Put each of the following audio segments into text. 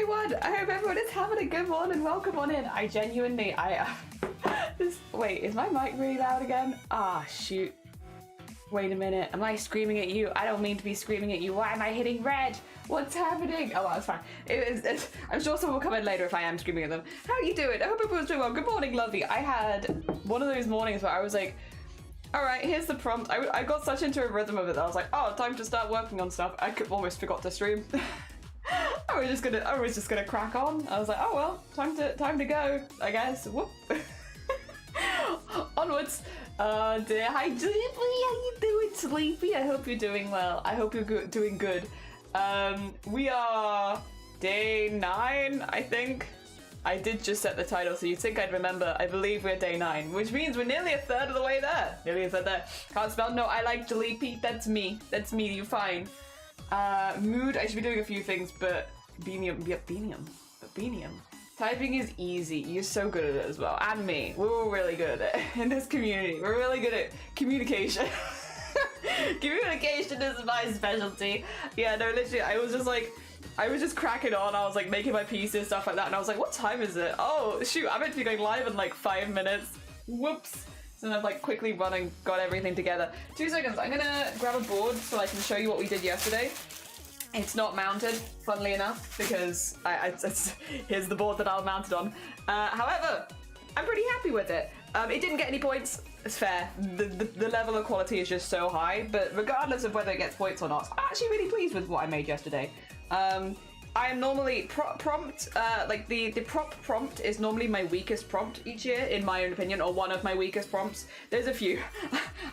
everyone. I hope everyone is having a good one and welcome on in. I genuinely, wait, is my mic really loud again? Ah, shoot. Wait a minute, am I screaming at you? I don't mean to be screaming at you. Why am I hitting red? What's happening? Oh, well, it's fine. I'm sure someone will come in later if I am screaming at them. How are you doing? I hope everyone's doing well. Good morning, lovely. I had one of those mornings where I was like, all right, here's the prompt. I got such into a rhythm of it that I was like, oh, time to start working on stuff. I almost forgot to stream. I was just gonna crack on. I was like, oh well, time to go, I guess. Whoop. Onwards. Dear. Hi, Sleepy. How you doing, Sleepy? I hope you're doing well. I hope you're doing good. We are day 9, I think. I did just set the title, so you'd think I'd remember. I believe we're day 9, which means we're nearly a third of the way there. Nearly a third there. Can't spell. No, I like Sleepy. That's me. That's me. You're fine. Mood. I should be doing a few things, but Beanium. Typing is easy. You're so good at it as well. And me. We're all really good at it in this community. We're really good at communication. Communication is my specialty. Yeah, no, literally, I was just cracking on. I was like making my pieces, stuff like that. And I was like, what time is it? Oh, shoot, I'm meant to be going live in like 5 minutes. Whoops. So then I've like quickly run and got everything together. 2 seconds. I'm gonna grab a board so I can show you what we did yesterday. It's not mounted, funnily enough, because here's the board that I'll mount it on. However, I'm pretty happy with it. It didn't get any points. It's fair. The level of quality is just so high, but regardless of whether it gets points or not, I'm actually really pleased with what I made yesterday. I am normally the prop prompt is normally my weakest prompt each year, in my own opinion, or one of my weakest prompts. There's a few.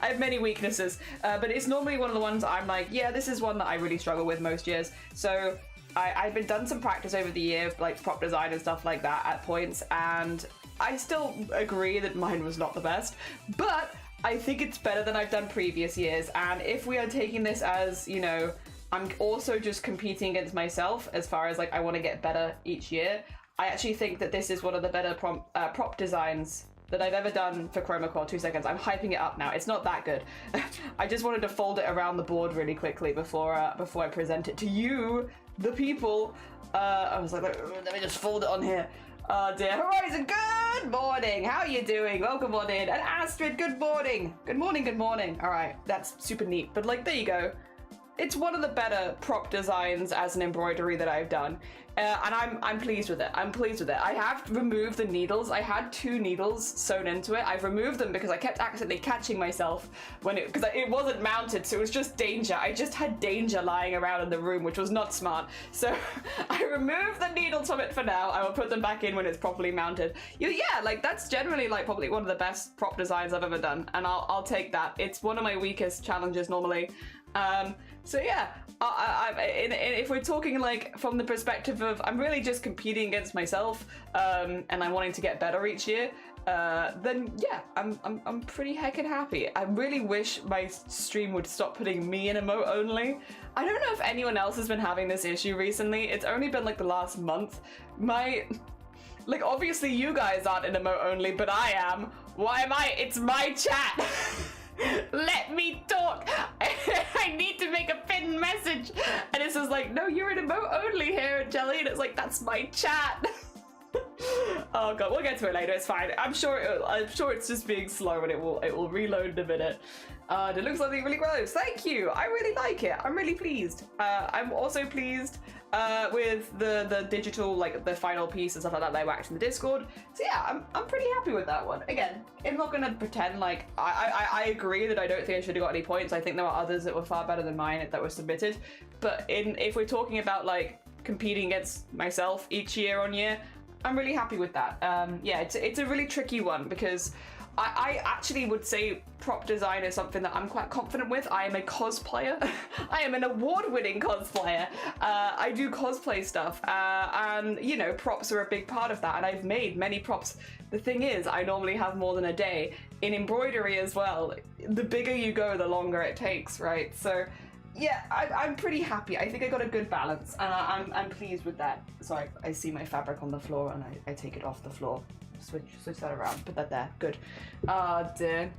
I have many weaknesses, but it's normally one of the ones I'm like, yeah, this is one that I really struggle with most years. So I've been done some practice over the year, like prop design and stuff like that at points, and I still agree that mine was not the best, but I think it's better than I've done previous years. And if we are taking this as, you know, I'm also just competing against myself as far as like I want to get better each year, I actually think that this is one of the better prop designs that I've ever done for Chroma Core. 2 seconds, I'm hyping it up now. It's not that good. I just wanted to fold it around the board really quickly before I present it to you, the people. I was like, let me just fold it on here. Dear Horizon, good morning. How are you doing? Welcome on in. And Astrid, good morning. Good morning, good morning. All right, that's super neat. But like, there you go. It's one of the better prop designs as an embroidery that I've done, and I'm pleased with it. I'm pleased with it. I have removed the needles. I had 2 needles sewn into it. I've removed them because I kept accidentally catching myself because it wasn't mounted, so it was just danger. I just had danger lying around in the room, which was not smart. So I removed the needles from it for now. I will put them back in when it's properly mounted. Yeah, like that's generally like probably one of the best prop designs I've ever done, and I'll take that. It's one of my weakest challenges normally. So yeah, if we're talking like from the perspective of I'm really just competing against myself, and I'm wanting to get better each year, then yeah, I'm pretty heckin' happy. I really wish my stream would stop putting me in emote only. I don't know if anyone else has been having this issue recently. It's only been like the last month. Like obviously you guys aren't in emote only, but I am. Why am I? It's my chat. Let me talk. I need to make a pinned message, and it's just like, no, you're in emote only here, Jelly, and it's like, that's my chat. Oh god, we'll get to it later. It's fine. I'm sure it's just being slow, and it will reload in a minute. It looks like it really grows. Thank you. I really like it. I'm really pleased. I'm also pleased with the digital, like the final piece and stuff like that I waxed in the Discord. So yeah, I'm pretty happy with that one. Again, I'm not gonna pretend like I agree that I don't think I should have got any points. I think there are others that were far better than mine that were submitted. But if we're talking about like competing against myself each year on year, I'm really happy with that. Yeah, it's a really tricky one because I actually would say prop design is something that I'm quite confident with. I am a cosplayer. I am an award-winning cosplayer. I do cosplay stuff, and you know, props are a big part of that, and I've made many props. The thing is, I normally have more than a day. In embroidery as well, the bigger you go, the longer it takes, right? So yeah, I'm pretty happy. I think I got a good balance, and I'm pleased with that. Sorry, I see my fabric on the floor, and I take it off the floor. Switch that around, put that there, good. Dear.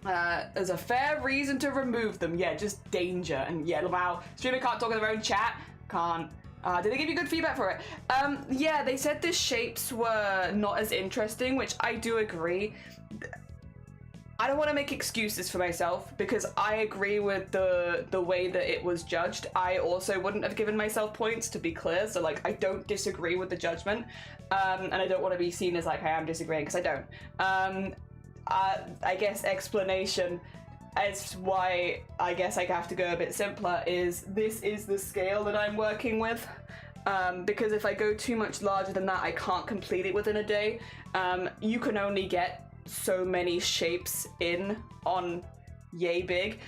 There's a fair reason to remove them. Yeah, just danger. And yeah, wow, streamer can't talk in their own chat. Can't. Did they give you good feedback for it? Yeah, they said the shapes were not as interesting, which I do agree. I don't want to make excuses for myself because I agree with the way that it was judged. I also wouldn't have given myself points, to be clear, so like I don't disagree with the judgment, and I don't want to be seen as like I am disagreeing, because I don't. I guess explanation as why I guess I have to go a bit simpler is this is the scale that I'm working with. Because if I go too much larger than that, I can't complete it within a day. You can only get so many shapes in on yay big,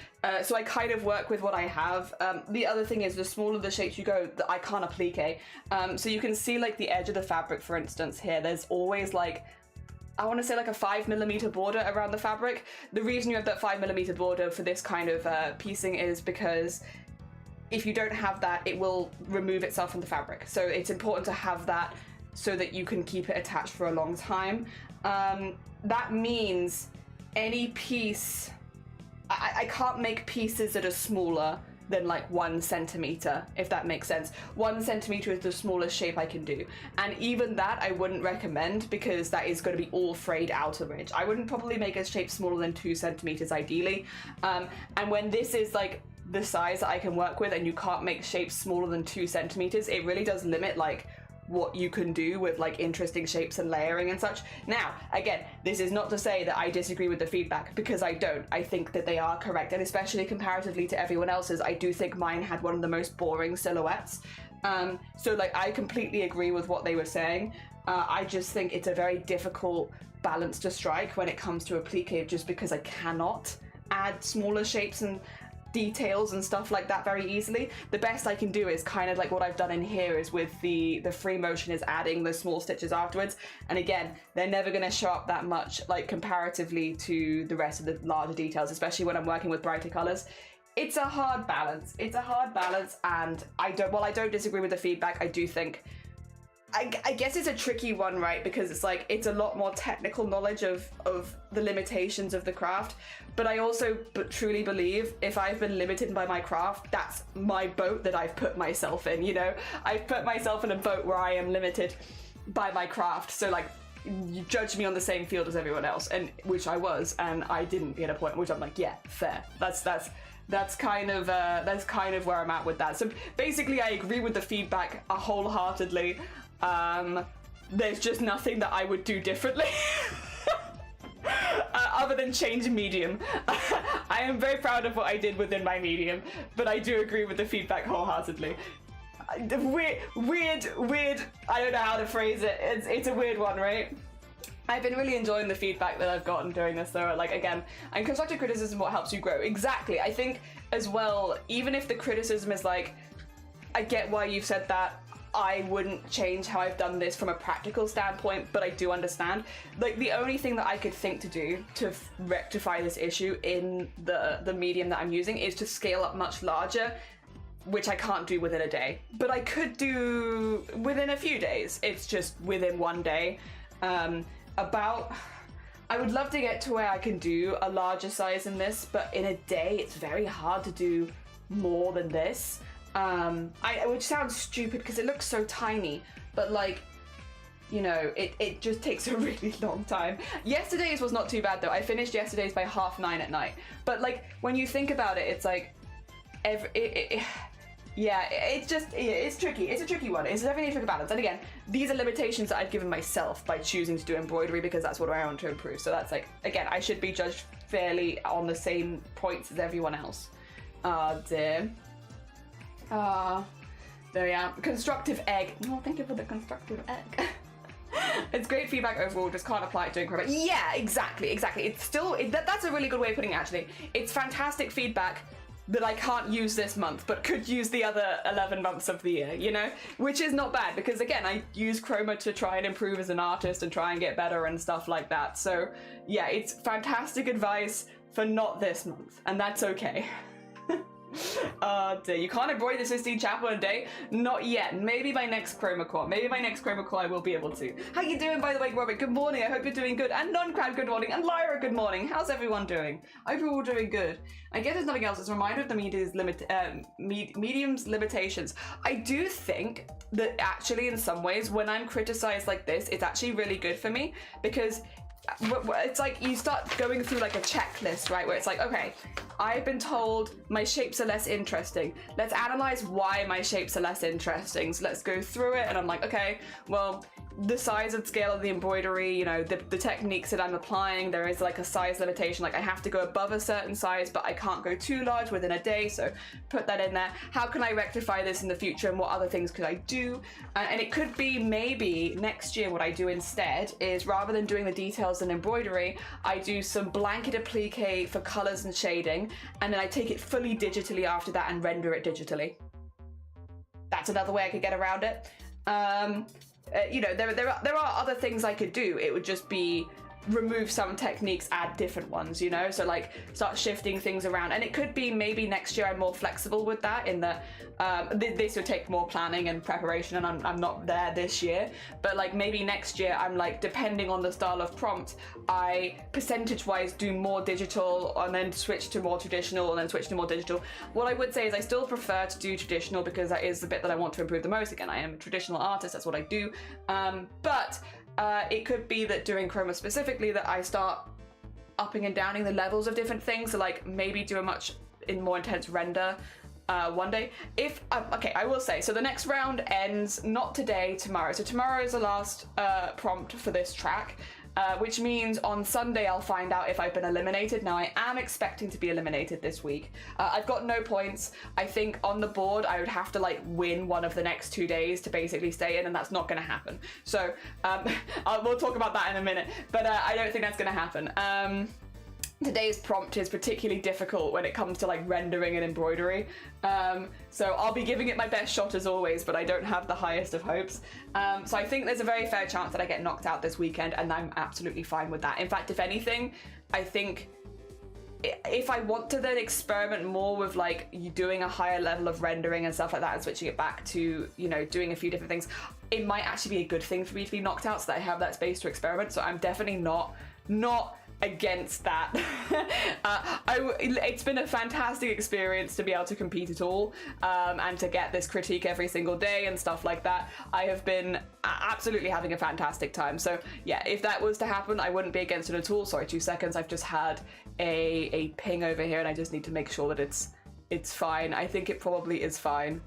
so I kind of work with what I have. The other thing is the smaller the shapes you go, I can't applique. So you can see like the edge of the fabric, for instance, here there's always like, I want to say like a 5mm border around the fabric. The reason you have that 5mm border for this kind of piecing is because if you don't have that, it will remove itself from the fabric. So it's important to have that so that you can keep it attached for a long time. That means any piece, I can't make pieces that are smaller than like 1 centimeter, if that makes sense. 1 centimeter is the smallest shape I can do. And even that I wouldn't recommend because that is going to be all frayed outer ridge. I wouldn't probably make a shape smaller than 2 centimeters ideally. And when this is like the size that I can work with and you can't make shapes smaller than 2 centimeters, it really does limit like what you can do with like interesting shapes and layering and such. Now, again, this is not to say that I disagree with the feedback, because I don't. I think that they are correct, and especially comparatively to everyone else's, I do think mine had one of the most boring silhouettes. So like I completely agree with what they were saying. I just think it's a very difficult balance to strike when it comes to applique, just because I cannot add smaller shapes and details and stuff like that very easily. The best I can do is kind of like what I've done in here is with the free motion is adding the small stitches afterwards, and again they're never going to show up that much like comparatively to the rest of the larger details, especially when I'm working with brighter colors. It's a hard balance. It's a hard balance, and I don't disagree with the feedback. I do think I guess it's a tricky one, right? Because it's like, it's a lot more technical knowledge of the limitations of the craft. But I also truly believe if I've been limited by my craft, that's my boat that I've put myself in, you know? I've put myself in a boat where I am limited by my craft. So like, you judge me on the same field as everyone else, and which I was, and I didn't get a point, which I'm like, yeah, fair. That's kind of where I'm at with that. So basically I agree with the feedback wholeheartedly. There's just nothing that I would do differently other than change medium. I am very proud of what I did within my medium, but I do agree with the feedback wholeheartedly. Weird, I don't know how to phrase it. It's a weird one, right? I've been really enjoying the feedback that I've gotten doing this though, like again, and constructive criticism what helps you grow. Exactly, I think as well, even if the criticism is like, I get why you've said that, I wouldn't change how I've done this from a practical standpoint, but I do understand. Like the only thing that I could think to do to rectify this issue in the medium that I'm using is to scale up much larger, which I can't do within a day, but I could do within a few days. It's just within one day. I would love to get to where I can do a larger size in this, but in a day it's very hard to do more than this. Which sounds stupid because it looks so tiny, but like, you know, it just takes a really long time. Yesterday's was not too bad though. I finished yesterday's by 9:30 at night. But like, when you think about it, it's like, yeah, it's tricky. It's a tricky one. It's definitely a tricky balance. And again, these are limitations that I've given myself by choosing to do embroidery because that's what I want to improve. So that's like, again, I should be judged fairly on the same points as everyone else. Dear. There we are. Constructive egg. Oh, thank you for the constructive egg. It's great feedback overall, just can't apply it to crowbar. Yeah, exactly. It's still, that's a really good way of putting it actually. It's fantastic feedback that I can't use this month, but could use the other 11 months of the year, you know? Which is not bad, because again, I use chroma to try and improve as an artist and try and get better and stuff like that. So yeah, it's fantastic advice for not this month, and that's okay. Dear. You can't embroider the Sistine Chapel in a day? Not yet. Maybe by next ChromaCore. Maybe by next ChromaCore I will be able to. How you doing, by the way, Robert? Good morning. I hope you're doing good. And Non-Crowd, good morning. And Lyra, good morning. How's everyone doing? I hope you're all doing good. I guess there's nothing else. It's a reminder of the medium's limitations. I do think that actually in some ways when I'm criticized like this, it's actually really good for me, because it's like you start going through like a checklist, right, where it's like, okay, I've been told my shapes are less interesting. Let's analyze why my shapes are less interesting. So let's go through it, and I'm like, okay, well, the size and scale of the embroidery, you know, the techniques that I'm applying, there is like a size limitation, like I have to go above a certain size, but I can't go too large within a day, so put that in there. How can I rectify this in the future, and what other things could I do? And it could be maybe next year what I do instead is, rather than doing the details and embroidery, I do some blanket applique for colors and shading, and then I take it fully digitally after that and render it digitally. That's another way I could get around it. You know, there are other things I could do. It would just be remove some techniques, add different ones, you know, so like start shifting things around. And it could be maybe next year I'm more flexible with that, in that this would take more planning and preparation, and I'm not there this year, but like maybe next year I'm like, depending on the style of prompt, I percentage wise do more digital and then switch to more traditional and then switch to more digital. What I would say is I still prefer to do traditional, because that is the bit that I want to improve the most. Again, I am a traditional artist, that's what I do, but it could be that doing chroma specifically, that I start upping and downing the levels of different things. So like maybe do a much more intense render one day. If okay, I will say, so the next round ends not today, tomorrow. So tomorrow is the last prompt for this track. Which means on Sunday I'll find out if I've been eliminated. Now I am expecting to be eliminated this week. I've got no points. I think on the board I would have to like win one of the next 2 days to basically stay in, and that's not going to happen. So we'll talk about that in a minute, but I don't think that's going to happen. Today's prompt is particularly difficult when it comes to like rendering and embroidery. So I'll be giving it my best shot as always, but I don't have the highest of hopes. So I think there's a very fair chance that I get knocked out this weekend, and I'm absolutely fine with that. In fact, if anything, I think if I want to then experiment more with like you doing a higher level of rendering and stuff like that, and switching it back to, you know, doing a few different things, it might actually be a good thing for me to be knocked out, so that I have that space to experiment. So I'm definitely not against that. It's been a fantastic experience to be able to compete at all, and to get this critique every single day and stuff like that. I have been absolutely having a fantastic time. So yeah, if that was to happen, I wouldn't be against it at all. Sorry, 2 seconds. I've just had a ping over here, and I just need to make sure that it's fine. I think it probably is fine.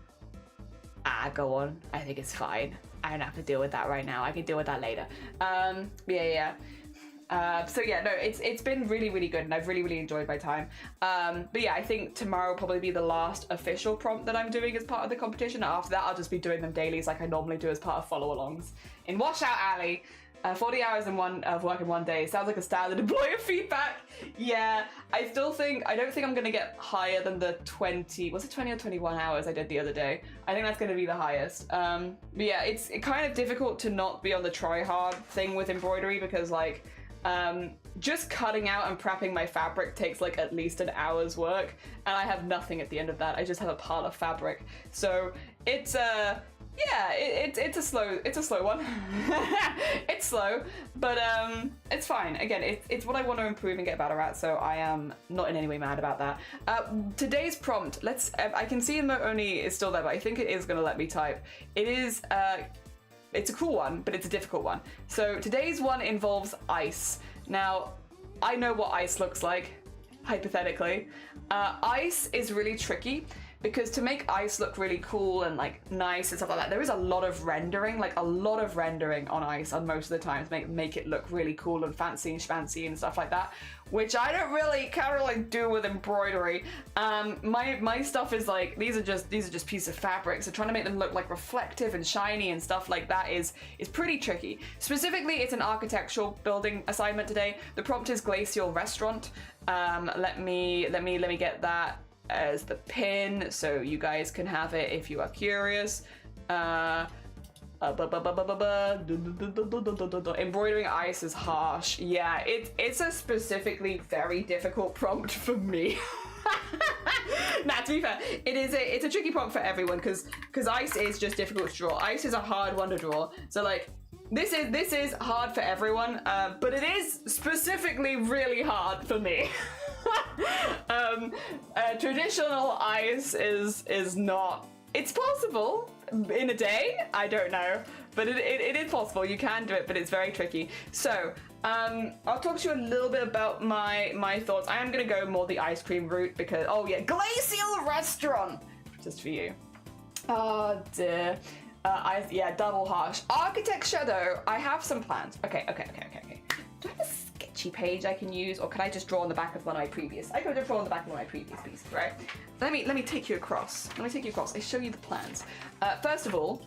Go on. I think it's fine. I don't have to deal with that right now. I can deal with that later. Yeah. So yeah, no, it's been really, really good, and I've really, really enjoyed my time. But yeah, I think tomorrow will probably be the last official prompt that I'm doing as part of the competition. After that, I'll just be doing them dailies like I normally do as part of follow-alongs. In Washout Alley, 40 hours of work in 1 day. Sounds like a standard employer feedback. Yeah, I don't think I'm gonna get higher than the 20, was it 20 or 21 hours I did the other day? I think that's gonna be the highest. But yeah, it's kind of difficult to not be on the try hard thing with embroidery, because like, just cutting out and prepping my fabric takes like at least an hour's work, and I have nothing at the end of that. I just have a pile of fabric. So it's yeah, it's a slow one. It's slow, but it's fine. Again, it's what I want to improve and get better at, so I am not in any way mad about that. Today's prompt, let's I can see emote only is still there, but I think it is going to let me type. It is it's a cool one, but it's a difficult one. So today's one involves ice. Now, I know what ice looks like, hypothetically. Ice is really tricky, because to make ice look really cool and like nice and stuff like that, there is a lot of rendering, on ice on most of the time to make it look really cool and fancy and schmancy and stuff like that, which I don't really kind of like do with embroidery. My stuff is like, these are just pieces of fabric, so trying to make them look like reflective and shiny and stuff like that is pretty tricky. Specifically, it's an architectural building assignment today. The prompt is Glacial Restaurant. Let me get that as the pin so you guys can have it if you are curious. Embroidering ice is harsh. Yeah, it's a specifically very difficult prompt for me. Nah, to be fair, it's a tricky prompt for everyone because ice is just difficult to draw. Ice is a hard one to draw. So like this is hard for everyone, but it is specifically really hard for me. Traditional ice is not. It's possible in a day. I don't know, but it is possible. You can do it, but it's very tricky. So I'll talk to you a little bit about my thoughts. I am gonna go more the ice cream route because glacial restaurant just for you. Oh dear. Yeah, double harsh. Architecture though, I have some plans. Okay. Do I have a sketchy page I can use, or can I just draw on the back of one of my previous? I can just draw on the back of one of my previous pieces, right? Let me take you across. I show you the plans. First of all,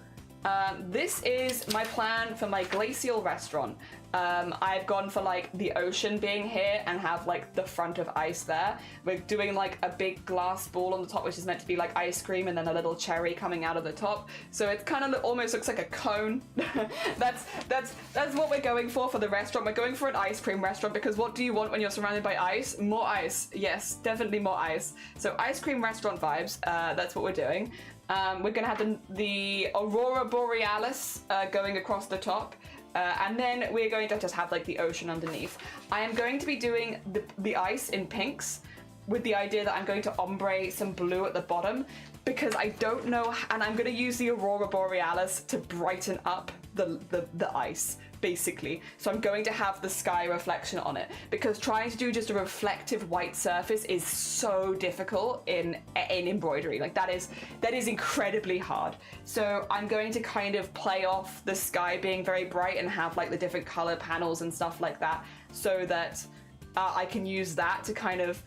this is my plan for my glacial restaurant. I've gone for like the ocean being here and have like the front of ice there. We're doing like a big glass ball on the top, which is meant to be like ice cream, and then a little cherry coming out of the top. So it kind of almost looks like a cone. That's what we're going for the restaurant. We're going for an ice cream restaurant because what do you want when you're surrounded by ice? More ice. Yes, definitely more ice. So ice cream restaurant vibes. That's what we're doing. We're gonna have the Aurora Borealis going across the top. And then we're going to just have like the ocean underneath. I am going to be doing the ice in pinks with the idea that I'm going to ombre some blue at the bottom because I don't know, and I'm going to use the Aurora Borealis to brighten up the ice, basically. So I'm going to have the sky reflection on it because trying to do just a reflective white surface is so difficult in embroidery. Like that is incredibly hard. So I'm going to kind of play off the sky being very bright and have like the different color panels and stuff like that so that I can use that to kind of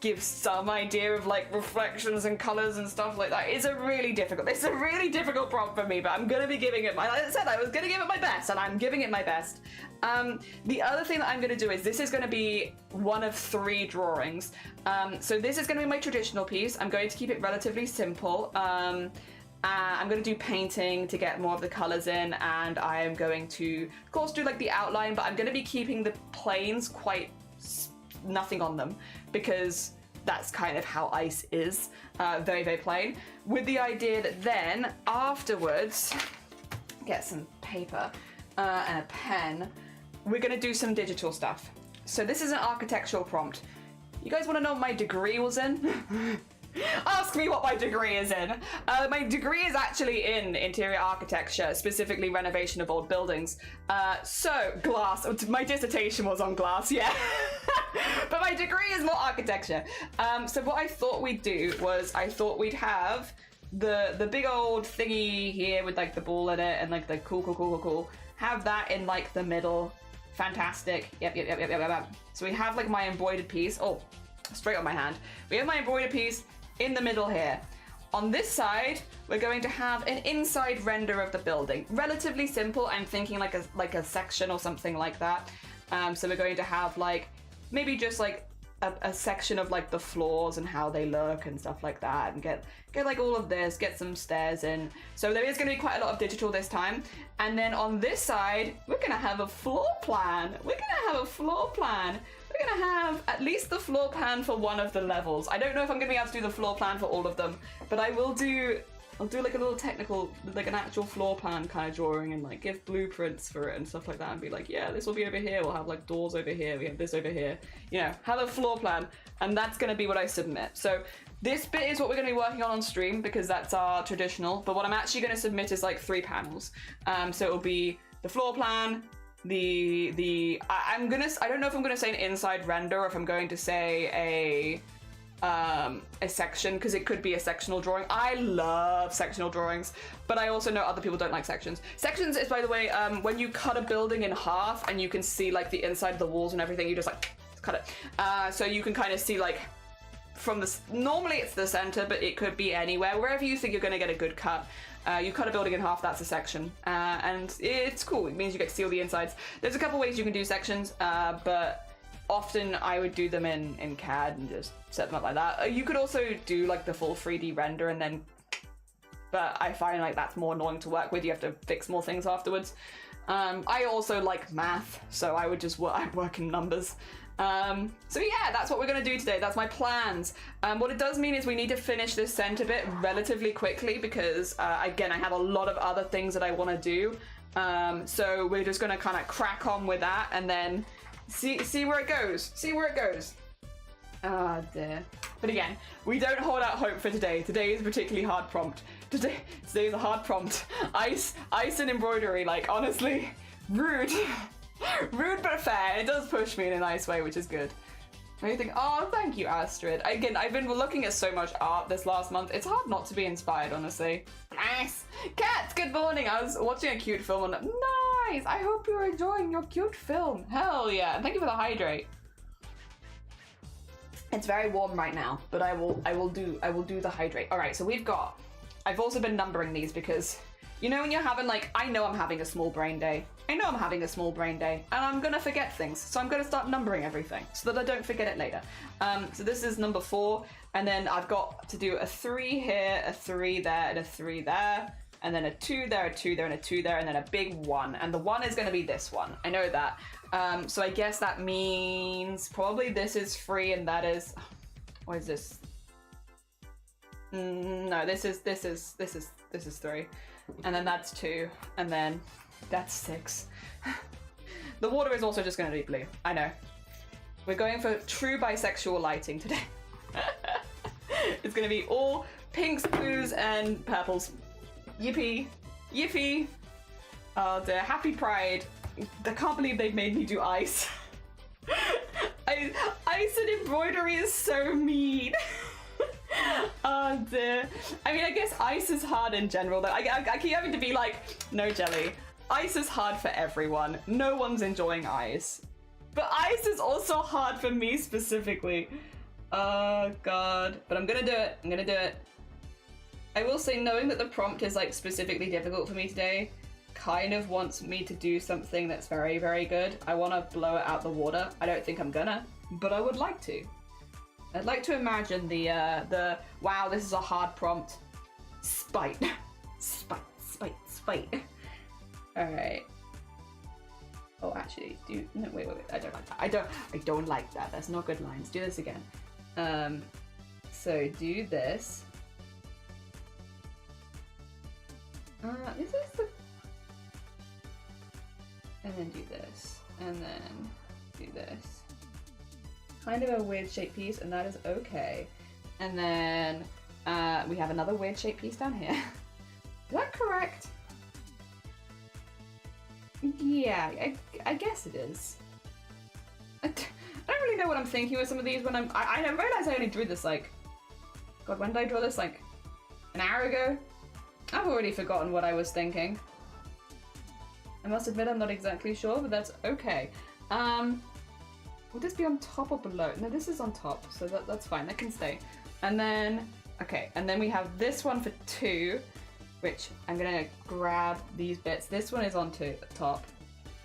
give some idea of like reflections and colors and stuff like that. It's a really difficult prompt for me, but I'm gonna be giving it like I said, I was gonna give it my best, and I'm giving it my best. The other thing that I'm gonna do is this is gonna be one of 3 drawings. So this is gonna be my traditional piece. I'm going to keep it relatively simple. I'm going to do painting to get more of the colors in, and I am going to, of course, do like the outline, but I'm going to be keeping the planes quite nothing on them because that's kind of how ice is, very, very plain, with the idea that then afterwards, get some paper and a pen, we're going to do some digital stuff. So this is an architectural prompt. You guys want to know what my degree was in? Ask me what my degree is in. My degree is actually in interior architecture, specifically renovation of old buildings. So glass, my dissertation was on glass, yeah. But my degree is more architecture. So what I thought we'd do was I thought we'd have the big old thingy here with like the ball in it and like the cool. Have that in like the middle. Fantastic. Yep. So we have like my embroidered piece. Oh, straight on my hand. We have my embroidered piece in the middle here. On this side, we're going to have an inside render of the building. Relatively simple. I'm thinking like a section or something like that. So we're going to have like maybe just like a section of like the floors and how they look and stuff like that, and get like all of this, get some stairs in. So there is going to be quite a lot of digital this time. And then on this side, we're going to have a floor plan. We're going to have at least the floor plan for one of the levels. I don't know if I'm going to be able to do the floor plan for all of them, but I'll do like a little technical, like an actual floor plan kind of drawing and like give blueprints for it and stuff like that and be like, yeah, this will be over here. We'll have like doors over here. We have this over here. You know, have a floor plan, and that's going to be what I submit. So this bit is what we're going to be working on stream because that's our traditional, but what I'm actually going to submit is like 3 panels. So it'll be the floor plan, I don't know if I'm gonna say an inside render or if I'm going to say a section, because it could be a sectional drawing. I love sectional drawings, but I also know other people don't like sections. Sections is, by the way, when you cut a building in half and you can see like the inside of the walls and everything, you just like cut it. So you can kind of see like from the, normally it's the center, but it could be anywhere, wherever you think you're gonna get a good cut. You cut a building in half, that's a section, and it's cool. It means you get to see all the insides. There's a couple ways you can do sections, but often I would do them in CAD and just set them up like that. You could also do like the full 3D render and then but I find like that's more annoying to work with. You have to fix more things afterwards. I also like math, so I would just work in numbers. So yeah, that's what we're gonna do today. That's my plans. What it does mean is we need to finish this center bit relatively quickly because again, I have a lot of other things that I want to do. So we're just gonna kind of crack on with that and then see where it goes. See where it goes. Ah, dear. But again, we don't hold out hope for today. Today is a particularly hard prompt. Today is a hard prompt. Ice and embroidery, like honestly, rude. Rude but fair. It does push me in a nice way, which is good. What do you think? Oh, thank you, Astrid. Again, I've been looking at so much art this last month. It's hard not to be inspired, honestly. Nice. Cats, good morning. I was watching a cute film on nice. I hope you're enjoying your cute film. Hell yeah. And thank you for the hydrate. It's very warm right now, but I will do the hydrate. All right, so I've also been numbering these because you know when you're having like, I know I'm having a small brain day. I know I'm having a small brain day and I'm gonna forget things. So I'm gonna start numbering everything so that I don't forget it later. So this is number 4 and then I've got to do a 3 here, a 3 there and a 3 there. And then a 2 there, a 2 there and a 2 there and then a big 1. And the 1 is gonna be this one. I know that. So I guess that means probably this is 3 and that is, what is this? No, this is 3. And then that's 2, and then that's 6. The water is also just going to be blue. I know. We're going for true bisexual lighting today. It's going to be all pinks, blues, and purples. Yippee. Yippee. Oh dear. Happy Pride. I can't believe they've made me do ice. Ice and embroidery is so mean. Oh dear. I mean, I guess ice is hard in general though. I keep having to be like, no jelly. Ice is hard for everyone. No one's enjoying ice. But ice is also hard for me specifically. Oh god. But I'm gonna do it. I'm gonna do it. I will say, knowing that the prompt is like specifically difficult for me today kind of wants me to do something that's very, very good. I want to blow it out the water. I don't think I'm gonna, but I would like to. I'd like to imagine the wow, this is a hard prompt. Spite. Spite. Alright. Oh, actually, no, wait, I don't like that. I don't like that. That's not good lines. Do this again. So do this. This is the... And then do this. And then do this. Kind of a weird shaped piece, and that is okay. And then we have another weird shaped piece down here. Is that correct? Yeah, I guess it is. I don't really know what I'm thinking with some of these when I realize I only drew this like, God, when did I draw this? Like an hour ago? I've already forgotten what I was thinking. I must admit I'm not exactly sure, but that's okay. Will this be on top or below? No, this is on top, so that's fine. That can stay. And then, okay, and then we have this one for 2, which I'm gonna grab these bits. This one is on top,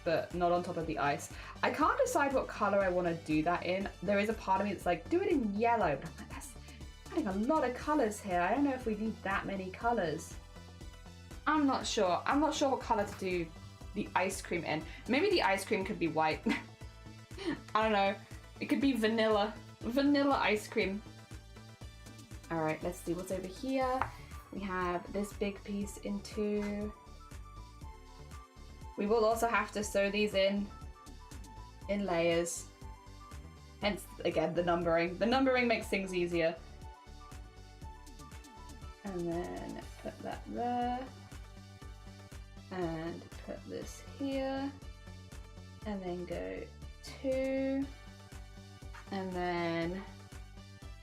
but not on top of the ice. I can't decide what color I want to do that in. There is a part of me that's like, do it in yellow, but I'm like, that's adding a lot of colors here. I don't know if we need that many colors. I'm not sure. I'm not sure what color to do the ice cream in. Maybe the ice cream could be white. I don't know. It could be vanilla. Vanilla ice cream. Alright, let's see what's over here. We have this big piece in 2. We will also have to sew these in layers. Hence, again, the numbering. The numbering makes things easier. And then put that there. And put this here. And then go 2. And then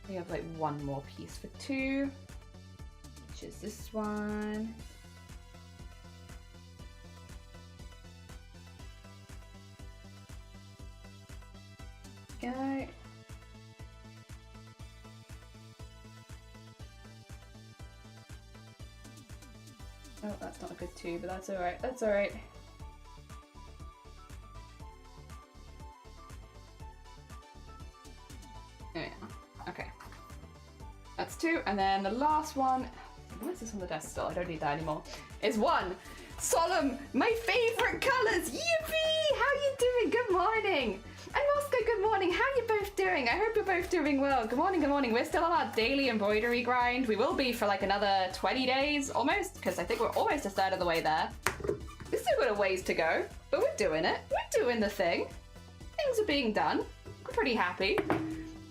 we have like one more piece for 2. Which is this one. Go. Oh, that's not a good 2, but that's alright. That's alright. There we are. Okay. That's 2, and then the last one. What is this on the desk still? I don't need that anymore. Is 1. Solemn, my favorite colors. Yippee! How you doing? Good morning. And Moscow, good morning. How you both doing? I hope you're both doing well. Good morning, good morning. We're still on our daily embroidery grind. We will be for like another 20 days almost, because I think we're almost a third of the way there. We've still got a ways to go, but we're doing it. We're doing the thing. Things are being done. I'm pretty happy.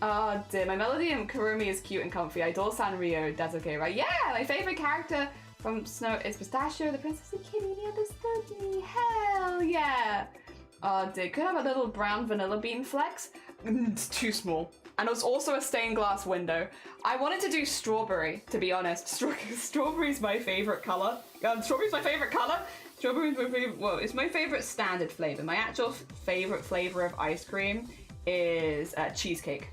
Oh dear, my Melody and Kurumi is cute and comfy. I adore Sanrio. That's okay, right? Yeah, my favorite character from Snow is Pistachio, the princess and kitty. He understood me. Hell yeah. Oh dear, could have a little brown vanilla bean flex. It's too small. And it was also a stained glass window. I wanted to do strawberry, to be honest. Strawberry's my favorite color. Strawberry's my favorite color. Strawberry's my favorite, well, it's my favorite standard flavor. My actual favorite flavor of ice cream is cheesecake.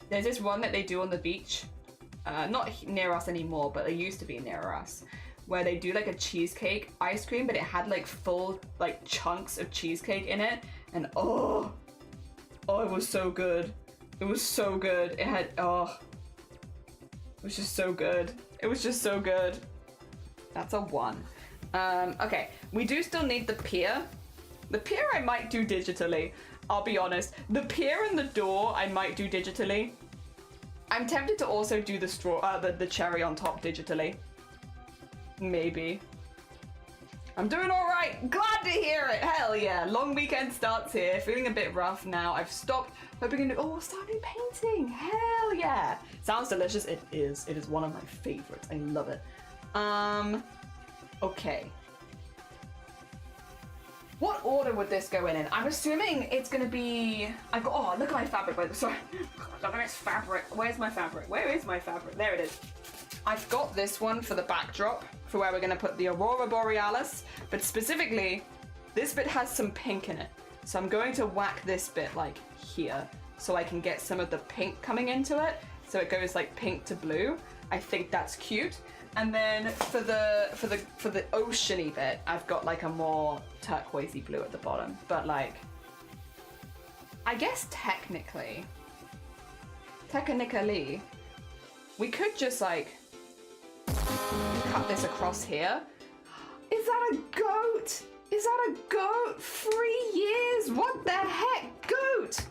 There's this one that they do on the beach. Not near us anymore, but they used to be near us. Where they do like a cheesecake ice cream, but it had like full like chunks of cheesecake in it. And oh, it was so good. It was so good. It had, it was just so good. It was just so good. That's a 1. Okay, we do still need the pier. The pier I might do digitally, I'll be honest. The pier and the door I might do digitally. I'm tempted to also do the the cherry on top digitally. Maybe. I'm doing all right. Glad to hear it. Hell yeah. Long weekend starts here. Feeling a bit rough now. I've stopped hoping to, starting painting. Hell yeah. Sounds delicious. It is. It is one of my favorites. I love it. Okay. What order would this go in? I'm assuming it's gonna be, look at my fabric, by the way. Sorry. Look at this fabric. Where's my fabric? Where is my fabric? There it is. I've got this one for the backdrop, for where we're gonna put the Aurora Borealis, but specifically, this bit has some pink in it. So I'm going to whack this bit like here, so I can get some of the pink coming into it. So it goes like pink to blue. I think that's cute. And then for the oceany bit, I've got like a more turquoisey blue at the bottom. But like, I guess technically, we could just like cut this across here. Is that a goat? Is that a goat? 3 years? What the heck, goat?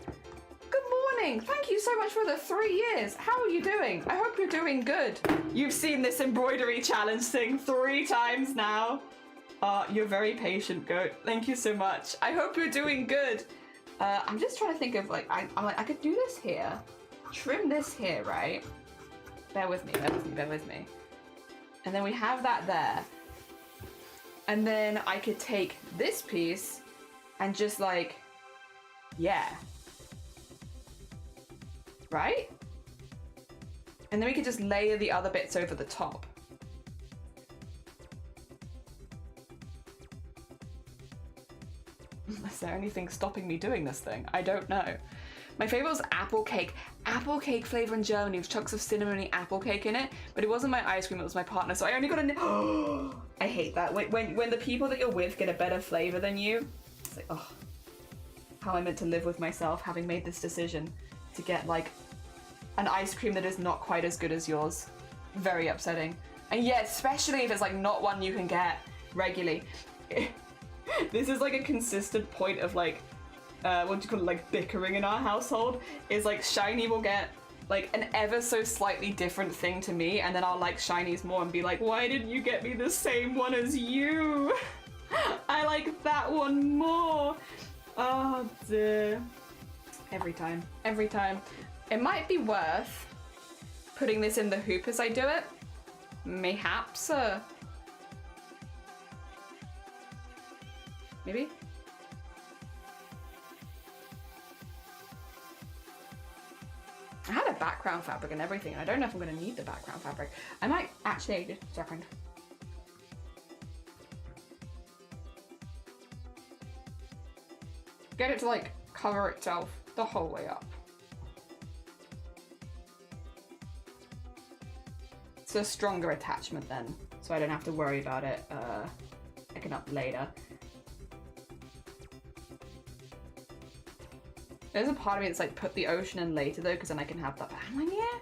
Good morning. Thank you so much for the 3 years. How are you doing? I hope you're doing good. You've seen this embroidery challenge thing 3 times now. You're very patient, goat. Thank you so much. I hope you're doing good. I'm just trying to think of like, I could do this here. Trim this here, right? Bear with me, bear with me, bear with me. And then we have that there. And then I could take this piece and just like, yeah. Right? And then we could just layer the other bits over the top. Is there anything stopping me doing this thing? I don't know. My favorite was apple cake. Apple cake flavor in Germany with chunks of cinnamony apple cake in it, but it wasn't my ice cream, it was my partner, so I only got a... I hate that. When the people that you're with get a better flavor than you, it's like, oh, how am I meant to live with myself having made this decision to get like an ice cream that is not quite as good as yours. Very upsetting. And yeah, especially if it's like not one you can get regularly. This is like a consistent point of like, what do you call it, like bickering in our household, is like Shiny will get like an ever so slightly different thing to me, and then I'll like Shiny's more and be like, why didn't you get me the same one as you? I like that one more. Oh dear. Every time, every time. It might be worth putting this in the hoop as I do it. Mayhaps. Maybe? I had a background fabric and everything, and I don't know if I'm going to need the background fabric. I might actually, just a second. Get it to like cover itself the whole way up. It's a stronger attachment then, so I don't have to worry about it picking up later. There's a part of me that's like, put the ocean in later though, because then I can have that. But I'm like, yeah,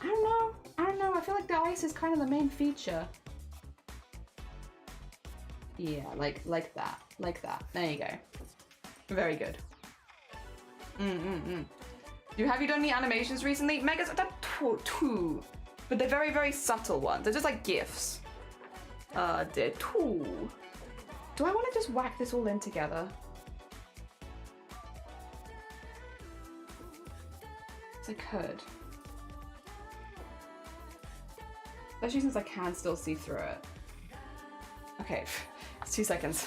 I don't know. feel like the ice is kind of the main feature. Yeah, like that. Like that. There you go. Very good. Have you done any animations recently? Megas, I've done two. But they're very, very subtle ones. They're just like GIFs. Did two. Do I want to just whack this all in together? Yes, I could. Especially since I can still see through it. Okay, it's 2 seconds.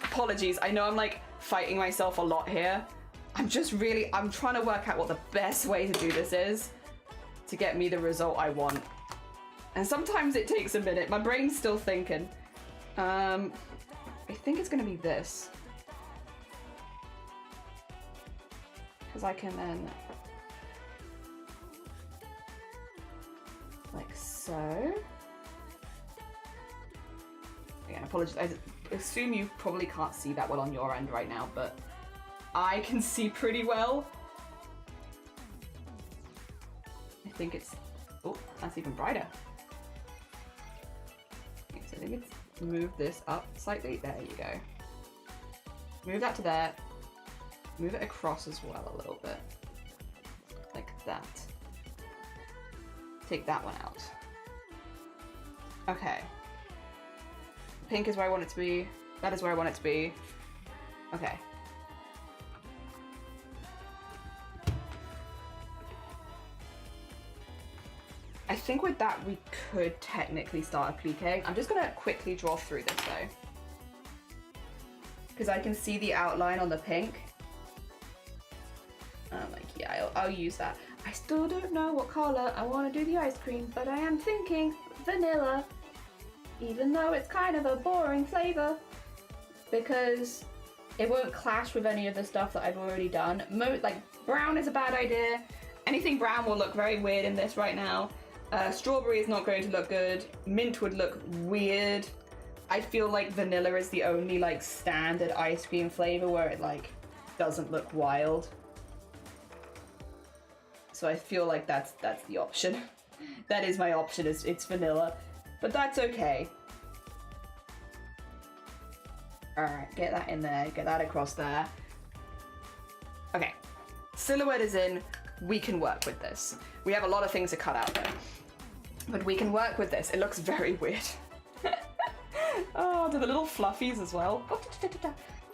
Apologies, I know I'm like fighting myself a lot here. I'm trying to work out what the best way to do this is to get me the result I want. And sometimes it takes a minute. My brain's still thinking. I think it's gonna be this. Because I can then, like so. Again, apologies. I assume you probably can't see that well on your end right now, but I can see pretty well. I think it's, oh, that's even brighter. Okay, so I think it's move this up slightly. There you go. Move that to there. Move it across as well a little bit. Like that. Take that one out. Okay. Pink is where I want it to be. That is where I want it to be. Okay. I think with that we could technically start appliquing. I'm just gonna quickly draw through this though. Because I can see the outline on the pink. I'm like, yeah, I'll use that. I still don't know what color I want to do the ice cream, but I am thinking vanilla. Even though it's kind of a boring flavor. Because it won't clash with any of the stuff that I've already done. Like, brown is a bad idea. Anything brown will look very weird in this right now. Strawberry is not going to look good. Mint would look weird. I feel like vanilla is the only like standard ice cream flavor where it like doesn't look wild. So I feel like that's the option. That is my option, it's vanilla. But that's okay. Alright, get that in there, get that across there. Okay, silhouette is in. We can work with this. We have a lot of things to cut out though. But we can work with this. It looks very weird. Oh, do the little fluffies as well.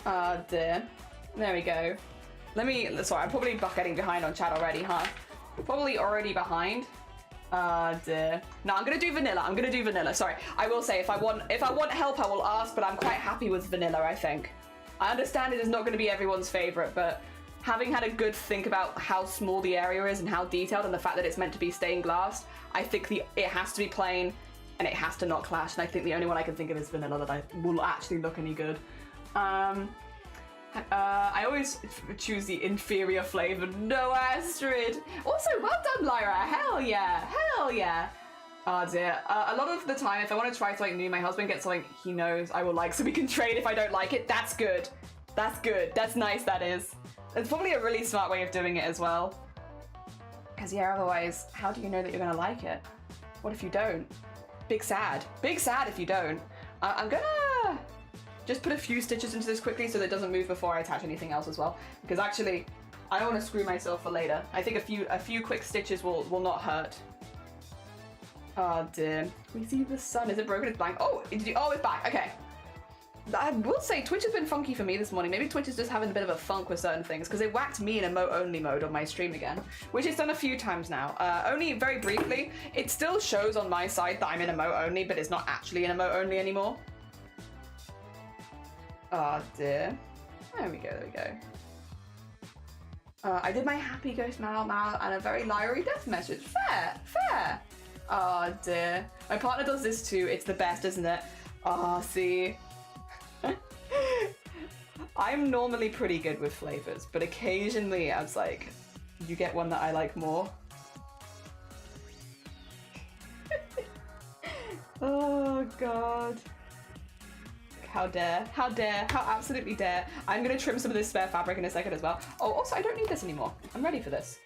Oh dear. There we go. Sorry, I'm probably getting behind on chat already, huh? Probably already behind. Dear. No, I'm gonna do vanilla. Sorry, I will say if I want help, I will ask, but I'm quite happy with vanilla, I think. I understand it is not gonna be everyone's favorite, but having had a good think about how small the area is and how detailed and the fact that it's meant to be stained glass, I think it has to be plain and it has to not clash, and I think the only one I can think of is vanilla that will actually look any good. I always choose the inferior flavor. No, Astrid. Also, well done, Lyra. Hell yeah. Hell yeah. Oh dear. A lot of the time, if I want to try something new, my husband gets something he knows I will like, so we can trade if I don't like it. That's good. That's good. That's nice, that is. It's probably a really smart way of doing it as well. Because yeah, otherwise, how do you know that you're going to like it? What if you don't? Big sad. Big sad if you don't. I'm gonna just put a few stitches into this quickly so that it doesn't move before I attach anything else as well. Because actually, I don't want to screw myself for later. I think a few quick stitches will not hurt. Oh dear. We see the sun. Is it broken? It's blank. Oh, it's back. Okay. I will say Twitch has been funky for me this morning. Maybe Twitch is just having a bit of a funk with certain things because it whacked me in emote only mode on my stream again, which it's done a few times now. Only very briefly. It still shows on my side that I'm in emote only, but it's not actually in emote only anymore. Oh dear. There we go, there we go. I did my happy ghost mal and a very liary death message. Fair. Oh dear. My partner does this too. It's the best, isn't it? Oh, see. I'm normally pretty good with flavors, but occasionally I was like, you get one that I like more. Oh god. How dare, how absolutely dare. I'm gonna trim some of this spare fabric in a second as well. Oh, also I don't need this anymore. I'm ready for this.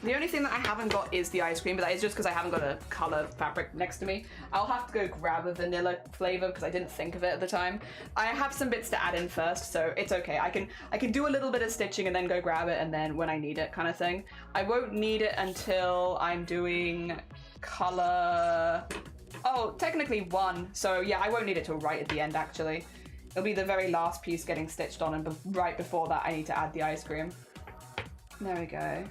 The only thing that I haven't got is the ice cream, but that is just because I haven't got a color fabric next to me. I'll have to go grab a vanilla flavor because I didn't think of it at the time. I have some bits to add in first, so it's okay. I can do a little bit of stitching and then go grab it, and then when I need it kind of thing. I won't need it until I'm doing color... Oh, technically 1. So yeah, I won't need it till right at the end actually. It'll be the very last piece getting stitched on, and right before that I need to add the ice cream. There we go.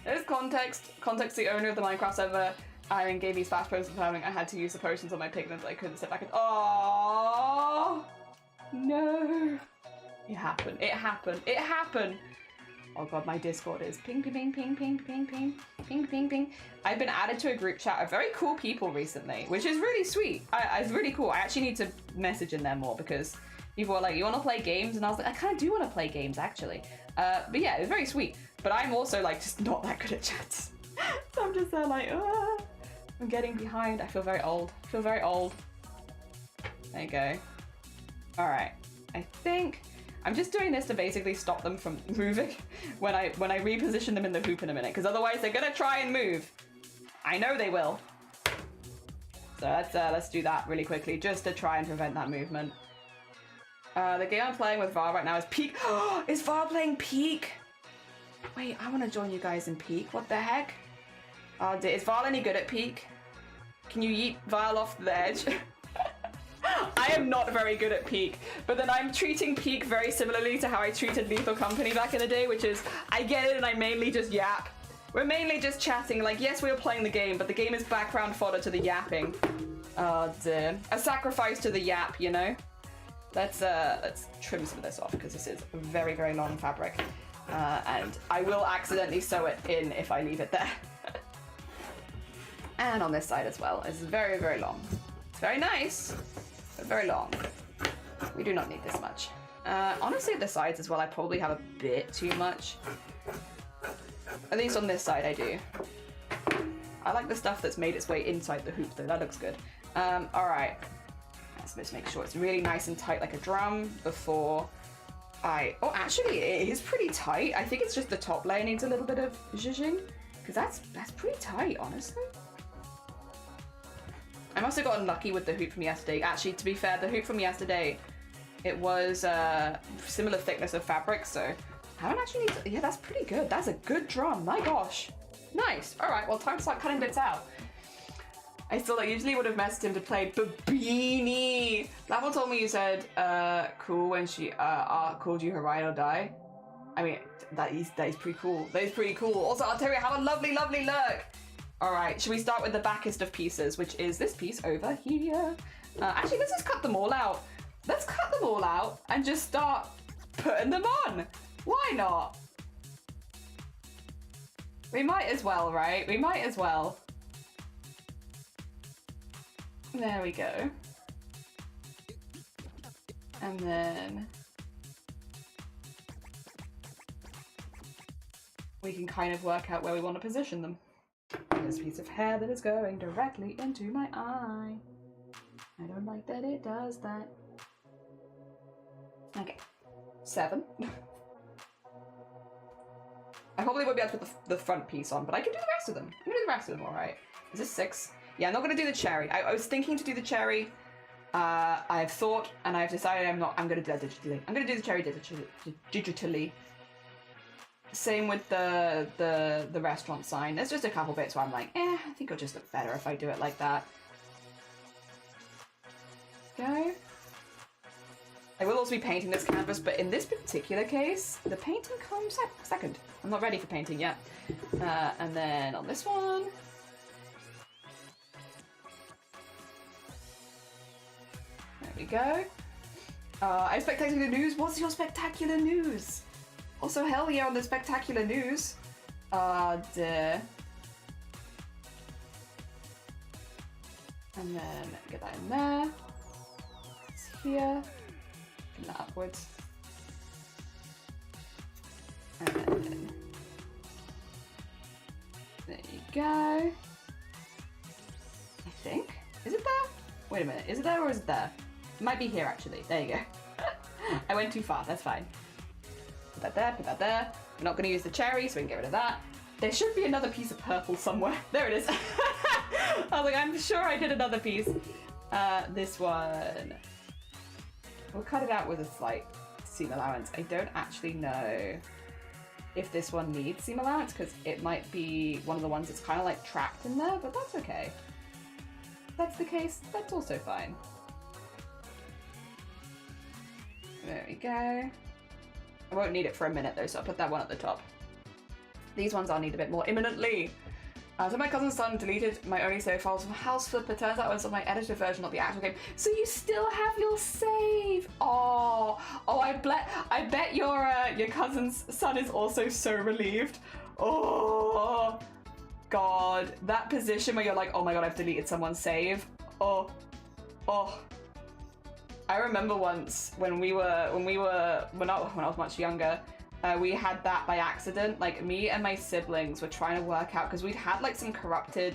There's context. Context, the owner of the Minecraft server, I gave these flash potions confirming I had to use the potions on my pigment, but I couldn't sit back and... Oh no. It happened. It happened. It happened. Oh god, my Discord is ping, ping, ping, ping, ping, ping, ping, ping, ping, ping. I've been added to a group chat of very cool people recently, which is really sweet. It's really cool. I actually need to message in there more because people were like, you want to play games? And I was like, I kind of do want to play games actually. But yeah, it was very sweet. But I'm also like just not that good at chats. So I'm just there like, I'm getting behind. I feel very old. I feel very old. There you go. All right. I think I'm just doing this to basically stop them from moving when I reposition them in the hoop in a minute, because otherwise they're gonna try and move. I know they will. So let's do that really quickly just to try and prevent that movement. The game I'm playing with Var right now is Peak. Is Var playing Peak? Wait, I want to join you guys in Peak. What the heck? Is Val any good at Peak? Can you yeet Val off the edge? I am not very good at Peak, but then I'm treating Peak very similarly to how I treated Lethal Company back in the day, which is I get it and I mainly just yap. We're mainly just chatting, like yes, we were playing the game, but the game is background fodder to the yapping. Oh dear. A sacrifice to the yap, you know? Let's trim some of this off because this is very, very long fabric. And I will accidentally sew it in if I leave it there. And on this side as well. It's very, very long. It's very nice, but very long. We do not need this much. Honestly, the sides as well, I probably have a bit too much. At least on this side, I do. I like the stuff that's made its way inside the hoop, though. That looks good. All right. Let's just make sure it's really nice and tight like a drum before Oh, actually, it is pretty tight. I think it's just the top layer needs a little bit of zhuzhing, because that's pretty tight, honestly. I must have gotten lucky with the hoop from yesterday. Actually, to be fair, the hoop from yesterday, it was similar thickness of fabric, so I haven't actually need to... Yeah, that's pretty good. That's a good drum. My gosh. Nice. All right, well, time to start cutting bits out. I still usually would have messaged him to play Beanie. Lavelle told me you said cool when she called you her ride or die. I mean, that is pretty cool. That is pretty cool. Also, Arteria, have a lovely, lovely look. All right, should we start with the backest of pieces, which is this piece over here? Actually, let's just cut them all out. Let's cut them all out and just start putting them on. Why not? We might as well, right? We might as well. There we go. And then we can kind of work out where we want to position them. There's a piece of hair that is going directly into my eye. I don't like that it does that. Okay. 7. I probably won't be able to put the front piece on, but I can do the rest of them. I'm gonna do the rest of them, alright. Is this 6? Yeah, I'm not gonna do the cherry. I was thinking to do the cherry. I've thought, and I've decided I'm gonna do that digitally. I'm gonna do the cherry digitally. Same with the restaurant sign. There's just a couple bits where I'm like, I think it'll just look better if I do it like that. Go. I will also be painting this canvas, but in this particular case, the painting comes second. I'm not ready for painting yet. And then on this one. There we go. I have spectacular news. What's your spectacular news? Also, hell yeah on the spectacular news. And then get that in there. It's here. Pin that upwards. And then there you go. I think. Is it there? Wait a minute. Is it there or is it there? It might be here actually. There you go. I went too far. That's fine. Put that there, put that there. We're not gonna use the cherry, so we can get rid of that. There should be another piece of purple somewhere. There it is. I was like, I'm sure I did another piece. This one. We'll cut it out with a slight seam allowance. I don't actually know if this one needs seam allowance because it might be one of the ones that's kind of like trapped in there, but that's okay. If that's the case, that's also fine. There we go. I won't need it for a minute though, so I'll put that one at the top. These ones I'll need a bit more imminently. So my cousin's son deleted my only save files from House Flipper. Turns out it was on my edited version, not the actual game. So you still have your save. Oh, I bet your cousin's son is also so relieved. Oh, God, that position where you're like, oh my God, I've deleted someone's save. Oh. I remember once when I was much younger. We had that by accident. Like, me and my siblings were trying to work out, because we'd had like some corrupted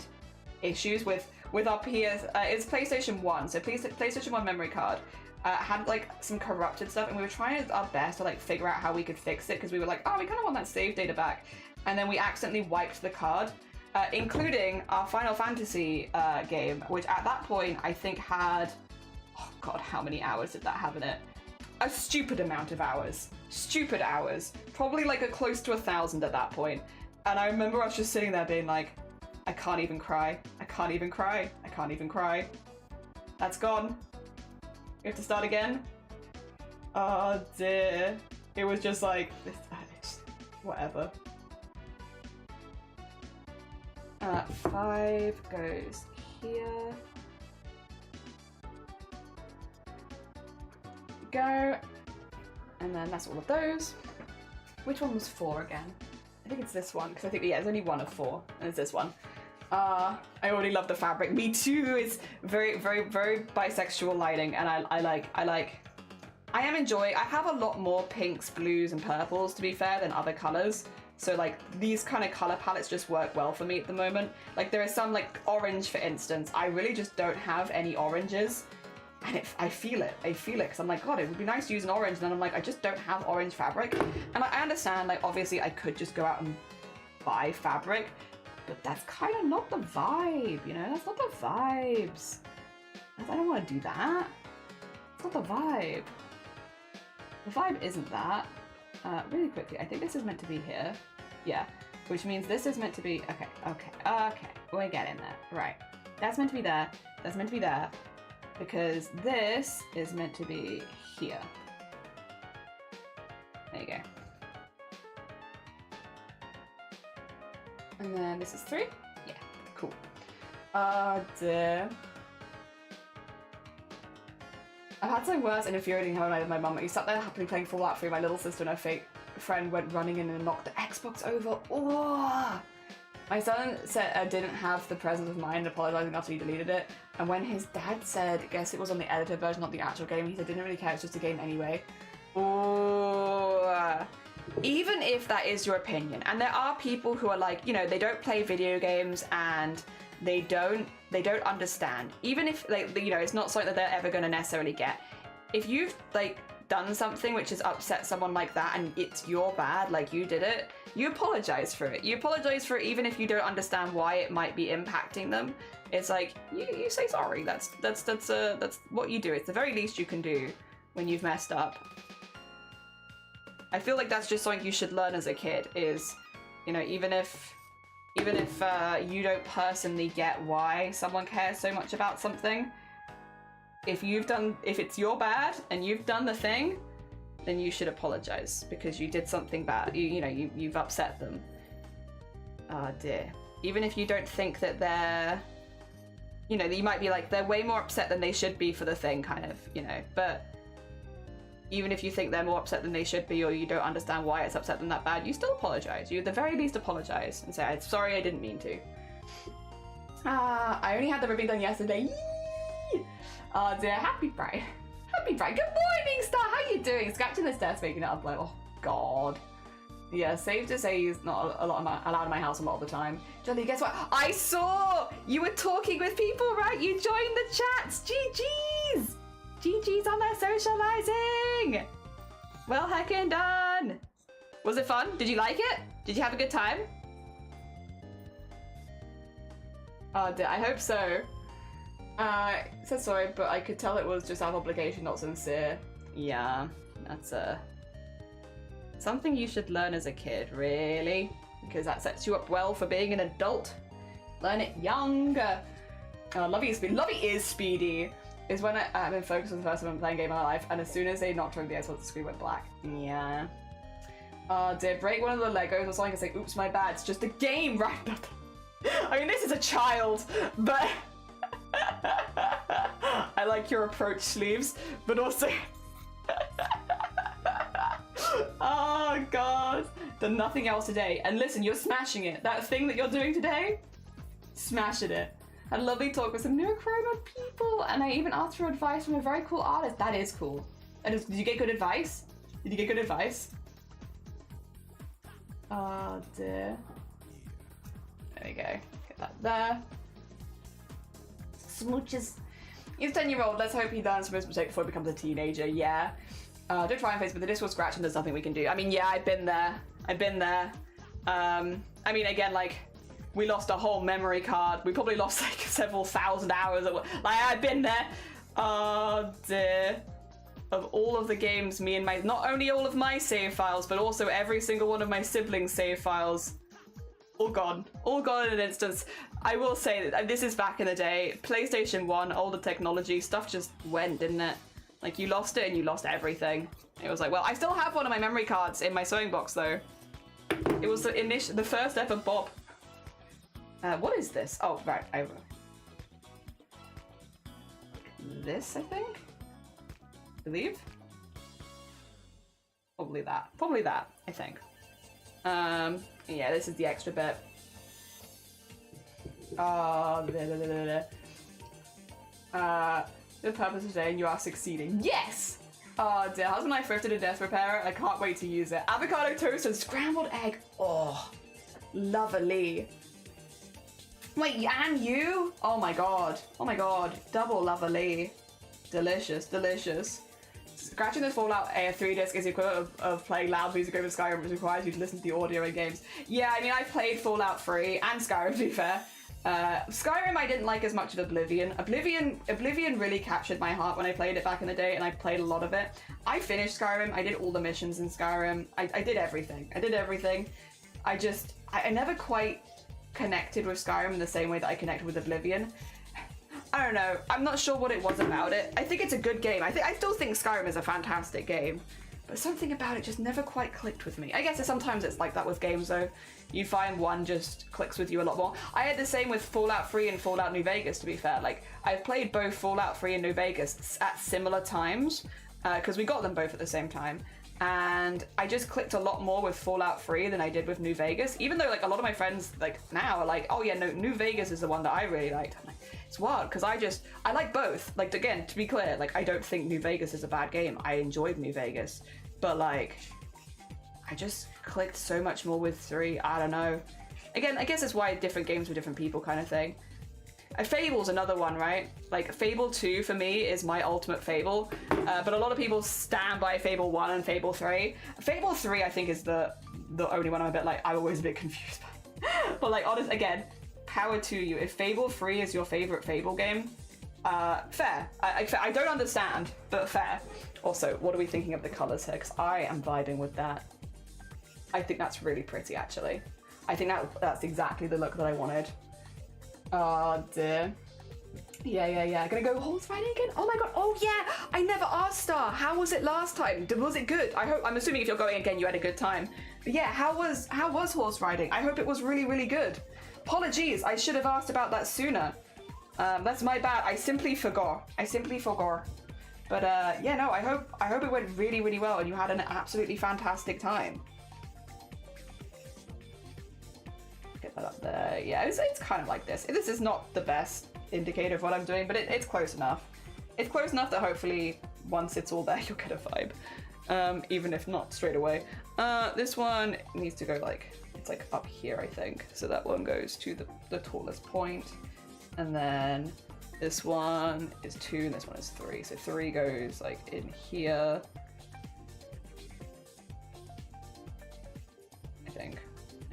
issues with our PS. It's PlayStation 1, so PlayStation 1 memory card had like some corrupted stuff, and we were trying our best to like figure out how we could fix it, because we were like, oh, we kind of want that save data back, and then we accidentally wiped the card, including our Final Fantasy game, which at that point I think had, oh God, how many hours did that have in it? A stupid amount of hours. Stupid hours. Probably like close to 1,000 at that point. And I remember us just sitting there being like, I can't even cry. I can't even cry. I can't even cry. That's gone. We have to start again. Oh dear. It was just like, whatever. 5 goes here. Go, and then that's all of those. Which one was 4 again? I think it's this one, because I think, yeah, there's only one of 4, and it's this one. I already love the fabric. Me too. It's very, very, very bisexual lighting, and I have a lot more pinks, blues, and purples, to be fair, than other colors. So like these kind of color palettes just work well for me at the moment. Like there is some like orange, for instance. I really just don't have any oranges. And I feel it because I'm like, God, it would be nice to use an orange. And then I'm like, I just don't have orange fabric. And I understand, like, obviously I could just go out and buy fabric, but that's kind of not the vibe, you know? That's not the vibes. I don't want to do that. It's not the vibe. The vibe isn't that. Really quickly, I think this is meant to be here. Yeah, which means this is meant to be, okay. We're getting there, right. That's meant to be there. That's meant to be there. Because this is meant to be here. There you go. And then this is 3? Yeah, cool. Dear. I've had something worse and infuriating how I with my mum. You sat there happily playing Fallout 3, my little sister and her fake friend went running in and knocked the Xbox over. Oh! My son said didn't have the presence of mind apologizing after he deleted it, and when his dad said, guess it was on the edited version, not the actual game, he said didn't really care, it's just a game anyway. Oh, even if that is your opinion, and there are people who are like, you know, they don't play video games and they don't understand, even if, like, you know, it's not something that they're ever going to necessarily get. If you've like done something which has upset someone like that and it's your bad, like you did it, you apologize for it. You apologize for it even if you don't understand why it might be impacting them. It's like you say sorry. That's what you do. It's the very least you can do when you've messed up. I feel like that's just something you should learn as a kid is, you know, even if you don't personally get why someone cares so much about something, if it's your bad and you've done the thing, then you should apologize because you did something bad. You've upset them. Oh dear. Even if you don't think that they're, you know, you might be like, they're way more upset than they should be for the thing, kind of, you know, but even if you think they're more upset than they should be or you don't understand why it's upset them that bad, you still apologize. You at the very least apologize and say, I'm sorry, I didn't mean to. I only had the ribbing done yesterday. Oh dear, happy Friday. Happy Friday. Good morning, Star. How you doing? Scratching this desk, making it up like, oh God. Yeah, safe to say he's not allowed in my house a lot of the time. Jolly, guess what? I saw you were talking with people, right? You joined the chats. GG's. GG's on their socializing. Well heckin' done. Was it fun? Did you like it? Did you have a good time? Oh, I hope so. Said sorry, but I could tell it was just out of obligation, not sincere. Yeah, that's something you should learn as a kid, really, because that sets you up well for being an adult. Learn it young. Lovey is speedy. Is when I've been focused on the first time I'm playing a game in my life, and as soon as they knocked on the ice, the screen went black. Yeah. Did break one of the Legos or something and say, oops, my bad, it's just a game, right? I mean, this is a child, but I like your approach, Sleeves, but also oh god, done nothing else today. And listen, you're smashing it. That thing that you're doing today, smashing it. Had a lovely talk with some neurochroma people, and I even asked for advice from a very cool artist. That is cool. Did you get good advice? Did you get good advice? Oh dear. There we go. Get that there. Smooches. He's a 10-year-old. Let's hope he learns from his mistake before he becomes a teenager. Yeah. Don't try and face, but the disc will scratch and there's nothing we can do. I mean, yeah, I've been there. I've been there. I mean, again, like, we lost a whole memory card. We probably lost like several thousand hours. Like, I've been there. Oh dear. Of all of the games, me and my, not only all of my save files, but also every single one of my siblings' save files, all gone in an instance. I will say that this is back in the day. PlayStation 1, older technology, stuff just went, didn't it? Like, you lost it and you lost everything. It was like, well, I still have one of my memory cards in my sewing box though. It was the first ever Bob. What is this? Oh, right, this, I think? Believe? Probably that, I think. Yeah, this is the extra bit. The purpose of today, and you are succeeding. Yes! Oh dear, husband and I thrifted a desk repair. I can't wait to use it. Avocado toast and scrambled egg. Oh, lovely. Wait, and you? Oh my god. Oh my god. Double lovely. Delicious, delicious. Scratching this Fallout 3 disc is the equivalent of playing loud music over Skyrim, which requires you to listen to the audio in games. Yeah, I mean, I've played Fallout 3 and Skyrim, to be fair. Skyrim I didn't like as much as Oblivion. Oblivion really captured my heart when I played it back in the day, and I played a lot of it. I finished Skyrim, I did all the missions in Skyrim, I did everything. I never quite connected with Skyrim in the same way that I connected with Oblivion. I don't know, I'm not sure what it was about it. I think it's a good game. I still think Skyrim is a fantastic game, but something about it just never quite clicked with me. I guess sometimes it's like that with games though. You find one just clicks with you a lot more. I had the same with Fallout 3 and Fallout New Vegas, to be fair. Like, I've played both Fallout 3 and New Vegas at similar times, because we got them both at the same time. And I just clicked a lot more with Fallout 3 than I did with New Vegas, even though like a lot of my friends like now are like, oh yeah, no, New Vegas is the one that I really liked. I'm like, it's wild, because I like both. Like, again, to be clear, like, I don't think New Vegas is a bad game. I enjoyed New Vegas, but like, I just clicked so much more with 3. I don't know. Again, I guess it's why different games with different people kind of thing. Fable's another one, right? Like, Fable 2 for me is my ultimate Fable, but a lot of people stand by Fable 1 and Fable 3. Fable 3, I think, is the only one I'm a bit like, I'm always a bit confused by. But like, honest, again, power to you. If Fable 3 is your favorite Fable game, fair. I don't understand, but fair. Also, what are we thinking of the colors here? Because I am vibing with that. I think that's really pretty, actually. I think that's exactly the look that I wanted. Oh dear. Yeah. Gonna go horse riding again? Oh my god. Oh yeah. I never asked her. How was it last time? Was it good? I'm assuming if you're going again, you had a good time. But yeah, how was horse riding? I hope it was really, really good. Apologies. I should have asked about that sooner. That's my bad. I simply forgot. But yeah, no. I hope it went really, really well, and you had an absolutely fantastic time. Get that up there. Yeah, it's kind of like this. This is not the best indicator of what I'm doing, but it's close enough. It's close enough that hopefully once it's all there, you'll get a vibe, even if not straight away. This one needs to go like, it's like up here, I think. So that one goes to the tallest point, and then this one is 2 and this one is 3. So 3 goes like in here.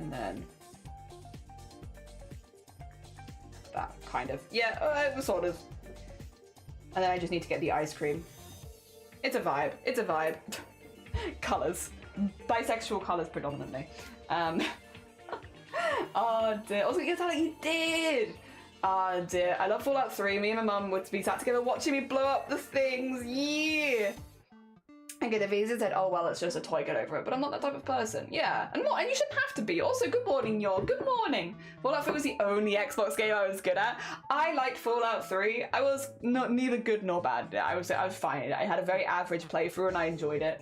And then that kind of, yeah, sort of. And then I just need to get the ice cream. It's a vibe. It's a vibe. Colors. Bisexual colors predominantly. Oh dear. Also, you tell you did. Oh dear. I love Fallout 3. Me and my mum would be sat together watching me blow up the things. Yeah. And get a visa said, oh well, it's just a toy, get over it. But I'm not that type of person. Yeah. And you shouldn't have to be. Also, good morning, y'all. Good morning. Fallout 3 was the only Xbox game I was good at. I liked Fallout 3. I was neither good nor bad. I was fine. I had a very average playthrough and I enjoyed it.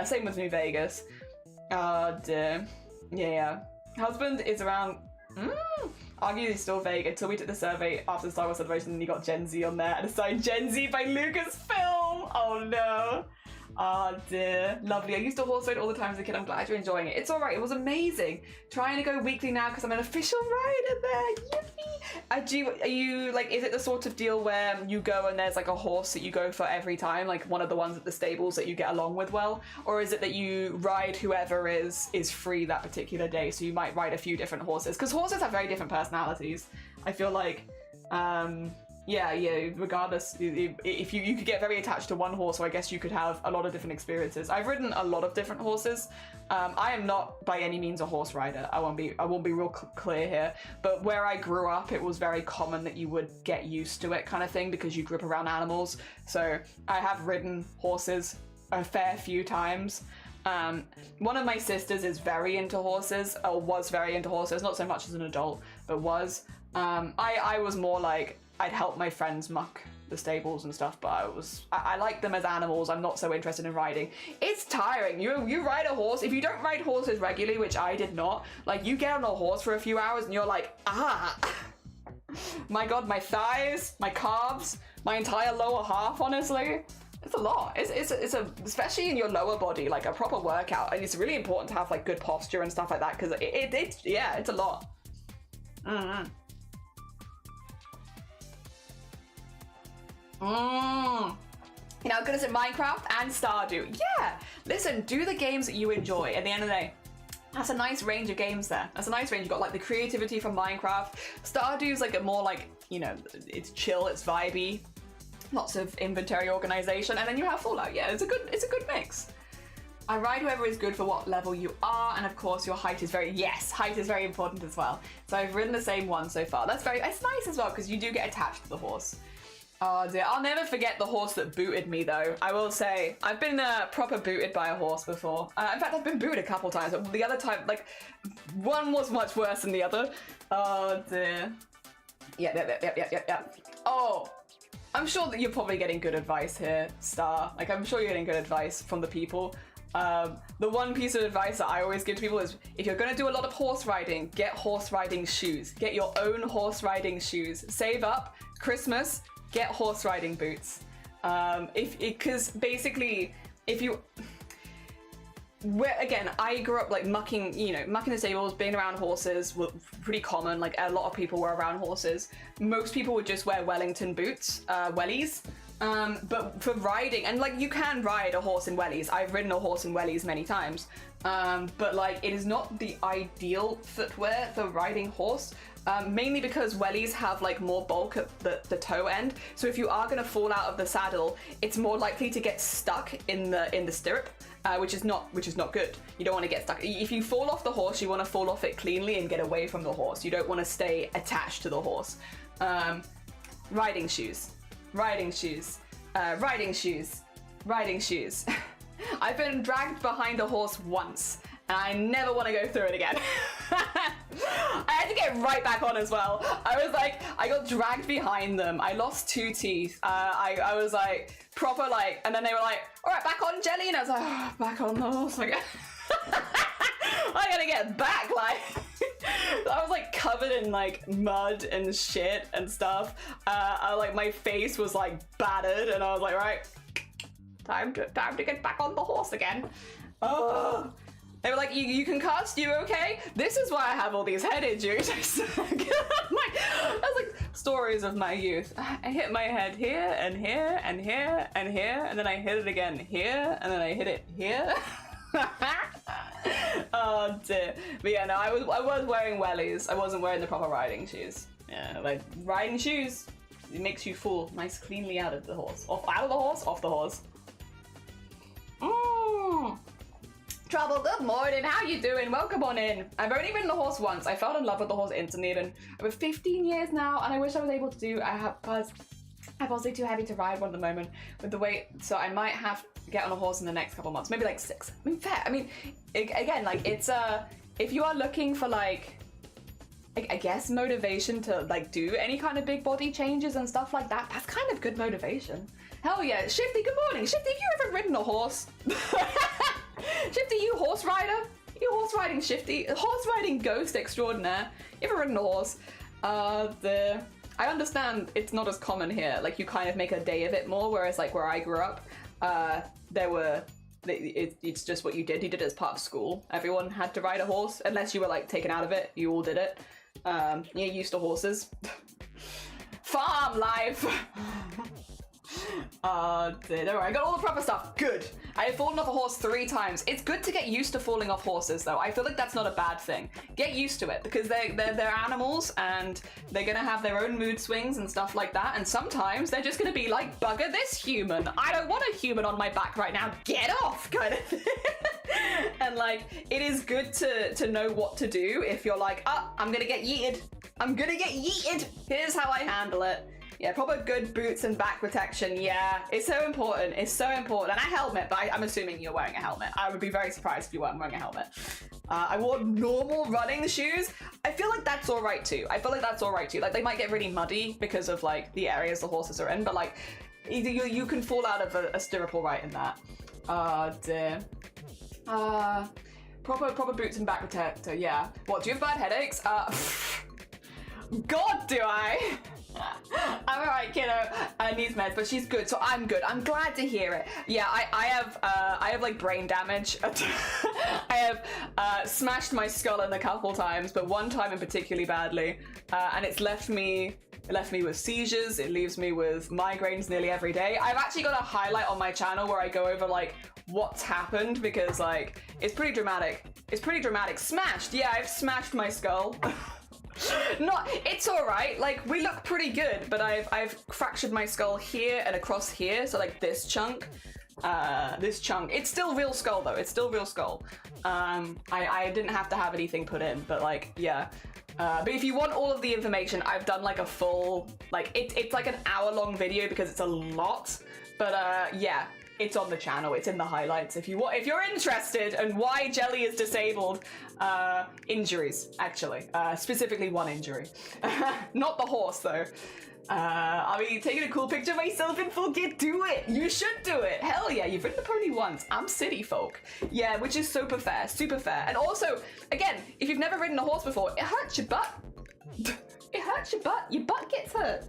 Same with New Vegas. Oh dear. Yeah. Husband is around. Argue he's still vague until we took the survey after the Star Wars Celebration and you got Gen Z on there and assigned Gen Z by Lucasfilm. Oh no. Oh dear. Lovely. I used to horse ride all the time as a kid. I'm glad you're enjoying it. It's alright. It was amazing. Trying to go weekly now because I'm an official rider there. Yippee. Are you like, is it the sort of deal where you go and there's like a horse that you go for every time? Like one of the ones at the stables that you get along with well? Or is it that you ride whoever is free that particular day? So you might ride a few different horses. Because horses have very different personalities. I feel like, yeah, regardless, if you could get very attached to one horse, so I guess you could have a lot of different experiences. I've ridden a lot of different horses. I am not by any means a horse rider. I won't be real clear here, but where I grew up, it was very common that you would get used to it kind of thing because you grew up around animals. So I have ridden horses a fair few times. One of my sisters is very into horses, or was very into horses, not so much as an adult, but was. I was more like, I'd help my friends muck the stables and stuff, but I like them as animals. I'm not so interested in riding. It's tiring. You ride a horse. If you don't ride horses regularly, which I did not, like you get on a horse for a few hours and you're like, my God, my thighs, my calves, my entire lower half, honestly. It's a lot. It's especially in your lower body, like a proper workout. And it's really important to have like good posture and stuff like that because it's a lot. You know, good as in Minecraft and Stardew. Yeah, listen, do the games that you enjoy. At the end of the day, that's a nice range of games there. That's a nice range. You've got like the creativity from Minecraft. Stardew's like a more like, you know, it's chill, it's vibey, lots of inventory organization, and then you have Fallout. Yeah, it's a good mix. I ride whoever is good for what level you are, and of course your height is very important as well. So I've ridden the same one so far. It's nice as well because you do get attached to the horse. Oh dear, I'll never forget the horse that booted me though. I will say, I've been proper booted by a horse before. In fact, I've been booted a couple times, but the other time, like, one was much worse than the other. Oh dear. Yeah. Oh, I'm sure that you're probably getting good advice here, Star. Like, I'm sure you're getting good advice from the people. The one piece of advice that I always give to people is, if you're gonna do a lot of horse riding, get horse riding shoes. Get your own horse riding shoes. Save up, Christmas, get horse riding boots. Because basically, again, I grew up like mucking the stables, being around horses were pretty common. Like a lot of people were around horses. Most people would just wear Wellington boots, wellies. But for riding, and like you can ride a horse in wellies. I've ridden a horse in wellies many times. But like it is not the ideal footwear for riding horse. Mainly because wellies have like more bulk at the toe end. So if you are gonna fall out of the saddle, it's more likely to get stuck in the stirrup, which is not good. You don't want to get stuck. If you fall off the horse, you want to fall off it cleanly and get away from the horse. You don't want to stay attached to the horse. Riding shoes. I've been dragged behind a horse once, and I never want to go through it again. I had to get right back on as well. I got dragged behind them. I lost 2 teeth. I was like, proper like, and then they were like, all right, back on, Jelly. And I was like, oh, back on the horse. Like, I gotta get back, like. I was like covered in like mud and shit and stuff. Like my face was like battered, and I was like, right, time to get back on the horse again. Oh. They were like, you can cast, you okay? This is why I have all these head injuries. I was like, stories of my youth. I hit my head here and here and here and here, and then I hit it again here, and then I hit it here. Oh dear. But yeah, no, I was wearing wellies. I wasn't wearing the proper riding shoes. Yeah, like riding shoes, it makes you fall nice cleanly out of the horse. Out of the horse, off the horse. Trouble, good morning. How you doing? Welcome on in. I've only ridden a horse once. I fell in love with the horse instantly. I've been over 15 years now, and I wish I was able to do. Because I'm also too heavy to ride one at the moment with the weight, so I might have to get on a horse in the next couple months, maybe like 6. I mean, fair. I mean, again, like it's if you are looking for like, I guess motivation to like do any kind of big body changes and stuff like that, that's kind of good motivation. Hell yeah, Shifty. Good morning, Shifty. Have you ever ridden a horse? Shifty, you horse rider? You horse riding Shifty? Horse riding ghost extraordinaire. You ever ridden a horse? I understand it's not as common here. Like you kind of make a day of it more, whereas like where I grew up, it's just what you did. You did it as part of school. Everyone had to ride a horse, unless you were like taken out of it. You all did it. You're used to horses. Farm life. Don't worry, I got all the proper stuff. Good. I have fallen off a horse 3 times. It's good to get used to falling off horses, though. I feel like that's not a bad thing. Get used to it, because they're animals, and they're gonna have their own mood swings and stuff like that. And sometimes they're just gonna be like, bugger this human. I don't want a human on my back right now. Get off, kind of thing. And like, it is good to know what to do if you're like, I'm gonna get yeeted. I'm gonna get yeeted. Here's how I handle it. Yeah, proper good boots and back protection. Yeah, it's so important. It's so important. And a helmet, but I'm assuming you're wearing a helmet. I would be very surprised if you weren't wearing a helmet. I wore normal running shoes. I feel like that's all right too. Like they might get really muddy because of like the areas the horses are in, but like you can fall out of a stirrup all right in that. Dear. Proper boots and back protector. Yeah. What, do you have bad headaches? God, do I? I'm alright, kiddo. I need meds, but she's good, so I'm good. I'm glad to hear it. Yeah, I have like brain damage. I have smashed my skull in a couple times, but one time in particularly badly, and it's left me with seizures. It leaves me with migraines nearly every day. I've actually got a highlight on my channel where I go over like what's happened, because like it's pretty dramatic. Smashed. Yeah, I've smashed my skull. It's all right. Like we look pretty good, but I've fractured my skull here and across here. So like this chunk. It's still real skull though. I didn't have to have anything put in, but like yeah. But if you want all of the information, I've done like a full like it's like an hour-long video because it's a lot. But yeah. It's on the channel. It's in the highlights. If you're interested in why Jelly is disabled, injuries actually, specifically one injury, not the horse though. I mean, taking a cool picture of myself in full gear. Do it. You should do it. Hell yeah. You've ridden a pony once. I'm city folk. Yeah, which is super fair. And also, again, if you've never ridden a horse before, it hurts your butt. It hurts your butt. Your butt gets hurt.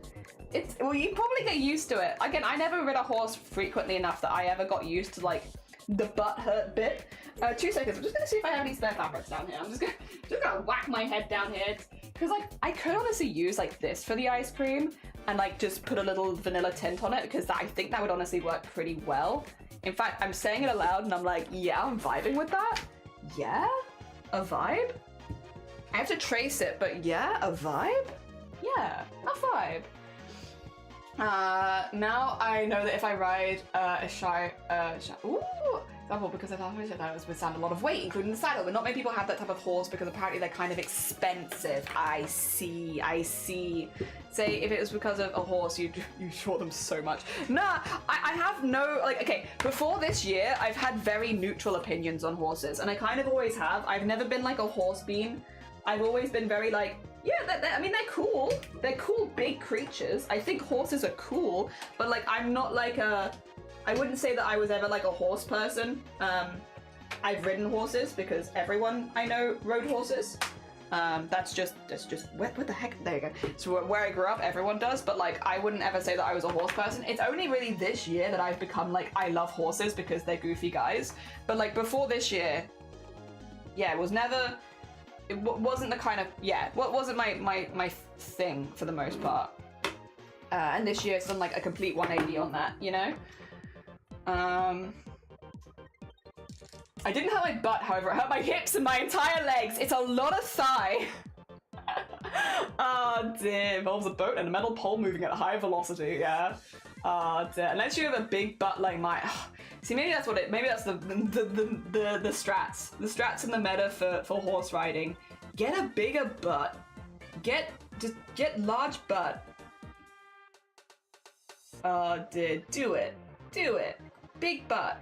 Well, you probably get used to it. Again, I never rid a horse frequently enough that I ever got used to like the butt hurt bit. 2 seconds. I'm just gonna see if I have any spare fabrics down here. I'm just gonna whack my head down here because like I could honestly use like this for the ice cream and like just put a little vanilla tint on it because I think that would honestly work pretty well. In fact, I'm saying it aloud and I'm like, yeah, I'm vibing with that. Yeah, a vibe. I have to trace it, but yeah, a vibe. Yeah, a vibe. Now I know that if I ride double, because I thought it would sound a lot of weight, including the saddle, but not many people have that type of horse because apparently they're kind of expensive. I see. Say if it was because of a horse, you short them so much. Nah, I have no, like, okay, before this year, I've had very neutral opinions on horses, and I kind of always have. I've never been like a horse bean. I've always been very like, yeah, I mean, they're cool. They're cool big creatures. I think horses are cool, but like, I'm not like I wouldn't say that I was ever like a horse person. I've ridden horses because everyone I know rode horses. That's just what the heck? There you go. So where I grew up, everyone does, but like, I wouldn't ever say that I was a horse person. It's only really this year that I've become like, I love horses because they're goofy guys. But like before this year, yeah, it was never. It wasn't the kind of, yeah, what wasn't my thing for the most part. And this year it's done like a complete 180 on that, you know? I didn't hurt my butt, however, it hurt my hips and my entire legs. It's a lot of thigh. Oh dear, involves a boat and a metal pole moving at a high velocity, yeah. Oh dear, unless you have a big butt like mine. See, maybe that's what maybe that's the strats. The strats in the meta for horse riding. Get a bigger butt. Just get large butt. Oh dear, do it. Big butt.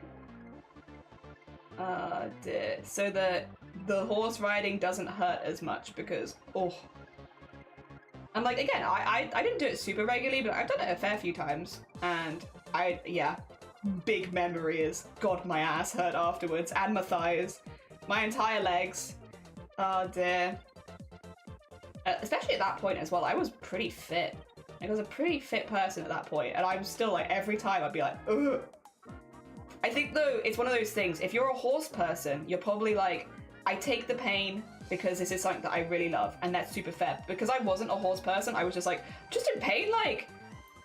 Oh dear. So the horse riding doesn't hurt as much because, oh. And like, again, I didn't do it super regularly, but I've done it a fair few times. And yeah, big memory is, God, my ass hurt afterwards, and my thighs, my entire legs. Oh dear. Especially at that point as well, I was pretty fit. Like, I was a pretty fit person at that point, and I'm still like, every time I'd be like, ugh. I think though, it's one of those things, if you're a horse person, you're probably like, I take the pain because this is something that I really love, and that's super fair. Because I wasn't a horse person, I was just like, I'm just in pain, like,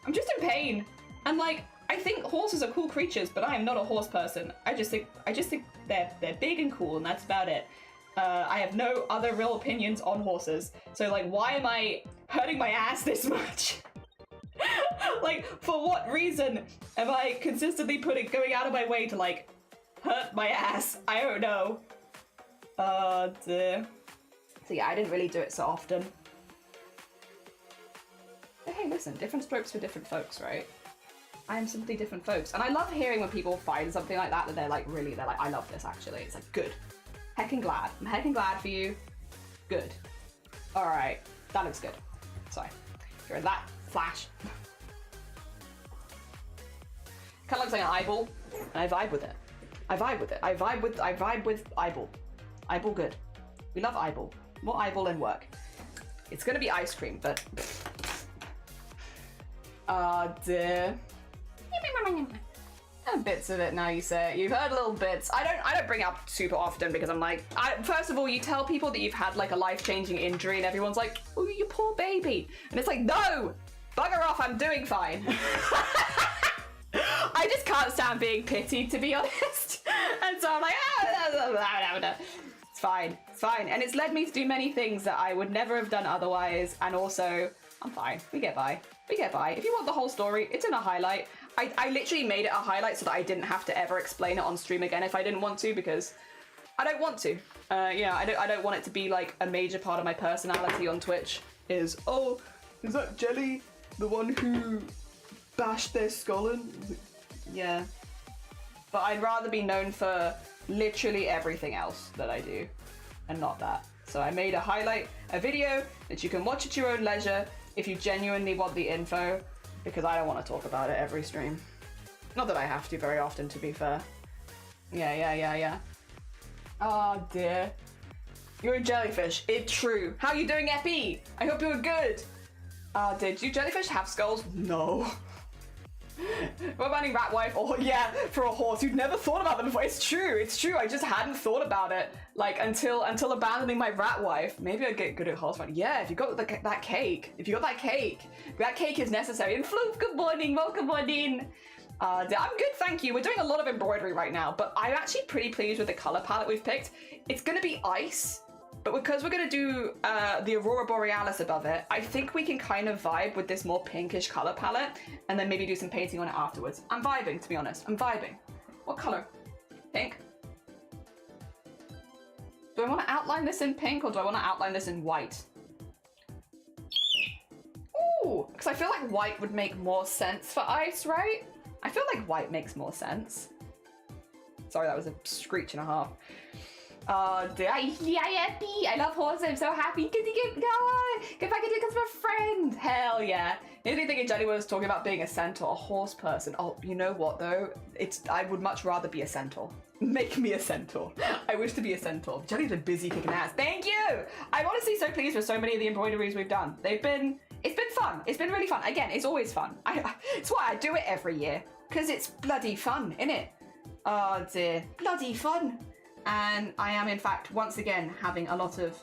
I'm just in pain. And like, I think horses are cool creatures, but I am not a horse person. I just think they're big and cool, and that's about it. I have no other real opinions on horses. So like, why am I hurting my ass this much? Like, for what reason am I consistently going out of my way to like hurt my ass? I don't know. Dear. So yeah, I didn't really do it so often. But hey, listen, different strokes for different folks, right? I am simply different folks. And I love hearing when people find something like that they're like, I love this actually. It's like, good. Heckin' glad. I'm heckin' glad for you. Good. Alright, that looks good. Sorry. You're that flash. Kinda looks like an eyeball, and I vibe with it. I vibe with eyeball. Eyeball good. We love eyeball. More eyeball in work. It's gonna be ice cream, but dear. Bits of it now, you say. You've heard little bits. I don't bring it up super often because I'm like, first of all, you tell people that you've had like a life-changing injury and everyone's like, oh, you poor baby. And it's like, no, bugger off, I'm doing fine. I just can't stand being pitied, to be honest. And so I'm like, it's fine. And it's led me to do many things that I would never have done otherwise. And also, I'm fine. We get by. If you want the whole story, it's in a highlight. I literally made it a highlight so that I didn't have to ever explain it on stream again if I didn't want to, because I don't want to. Yeah, I don't want it to be like a major part of my personality on Twitch is, oh, is that Jelly the one who bashed their skull in? Yeah. But I'd rather be known for literally everything else that I do and not that. So I made a highlight, a video that you can watch at your own leisure if you genuinely want the info, because I don't want to talk about it every stream. Not that I have to very often, to be fair. Yeah. Oh dear. You're a jellyfish. It's true. How are you doing, Epi? I hope you're good. Did you jellyfish have skulls? No. What about rat wife? Oh yeah, for a horse. You'd never thought about them before. It's true. I just hadn't thought about it like until abandoning my rat wife. Maybe I'd get good at horse riding. Yeah, if you got that cake. That cake is necessary. And Floof, good morning. Welcome on in. I'm good, thank you. We're doing a lot of embroidery right now, but I'm actually pretty pleased with the color palette we've picked. It's gonna be ice. But because we're going to do the Aurora Borealis above it, I think we can kind of vibe with this more pinkish color palette and then maybe do some painting on it afterwards. I'm vibing, to be honest. I'm vibing. What color? Pink? Do I want to outline this in pink or do I want to outline this in white? Ooh, because I feel like white would make more sense for ice, right? I feel like white makes more sense. Sorry, that was a screech and a half. I love horses. I'm so happy. Get back into it because I'm a friend. Hell yeah. The only thing Jenny was talking about being a centaur, a horse person. Oh, you know what though? I would much rather be a centaur. Make me a centaur. I wish to be a centaur. Jenny's been busy kicking ass. Thank you. I'm honestly so pleased with so many of the embroideries we've done. It's been fun. It's been really fun. Again, it's always fun. It's why I do it every year. Because it's bloody fun, innit? Oh dear. Bloody fun. And I am, in fact, once again, having a lot of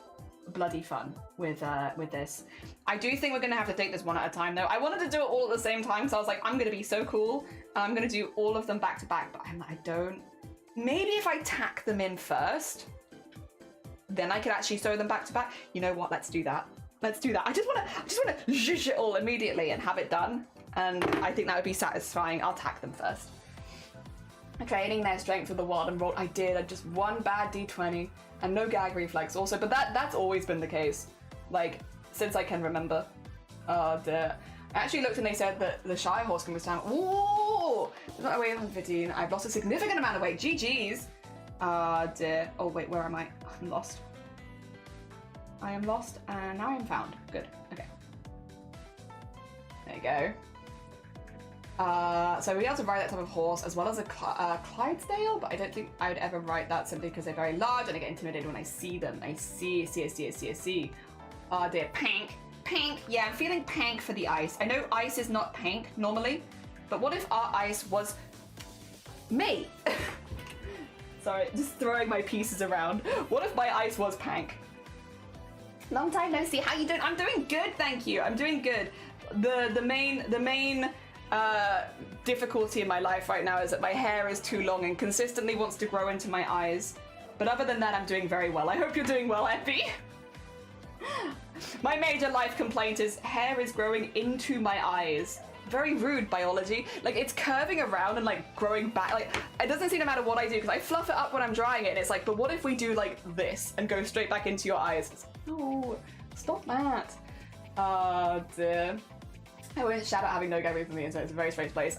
bloody fun with this. I do think we're going to have to take this one at a time, though. I wanted to do it all at the same time, so I was like, I'm going to be so cool, and I'm going to do all of them back to back, but I don't maybe if I tack them in first, then I can actually sew them back to back. You know what? Let's do that. Let's do that. I just want to zhuzh it all immediately and have it done. And I think that would be satisfying. I'll tack them first. Training their strength with the wad and roll. I did. I just one bad d20 and no gag reflex also. But that's always been the case. Like, since I can remember. Oh dear. I actually looked and they said that the Shire horse can withstand. Ooh! I've got away 115. I've lost a significant amount of weight. GG's. Dear. Oh wait, where am I? I'm lost. I am lost and now I'm found. Good. Okay. There you go. So we have to ride that type of horse as well as a Clydesdale, but I don't think I would ever ride that simply because they're very large and I get intimidated when I see them. I see. Oh dear. Pink. Yeah, I'm feeling pink for the ice. I know ice is not pink normally, but what if our ice was me? Sorry, just throwing my pieces around. What if my ice was pink? Long time no see. How you doing? I'm doing good, thank you. I'm doing good. The main difficulty in my life right now is that my hair is too long and consistently wants to grow into my eyes. But other than that, I'm doing very well. I hope you're doing well, Epi. My major life complaint is hair is growing into my eyes. Very rude, biology. Like, it's curving around and like growing back. Like, it doesn't seem to matter what I do because I fluff it up when I'm drying it and it's like, but what if we do like this and go straight back into your eyes? It's like, no, stop that. Dear. I won't shout out having no gag for me, so it's a very strange place.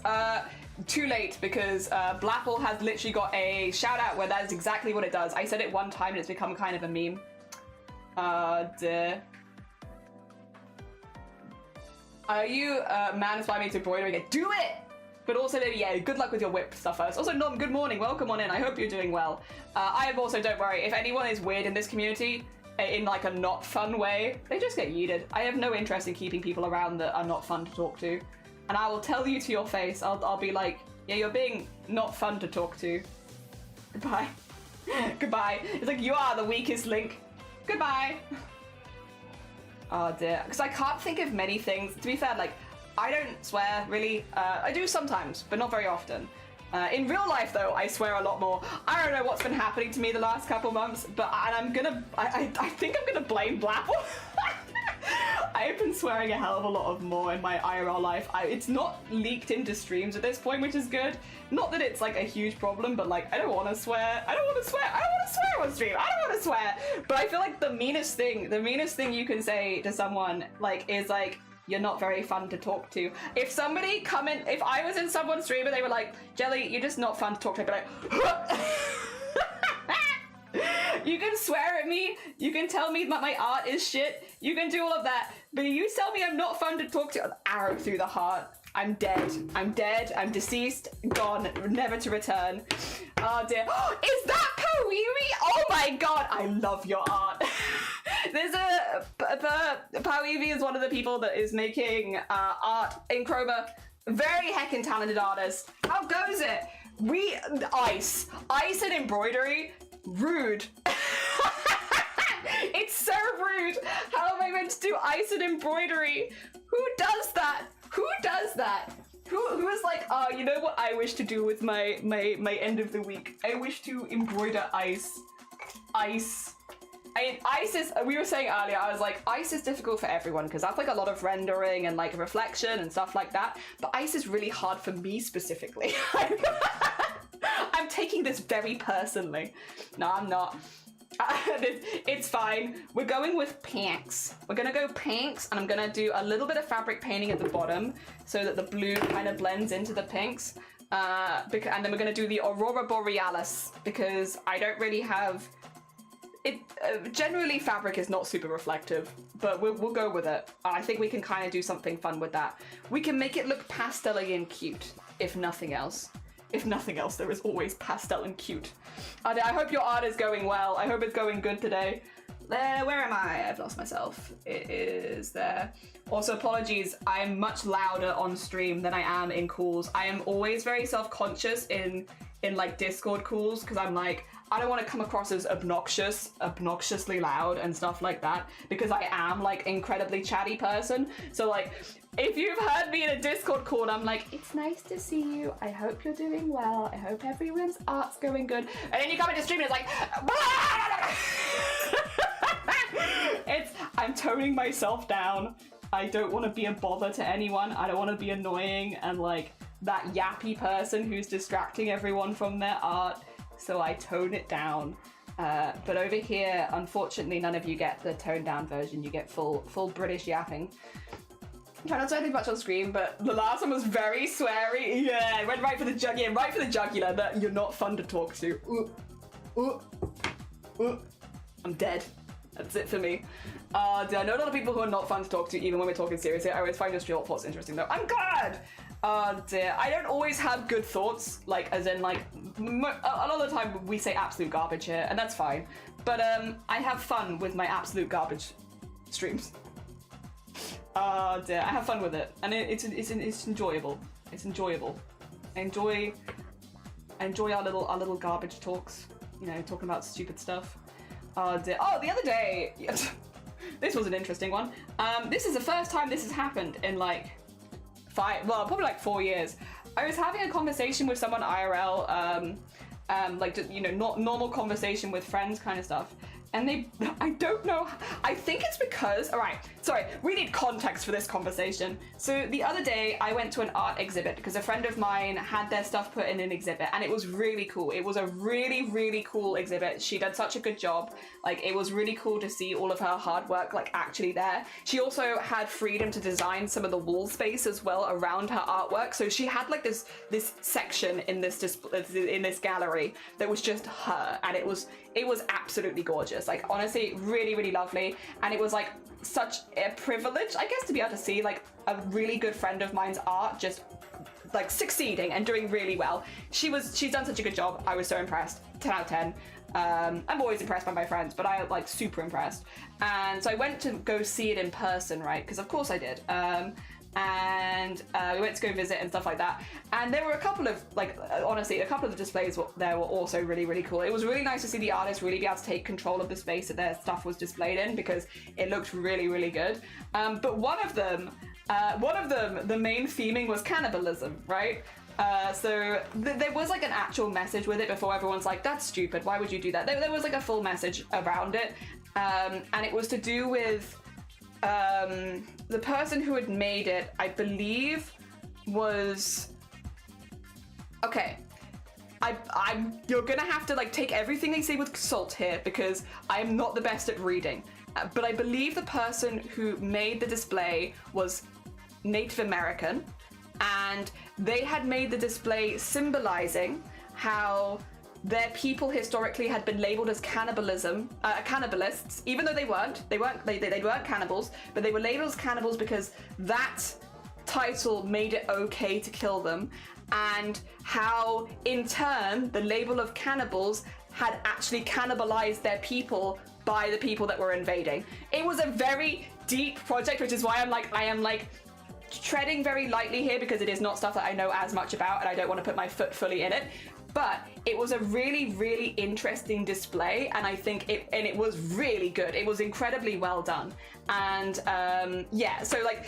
Too late because Blapple has literally got a shout out where that is exactly what it does. I said it one time and it's become kind of a meme. Dear. Are you man inspired me to embroider again? Do it! But also maybe, yeah, good luck with your whip stuff first. Also, Nom, good morning, welcome on in. I hope you're doing well. I have also, don't worry, if anyone is weird in this community, in like a not fun way, they just get yeeted. I have no interest in keeping people around that are not fun to talk to. And I will tell you to your face, I'll be like, yeah, you're being not fun to talk to. Goodbye. Goodbye. It's like, you are the weakest link. Goodbye. Oh dear, because I can't think of many things. To be fair, like, I don't swear, really. I do sometimes, but not very often. In real life, though, I swear a lot more. I don't know what's been happening to me the last couple months, but I think I'm gonna blame Blapple. I've been swearing a hell of a lot more in my IRL life. It's not leaked into streams at this point, which is good. Not that it's like a huge problem, but like, I don't want to swear. I don't want to swear on stream. I don't want to swear. But I feel like the meanest thing you can say to someone like is like, you're not very fun to talk to. If I was in someone's stream and they were like, Jelly, you're just not fun to talk to, I'd be like, you can swear at me, you can tell me that my art is shit, you can do all of that, but you tell me I'm not fun to talk to, an arrow through the heart. I'm dead, I'm deceased, gone, never to return. Oh dear. Is that Poewi? Oh my god, I love your art. There's Poewi is one of the people that is making art in Chroma. Very heckin' talented artist. How goes it? Ice and embroidery? Rude. It's so rude. How am I meant to do ice and embroidery? Who does that? Who is like, oh, you know what I wish to do with my end of the week? I wish to embroider ice. Ice is, we were saying earlier, I was like, ice is difficult for everyone because that's like a lot of rendering and like reflection and stuff like that. But ice is really hard for me specifically. I'm taking this very personally. No, I'm not. It's fine. We're going with pinks. We're gonna go pinks and I'm gonna do a little bit of fabric painting at the bottom so that the blue kind of blends into the pinks. And then we're gonna do the Aurora Borealis because I don't really have... generally fabric is not super reflective, but we'll go with it. I think we can kind of do something fun with that. We can make it look pastel-y and cute, if nothing else. If nothing else, there is always pastel and cute. I hope your art is going well. I hope it's going good today. Where am I? I've lost myself. It is there. Also, apologies. I'm much louder on stream than I am in calls. I am always very self-conscious in like Discord calls because I'm like, I don't want to come across as obnoxiously loud and stuff like that, because I am like incredibly chatty person. So like, if you've heard me in a Discord call and I'm like, it's nice to see you, I hope you're doing well, I hope everyone's art's going good, and then you come into stream and it's like I'm toning myself down. I don't want to be a bother to anyone. I don't want to be annoying and like that yappy person who's distracting everyone from their art, so I tone it down. But over here, unfortunately, none of you get the toned down version. You get full British yapping. Try not to say anything much on screen, but the last one was very sweary. Yeah, it went right for the jugular. That you're not fun to talk to. I'm dead. That's it for me. I know a lot of people who are not fun to talk to, even when we're talking seriously. I always find your stream thoughts interesting, though. I'm glad. Dear. I don't always have good thoughts, like, as in, like, a lot of the time we say absolute garbage here, and that's fine. But I have fun with my absolute garbage streams. Dear. I have fun with it, and it's enjoyable. It's enjoyable. I enjoy our little garbage talks. You know, talking about stupid stuff. Dear. Oh, the other day, this was an interesting one. This is the first time this has happened in like probably like 4 years. I was having a conversation with someone IRL, like, you know, not normal conversation with friends kind of stuff. And I don't know, I think it's because, all right, sorry, we need context for this conversation. So the other day I went to an art exhibit because a friend of mine had their stuff put in an exhibit, and it was really cool. It was a really, really cool exhibit. She did such a good job. Like, it was really cool to see all of her hard work, like, actually there. She also had freedom to design some of the wall space as well around her artwork. So she had like this section in this gallery that was just her, and it was absolutely gorgeous. Like, honestly, really, really lovely. And it was like such a privilege, I guess, to be able to see like a really good friend of mine's art just like succeeding and doing really well. She's done such a good job. I was so impressed. 10 out of 10. I'm always impressed by my friends, but I like super impressed. And so I went to go see it in person, right? Because of course I did. And we went to go visit and stuff like that. And there were a couple of, like, honestly, a couple of the displays there were also really, really cool. It was really nice to see the artists really be able to take control of the space that their stuff was displayed in, because it looked really, really good. But one of them, the main theming was cannibalism, right? So there was like an actual message with it before everyone's like, that's stupid, why would you do that? There was like a full message around it. And it was to do with the person who had made it, I believe, was... Okay. You're gonna have to like take everything they say with salt here, because I'm not the best at reading. But I believe the person who made the display was Native American, and they had made the display symbolizing how their people historically had been labeled as cannibalists, even though they weren't cannibals, but they were labeled as cannibals because that title made it okay to kill them, and how in turn the label of cannibals had actually cannibalized their people by the people that were invading. It was a very deep project, which is why I am like treading very lightly here, because it is not stuff that I know as much about and I don't want to put my foot fully in it. But it was a really, really interesting display, and I think it was really good. It was incredibly well done. And yeah, so like,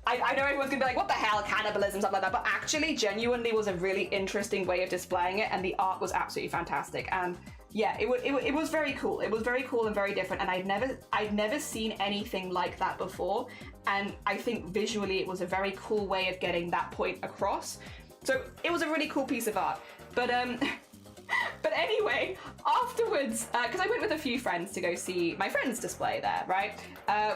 I know everyone's gonna be like, what the hell, cannibalism, stuff like that, but actually genuinely was a really interesting way of displaying it, and the art was absolutely fantastic. And yeah, it was very cool. It was very cool and very different, and I'd never seen anything like that before. And I think visually it was a very cool way of getting that point across. So it was a really cool piece of art. But but anyway, afterwards, because I went with a few friends to go see my friend's display there, right?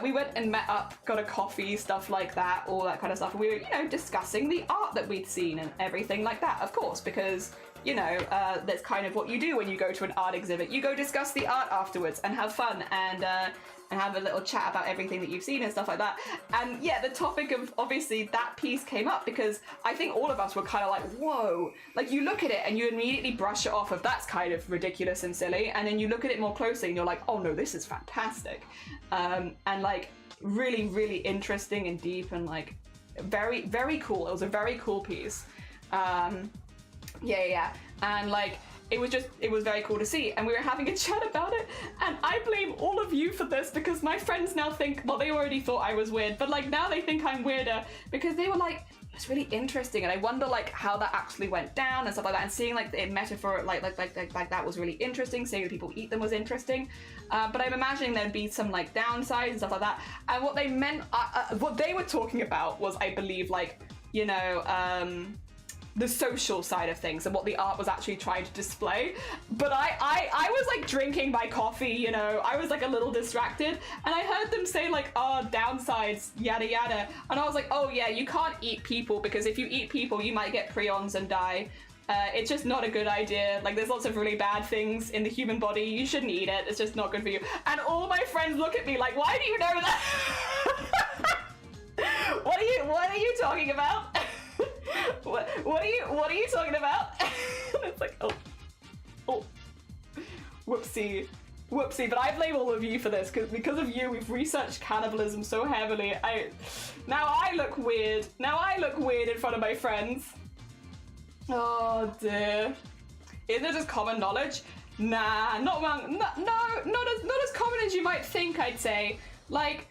We went and met up, got a coffee, stuff like that, all that kind of stuff. And we were, you know, discussing the art that we'd seen and everything like that, of course, because, you know, that's kind of what you do when you go to an art exhibit. You go discuss the art afterwards and have fun and have a little chat about everything that you've seen and stuff like that. And yeah, the topic of obviously that piece came up because I think all of us were kind of like, whoa, like you look at it and you immediately brush it off of that's kind of ridiculous and silly, and then you look at it more closely and you're like, oh no, this is fantastic. And like really, really interesting and deep and like very, very cool. It was a very cool piece. Yeah. And like, it was very cool to see, and we were having a chat about it, and I blame all of you for this because my friends now think, well, they already thought I was weird, but like now they think I'm weirder because they were like, it's really interesting, and I wonder like how that actually went down and stuff like that, and seeing like the metaphor like that was really interesting. Seeing that people eat them was interesting, but I'm imagining there'd be some like downsides and stuff like that. And what they meant, what they were talking about was, I believe, like, you know, the social side of things and what the art was actually trying to display. But I was like drinking my coffee, you know, I was like a little distracted, and I heard them say like, oh, downsides, yada yada, and I was like, oh yeah, you can't eat people, because if you eat people you might get prions and die. It's just not a good idea. Like, there's lots of really bad things in the human body, you shouldn't eat it, it's just not good for you. And all my friends look at me like, why do you know that? what are you talking about? What are you talking about? And it's like, oh, whoopsie. But I blame all of you for this, because of you we've researched cannibalism so heavily. Now I look weird in front of my friends. Oh dear. Isn't it just common knowledge? Nah, not as common as you might think, I'd say. Like,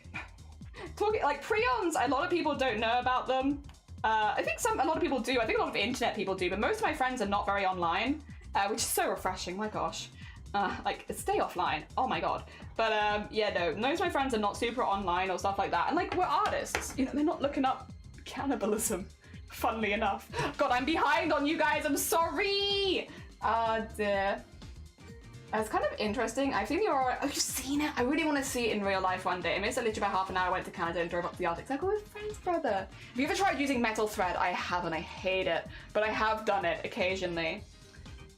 talking like prions, a lot of people don't know about them. I think a lot of people do. I think a lot of internet people do, but most of my friends are not very online, which is so refreshing. My gosh, like, stay offline. Oh my god. But yeah, no, most of my friends are not super online or stuff like that. And like, we're artists, you know, they're not looking up cannibalism. Funnily enough. God, I'm behind on you guys. I'm sorry. Dear. It's kind of interesting. I think have you seen it? I really want to see it in real life one day. I missed it literally about half an hour. I went to Canada and drove up to the Arctic. Like, oh, with friends, brother. Have you ever tried using metal thread? I haven't. I hate it. But I have done it occasionally.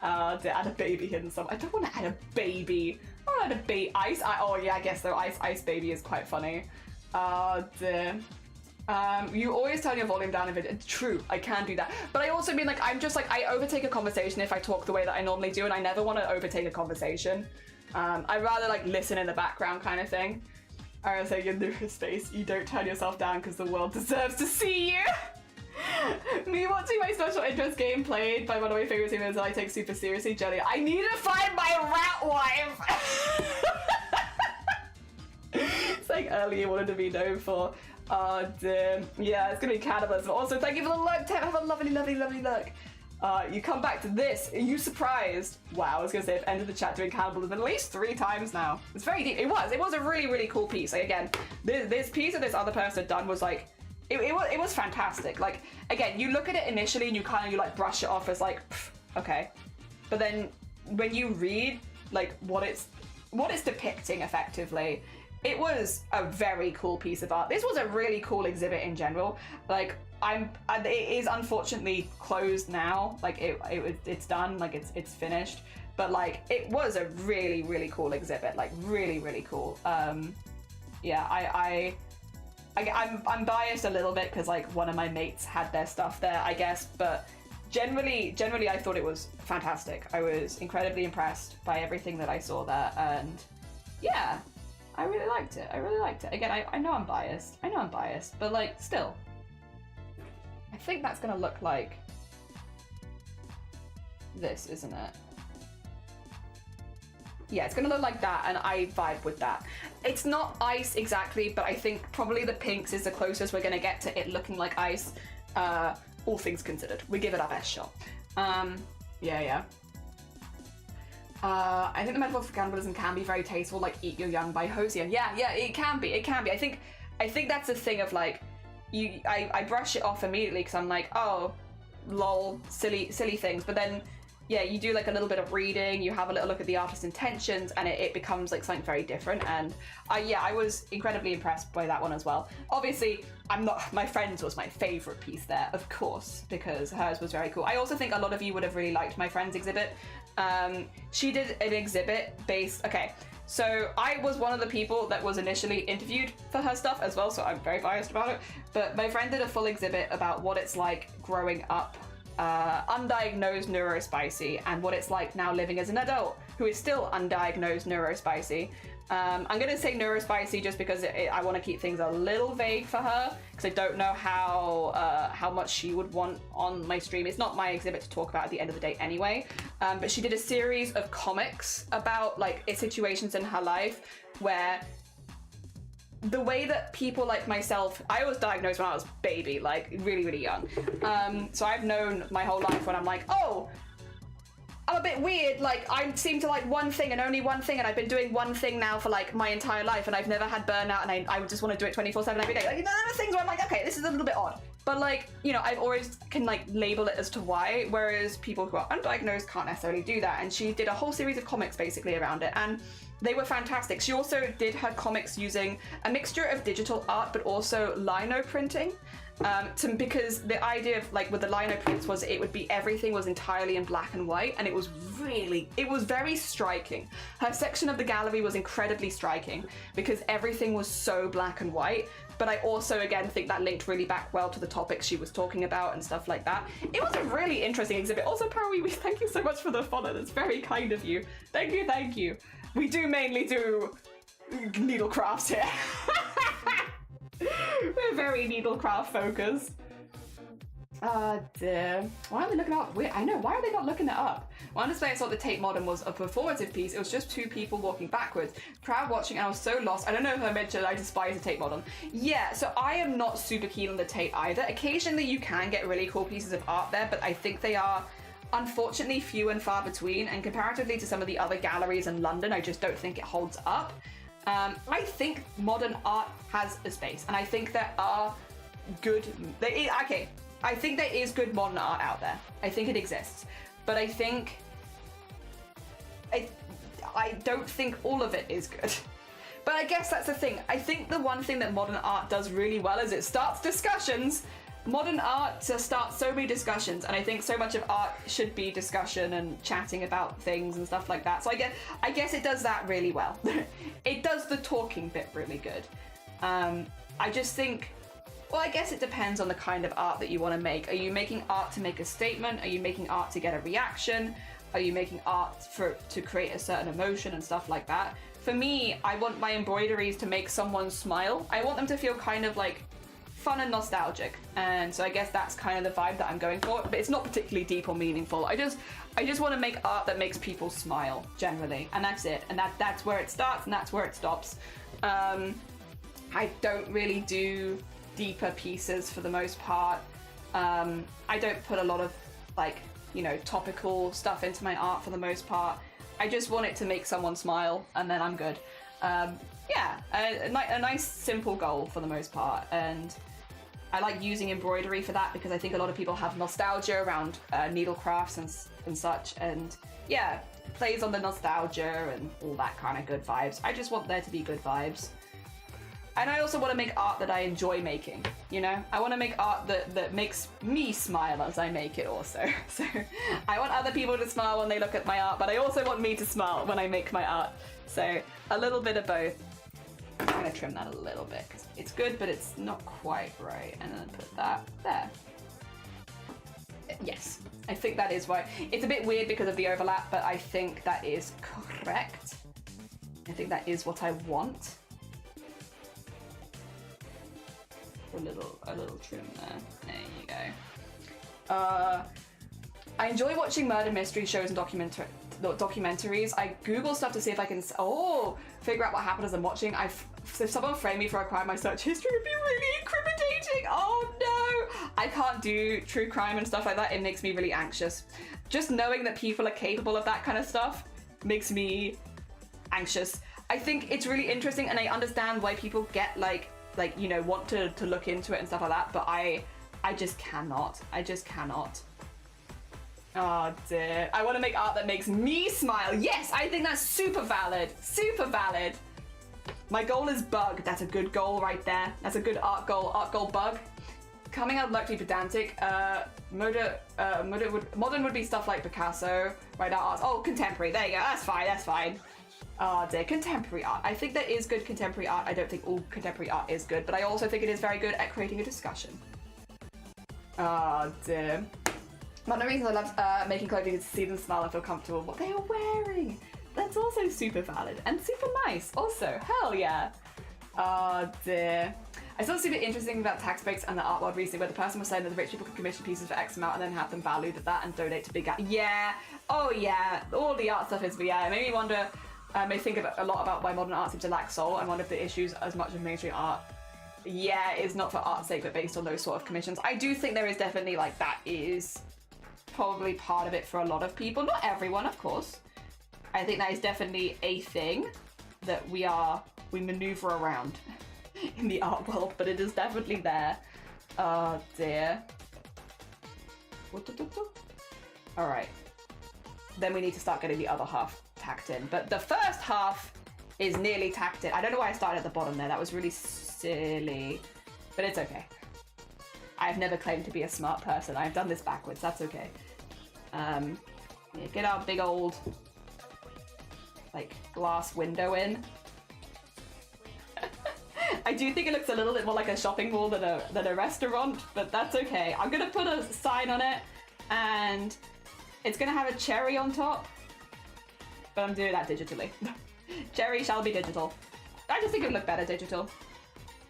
To add a baby hidden somewhere. I don't want to add a baby. I want to add a baby. Ice? Oh, yeah, I guess though. Ice baby is quite funny. Dear. You always turn your volume down if it's true. I can do that. But I also mean, like, I'm just like, I overtake a conversation if I talk the way that I normally do, and I never want to overtake a conversation. I'd rather like listen in the background kind of thing. I was saying, in the space, you don't turn yourself down because the world deserves to see you. Me watching my special interest game played by one of my favorite streamers that I take super seriously, Jelly. I need to find my rat wife. It's like earlier wanted to be known for. Oh dear. Yeah, it's gonna be cannibalism. Also, thank you for the look, Tem. Have a lovely, lovely, lovely look. You come back to this. Are you surprised? Wow, I was gonna say I've ended the chat doing cannibalism at least 3 times now. It's very deep. It was a really, really cool piece. Like, again, this piece that this other person had done was like, it was fantastic. Like, again, you look at it initially and you like brush it off as like, okay. But then when you read like what it's depicting effectively, it was a very cool piece of art. This was a really cool exhibit in general. Like, it is unfortunately closed now. Like, it's done. Like, it's finished. But like, it was a really, really cool exhibit. Like, really, really cool. Yeah, I'm biased a little bit because like one of my mates had their stuff there, I guess. But generally, I thought it was fantastic. I was incredibly impressed by everything that I saw there, and yeah. I really liked it. Again, I know I'm biased. But like, still. I think that's gonna look like this, isn't it? Yeah, it's gonna look like that, and I vibe with that. It's not ice exactly, but I think probably the pinks is the closest we're gonna get to it looking like ice. All things considered. We give it our best shot. Yeah. I think the metaphor for cannibalism can be very tasteful, like Eat Your Young by Hosier. Yeah, it can be. I think that's the thing of like, I brush it off immediately because I'm like, oh, lol, silly things. But then, yeah, you do like a little bit of reading, you have a little look at the artist's intentions, and it becomes like something very different. And I was incredibly impressed by that one as well. Obviously, my friend's was my favorite piece there, of course, because hers was very cool. I also think a lot of you would have really liked my friend's exhibit. She did an exhibit based, okay, so I was one of the people that was initially interviewed for her stuff as well, so I'm very biased about it, but my friend did a full exhibit about what it's like growing up undiagnosed neurospicy and what it's like now living as an adult who is still undiagnosed neurospicy. I'm going to say neurospicy just because I want to keep things a little vague for her, because I don't know how much she would want on my stream. It's not my exhibit to talk about at the end of the day anyway, but she did a series of comics about like situations in her life where the way that people like myself, I was diagnosed when I was baby, like really, really young. So I've known my whole life when I'm like, oh, I'm a bit weird, like I seem to like one thing and only one thing, and I've been doing one thing now for like my entire life, and I've never had burnout, and I just want to do it 24/7 every day. Like, there are things where I'm like, okay, this is a little bit odd. But like, you know, I've always can like label it as to why, whereas people who are undiagnosed can't necessarily do that. And she did a whole series of comics basically around it, and they were fantastic. She also did her comics using a mixture of digital art, but also lino printing. Because the idea of like with the lino prints was everything was entirely in black and white, and it was very striking. Her section of the gallery was incredibly striking because everything was so black and white. But I also, again, think that linked really back well to the topics she was talking about and stuff like that. It was a really interesting exhibit. Also, Parawi, thank you so much for the follow. That's very kind of you. Thank you, thank you. We do mainly do needle crafts here. We're very needlecraft focused. Dear. Why are they looking it up? I know, why are they not looking it up? One display I saw at the Tate Modern was a performative piece. It was just two people walking backwards. Crowd watching, and I was so lost. I don't know if I mentioned I despise the Tate Modern. Yeah, so I am not super keen on the Tate either. Occasionally you can get really cool pieces of art there, but I think they are unfortunately few and far between, and comparatively to some of the other galleries in London, I just don't think it holds up. I think modern art has a space, and I think there are good... I think there is good modern art out there. I think it exists. But I think... I don't think all of it is good. But I guess that's the thing. I think the one thing that modern art does really well is it starts discussions. Modern art starts so many discussions, and I think so much of art should be discussion and chatting about things and stuff like that. So I guess it does that really well. It does the talking bit really good. I just think, well, I guess it depends on the kind of art that you want to make. Are you making art to make a statement? Are you making art to get a reaction? Are you making art to create a certain emotion and stuff like that? For me, I want my embroideries to make someone smile. I want them to feel kind of like fun and nostalgic, and so I guess that's kind of the vibe that I'm going for, but it's not particularly deep or meaningful. I just want to make art that makes people smile generally, and that's it, and that's where it starts and that's where it stops. I don't really do deeper pieces for the most part. I don't put a lot of like, you know, topical stuff into my art for the most part. I just want it to make someone smile, and then I'm good. Yeah, a nice simple goal for the most part, and I like using embroidery for that because I think a lot of people have nostalgia around needle crafts and such, and yeah, it plays on the nostalgia and all that kind of good vibes. I just want there to be good vibes. And I also want to make art that I enjoy making, you know? I want to make art that makes me smile as I make it also. So I want other people to smile when they look at my art, but I also want me to smile when I make my art. So a little bit of both. I'm going to trim that a little bit because it's good, but it's not quite right. And then put that there. Yes, I think that is why. It's a bit weird because of the overlap, but I think that is correct. I think that is what I want. A little trim there. There you go. I enjoy watching murder mystery shows and documentaries. I Google stuff to see if I can figure out what happened as I'm watching. If someone framed me for a crime, my search history would be really incriminating. Oh no! I can't do true crime and stuff like that. It makes me really anxious. Just knowing that people are capable of that kind of stuff makes me anxious. I think it's really interesting, and I understand why people get like you know, want to look into it and stuff like that, but I just cannot. I just cannot. Oh dear. I want to make art that makes me smile. Yes, I think that's super valid. Super valid. My goal is bug. That's a good goal right there. That's a good art goal. Art goal bug. Coming out luckily pedantic. Modern would be stuff like Picasso, right? Art. Oh, contemporary. There you go. That's fine. That's fine. Oh dear, contemporary art. I think there is good contemporary art. I don't think all contemporary art is good, but I also think it is very good at creating a discussion. Oh dear. One of the reasons I love making clothing is to see them smile and feel comfortable what they are wearing. That's also super valid and super nice. Also, hell yeah. Oh dear. I saw super interesting about tax breaks and the art world recently, where the person was saying that the rich people could commission pieces for X amount and then have them valued at that and donate to big art. Yeah. Oh yeah. All the art stuff is, yeah. It made me wonder. Made me think a lot about why modern art seems to lack soul, and one of the issues as much of mainstream art, yeah, is not for art's sake, but based on those sort of commissions. I do think there is definitely like that is probably part of it for a lot of people. Not everyone, of course. I think that is definitely a thing that we maneuver around in the art world, but it is definitely there. Oh dear. All right. Then we need to start getting the other half tacked in. But the first half is nearly tacked in. I don't know why I started at the bottom there. That was really silly, but it's okay. I've never claimed to be a smart person. I've done this backwards. That's okay. Yeah, get our big old like glass window in. I do think it looks a little bit more like a shopping mall than a restaurant, but that's okay. I'm gonna put a sign on it, and it's gonna have a cherry on top, but I'm doing that digitally. Cherry shall be digital. I just think it would look better digital.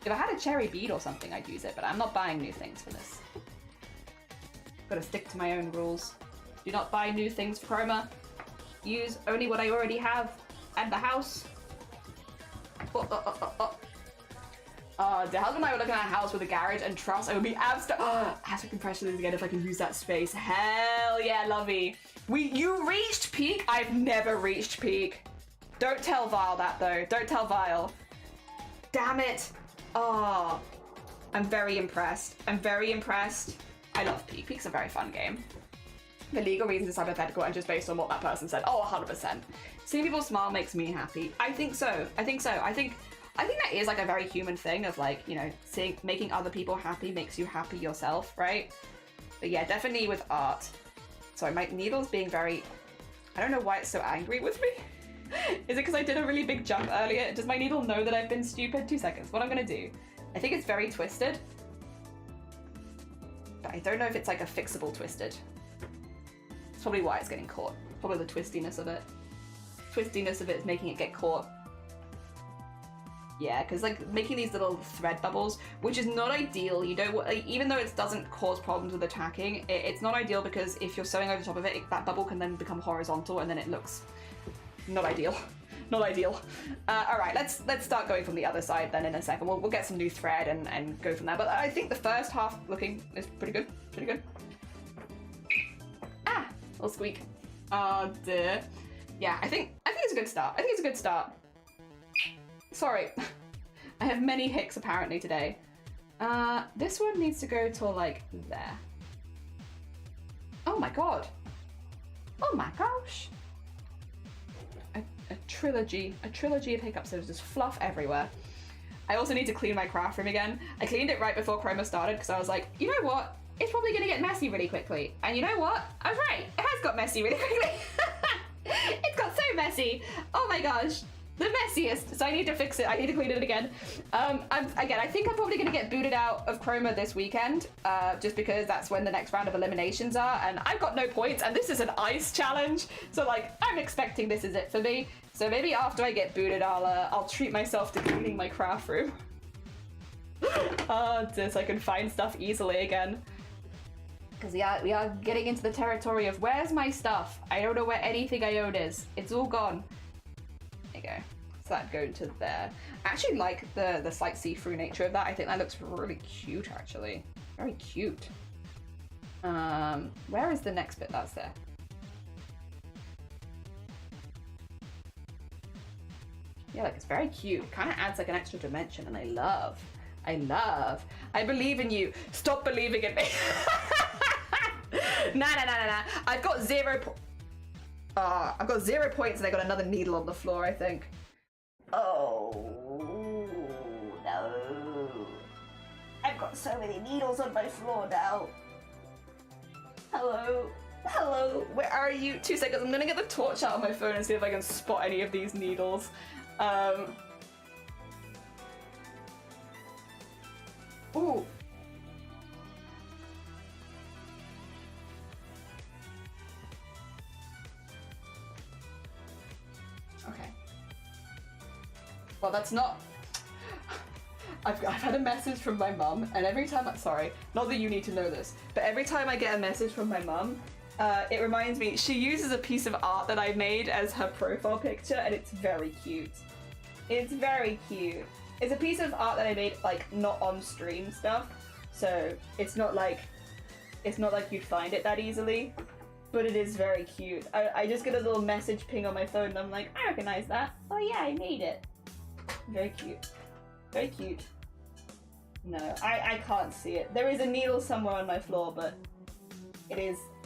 If I had a cherry bead or something, I'd use it, but I'm not buying new things for this. Gotta stick to my own rules. Do not buy new things for Chroma. Use only what I already have at the house. The husband and I were looking at a house with a garage and truss. I would be abstract impressionism again if I can use that space. Hell yeah, lovey. You reached peak? I've never reached peak. Don't tell Vile that though. Don't tell Vile. Damn it. Oh, I'm very impressed. I'm very impressed. I love Peak. Peak's a very fun game. The legal reasons is hypothetical and just based on what that person said. Oh, 100%. Seeing people smile makes me happy. I think so. I think that is like a very human thing of like, you know, making other people happy makes you happy yourself, right? But yeah, definitely with art. Sorry, my needle's being very... I don't know why it's so angry with me. Is it because I did a really big jump earlier? Does my needle know that I've been stupid? 2 seconds. What I'm gonna do, I think it's very twisted. But I don't know if it's like a fixable twisted. It's probably why it's getting caught. Probably the twistiness of it. Twistiness of it is making it get caught. Yeah, because like making these little thread bubbles, which is not ideal. You don't, like, even though it doesn't cause problems with attacking, it's not ideal because if you're sewing over top of it, that bubble can then become horizontal and then it looks not ideal. Not ideal. All right, let's start going from the other side then in a second. We'll get some new thread and go from there. But I think the first half looking is pretty good. Pretty good. Ah, little squeak. Oh dear. Yeah, I think it's a good start. I think it's a good start. Sorry, I have many hicks apparently today. This one needs to go till like there. Oh my god. Oh my gosh. A trilogy of hiccups. There's just fluff everywhere. I also need to clean my craft room again. I cleaned it right before Chroma started because I was like, you know what? It's probably gonna get messy really quickly. And you know what? I was right. It has got messy really quickly. It's got so messy. Oh my gosh. The messiest. So I need to fix it. I need to clean it again. I think I'm probably gonna get booted out of Chroma this weekend, just because that's when the next round of eliminations are, and I've got no points, and this is an ice challenge, so like I'm expecting this is it for me. So maybe after I get booted, I'll treat myself to cleaning my craft room. Just so I can find stuff easily again. Because we are getting into the territory of where's my stuff? I don't know where anything I own is. It's all gone. There you go. So that go to there. I actually like the slight see-through nature of that. I think that looks really cute, actually. Very cute. Where is the next bit that's there? Yeah, like it's very cute. It kind of adds like an extra dimension, and I love. I believe in you. Stop believing in me. Nah. I've got 0 points and I got another needle on the floor, I think. Oh, no. I've got so many needles on my floor now. Hello, where are you? 2 seconds, I'm gonna get the torch out on my phone and see if I can spot any of these needles. Ooh. Well, that's not... I've had a message from my mum, and every time sorry, not that you need to know this, but every time I get a message from my mum, it reminds me, she uses a piece of art that I made as her profile picture, and it's very cute. It's very cute. It's a piece of art that I made, like, not on stream stuff, so it's not like you'd find it that easily, but it is very cute. I just get a little message ping on my phone, and I'm like, I recognize that. Oh yeah, I made it. Very cute. Very cute. No, I can't see it. There is a needle somewhere on my floor, but it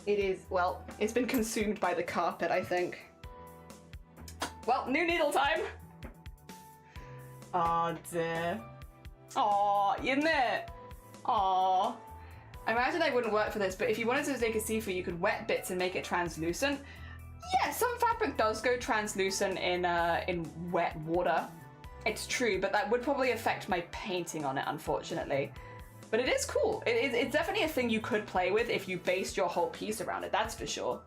is, well, it's been consumed by the carpet, I think. Well, new needle time! Aw, dear. Aw, isn't it? Aw. I imagine I wouldn't work for this, but if you wanted to make a see-through, you could wet bits and make it translucent. Yeah, some fabric does go translucent in wet water. It's true, but that would probably affect my painting on it, unfortunately. But it is cool. It's definitely a thing you could play with if you based your whole piece around it, that's for sure.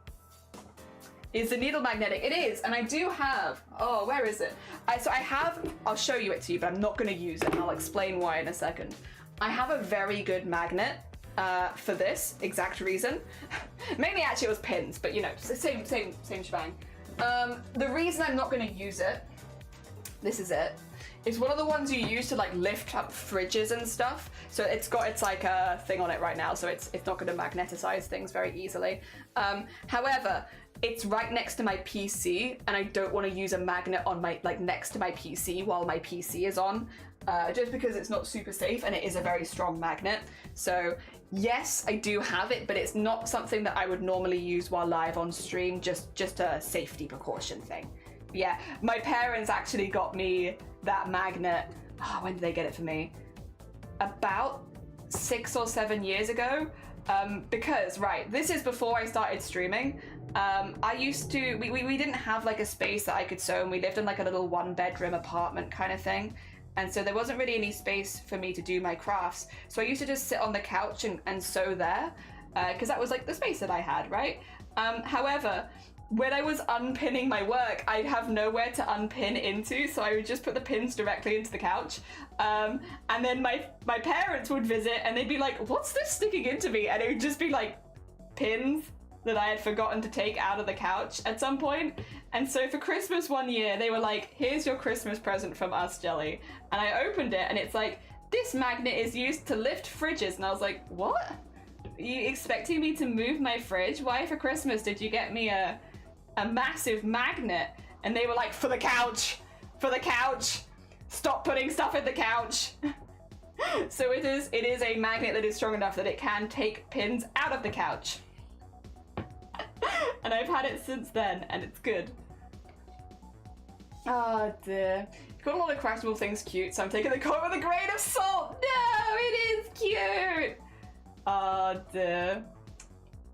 Is the needle magnetic? It is, and I do have, oh, where is it? I'll show you it to you, but I'm not gonna use it, and I'll explain why in a second. I have a very good magnet for this exact reason. Mainly actually it was pins, but you know, same shebang. The reason I'm not gonna use it, this is it. It's one of the ones you use to like lift up fridges and stuff. So it's like a thing on it right now, so it's not going to magneticize things very easily. However, it's right next to my PC, and I don't want to use a magnet on my next to my PC while my PC is on, just because it's not super safe, and it is a very strong magnet. So yes, I do have it, but it's not something that I would normally use while live on stream. Just a safety precaution thing. Yeah, my parents actually got me that magnet. Oh, when did they get it for me? About 6 or 7 years ago. Because, right, this is before I started streaming. I used to, we didn't have like a space that I could sew, and we lived in like a little 1-bedroom apartment kind of thing. And so there wasn't really any space for me to do my crafts. So I used to just sit on the couch and sew there, because that was like the space that I had, right? However, when I was unpinning my work, I'd have nowhere to unpin into, so I would just put the pins directly into the couch. And then my parents would visit, and they'd be like, what's this sticking into me? And it would just be like pins that I had forgotten to take out of the couch at some point. And so for Christmas one year, they were like, here's your Christmas present from us, Jelly. And I opened it, and it's like, this magnet is used to lift fridges. And I was like, what? Are you expecting me to move my fridge? Why for Christmas did you get me a massive magnet? And they were like, for the couch, stop putting stuff in the couch. So it is a magnet that is strong enough that it can take pins out of the couch. And I've had it since then, and it's good. Oh dear. You've got a lot of craftable things cute, so I'm taking the comment with a grain of salt. No, it is cute. Oh dear.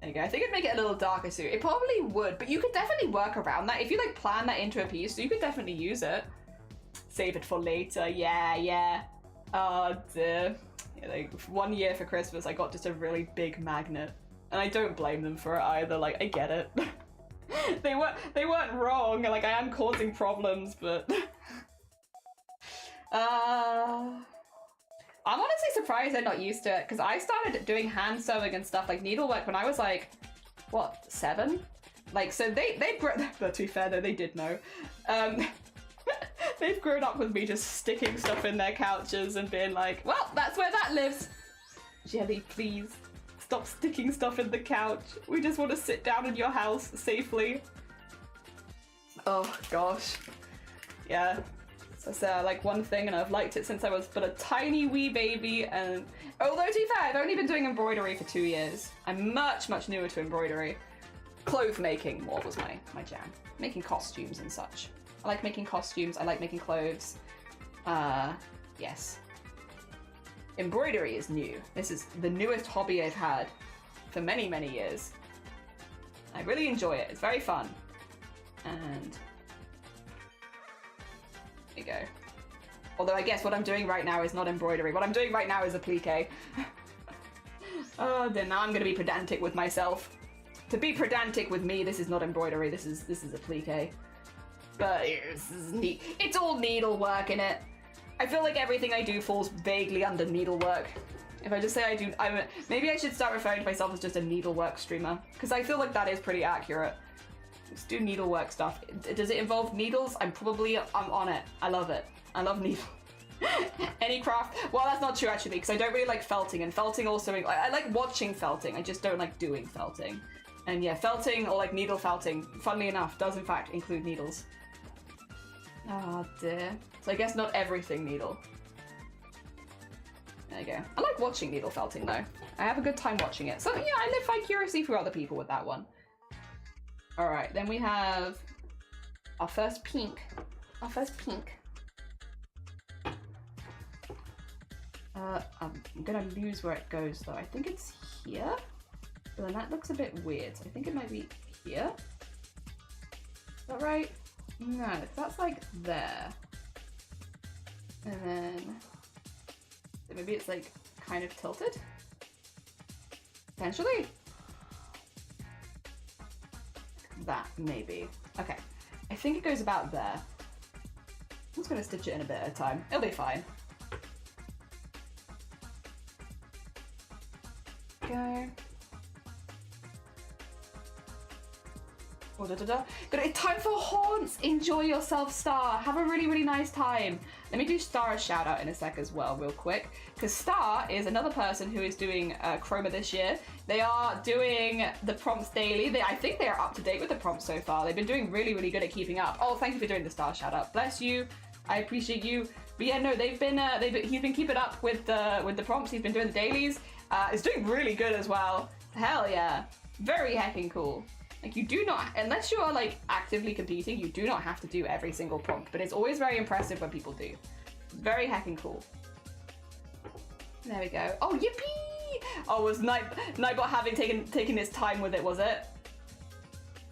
There you go. I think it'd make it a little darker too. It probably would, but you could definitely work around that. If you like plan that into a piece, so you could definitely use it. Save it for later. Yeah. Oh dear. Yeah, like 1 year for Christmas, I got just a really big magnet. And I don't blame them for it either. Like, I get it. They weren't wrong. Like, I am causing problems, but I'm honestly surprised they're not used to it, because I started doing hand sewing and stuff like needlework when I was like, what, 7? Like, so they've grown, but to be fair though, they did know. They've grown up with me just sticking stuff in their couches and being like, well, that's where that lives. Jelly, please, stop sticking stuff in the couch. We just want to sit down in your house safely. Oh gosh. Yeah. That's like one thing, and I've liked it since I was but a tiny wee baby. And although to be fair, I've only been doing embroidery for 2 years. I'm much newer to embroidery. Clothes making more was my jam. Making costumes and such. I like making costumes, I like making clothes. Yes. Embroidery is new. This is the newest hobby I've had for many years. I really enjoy it, it's very fun. And there you go. Although I guess what I'm doing right now is not embroidery. What I'm doing right now is applique. Oh, then now I'm gonna be pedantic with myself. To be pedantic with me, this is not embroidery, this is applique. But it's all needlework in it. I feel like everything I do falls vaguely under needlework. If I just say I do, maybe I should start referring to myself as just a needlework streamer, because I feel like that is pretty accurate. Just do needlework stuff. Does it involve needles? I'm on it. I love it. I love needles. Any craft? Well, that's not true actually, because I don't really like felting, and felting also, I like watching felting, I just don't like doing felting. And yeah, felting or like needle felting, funnily enough, does in fact include needles. Oh dear. So I guess not everything needle. There you go. I like watching needle felting though. I have a good time watching it. So yeah, I live vicariously through other people with that one. Alright, then we have our first pink. Our first pink. I'm gonna lose where it goes though. I think it's here, but then that looks a bit weird. So I think it might be here. Is that right? No, that's like there. And then maybe it's like kind of tilted? Potentially? That, maybe. Okay. I think it goes about there. I'm just gonna stitch it in a bit at a time. It'll be fine. Go. Oh, da, da, da. But it's time for haunts. Enjoy yourself, Star. Have a really, really nice time. Let me do Star a shout out in a sec as well, real quick, because Star is another person who is doing Chroma this year. They are doing the prompts daily. I think they are up to date with the prompts so far. They've been doing really, really good at keeping up. Oh, thank you for doing the Star shout out. Bless you. I appreciate you. But yeah, no, he's been keeping up with the prompts. He's been doing the dailies. It's doing really good as well. Hell yeah. Very heckin' cool. Like, you do not, unless you are like actively competing, you do not have to do every single prompt, but it's always very impressive when people do. Very heckin' cool. There we go. Oh, yippee! Oh, was Nightbot having taken his time with it, was it?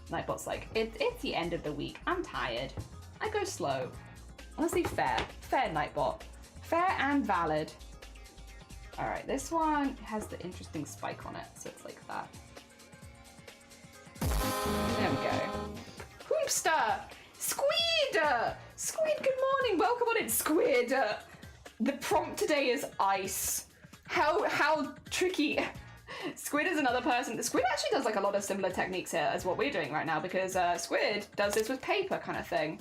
Nightbot's like, it's the end of the week. I'm tired. I go slow. Honestly, fair. Fair, Nightbot. Fair and valid. Alright, this one has the interesting spike on it, so it's like that. There we go. Hoopster! Squid! Squid, good morning! Welcome on in, Squid! The prompt today is ice. How tricky. Squid is another person. Squid actually does like a lot of similar techniques here as what we're doing right now, because Squid does this with paper kind of thing.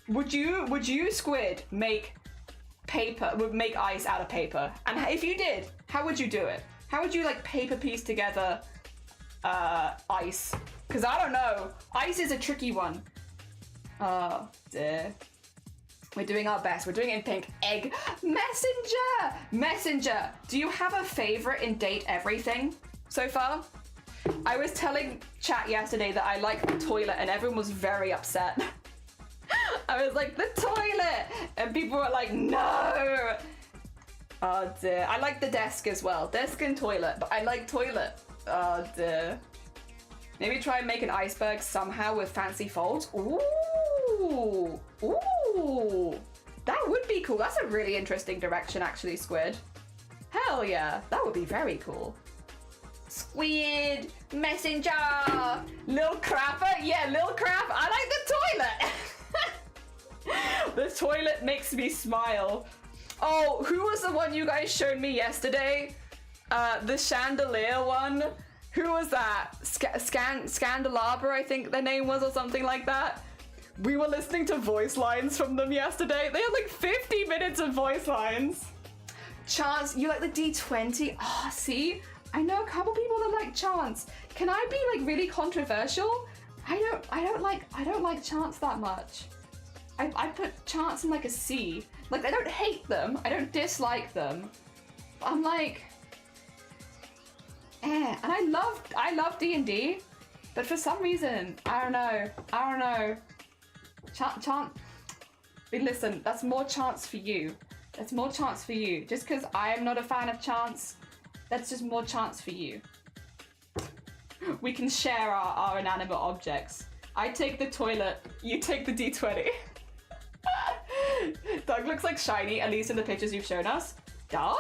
Would you, Squid, make ice out of paper? And if you did, how would you do it? How would you like paper piece together ice? Because I don't know. Ice is a tricky one. Oh dear. We're doing our best. We're doing it in pink. Egg. Messenger. Do you have a favorite in Date Everything so far? I was telling chat yesterday that I like the toilet and everyone was very upset. I was like, the toilet! And people were like, no! Oh dear. I like the desk as well. Desk and toilet, but I like toilet. Oh dear. Maybe try and make an iceberg somehow with fancy folds. Ooh! Ooh! That would be cool. That's a really interesting direction actually, Squid. Hell yeah. That would be very cool. Squid! Messenger! Lil Crapper? Yeah, Lil Crap. I like the toilet! The toilet makes me smile. Oh, who was the one you guys showed me yesterday? The chandelier one? Who was that? Scandelabra, I think their name was, or something like that. We were listening to voice lines from them yesterday. They had like 50 minutes of voice lines. Chance, you like the D20? Ah, see? I know a couple people that like Chance. Can I be like really controversial? I don't like Chance that much. I put Chance in like a C. Like, I don't hate them. I don't dislike them. But I'm like, and I love D&D, but for some reason, I don't know. Chance, listen, that's more Chance for you. That's more Chance for you. Just because I am not a fan of Chance, that's just more Chance for you. We can share our inanimate objects. I take the toilet, you take the D20. Doug looks like shiny, at least in the pictures you've shown us. Doug?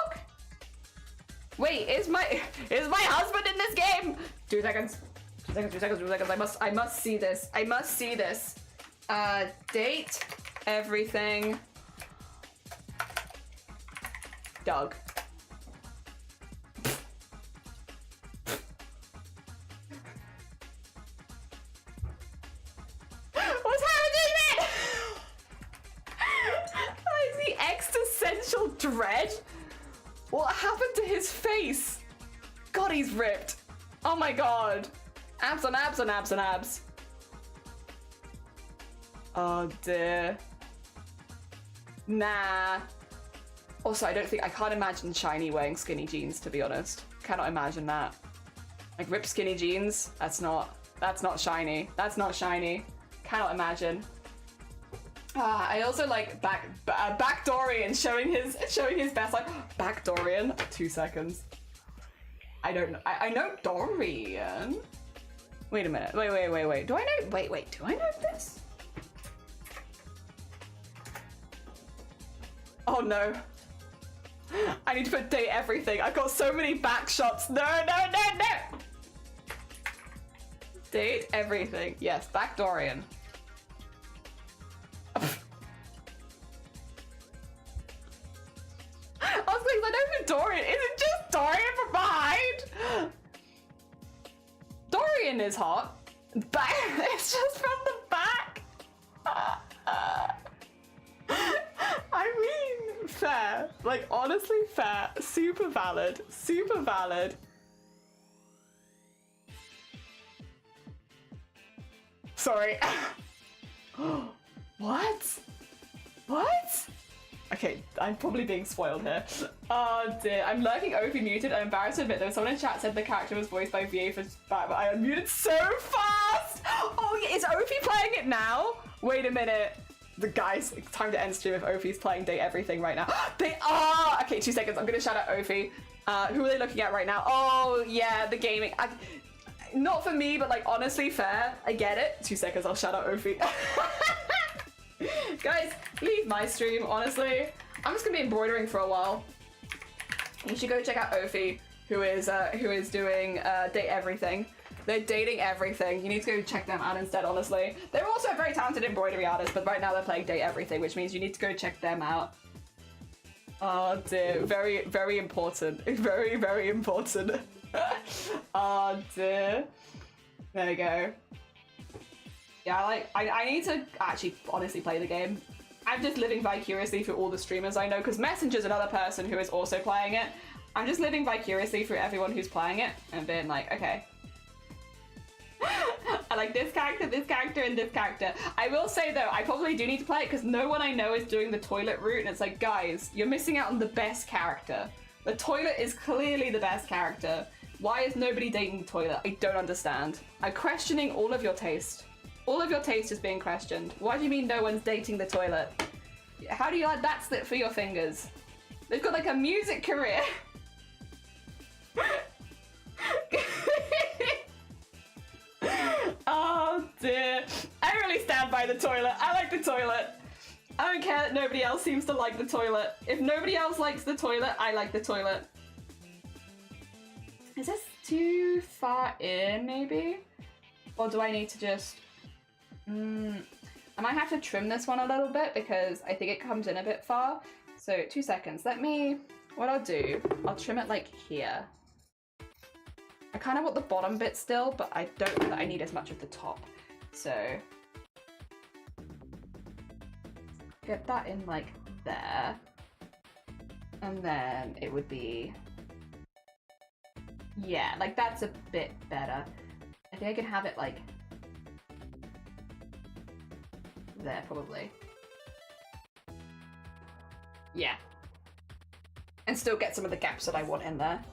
Wait, is my husband in this game? 2 seconds. 2 seconds. I must see this. Date everything. Doug. What's happening then? Is he existential dread? What happened to his face? God, he's ripped. Oh my god. Abs on abs on abs on abs. Oh dear. Nah. Also, I can't imagine Shiny wearing skinny jeans, to be honest. Cannot imagine that. Like ripped skinny jeans, that's not Shiny. That's not Shiny. Cannot imagine. I also like back Dorian showing his best, like back Dorian. 2 seconds. I don't know. I know Dorian. Wait a minute. Wait. Do I know? Wait. Do I know this? Oh no. I need to put date everything. I've got so many back shots. No. Date everything. Yes, back Dorian. I was like, I know who Dorian is. It's just Dorian from behind. Dorian is hot. But it's just from the back. I mean, fair. Like, honestly, fair. Super valid. Super valid. Sorry. What? Okay, I'm probably being spoiled here. Oh dear, I'm lurking Opie muted. I'm embarrassed to admit though, someone in chat said the character was voiced by VA for back, but I unmuted so fast! Oh yeah, is Opie playing it now? Wait a minute. The guys, it's time to end stream if Opie's playing Date Everything right now. They are! Okay, 2 seconds, I'm gonna shout out Opie. Who are they looking at right now? Oh yeah, the gaming. Not for me, but like honestly fair. I get it. 2 seconds, I'll shout out Opie. Guys, leave my stream, honestly. I'm just gonna be embroidering for a while. You should go check out Ophi, who is doing Date Everything. They're dating everything. You need to go check them out instead, honestly. They're also a very talented embroidery artist, but right now they're playing Date Everything, which means you need to go check them out. Oh dear, very, very important. Very, very important. Oh dear. There we go. Yeah, I need to actually honestly play the game. I'm just living vicariously through all the streamers I know, because Messenger's another person who is also playing it. I'm just living vicariously through everyone who's playing it and being like, okay. I like this character, and this character. I will say though, I probably do need to play it because no one I know is doing the toilet route, and it's like, guys, you're missing out on the best character. The toilet is clearly the best character. Why is nobody dating the toilet? I don't understand. I'm questioning all of your taste. All of your taste is being questioned. Why do you mean no one's dating the toilet? How do you like that slip for your fingers? They've got like a music career. Oh dear. I really stand by the toilet. I like the toilet. I don't care that nobody else seems to like the toilet. If nobody else likes the toilet, I like the toilet. Is this too far in, maybe? Or do I need to just... I might have to trim this one a little bit because I think it comes in a bit far. So 2 seconds. What I'll do, I'll trim it like here. I kind of want the bottom bit still, but I don't know that I need as much of the top. So get that in like there. And then it would be, yeah, like that's a bit better. I think I can have it like there probably. Yeah. And still get some of the gaps that I want in there.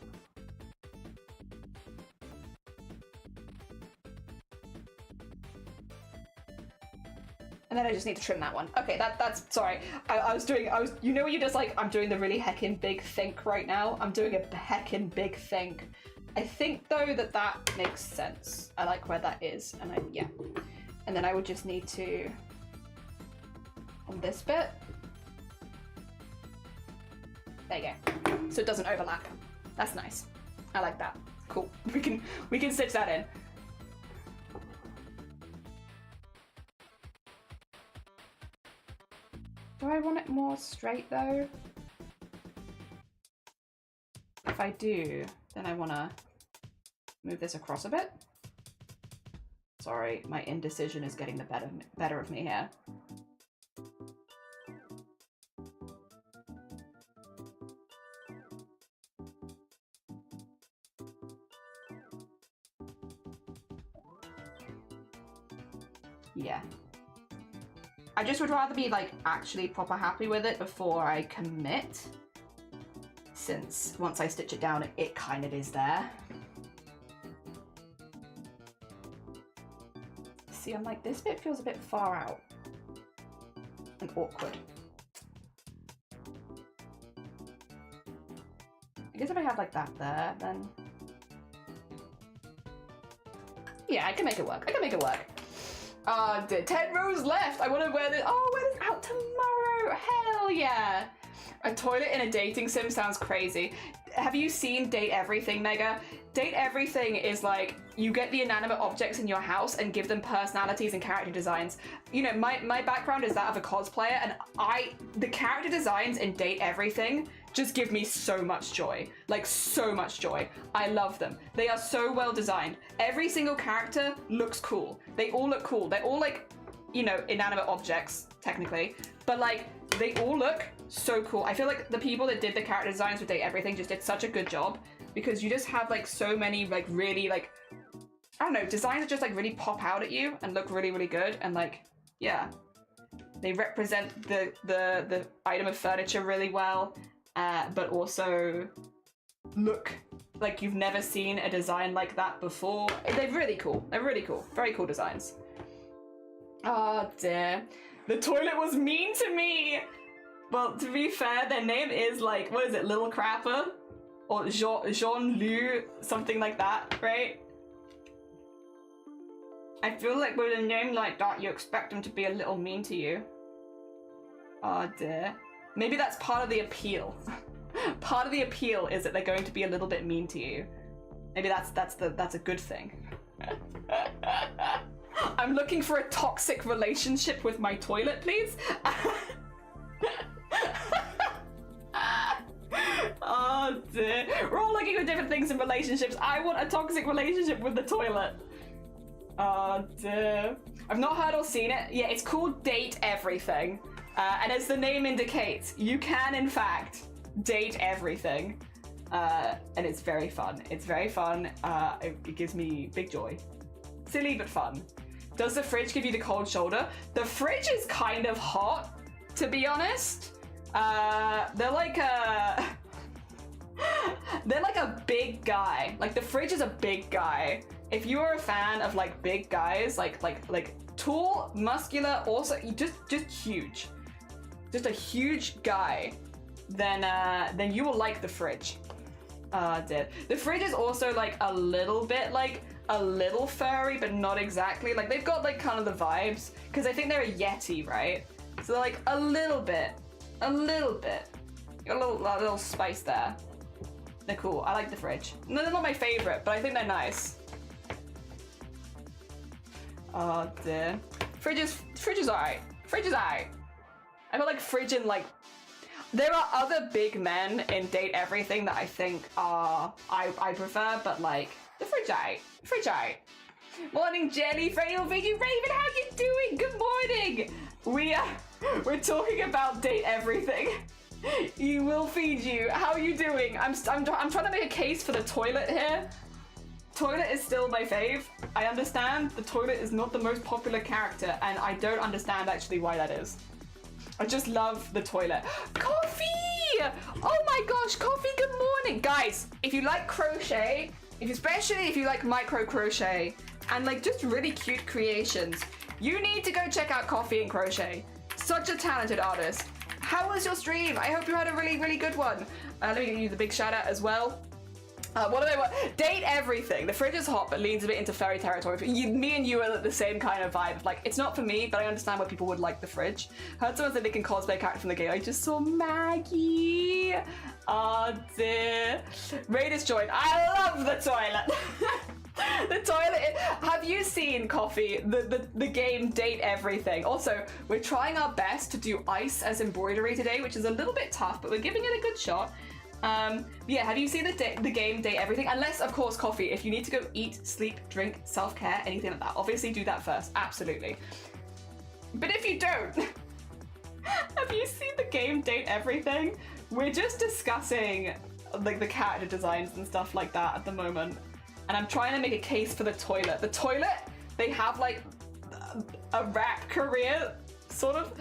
And then I just need to trim that one. Okay, that's, sorry. You know when you're just like, I'm doing the really heckin' big think right now? I'm doing a heckin' big think. I think though that makes sense. I like where that is, and yeah. And then I would just need to, on this bit. There you go. So it doesn't overlap. That's nice. I like that. Cool. We can stitch that in. Do I want it more straight though? If I do, then I want to move this across a bit. Sorry, my indecision is getting the better of me here. Yeah. I just would rather be like actually proper happy with it before I commit. Since once I stitch it down, it kind of is there. See, I'm like, this bit feels a bit far out and awkward. I guess if I have like that there, then yeah, I can make it work. I can make it work. 10 rows left. I want to wear this. Oh, wear this out tomorrow. Hell yeah. A toilet in a dating sim sounds crazy. Have you seen Date Everything, Mega? Date Everything is like, you get the inanimate objects in your house and give them personalities and character designs. You know, my background is that of a cosplayer, and the character designs in Date Everything just give me so much joy. Like, so much joy. I love them. They are so well designed. Every single character looks cool. They all look cool. They're all like, you know, inanimate objects, technically. But like, they all look so cool. I feel like the people that did the character designs with Date Everything just did such a good job, because you just have like so many like really like, I don't know, designs that just like really pop out at you and look really, really good. And like, yeah, they represent the item of furniture really well, but also look like you've never seen a design like that before. They're really cool. They're really cool. Very cool designs. Oh dear. The toilet was mean to me. Well, to be fair, their name is like, what is it, Little Crapper? Or Jean-Lu, something like that, right? I feel like with a name like that, you expect them to be a little mean to you. Oh dear. Maybe that's part of the appeal. Part of the appeal is that they're going to be a little bit mean to you. Maybe that's a good thing. I'm looking for a toxic relationship with my toilet, please. Oh dear. We're all looking for different things in relationships. I want a toxic relationship with the toilet. Oh dear. I've not heard or seen it. Yeah, it's called Date Everything. And as the name indicates, you can in fact date everything. And it's very fun. It's very fun. It gives me big joy. Silly but fun. Does the fridge give you the cold shoulder? The fridge is kind of hot, to be honest. They're like a big guy. Like, the fridge is a big guy. If you are a fan of like big guys, like tall, muscular, also just huge, just a huge guy, then you will like the fridge. The fridge is also like a little bit like a little furry, but not exactly. Like, they've got like kind of the vibes, because I think they're a Yeti, right? So they're like a little bit. Got a little spice there. They're cool. I like the fridge. No, they're not my favorite, but I think they're nice. Oh dear. Fridge is alright. Fridge is alright. I feel like fridge and like, there are other big men in Date Everything that I think are I prefer, but like, the fridge alright. Fridge alright. Morning, Jenny, Freddie, Vicky, Raven, how you doing? Good morning. We're talking about Date Everything. You will feed you. How are you doing? I'm trying to make a case for the toilet here. Toilet is still my fave. I understand the toilet is not the most popular character, and I don't understand actually why that is. I just love the toilet. Coffee! Oh my gosh, Coffee, good morning. Guys, if you like crochet, especially if you like micro crochet and like just really cute creations, you need to go check out Coffee and Crochet. Such a talented artist. How was your stream? I hope you had a really, really good one. Let me give you the big shout out as well. What do they want? Date Everything. The fridge is hot, but leans a bit into fairy territory. Me and you are the same kind of vibe. Like, it's not for me, but I understand why people would like the fridge. Heard someone say they can cosplay a character from the game. I just saw Maggie. Oh dear. Raiders joined. I love the toilet. The toilet. Have you seen, Coffee, the game Date Everything? Also, we're trying our best to do ice as embroidery today, which is a little bit tough, but we're giving it a good shot. Yeah, have you seen the game Date Everything? Unless, of course, Coffee, if you need to go eat, sleep, drink, self-care, anything like that, obviously do that first. Absolutely. But if you don't, have you seen the game Date Everything? We're just discussing like the character designs and stuff like that at the moment. And I'm trying to make a case for the toilet. The toilet, they have like a rap career, sort of.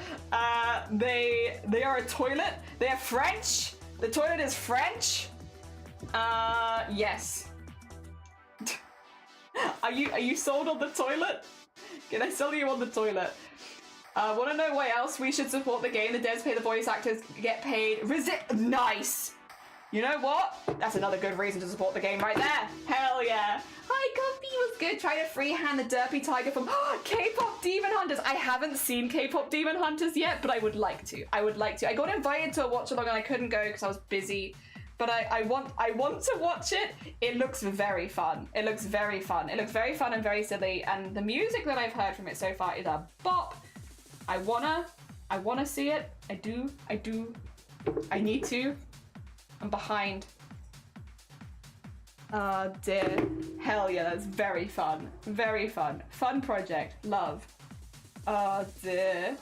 They are a toilet. They are French. The toilet is French. Yes. Are you sold on the toilet? Can I sell you on the toilet? Want to know why else we should support the game? The devs pay the voice actors, get paid. Nice. You know what? That's another good reason to support the game right there. Hell yeah. Hi, Comfy was good. Try to freehand the Derpy Tiger from K-pop Demon Hunters. I haven't seen K-pop Demon Hunters yet, but I would like to. I would like to. I got invited to a watch along and I couldn't go because I was busy. But I want to watch it. It looks very fun. It looks very fun. It looks very fun and very silly. And the music that I've heard from it so far is a bop. I wanna see it. I do. I need to. I'm behind. Oh dear. Hell yeah, that's very fun. Very fun. Fun project. Love. Oh dear.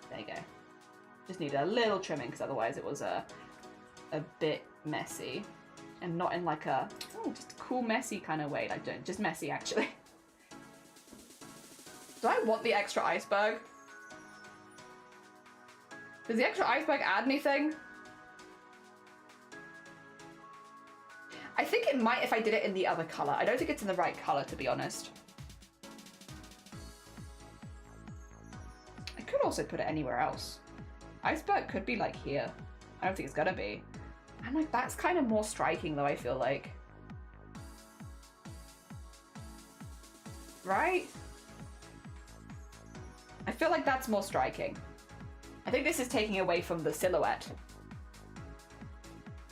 There you go. Just need a little trimming because otherwise it was a bit messy. And not in like a, just a cool messy kind of way. Like, just messy actually. Do I want the extra iceberg? Does the extra iceberg add anything? I think it might if I did it in the other color. I don't think it's in the right color, to be honest. I could also put it anywhere else. Iceberg could be like here. I don't think it's gonna be. I'm like, that's kind of more striking though, I feel like. Right? I feel like that's more striking. I think this is taking away from the silhouette.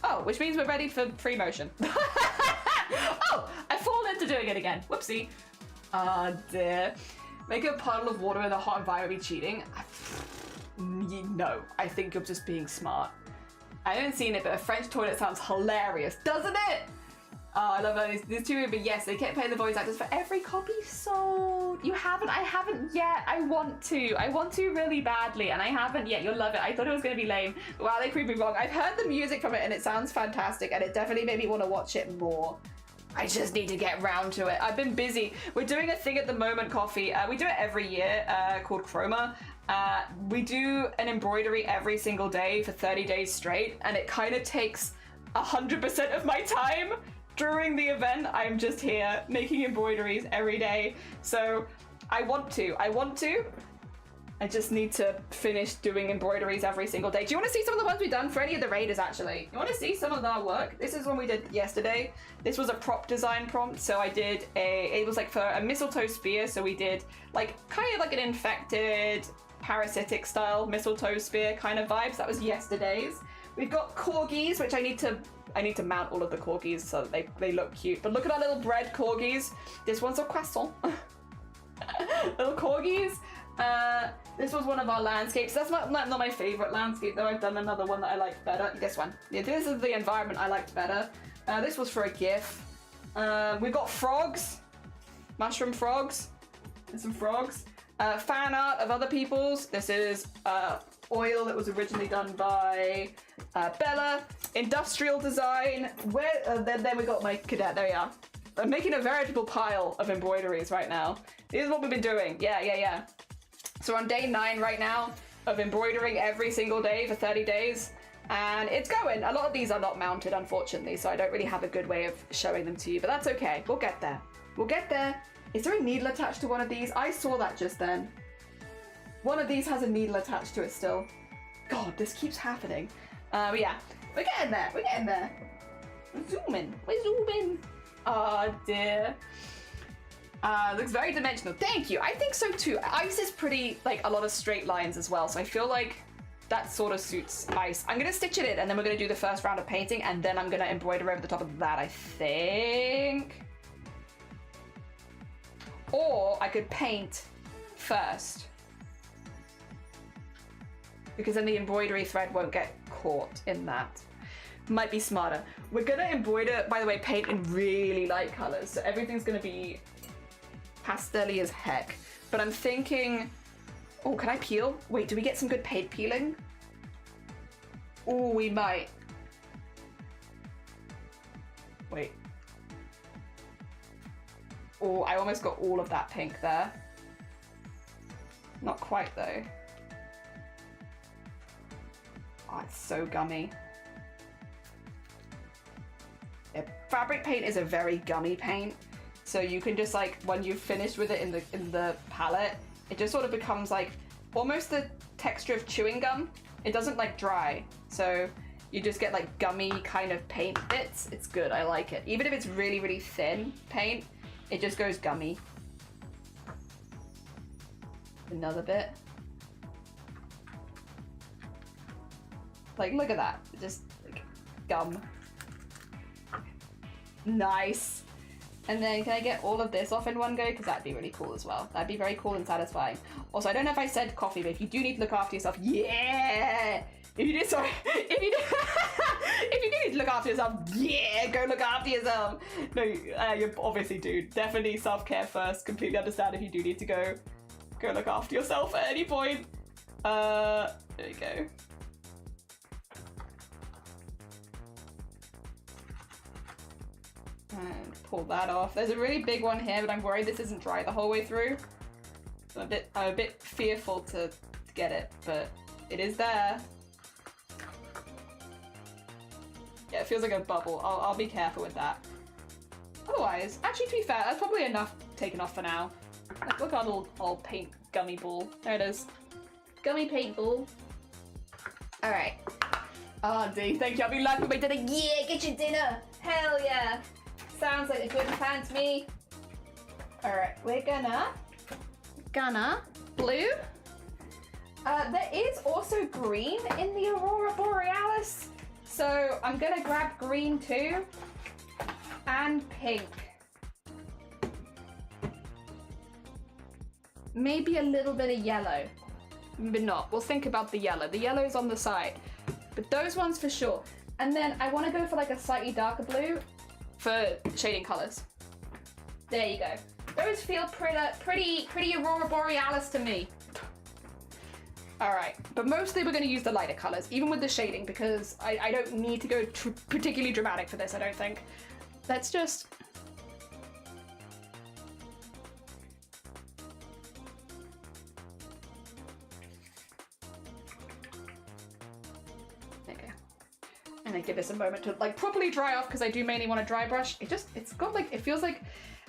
Oh, which means we're ready for free motion. Oh, I've fallen into doing it again. Whoopsie. Ah, dear. Make a puddle of water in a hot environment be cheating? No, I think you're just being smart. I haven't seen it, but a French toilet sounds hilarious, doesn't it? Oh, I love that. These two, but yes, they kept paying the voice actors for every copy sold. You haven't? I haven't yet. I want to. I want to really badly, and I haven't yet. You'll love it. I thought it was going to be lame. Wow, they proved me wrong. I've heard the music from it, and it sounds fantastic, and it definitely made me want to watch it more. I just need to get round to it. I've been busy. We're doing a thing at the moment, Coffee. We do it every year called Chroma. We do an embroidery every single day for 30 days straight, and it kind of takes 100% of my time. During the event, I'm just here making embroideries every day. So I want to. I just need to finish doing embroideries every single day. Do you want to see some of the ones we've done for any of the raiders, actually? You want to see some of our work? This is one we did yesterday. This was a prop design prompt. So I did it was like for a mistletoe spear. So we did like kind of like an infected parasitic style mistletoe spear kind of vibes. That was yesterday's. We've got corgis, which I need to mount all of the corgis so that they look cute. But look at our little bread corgis. This one's a croissant. Little corgis. This was one of our landscapes. That's not my favorite landscape though. I've done another one that I liked better. This one. Yeah, this is the environment I liked better. This was for a GIF. We've got frogs. Mushroom frogs. And some frogs. Fan art of other people's. This is oil that was originally done by Bella. Industrial design. Then we got my cadet. There we are. I'm making a veritable pile of embroideries right now. This is what we've been doing. Yeah. So we're on day 9 right now of embroidering every single day for 30 days. And it's going. A lot of these are not mounted, unfortunately, so I don't really have a good way of showing them to you, but that's okay. We'll get there. We'll get there. Is there a needle attached to one of these? I saw that just then. One of these has a needle attached to it still. God, this keeps happening. But yeah, we're getting there. We're getting there. We're zooming. Oh dear. Looks very dimensional. Thank you. I think so too. Ice is pretty, like, a lot of straight lines as well, so I feel like that sort of suits ice. I'm gonna stitch it in, and then we're gonna do the first round of painting, and then I'm gonna embroider over the top of that, I think. Or I could paint first. Because then the embroidery thread won't get caught in that. Might be smarter. We're gonna embroider, by the way, paint in really light colors. So everything's gonna be pastel-y as heck. But I'm thinking, oh, can I peel? Wait, do we get some good paint peeling? Oh, we might. Wait. Oh, I almost got all of that pink there. Not quite though. Oh, it's so gummy. Yeah, fabric paint is a very gummy paint. So you can just like, when you've finished with it in the palette, it just sort of becomes like almost the texture of chewing gum. It doesn't like dry. So you just get like gummy kind of paint bits. It's good, I like it. Even if it's really, really thin paint, it just goes gummy. Another bit. Like, look at that. Just like gum. Nice. And then can I get all of this off in one go? Because that'd be really cool as well. That'd be very cool and satisfying. Also, I don't know if I said coffee, but if you do need to look after yourself, yeah! If you did, sorry. If you do need to look after yourself, yeah, go look after yourself. No, you obviously do. Definitely self-care first. Completely understand if you do need to go look after yourself at any point. There you go. And pull that off. There's a really big one here, but I'm worried this isn't dry the whole way through. So I'm a bit fearful to get it, but it is there. Yeah, it feels like a bubble. I'll be careful with that. Otherwise, actually to be fair, that's probably enough taken off for now. Like, look at our little paint gummy ball. There it is. Gummy paint ball. Alright. Oh, D, thank you. I'll be live for my dinner. Yeah, get your dinner. Hell yeah. Sounds like a good plan to me. Alright, we're gonna blue. There is also green in the Aurora Borealis. So I'm gonna grab green too. And pink. Maybe a little bit of yellow. But not. We'll think about the yellow. The yellow's on the side. But those ones for sure. And then I want to go for like a slightly darker blue for shading colors. There you go. Those feel pretty Aurora Borealis to me. All right, but mostly we're going to use the lighter colors, even with the shading, because I don't need to go particularly dramatic for this, I don't think. Let's just... And then give this a moment to like properly dry off, because I do mainly want to dry brush. It's got like, it feels like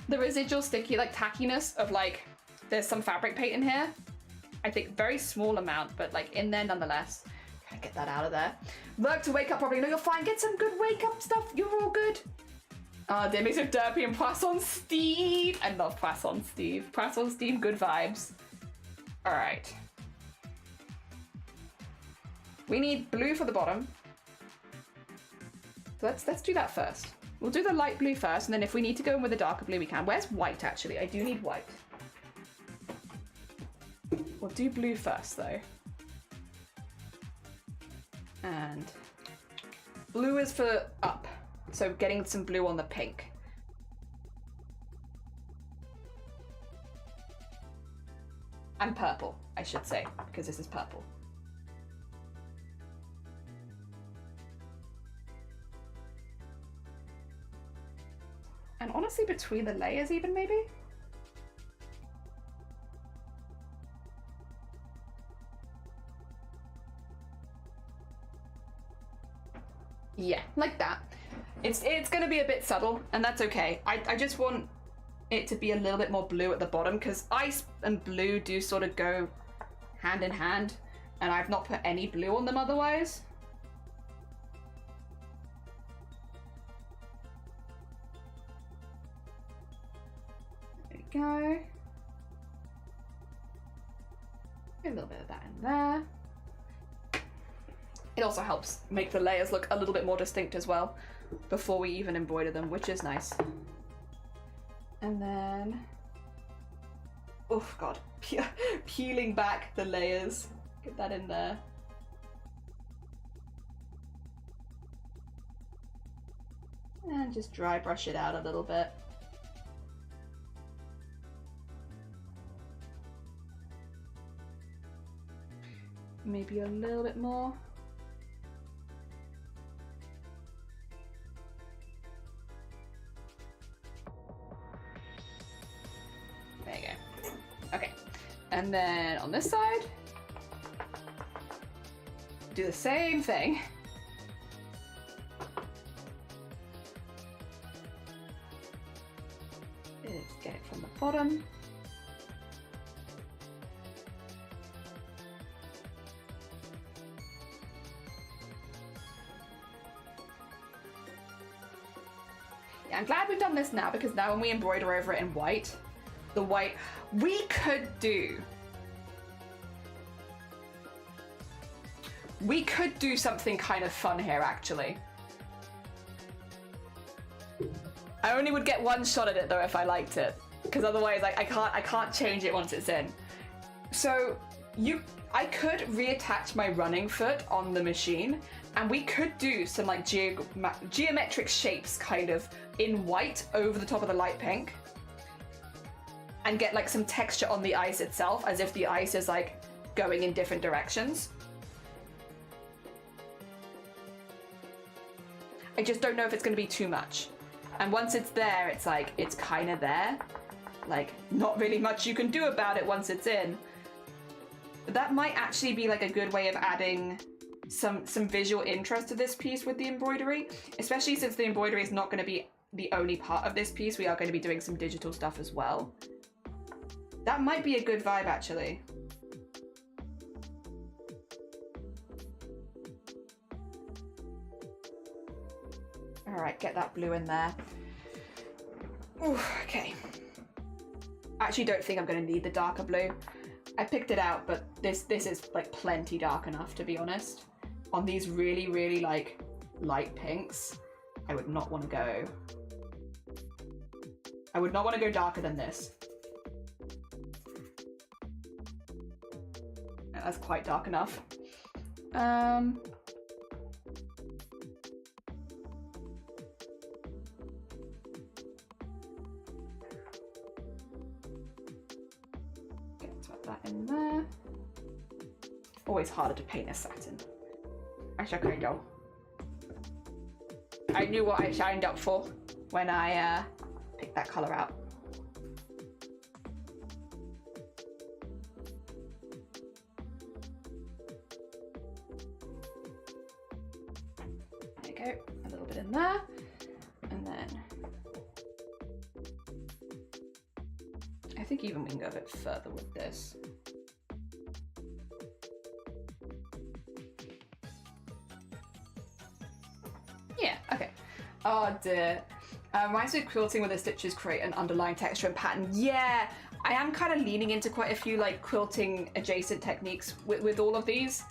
the residual sticky like tackiness of like, there's some fabric paint in here. I think very small amount, but like in there nonetheless. Gotta get that out of there. Work to wake up properly. No, you're fine. Get some good wake up stuff. You're all good. Dear mix of Derpy and Poisson Steve. I love Poisson Steve. Poisson Steve, good vibes. All right. We need blue for the bottom. Let's do that first. We'll do the light blue first, and then if we need to go in with a darker blue, we can. Where's white, actually? I do need white. We'll do blue first, though. And blue is for up, so getting some blue on the pink. And purple, I should say, because this is purple. And honestly, between the layers even, maybe? Yeah, like that. It's gonna be a bit subtle, and that's okay. I just want it to be a little bit more blue at the bottom, because ice and blue do sort of go hand in hand, and I've not put any blue on them otherwise. Go. A little bit of that in there. It also helps make the layers look a little bit more distinct as well before we even embroider them, which is nice. And then oh god, peeling back the layers. Get that in there. And just dry brush it out a little bit. Maybe a little bit more. There you go. Okay. And then on this side, do the same thing. Get it from the bottom. Yeah, I'm glad we've done this now, because now when we embroider over it in white, the white, we could do something kind of fun here, actually. I only would get one shot at it though if I liked it, because otherwise I can't change it once it's in. So I could reattach my running foot on the machine, and we could do some like geometric shapes kind of in white over the top of the light pink, and get like some texture on the ice itself, as if the ice is like going in different directions. I just don't know if it's going to be too much. And once it's there, it's like, it's kind of there. Like, not really much you can do about it once it's in. But that might actually be like a good way of adding some visual interest to this piece with the embroidery, especially since the embroidery is not going to be the only part of this piece. We are going to be doing some digital stuff as well. That might be a good vibe, actually. All right, get that blue in there. Ooh, okay. I actually don't think I'm going to need the darker blue. I picked it out, but this is like plenty dark enough, to be honest. On these really, really like light pinks, I would not want to go. I would not want to go darker than this. That's quite dark enough. That in there. Always harder to paint a satin. Actually, okay, go. I knew what I signed up for when I picked that colour out. There you go, a little bit in there, and then I think even we can go a bit further with this. Yeah, okay. Oh dear. Reminds me of quilting where the stitches create an underlying texture and pattern. Yeah, I am kind of leaning into quite a few like quilting adjacent techniques with all of these,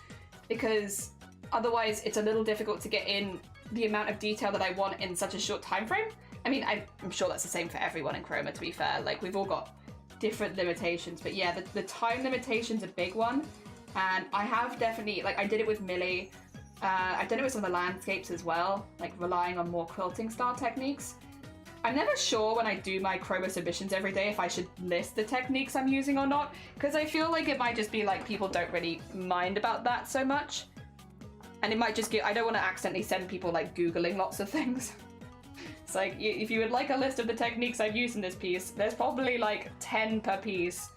because otherwise it's a little difficult to get in the amount of detail that I want in such a short time frame. I mean, I'm sure that's the same for everyone in Chroma, to be fair. Like, we've all got different limitations, but yeah, the time limitation's a big one. And I have definitely, like, I did it with Millie. I've done it with some of the landscapes as well, like relying on more quilting style techniques. I'm never sure when I do my Chroma submissions every day if I should list the techniques I'm using or not, because I feel like it might just be like people don't really mind about that so much. And it might just get, I don't want to accidentally send people like Googling lots of things. It's like, if you would like a list of the techniques I've used in this piece, there's probably like 10 per piece.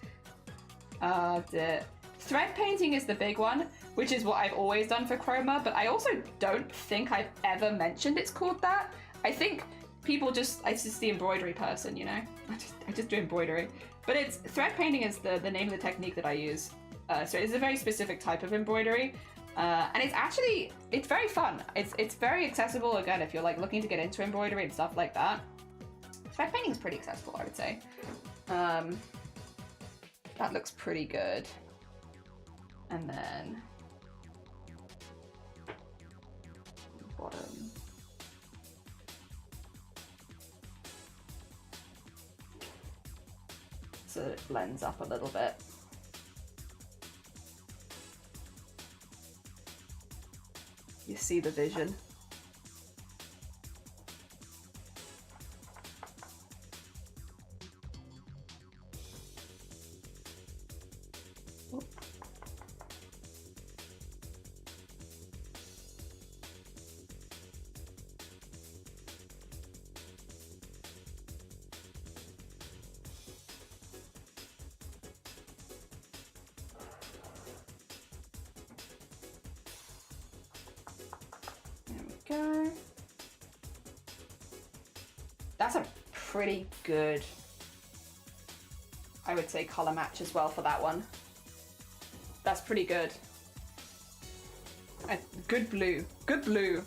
Thread painting is the big one, which is what I've always done for Chroma, but I also don't think I've ever mentioned it's called that. I think people just, it's just the embroidery person, you know? I just do embroidery. But it's, thread painting is the name of the technique that I use. So it's a very specific type of embroidery. And it's actually, it's very fun. It's very accessible, again, if you're like looking to get into embroidery and stuff like that. Thread painting is pretty accessible, I would say. That looks pretty good. And then bottom. So so that it blends up a little bit. You see the vision. Go. That's a pretty good, I would say, color match as well for that one. That's pretty good. Good blue. Good blue.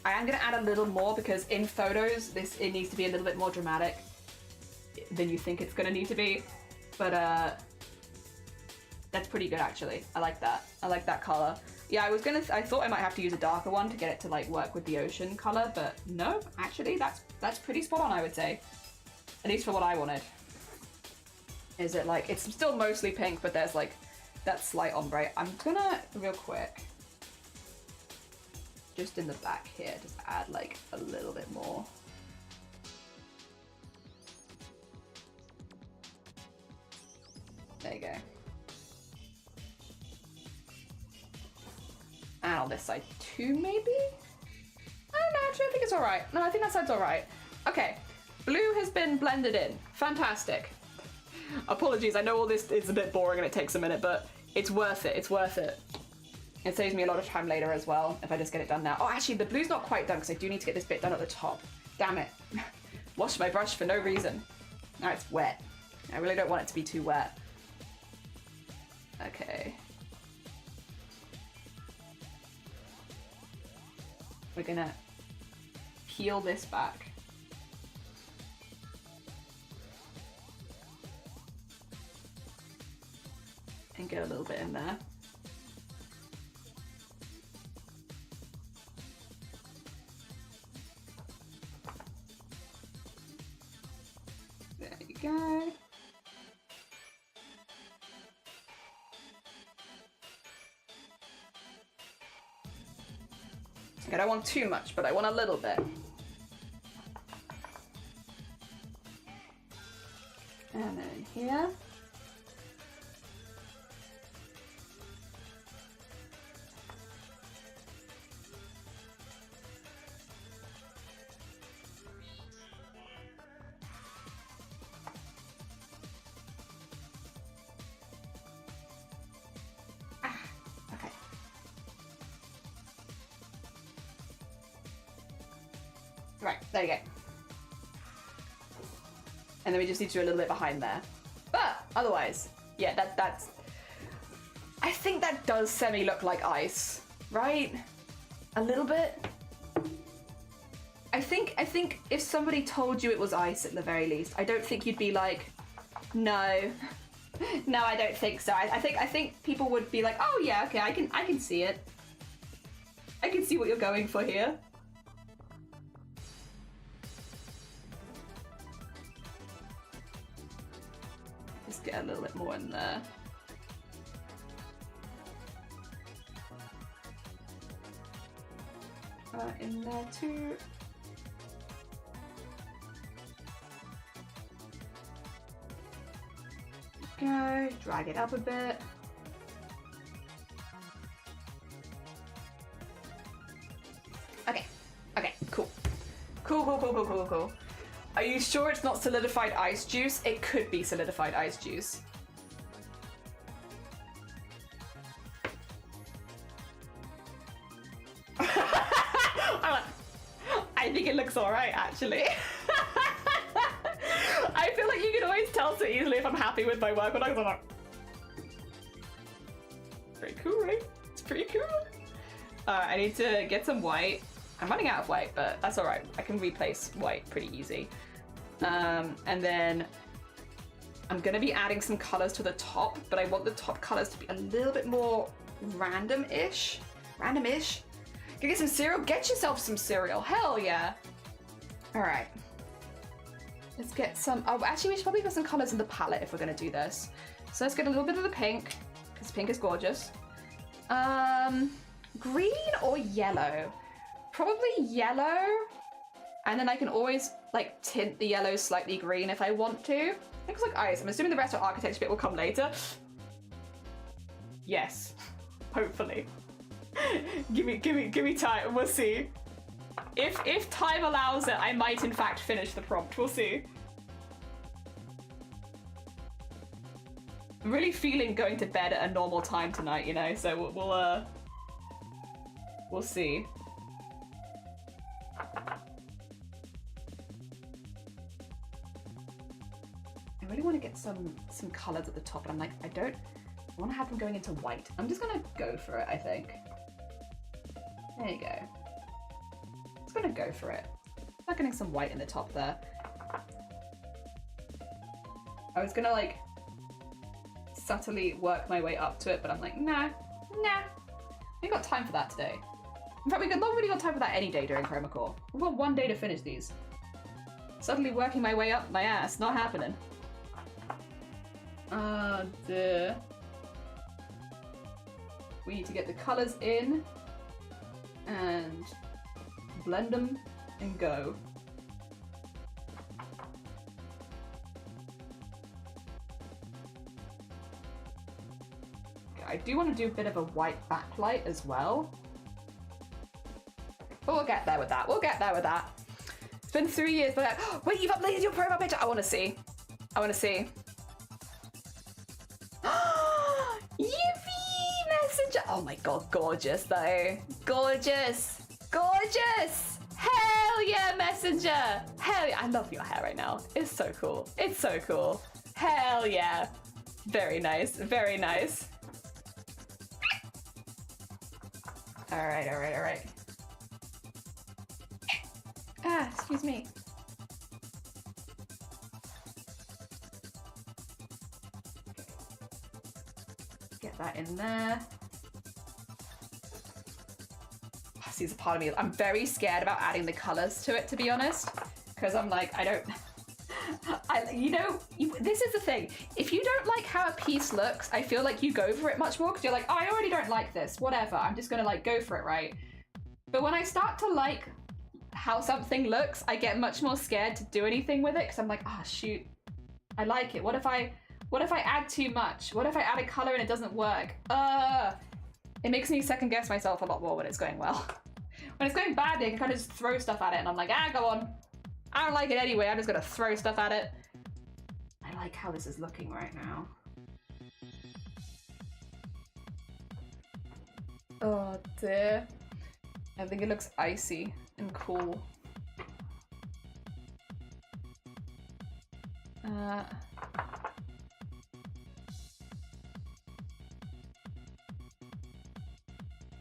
I am going to add a little more because in photos, it needs to be a little bit more dramatic than you think it's going to need to be. But that's pretty good, actually. I like that. I like that color. Yeah, I thought I might have to use a darker one to get it to like work with the ocean color, but no, actually that's pretty spot on, I would say. At least for what I wanted. Is it like, it's still mostly pink, but there's like that slight ombre. I'm gonna, real quick, just in the back here, just add like a little bit more. There you go. And on this side too, maybe? I don't know, actually, I think it's all right. No, I think that side's all right. Okay, blue has been blended in. Fantastic. Apologies, I know all this is a bit boring and it takes a minute, but it's worth it, it's worth it. It saves me a lot of time later as well, if I just get it done now. Oh, actually, the blue's not quite done, because I do need to get this bit done at the top. Damn it. Washed my brush for no reason. Now it's wet. I really don't want it to be too wet. Okay. We're gonna peel this back. And get a little bit in there. There you go. I don't want too much, but I want a little bit. And then here. Right, there you go. And then we just need to do a little bit behind there. But otherwise, yeah, that's... I think that does semi-look like ice, right? A little bit. I think if somebody told you it was ice at the very least, I don't think you'd be like, no. No, I don't think so. I think people would be like, oh yeah, okay, I can see it. I can see what you're going for here. Just get a little bit more in there. In there too. Go, drag it up a bit. Okay, cool. Cool. Are you sure it's not solidified ice juice? It could be solidified ice juice. I think it looks alright, actually. I feel like you can always tell so easily if I'm happy with my work when I'm like... Very cool, right? It's pretty cool. I need to get some white. I'm running out of white, but that's alright. I can replace white pretty easy. And then I'm gonna be adding some colors to the top, but I want the top colors to be a little bit more random-ish. Random-ish? Go get some cereal? Get yourself some cereal. Hell yeah. All right. Let's get some, oh, actually we should probably put some colors in the palette if we're gonna do this. So let's get a little bit of the pink, because pink is gorgeous. Green or yellow? Probably yellow. And then I can always like tint the yellow slightly green if I want to. Looks like ice. I'm assuming the rest of architecture bit will come later. Yes, hopefully. give me time. We'll see. If time allows it, I might in fact finish the prompt. We'll see. I'm really feeling going to bed at a normal time tonight, you know. So we'll see. I really want to get some colors at the top, and I'm like, I want to have them going into white. I'm just gonna go for it, I think. There you go. Just gonna go for it. I'm getting some white in the top there. I was gonna like subtly work my way up to it, but I'm like, nah. We got time for that today. In fact, we've not really got time for that any day during Chroma Core. We've got one day to finish these. Suddenly working my way up my ass, not happening. Duh. We need to get the colors in and blend them and go. Okay, I do want to do a bit of a white backlight as well. But we'll get there with that. We'll get there with that. It's been 3 years, but like, wait, you've uploaded your profile picture? I want to see. I want to see. Yippee! Messenger! Oh my god, gorgeous though. Gorgeous! Gorgeous! Hell yeah, Messenger! Hell yeah, I love your hair right now. It's so cool. It's so cool. Hell yeah. Very nice, very nice. Alright, alright, alright. Ah, excuse me. Get that in there. See, it's a part of me. I'm very scared about adding the colors to it, to be honest, because I'm like, this is the thing. If you don't like how a piece looks, I feel like you go for it much more because you're like, oh, I already don't like this. Whatever. I'm just gonna like go for it, right? But when I start to like how something looks, I get much more scared to do anything with it because I'm like, ah, oh, shoot, I like it. What if I add too much? What if I add a color and it doesn't work? It makes me second guess myself a lot more when it's going well. When it's going badly, I can kind of just throw stuff at it and I'm like, ah, go on. I don't like it anyway. I'm just gonna throw stuff at it. I like how this is looking right now. Oh dear. I think it looks icy and cool. There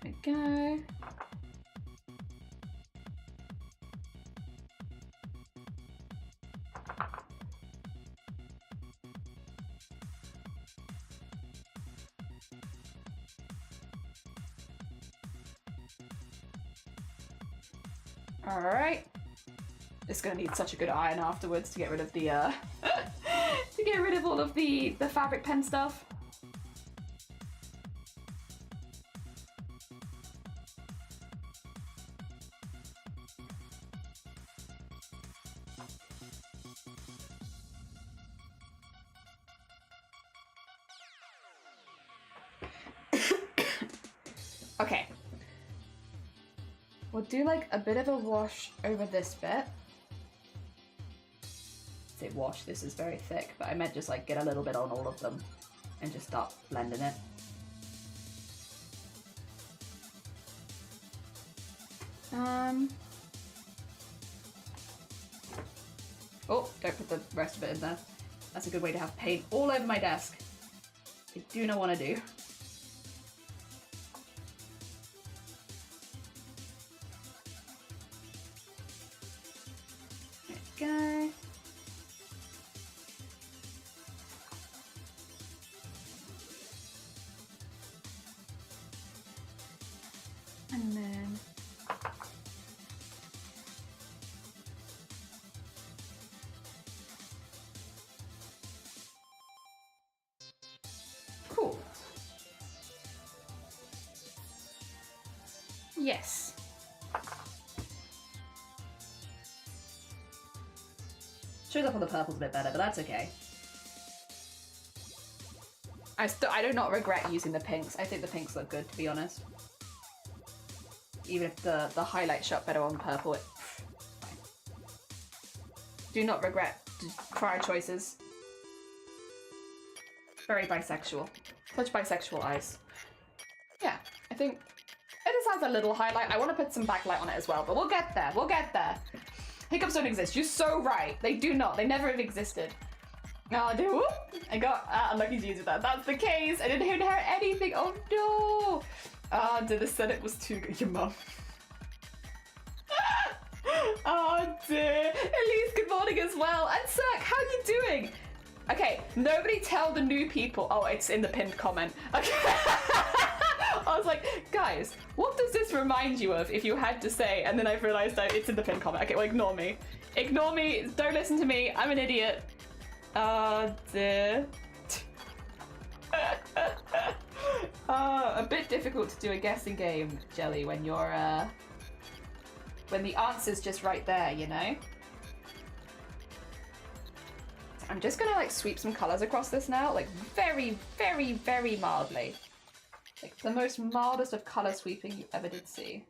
we go. All right. It's gonna need such a good iron afterwards to get rid of the to get rid of all of the fabric pen stuff. Okay. We'll do like a bit of a wash over this bit. Say wash, this is very thick, but I meant just like get a little bit on all of them and just start blending it. Oh, don't put the rest of it in there. That's a good way to have paint all over my desk. I do not want to do. Go. And then Yes. Shows up on the purple's a bit better, but that's okay. I do not regret using the pinks. I think the pinks look good, to be honest. Even if the highlights show up better on purple, fine. Do not regret prior choices. Very bisexual. Such bisexual eyes. Yeah, I think it just has a little highlight. I want to put some backlight on it as well, but we'll get there. We'll get there. Hiccups don't exist. You're so right. They do not. They never have existed. Oh, dude. Whoop. I got unlucky to use that. That's the case. I didn't inherit anything. Oh, no. Oh, dude, the Senate was too good. Your mum. Oh, dear. Elise, good morning as well. And Cirque, how are you doing? Okay, nobody tell the new people. Oh, it's in the pinned comment. Okay. I was like, guys, what does this remind you of if you had to say? And then I realized that it's in the pinned comment. Okay, well, ignore me. Ignore me. Don't listen to me. I'm an idiot. Oh, dear. A bit difficult to do a guessing game, Jelly, when you're, when the answer's just right there, you know? I'm just gonna like sweep some colors across this now, like very, very, very mildly. Like the most mildest of color sweeping you ever did see.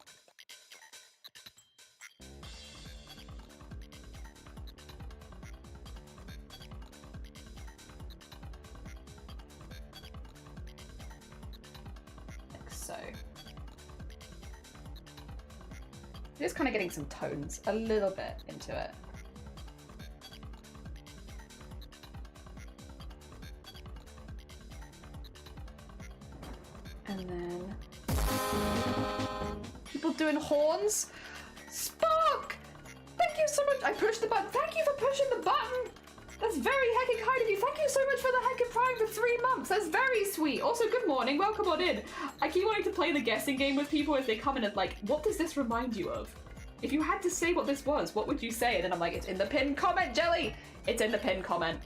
Like so. Just kind of getting some tones a little bit into it. And then people doing horns. Spark! Thank you so much. I pushed the button. Thank you for pushing the button. That's very heckin' kind of you. Thank you so much for the heckin' prime for 3 months. That's very sweet. Also, good morning. Welcome on in. I keep wanting to play the guessing game with people as they come in and like, what does this remind you of? If you had to say what this was, what would you say? And then I'm like, it's in the pinned comment, Jelly. It's in the pinned comment.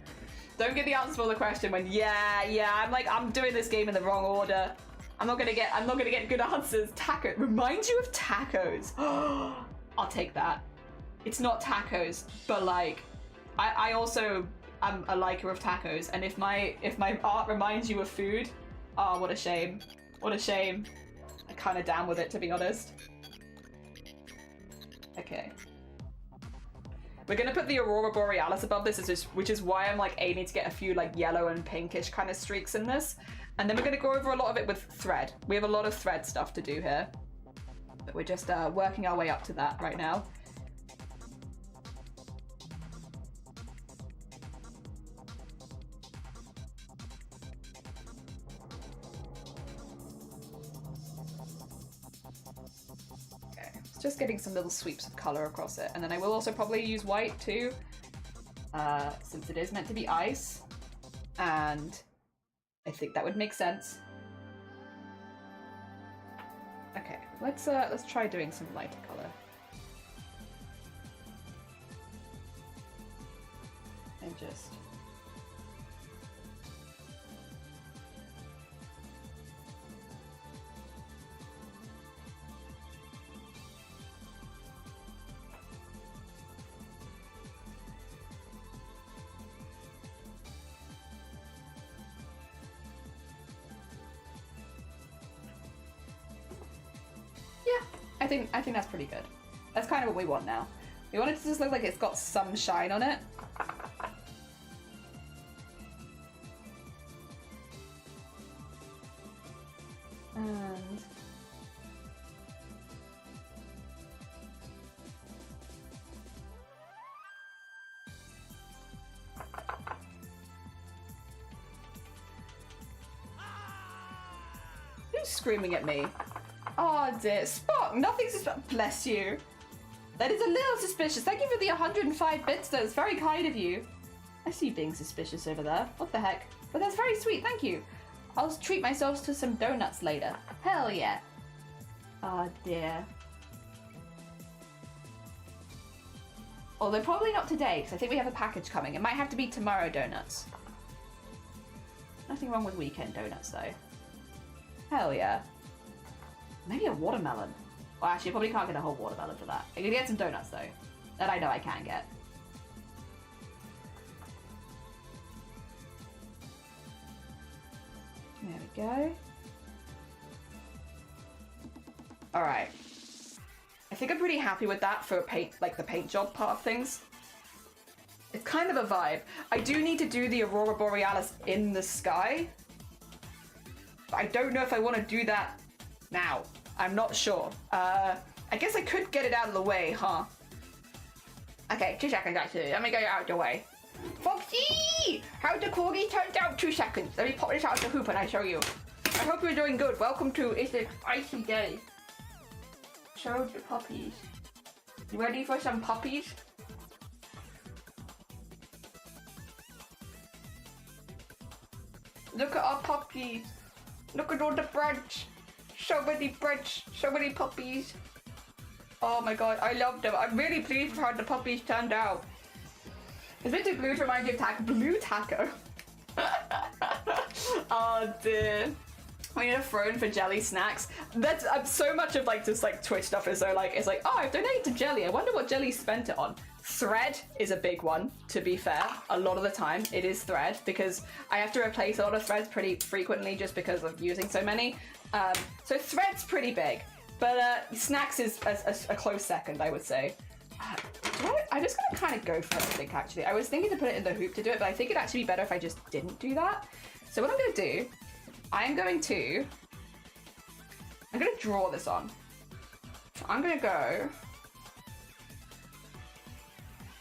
Don't get the answer for the question when, yeah, I'm like, I'm doing this game in the wrong order. I'm not gonna get good answers. Taco reminds you of tacos. I'll take that. It's not tacos, but like, I also am a liker of tacos, and if my art reminds you of food, oh, what a shame. What a shame. I'm kind of down with it, to be honest. Okay. We're gonna put the Aurora Borealis above this, which is why I'm like aiming to get a few like yellow and pinkish kind of streaks in this. And then we're going to go over a lot of it with thread. We have a lot of thread stuff to do here. But we're just working our way up to that right now. Okay, it's just getting some little sweeps of color across it. And then I will also probably use white too, since it is meant to be ice. And I think that would make sense. Okay, let's try doing some lighter color. And just I think that's pretty good. That's kind of what we want now. We want it to just look like it's got some shine on it. And who's screaming at me? Oh dear, Spock, nothing's suspicious. Bless you. That is a little suspicious. Thank you for the 105 bits, though. It's very kind of you. I see you being suspicious over there. What the heck? But that's very sweet, thank you. I'll treat myself to some donuts later. Hell yeah. Oh dear. Although probably not today, because I think we have a package coming. It might have to be tomorrow donuts. Nothing wrong with weekend donuts, though. Hell yeah. Maybe a watermelon. Well, actually, I probably can't get a whole watermelon for that. I can get some donuts, though. That I know I can get. There we go. Alright. I think I'm pretty happy with that for paint, like the paint job part of things. It's kind of a vibe. I do need to do the Aurora Borealis in the sky. But I don't know if I want to do that now. I'm not sure. I guess I could get it out of the way, huh? Okay, 2 seconds actually. Let me get it out of the way. Foxy! How the corgi turned out 2 seconds. Let me pop this out of the hoop and I show you. I hope you're doing good. Welcome to It's a Icy Day. Show the puppies. You ready for some puppies? Look at our puppies. Look at all the breads. So many breads. So many puppies. Oh my god, I love them. I'm really pleased with how the puppies turned out. Is it too blue to remind you of taco? Blue taco? Oh dear. We need a throne for jelly snacks. That's so much of like just like Twitch stuff is so like it's like, oh, I've donated to jelly. I wonder what jelly spent it on. Thread is a big one, to be fair. A lot of the time it is thread because I have to replace a lot of threads pretty frequently just because of using so many. So thread's pretty big, but snacks is a close second, I would say. I'm just gonna kind of go for it, I think, actually. I was thinking to put it in the hoop to do it, but I think it'd actually be better if I just didn't do that. So what I'm gonna do, I'm gonna draw this on. So I'm gonna go,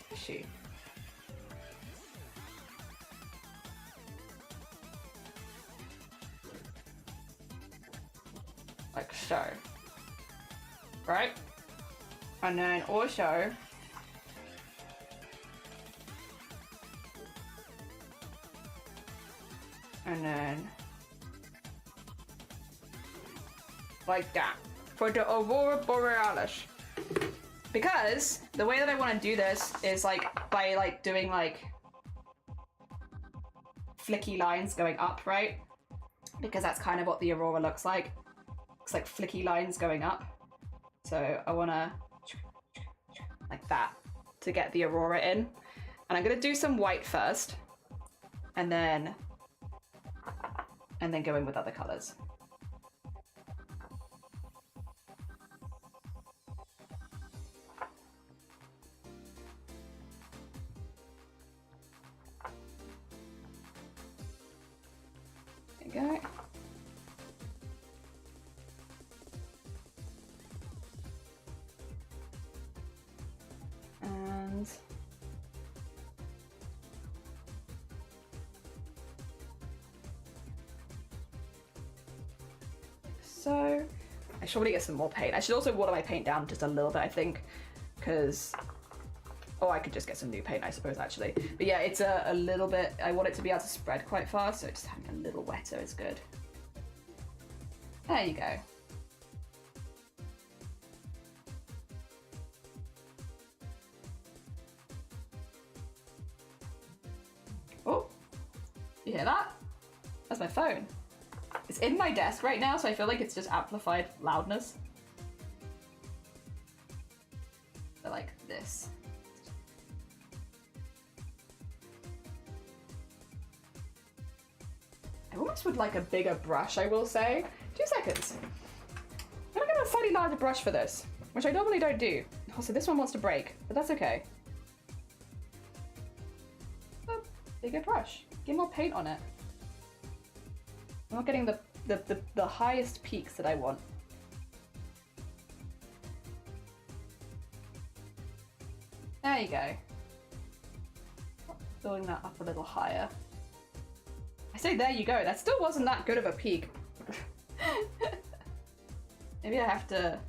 where's she? Like so. Right? And then also, and then like that for the Aurora Borealis. Because the way that I want to do this is like by like doing like flicky lines going up, right? Because that's kind of what the aurora looks like. Looks like flicky lines going up. So I want to like that to get the aurora in. And I'm going to do some white first and then go in with other colors. There you go. And so I should probably get some more paint. I should also water my paint down just a little bit, I think, because oh, I could just get some new paint, I suppose, actually. But yeah, it's a little bit, I want it to be able to spread quite fast, so just having a little wetter is good. There you go. Oh, you hear that? That's my phone. It's in my desk right now, so I feel like it's just amplified loudness. So like this. I almost would like a bigger brush, I will say. 2 seconds. I'm gonna get a slightly larger brush for this, which I normally don't do. Also, this one wants to break, but that's okay. A bigger brush. Get more paint on it. I'm not getting the highest peaks that I want. There you go. Filling that up a little higher. I say there you go, that still wasn't that good of a peak. Maybe I have to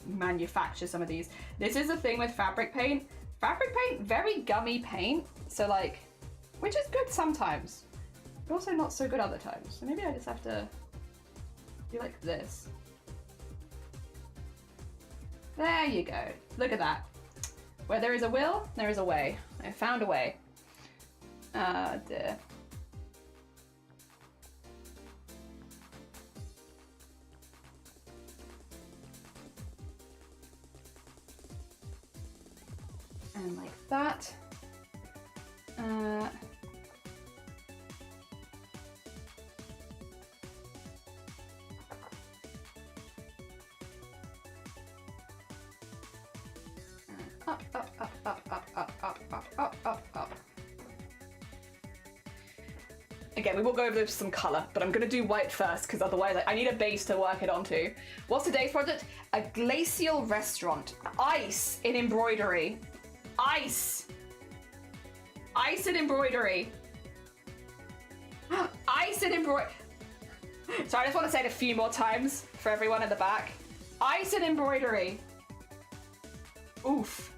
manufacture some of these. This is the thing with fabric paint. Fabric paint, very gummy paint, so like, which is good sometimes, but also not so good other times. So maybe I just have to do like this. There you go, look at that. Where there is a will, there is a way. I found a way. Ah, dear. And like that. Up, up, up, up, up, up, up, up, up, up, up. Again, we will go over this with some colour, but I'm going to do white first because otherwise I need a base to work it onto. What's today's project? A glacial restaurant. Ice in embroidery. Ice. Ice in embroidery. Ice in embroidery. So I just want to say it a few more times for everyone in the back. Ice in embroidery. Oof.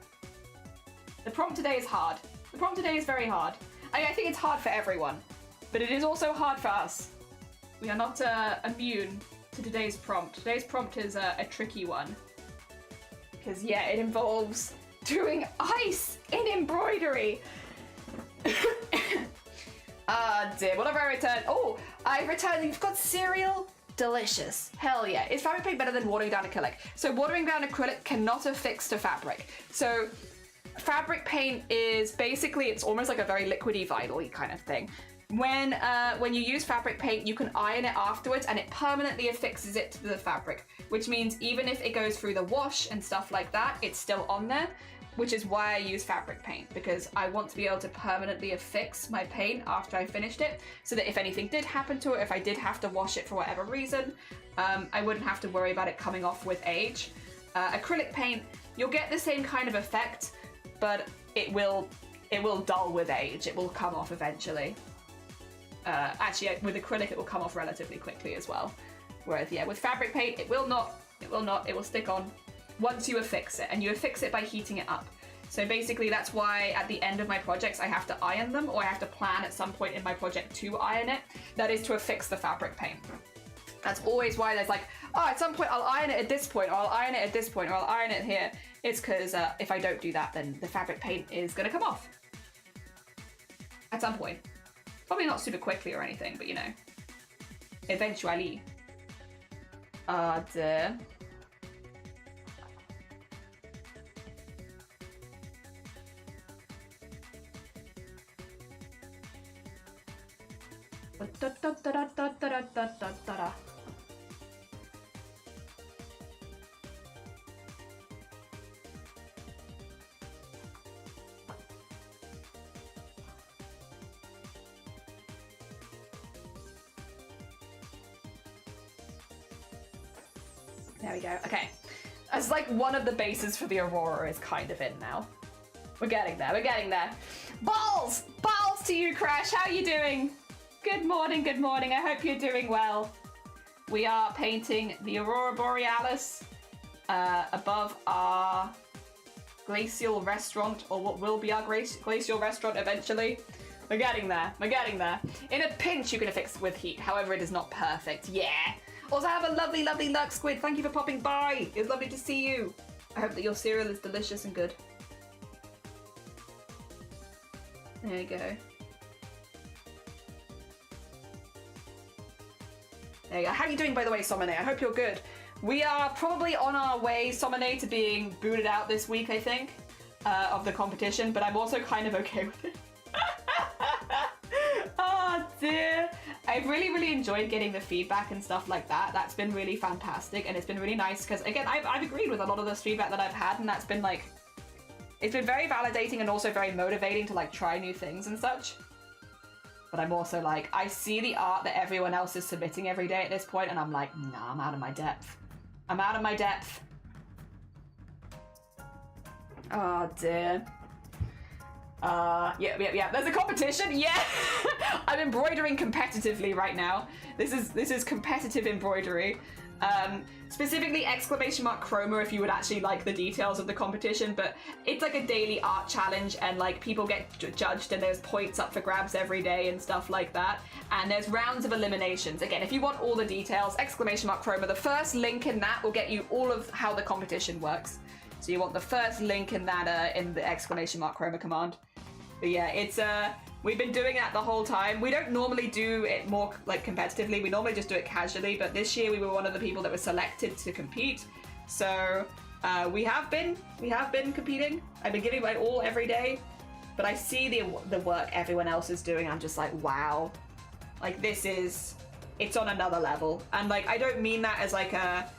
The prompt today is hard. The prompt today is very hard. I think it's hard for everyone, but it is also hard for us. We are not immune to today's prompt. Today's prompt is a tricky one. Because, yeah, it involves doing ice in embroidery. Ah, dear. What have I returned? Oh, I returned. You've got cereal. Delicious. Hell yeah. Is fabric paint better than watering down acrylic? So watering down acrylic cannot affix to fabric. So fabric paint is basically, it's almost like a very liquidy vinyl-y kind of thing. When you use fabric paint, you can iron it afterwards and it permanently affixes it to the fabric, which means even if it goes through the wash and stuff like that, it's still on there, which is why I use fabric paint, because I want to be able to permanently affix my paint after I finished it, so that if anything did happen to it, if I did have to wash it for whatever reason, I wouldn't have to worry about it coming off with age. Acrylic paint, you'll get the same kind of effect, but it will dull with age. It will come off eventually. Actually, with acrylic, it will come off relatively quickly as well. Whereas, yeah, with fabric paint, it will not. It will stick on once you affix it, and you affix it by heating it up. So basically, that's why at the end of my projects, I have to iron them, or I have to plan at some point in my project to iron it. That is to affix the fabric paint. That's always why there's like, oh, at some point I'll iron it at this point, or I'll iron it at this point, or I'll iron it here. It's because if I don't do that, then the fabric paint is gonna come off. At some point. Probably not super quickly or anything, but you know, eventually. Dear. There we go. Okay. It's like one of the bases for the Aurora is kind of in now. We're getting there. We're getting there. Balls! Balls to you, Crash. How are you doing? Good morning. Good morning. I hope you're doing well. We are painting the Aurora Borealis above our glacial restaurant, or what will be our glacial restaurant eventually. We're getting there. We're getting there. In a pinch, you can affix it with heat. However, it is not perfect. Yeah. Also, have a lovely, lovely luck, Squid. Thank you for popping by. It's lovely to see you. I hope that your cereal is delicious and good. There you go. There you go. How are you doing, by the way, Somone? I hope you're good. We are probably on our way, Somone, to being booted out this week, I think, of the competition, but I'm also kind of okay with it. Oh, dear. I've really, really enjoyed getting the feedback and stuff like that. That's been really fantastic, and it's been really nice because, again, I've agreed with a lot of this feedback that I've had, and that's been, like, it's been very validating and also very motivating to, like, try new things and such. But I'm also, like, I see the art that everyone else is submitting every day at this point, and I'm like, nah, I'm out of my depth. I'm out of my depth. Oh, dear. Yeah. There's a competition. Yeah. I'm embroidering competitively right now. This is competitive embroidery. Specifically !chroma if you would actually like the details of the competition, but it's like a daily art challenge, and like people get judged and there's points up for grabs every day and stuff like that, and there's rounds of eliminations. Again, if you want all the details, !chroma, the first link in that will get you all of how the competition works. So you want the first link in that in the !chroma command. But yeah, it's we've been doing that the whole time. We don't normally do it more like competitively. We normally just do it casually, but this year we were one of the people that were selected to compete. So We have been competing. I've been giving my all every day, but I see the work everyone else is doing. I'm just like, wow, like it's on another level. And like, I don't mean that as like a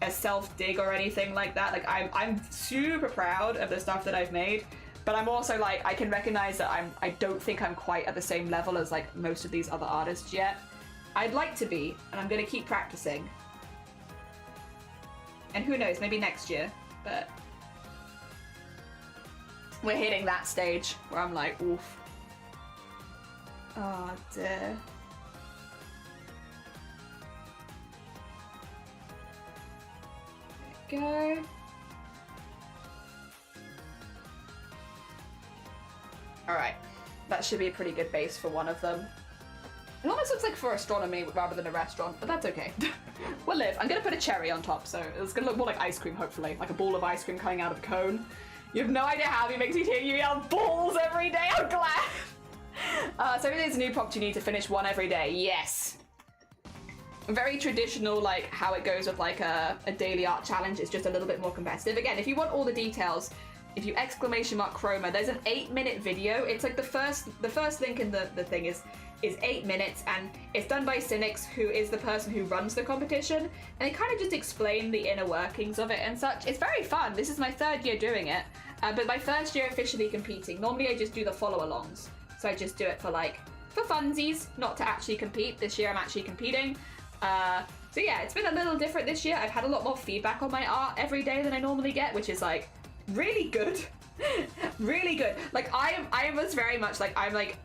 self dig or anything like that. Like I'm super proud of the stuff that I've made, but I'm also like, I can recognize that I don't think I'm quite at the same level as like most of these other artists yet. I'd like to be, and I'm gonna keep practicing. And who knows, maybe next year, but we're hitting that stage where I'm like, oof. Oh dear. There we go. Alright, that should be a pretty good base for one of them. It almost looks like for astronomy rather than a restaurant, but that's okay. We'll live. I'm gonna put a cherry on top, so it's gonna look more like ice cream, hopefully. Like a ball of ice cream coming out of a cone. You have no idea how he makes me hear you yell balls every day. I'm glad. So there's a new prompt you need to finish one every day. Yes. Very traditional, like how it goes with like a daily art challenge. It's just a little bit more competitive. Again, if you want all the details, if you ! Chroma, there's an 8-minute video. It's like the first link in the thing is 8 minutes, and it's done by Cynics, who is the person who runs the competition, and they kind of just explain the inner workings of it and such. It's very fun. This is my 3rd year doing it, but my 1st year officially competing. Normally I just do the follow-alongs, so I just do it for funsies, not to actually compete. This year I'm actually competing. So yeah, it's been a little different this year. I've had a lot more feedback on my art every day than I normally get, which is like really good. Really good. Like I was very much like, I'm like,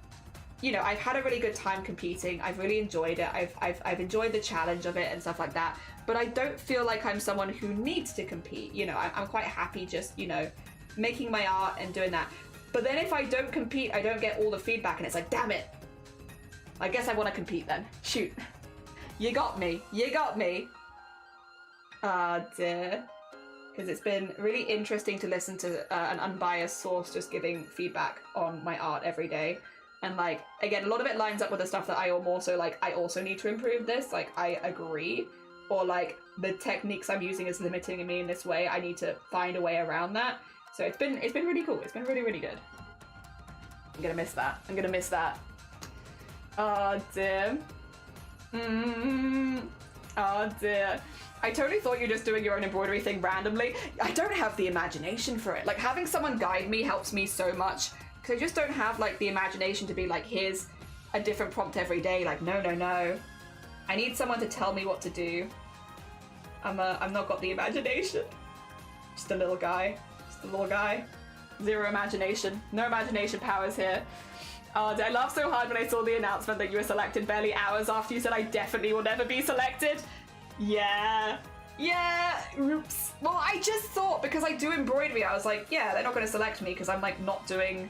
you know, I've had a really good time competing. I've really enjoyed it. I've enjoyed the challenge of it and stuff like that. But I don't feel like I'm someone who needs to compete. You know, I'm quite happy just, you know, making my art and doing that. But then if I don't compete, I don't get all the feedback, and it's like, damn it. I guess I want to compete then. Shoot. You got me. You got me. Ah, dear. Because it's been really interesting to listen to an unbiased source just giving feedback on my art every day. And like, again, a lot of it lines up with the stuff that I am also like, I also need to improve this. Like, I agree. Or like, the techniques I'm using is limiting me in this way. I need to find a way around that. So it's been really cool. It's been really, really good. I'm gonna miss that. I'm gonna miss that. Oh dear. Oh dear. I totally thought you were just doing your own embroidery thing randomly. I don't have the imagination for it. Like, having someone guide me helps me so much. Because I just don't have like the imagination to be like, here's a different prompt every day. Like, no, no, no. I need someone to tell me what to do. I'm not got the imagination. Just a little guy. Just a little guy. Zero imagination. No imagination powers here. Oh, I laughed so hard when I saw the announcement that you were selected barely hours after you said I definitely will never be selected. Yeah. Yeah. Oops. Well, I just thought, because I do embroidery, I was like, yeah, they're not going to select me because I'm like not doing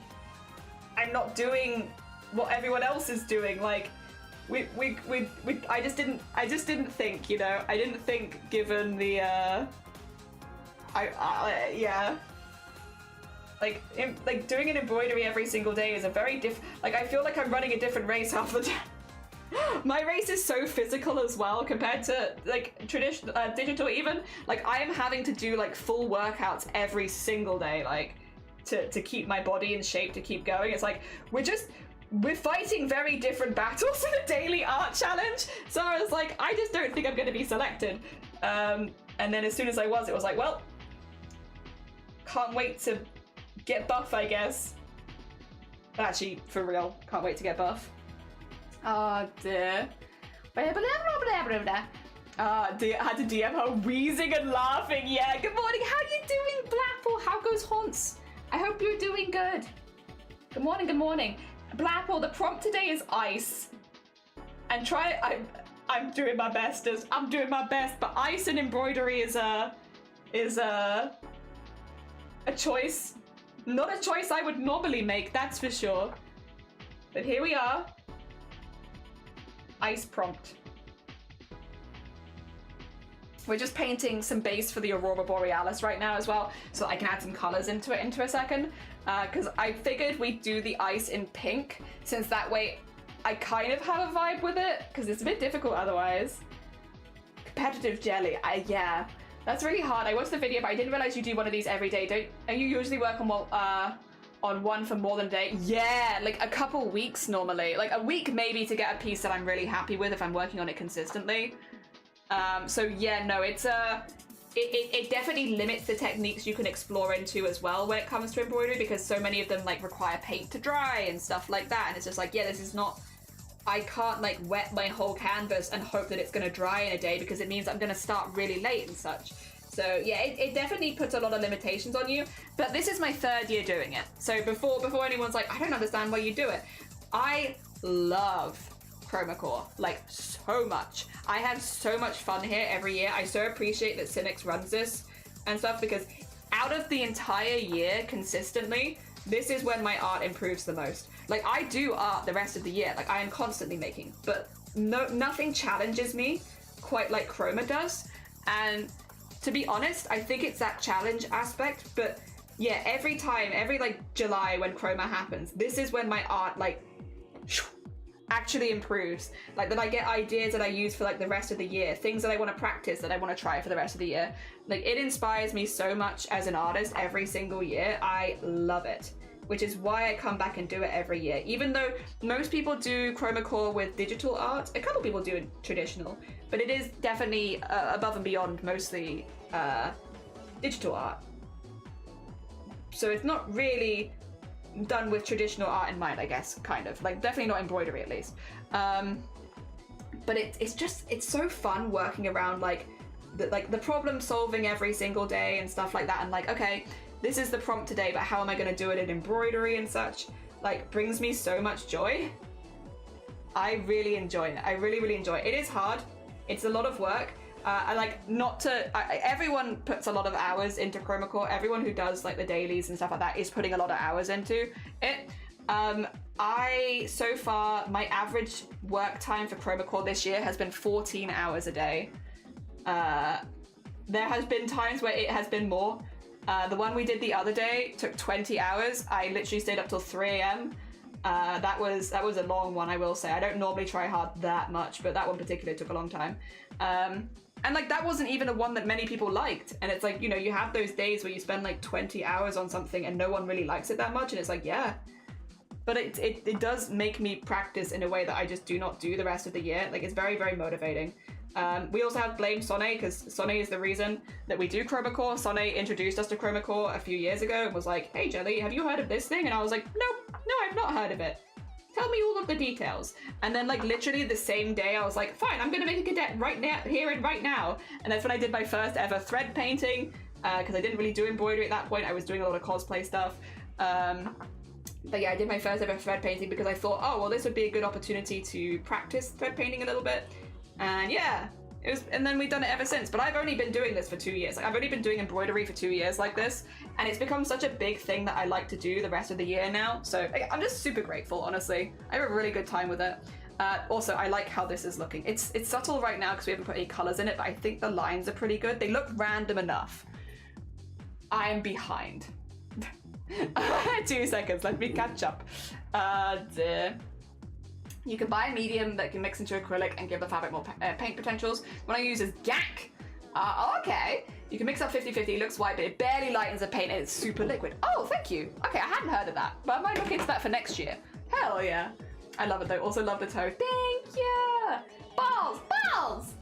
what everyone else is doing. Like, I just didn't think, you know, I didn't think given the, yeah. Like doing an embroidery every single day is a very like, I feel like I'm running a different race half the time. My race is so physical as well compared to like traditional, digital even. Like, I am having to do like full workouts every single day, like to keep my body in shape, to keep going. It's like, we're fighting very different battles in a daily art challenge. So I was like, I just don't think I'm going to be selected. And then as soon as I was, it was like, well, can't wait to get buff, I guess. Actually, for real, can't wait to get buff. Oh dear. Oh dear, I had to DM her wheezing and laughing. Yeah, good morning. How are you doing, Blackpool? How goes Haunts? I hope you're doing good. Good morning, good morning. Blackpool, the prompt today is ice. And I'm doing my best. I'm doing my best, but ice and embroidery is a choice. Not a choice I would normally make, that's for sure. But here we are. Ice prompt. We're just painting some base for the Aurora Borealis right now as well, so I can add some colors into it into a second. Because I figured we'd do the ice in pink, since that way I kind of have a vibe with it, because it's a bit difficult otherwise. Competitive jelly, yeah. That's really hard. I watched the video, but I didn't realize you do one of these every day. You usually work on one for more than a day? Yeah, like a couple weeks normally. Like a week maybe to get a piece that I'm really happy with if I'm working on it consistently. So yeah, no, it definitely limits the techniques you can explore into as well when it comes to embroidery, because so many of them like require paint to dry and stuff like that, and it's just like, yeah, this is not, I can't like wet my whole canvas and hope that it's going to dry in a day, because it means I'm going to start really late and such. So yeah, it definitely puts a lot of limitations on you, but this is my 3rd year doing it. So before anyone's like, I don't understand why you do it, I love Chromacore, like so much. I have so much fun here every year. I so appreciate that Cynics runs this and stuff, because out of the entire year consistently, this is when my art improves the most. Like I do art the rest of the year, like I am constantly making, but nothing challenges me quite like Chroma does. And to be honest, I think it's that challenge aspect, but yeah, every like July when Chroma happens, this is when my art like actually improves. Like that I get ideas that I use for like the rest of the year, things that I want to practice, that I want to try for the rest of the year. Like it inspires me so much as an artist every single year. I love it, which is why I come back and do it every year. Even though most people do Chromacore with digital art, a couple people do it traditional, but it is definitely above and beyond mostly digital art. So it's not really done with traditional art in mind, I guess, kind of. Like definitely not embroidery at least. But it's so fun working around like the problem solving every single day and stuff like that, and like, okay, this is the prompt today, but how am I going to do it in embroidery and such? Like brings me so much joy. I really enjoy it. I really, really enjoy it. It is hard. It's a lot of work. I like not to, everyone puts a lot of hours into Chromacore. Everyone who does like the dailies and stuff like that is putting a lot of hours into it. So far, my average work time for Chromacore this year has been 14 hours a day. There has been times where it has been more. The one we did the other day took 20 hours. I literally stayed up till 3 a.m. That was a long one, I will say. I don't normally try hard that much, but that one particularly took a long time. And like that wasn't even a one that many people liked. And it's like, you know, you have those days where you spend like 20 hours on something and no one really likes it that much, and it's like, yeah. But it does make me practice in a way that I just do not do the rest of the year. Like it's very, very motivating. We also have Blame Sonne, because Sonne is the reason that we do Chromacore. Sonne introduced us to Chromacore a few years ago and was like, hey Jelly, have you heard of this thing? And I was like, no, I've not heard of it. Tell me all of the details. And then like literally the same day I was like, fine, I'm gonna make a cadet right now, here and right now. And that's when I did my first ever thread painting, because I didn't really do embroidery at that point. I was doing a lot of cosplay stuff. But yeah, I did my first ever thread painting because I thought, oh, well, this would be a good opportunity to practice thread painting a little bit. And yeah, it was, and then we've done it ever since. But I've only been doing this for 2 years. Like I've only been doing embroidery for 2 years like this, and it's become such a big thing that I like to do the rest of the year now. So I'm just super grateful, honestly. I have a really good time with it. Also, I like how this is looking. It's subtle right now because we haven't put any colors in it, but I think the lines are pretty good. They look random enough. I'm behind. 2 seconds, let me catch up. Dear. You can buy a medium that can mix into acrylic and give the fabric more paint potentials. What I use is GAC. Okay. You can mix up 50-50, it looks white, but it barely lightens the paint and it's super liquid. Oh, thank you. Okay, I hadn't heard of that, but I might look into that for next year. Hell yeah. I love it though. Also love the toe. Thank you. Balls.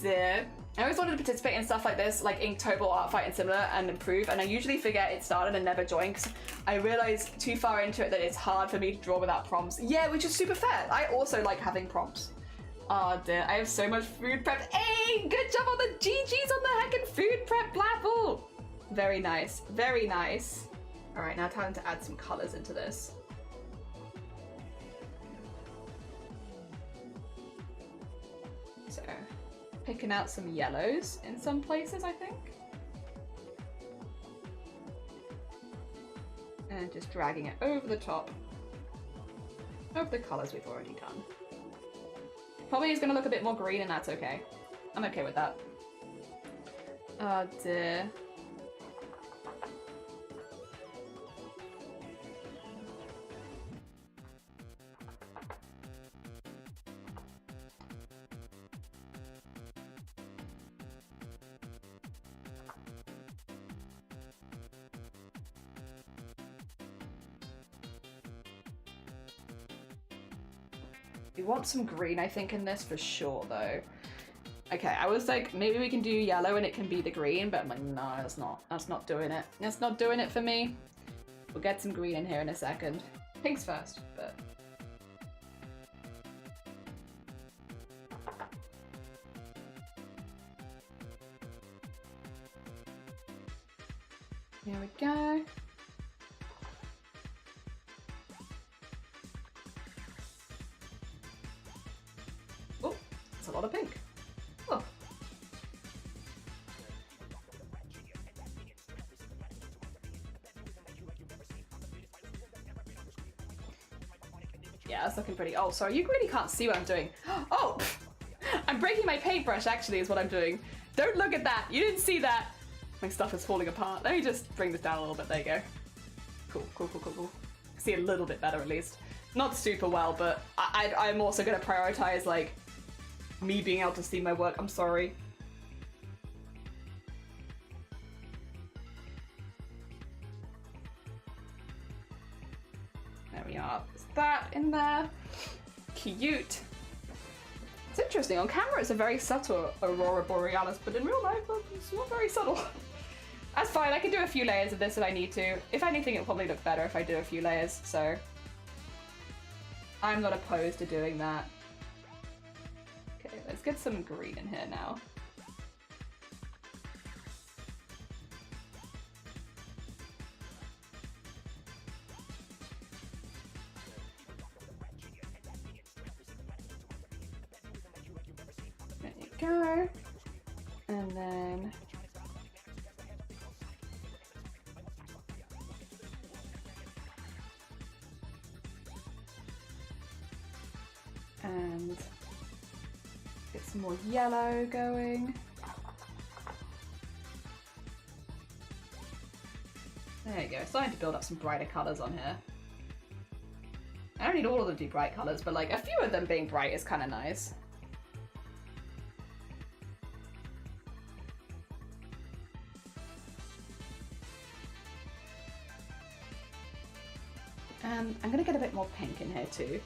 Dear. I always wanted to participate in stuff like this, like Inktober, Art Fight and similar, and improve, and I usually forget it started and never join because I realized too far into it that it's hard for me to draw without prompts. Yeah, which is super fair. I also like having prompts. Oh dear, I have so much food prep. Hey, good job on the GGs on the heckin' food prep platform. Very nice, very nice. All right, now time to add some colors into this. So, picking out some yellows in some places, I think. And just dragging it over the top of the colors we've already done. Probably is going to look a bit more green, and that's okay. I'm okay with that. Oh dear. We want some green, I think, in this for sure, though. Okay, I was like, maybe we can do yellow and it can be the green, but I'm like, no, that's not. That's not doing it. That's not doing it for me. We'll get some green in here in a second. Pinks first, but... Here we go. Oh, that's a lot of pink. Oh. Yeah, that's looking pretty. Oh, sorry, you really can't see what I'm doing. Oh, I'm breaking my paintbrush, actually, is what I'm doing. Don't look at that. You didn't see that. My stuff is falling apart. Let me just bring this down a little bit. There you go. Cool, cool, cool, cool, cool. See a little bit better at least. Not super well, but I'm also going to prioritize, like, me being able to see my work. I'm sorry. There we are. There's that in there. Cute. It's interesting. On camera, it's a very subtle Aurora Borealis, but in real life, it's not very subtle. That's fine. I can do a few layers of this if I need to. If anything, it'll probably look better if I do a few layers, so I'm not opposed to doing that. Okay, let's get some green in here now. There you go. And then get some more yellow going. There you go, starting to build up some brighter colours on here. I don't need all of them to be bright colours, but like a few of them being bright is kind of nice. And I'm gonna get a bit more pink in here too.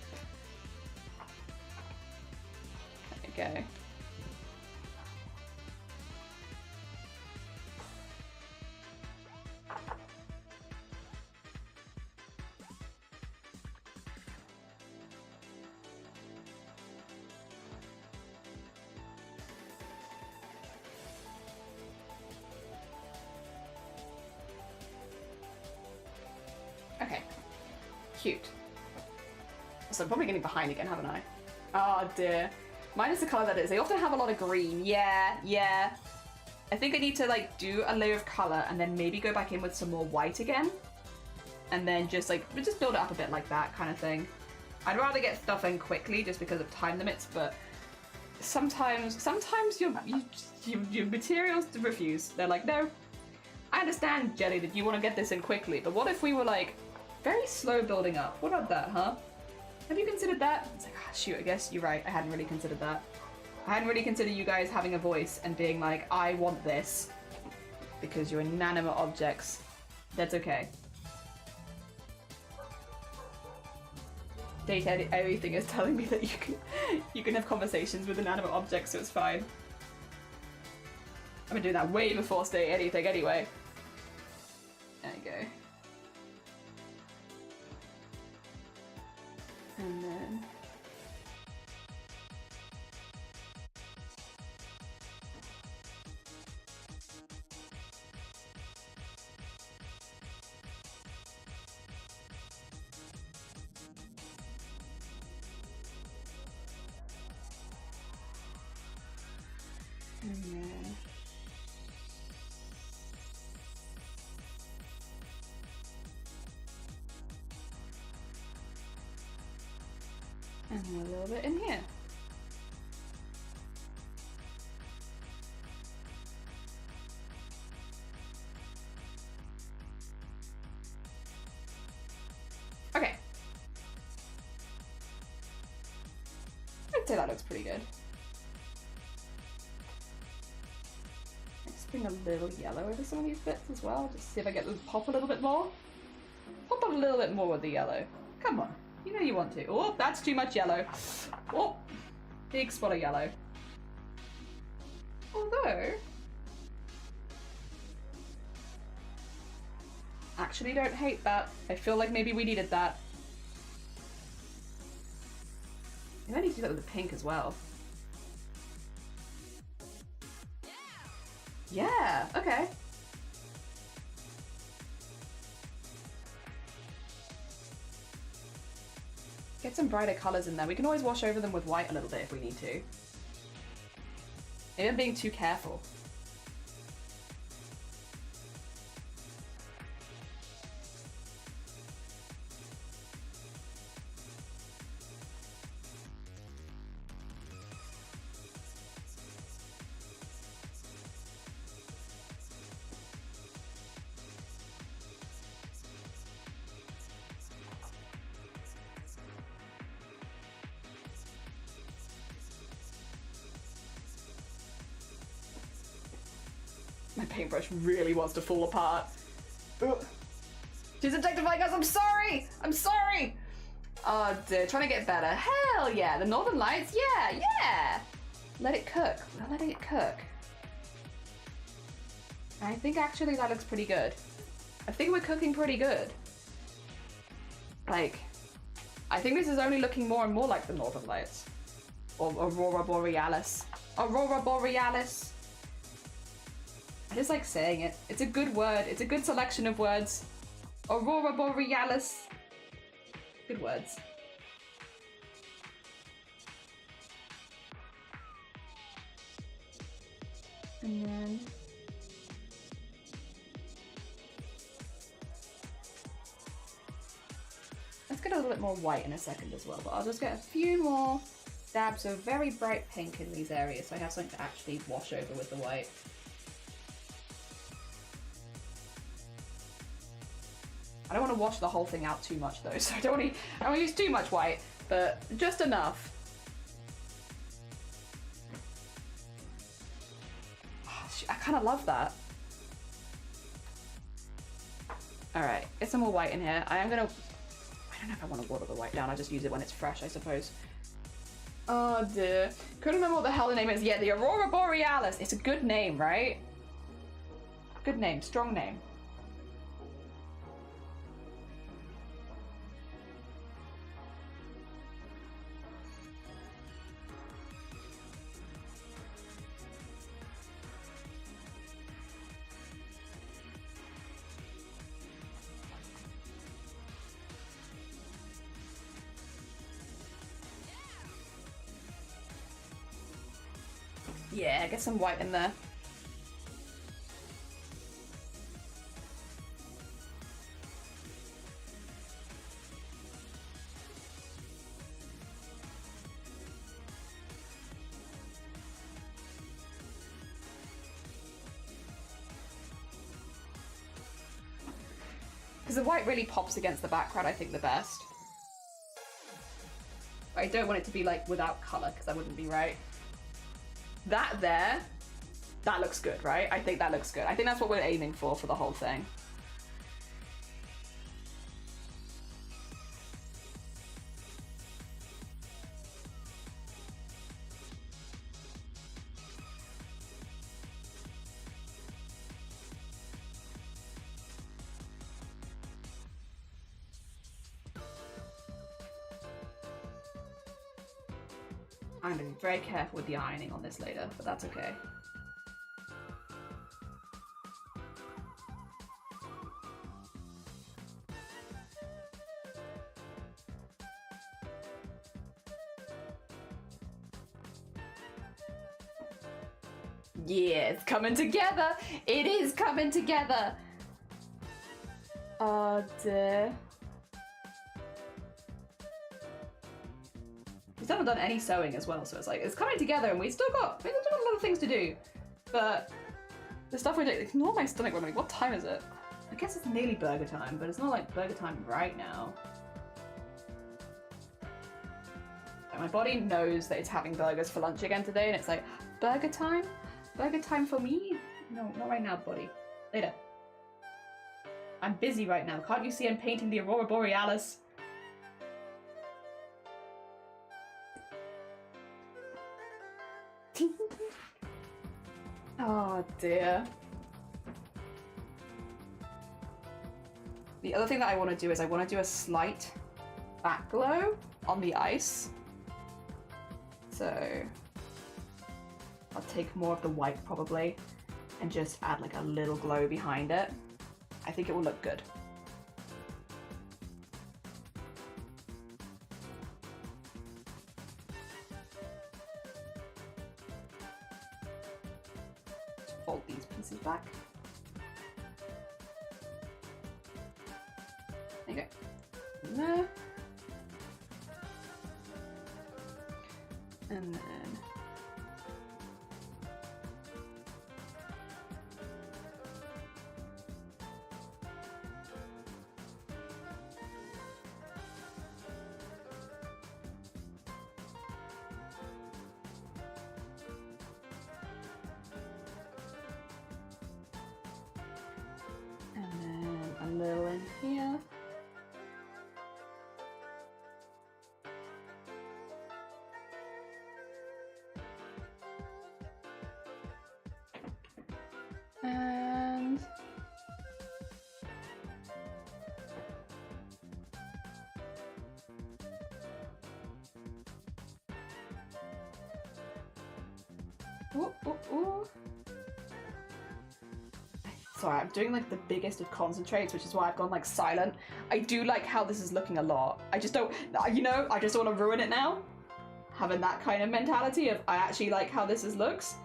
There we go. Okay. Cute. So I'm probably getting behind again, haven't I? Oh dear. Mine is the colour that is. They often have a lot of green. Yeah. I think I need to like do a layer of colour and then maybe go back in with some more white again. And then just build it up a bit like that kind of thing. I'd rather get stuff in quickly just because of time limits, but sometimes your materials refuse. They're like, no, I understand, Jelly, that you want to get this in quickly, but what if we were like very slow building up? What about that, huh? Have you considered that? It's like, ah, shoot, I guess you're right. I hadn't really considered that. I hadn't really considered you guys having a voice and being like, I want this. Because you're inanimate objects. That's okay. Data everything is telling me that you can have conversations with inanimate objects, so it's fine. I've been doing that way before State anything anyway. There you go. And then and a little bit in here. Okay. I'd say that looks pretty good. Let's bring a little yellow over some of these bits as well, just see if I get them to pop a little bit more. Pop a little bit more with the yellow. Come on. You know you want to. Oh, that's too much yellow. Oh, big spot of yellow. Although, actually don't hate that. I feel like maybe we needed that. Maybe I need to do that with the pink as well. Yeah, okay. Get some brighter colors in there. We can always wash over them with white a little bit if we need to. Maybe I'm being too careful. My paintbrush really wants to fall apart. Ugh. She's objectifying us, I'm sorry! I'm sorry! Oh dear, trying to get better. Hell yeah, the Northern Lights, yeah! Let it cook, we're letting it cook. I think actually that looks pretty good. I think we're cooking pretty good. Like, I think this is only looking more and more like the Northern Lights. Or Aurora Borealis. Aurora Borealis. I just like saying it. It's a good word. It's a good selection of words. Aurora Borealis. Good words. And then... let's get a little bit more white in a second as well, but I'll just get a few more dabs of very bright pink in these areas so I have something to actually wash over with the white. I don't want to wash the whole thing out too much though, so I don't want to use too much white, but just enough. Oh, I kind of love that. Alright, get some more white in here. I don't know if I want to water the white down, I just use it when it's fresh, I suppose. Oh dear. Couldn't remember what the hell the name is. Yeah, the Aurora Borealis. It's a good name, right? Good name, strong name. Yeah, get some white in there. Because the white really pops against the background, I think, the best. But I don't want it to be like without colour, because that wouldn't be right. That there, that looks good, right? I think that looks good. I think that's what we're aiming for the whole thing. I'm going to be very careful with the ironing on this later, but that's okay. Yeah, it's coming together! It is coming together! Oh dear. We still haven't done any sewing as well, so it's like, it's coming together and we've still got a lot of things to do. But the stuff we're doing, ignore my stomach rumbling. What time is it? I guess it's nearly burger time, but it's not like burger time right now. Like, my body knows that it's having burgers for lunch again today, and it's like, burger time? Burger time for me? No, not right now, body. Later. I'm busy right now. Can't you see I'm painting the Aurora Borealis? Oh dear. The other thing that I want to do is I want to do a slight back glow on the ice. So I'll take more of the white probably and just add like a little glow behind it. I think it will look good. Fold these pieces back. There you go. And there. And then a little in here. And ooh, ooh, ooh. Sorry, I'm doing like the biggest of concentrates, which is why I've gone like silent. I do like how this is looking a lot. I just don't, you know, I just don't want to ruin it now. Having that kind of mentality of I actually like how this looks.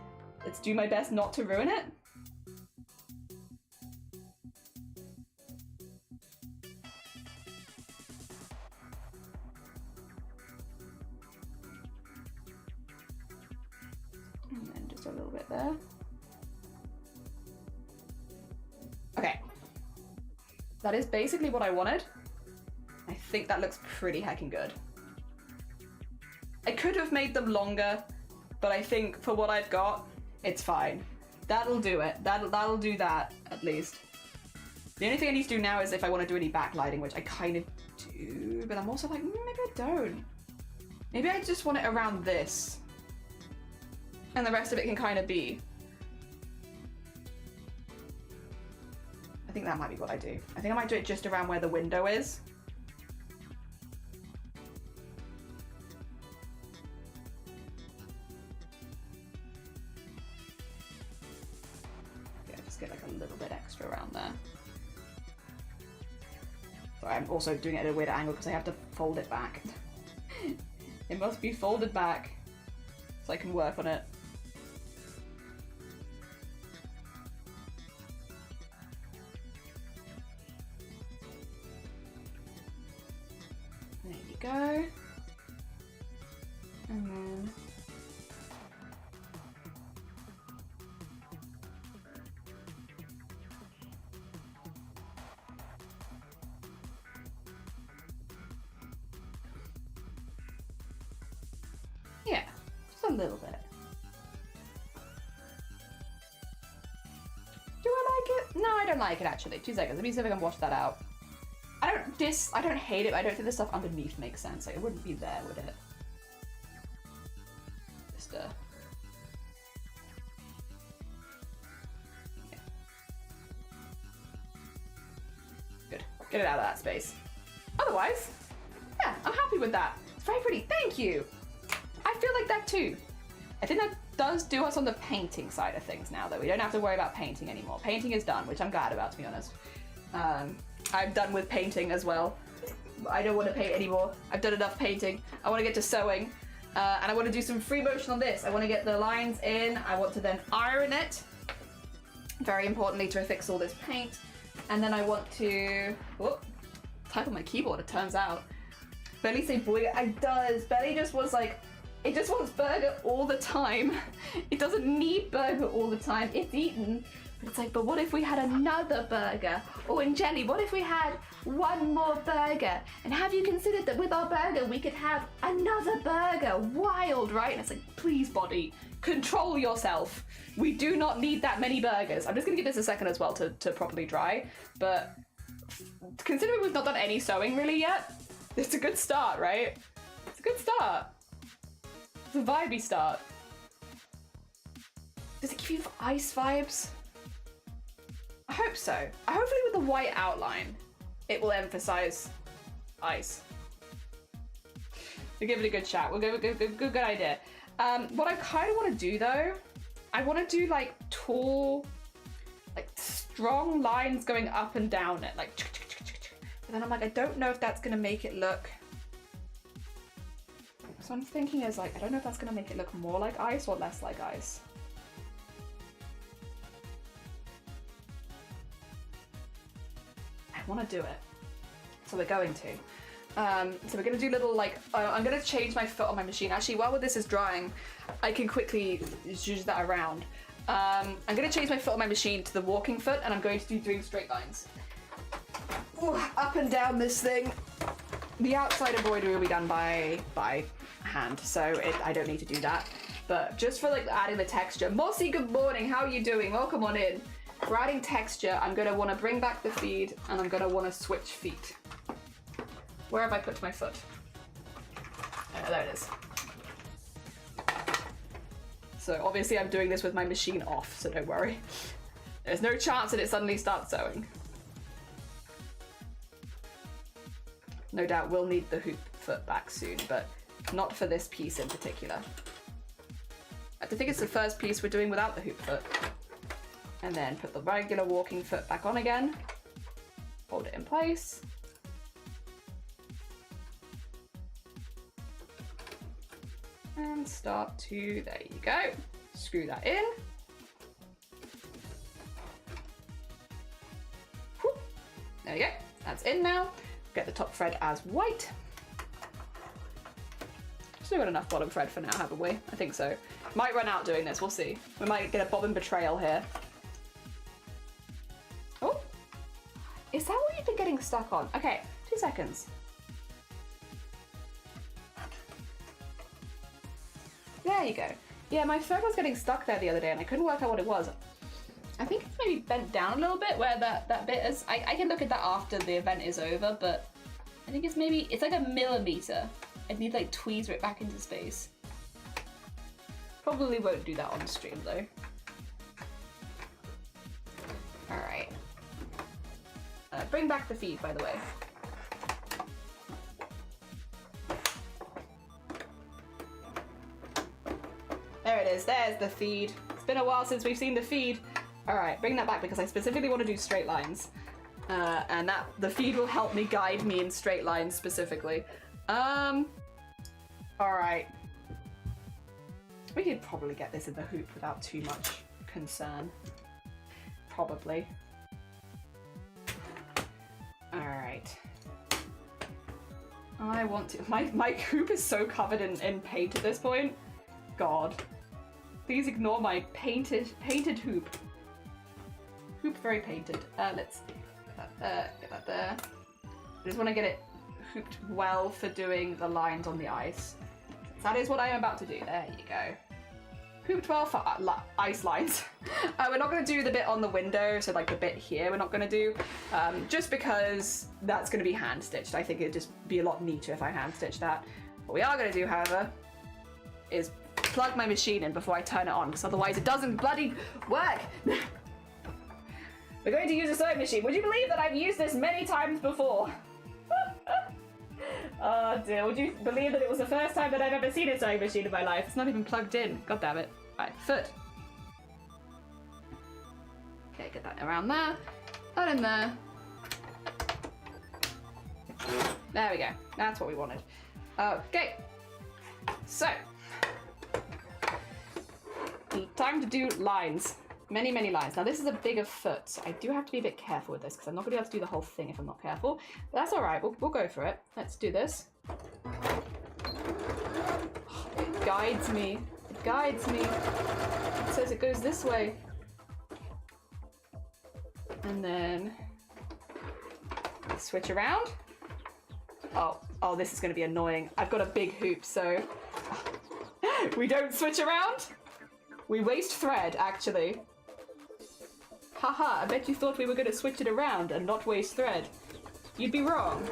Let's do my best not to ruin it. And then just a little bit there. Okay. That is basically what I wanted. I think that looks pretty heckin' good. I could have made them longer, but I think for what I've got, it's fine. That'll do it. That'll do that, at least. The only thing I need to do now is if I want to do any backlighting, which I kind of do, but I'm also like, maybe I don't. Maybe I just want it around this. And the rest of it can kind of be. I think that might be what I do. I think I might do it just around where the window is. Get like a little bit extra around there. Sorry, I'm also doing it at a weird angle because I have to fold it back. It must be folded back so I can work on it. There you go. And then yeah, just a little bit. Do I like it? No, I don't like it actually. 2 seconds. Let me see if I can wash that out. I don't hate it, but I don't think the stuff underneath makes sense. Like it wouldn't be there, would it? Just yeah. Good. Get it out of that space. Otherwise, yeah, I'm happy with that. It's very pretty. Thank you. I feel like that too. I think that does do us on the painting side of things now, though. We don't have to worry about painting anymore. Painting is done, which I'm glad about, to be honest. I'm done with painting as well. I don't want to paint anymore. I've done enough painting. I want to get to sewing. And I want to do some free motion on this. I want to get the lines in. I want to then iron it. Very importantly, to fix all this paint. And then I want to... whoop, type on my keyboard, it turns out. Belly say boy, it does. Belly just was like... it just wants burger all the time. It doesn't need burger all the time. It's eaten. But it's like, but what if we had another burger? Oh, and Jelly, what if we had one more burger? And have you considered that with our burger, we could have another burger? Wild, right? And it's like, please, body, control yourself. We do not need that many burgers. I'm just gonna give this a second as well to properly dry. But considering we've not done any sewing really yet, it's a good start, right? It's a good start. It's a vibey start. Does it give you ice vibes? I hope so. Hopefully with the white outline, it will emphasize ice. We'll give it a good shot. We'll give it a good idea. What I kind of want to do though, I want to do like tall, like strong lines going up and down it, like. But then I'm like, I don't know if that's gonna make it look. So I'm thinking is like, I don't know if that's gonna make it look more like ice or less like ice. I want to do it, so we're going to. So we're gonna do little like, I'm gonna change my foot on my machine. Actually, while this is drying, I can quickly use that around. I'm gonna change my foot on my machine to the walking foot, and I'm going to be doing straight lines. Ooh, up and down this thing. The outside embroidery will be done by hand, so I don't need to do that. But just for like adding the texture. Mossy, good morning, how are you doing? Welcome on in. For adding texture, I'm gonna wanna bring back the feed, and I'm gonna wanna switch feet. Where have I put my foot? There it is. So obviously I'm doing this with my machine off, so don't worry. There's no chance that it suddenly starts sewing. No doubt we'll need the hoop foot back soon, but not for this piece in particular. I think it's the first piece we're doing without the hoop foot. And then put the regular walking foot back on again. Hold it in place. And start to, there you go. Screw that in. Whoop. There we go, that's in now. Get the top thread as white. Still got enough bottom thread for now, haven't we? I think so. Might run out doing this, we'll see. We might get a bobbin betrayal here. Oh, is that what you've been getting stuck on? Okay, 2 seconds. There you go. Yeah, my thread was getting stuck there the other day and I couldn't work out what it was. I think it's maybe bent down a little bit where that bit is. I can look at that after the event is over, but I think it's maybe, it's like a millimeter. I'd need like tweezer it back into space. Probably won't do that on stream though. All right. Bring back the feed, by the way. There it is, there's the feed. It's been a while since we've seen the feed. All right, bring that back because I specifically want to do straight lines. And that the feed will help me guide me in straight lines specifically. All right. We could probably get this in the hoop without too much concern. Probably. All right. I want to, my hoop is so covered in paint at this point. God. Please ignore my painted hoop. Hoop very painted. Let's get that there. I just want to get it hooped well for doing the lines on the ice. That is what I am about to do. There you go. Hooped well for ice lines. We're not going to do the bit on the window, so like the bit here we're not going to do, just because that's going to be hand stitched. I think it'd just be a lot neater if I hand stitched that. What we are going to do, however, is plug my machine in before I turn it on, because otherwise it doesn't bloody work. We're going to use a sewing machine. Would you believe that I've used this many times before? Oh dear, would you believe that it was the first time that I've ever seen a sewing machine in my life? It's not even plugged in. God damn it. Right, foot. Okay, get that around there. That in there. There we go. That's what we wanted. Okay. So. Time to do lines. Many, many lines. Now this is a bigger foot, so I do have to be a bit careful with this because I'm not going to be able to do the whole thing if I'm not careful. But that's all right. We'll go for it. Let's do this. It guides me. It guides me. It says it goes this way. And then switch around. Oh, this is going to be annoying. I've got a big hoop, so we don't switch around. We waste thread, actually. Haha, I bet you thought we were going to switch it around and not waste thread. You'd be wrong.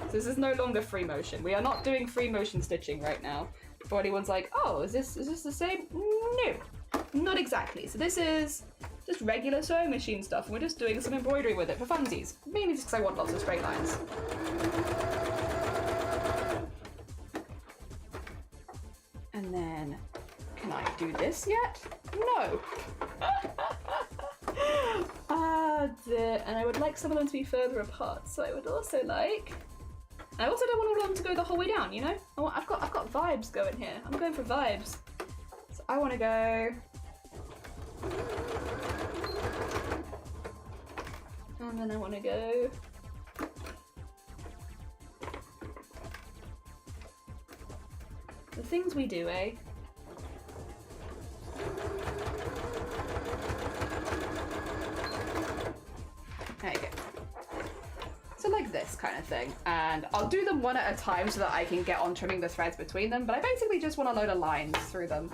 So this is no longer free motion. We are not doing free motion stitching right now. For anyone's like, oh, is this the same? No, not exactly. So this is just regular sewing machine stuff, and we're just doing some embroidery with it for funsies. Mainly just because I want lots of straight lines. And then, can I do this yet? No. And I would like some of them to be further apart. So I would also like. I also don't want all of them to go the whole way down. You know, I've got vibes going here. I'm going for vibes. So I want to go. And then I want to go. The things we do, eh? There you go. So like this kind of thing. And I'll do them one at a time so that I can get on trimming the threads between them, but I basically just want a load of lines through them.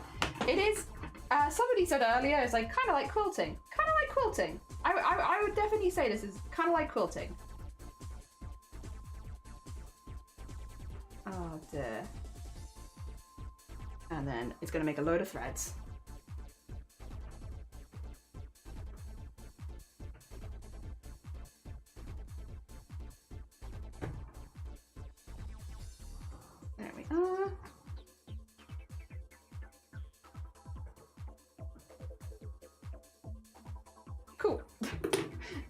It is, somebody said earlier, it's like kind of like quilting. Kind of like quilting. I would definitely say this is kind of like quilting. Oh dear. And then it's going to make a load of threads. There we are. Cool.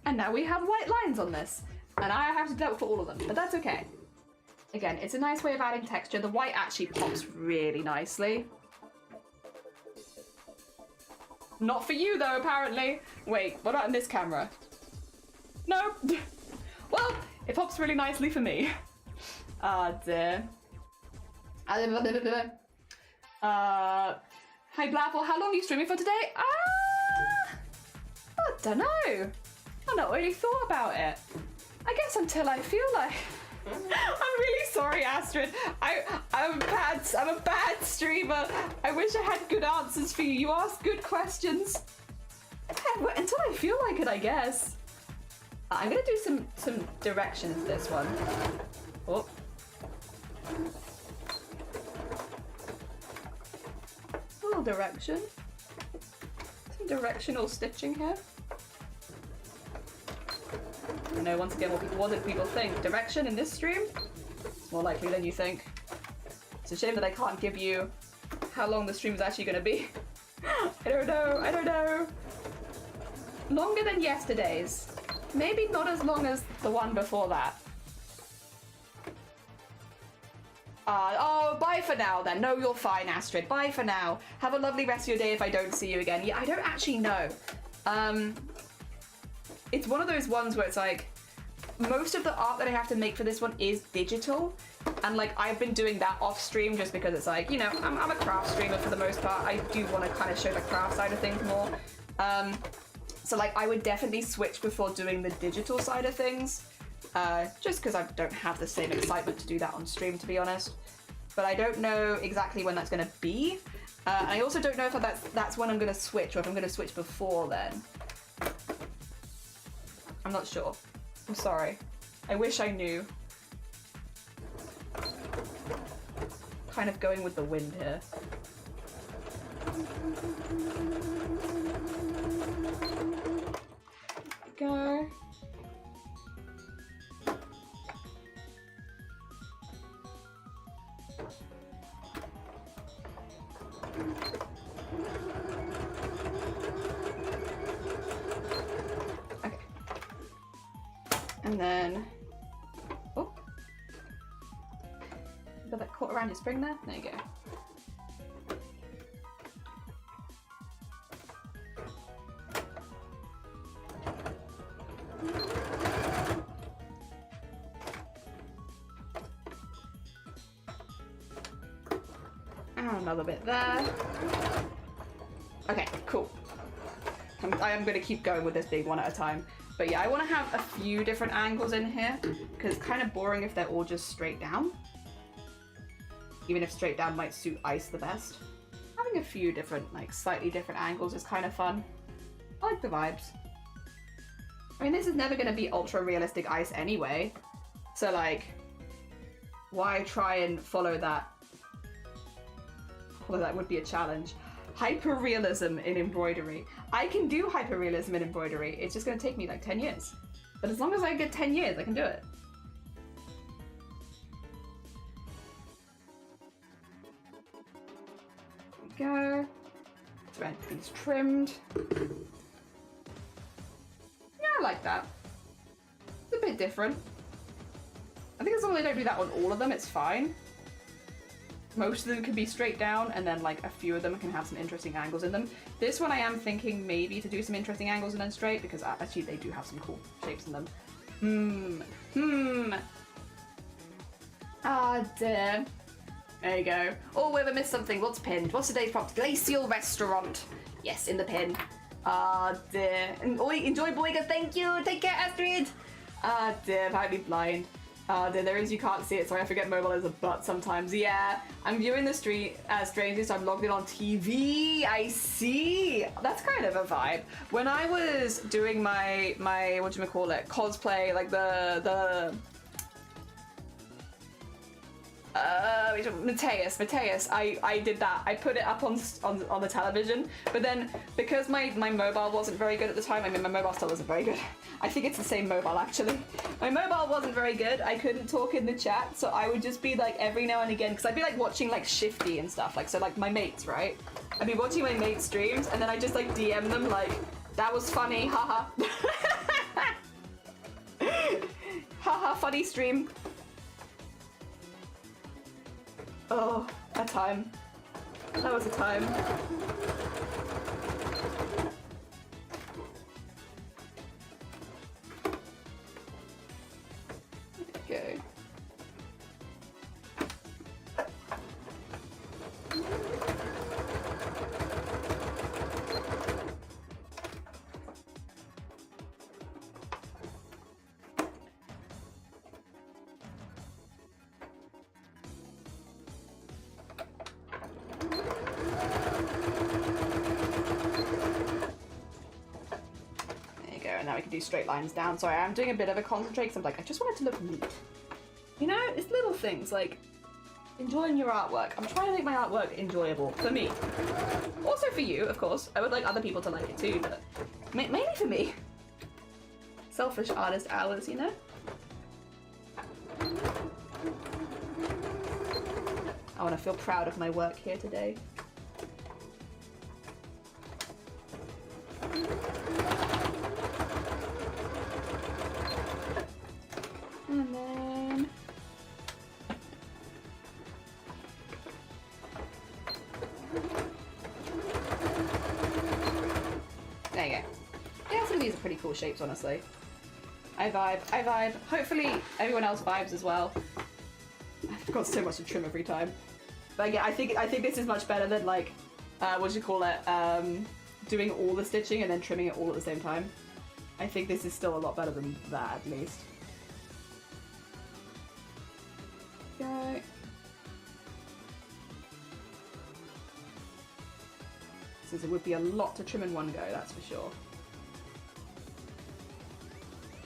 And now we have white lines on this. And I have to do that for all of them, but that's okay. Again, it's a nice way of adding texture. The white actually pops really nicely. Not for you though, apparently. Wait, what about in this camera? No. Well, it pops really nicely for me. Ah, dear. Hi Blapple, how long are you streaming for today? I don't know. I've not really thought about it. I guess until I feel like. I'm really sorry, Astrid. I'm a bad streamer. I wish I had good answers for you. You ask good questions. Until I feel like it, I guess. I'm gonna do some directions this one. Oh. A little direction. Some directional stitching here. I know, once again, what did people think? Direction in this stream? It's more likely than you think. It's a shame that I can't give you how long the stream is actually going to be. I don't know. Longer than yesterday's. Maybe not as long as the one before that. Oh, bye for now then. No, you're fine, Astrid. Bye for now. Have a lovely rest of your day if I don't see you again. Yeah, I don't actually know. It's one of those ones where it's like, most of the art that I have to make for this one is digital. And like, I've been doing that off stream just because it's like, you know, I'm a craft streamer for the most part. I do want to kind of show the craft side of things more. So like, I would definitely switch before doing the digital side of things. Just because I don't have the same excitement to do that on stream, to be honest. But I don't know exactly when that's going to be. And I also don't know if that's when I'm going to switch, or if I'm going to switch before then. I'm not sure. I'm sorry. I wish I knew. Kind of going with the wind here. Go. And then, oh, you got that caught around your spring there? There you go. And another bit there. Okay, cool. I am going to keep going with this big one at a time. But yeah, I want to have a few different angles in here, because it's kind of boring if they're all just straight down. Even if straight down might suit ice the best. Having a few different, like, slightly different angles is kind of fun. I like the vibes. I mean, this is never going to be ultra realistic ice anyway. So, like, why try and follow that although that would be a challenge. Hyperrealism in embroidery. I can do hyperrealism in embroidery. It's just going to take me like 10 years. But as long as I get 10 years, I can do it. There we go. So everything's trimmed. Yeah, I like that. It's a bit different. I think as long as I don't do that on all of them, it's fine. Most of them can be straight down, and then like a few of them can have some interesting angles in them. This one I am thinking maybe to do some interesting angles and then straight, because actually they do have some cool shapes in them. Ah, dear. There you go. Oh, wait, I missed something. What's pinned? What's today's prompt? Glacial Restaurant. Yes, in the pin. Ah, dear. And enjoy Boyga, thank you. Take care, Astrid. Ah, dear, apparently blind. There is, you can't see it, sorry, I forget mobile is a butt sometimes. Yeah, I'm viewing the stream strangely, so I'm logged in on TV. I see. That's kind of a vibe. When I was doing my whatchamacallit, cosplay, like Mateus, I did that. I put it up on the television, but then because my mobile wasn't very good at the time, I mean my mobile still isn't very good. I think it's the same mobile actually. My mobile wasn't very good. I couldn't talk in the chat, so I would just be like every now and again, because I'd be like watching like Shifty and stuff, like so like my mates, right? I'd be watching my mates' streams, and then I just like DM them like, that was funny, haha. Haha, funny stream. Oh, a time. That was a time. There we go. Now we can do straight lines down. Sorry, I'm doing a bit of a concentrate because I'm like, I just want it to look neat. You know, it's little things like enjoying your artwork. I'm trying to make my artwork enjoyable for me. Also for you, of course. I would like other people to like it too, but mainly for me. Selfish artist hours, you know? I want to feel proud of my work here today. And then there you go. Yeah, some of these are pretty cool shapes, honestly. I vibe. Hopefully everyone else vibes as well. I've got so much to trim every time. But yeah, I think this is much better than like doing all the stitching and then trimming it all at the same time. I think this is still a lot better than that, at least. Go. Since it would be a lot to trim in one go, that's for sure.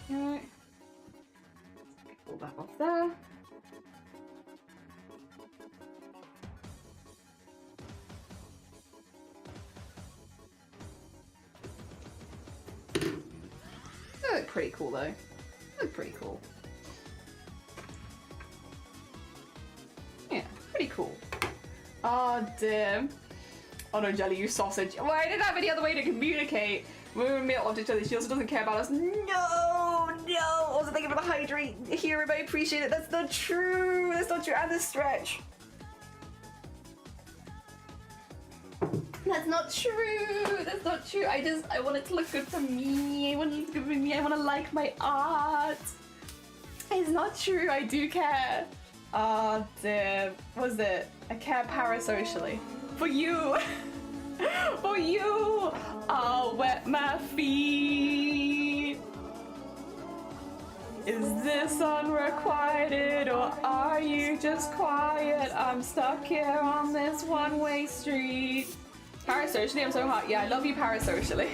Go. Pull that off there. They look pretty cool though. They look pretty cool. Yeah, pretty cool. Oh dear. Oh no, Jelly, you sausage. Well, I didn't have any other way to communicate. When we meet off each other, she also doesn't care about us. No! Also, thank you for the hydrate here, I appreciate it. That's not true. That's not true. And the stretch. That's not true. That's not true. I want it to look good for me. I want it to look good for me. I want to like my art. It's not true. I do care. Oh dear. Was it? I care parasocially. For you. For you. I'll wet my feet. Is this unrequited or are you just quiet? I'm stuck here on this one-way street. Parasocially, I'm so hot. Yeah, I love you parasocially.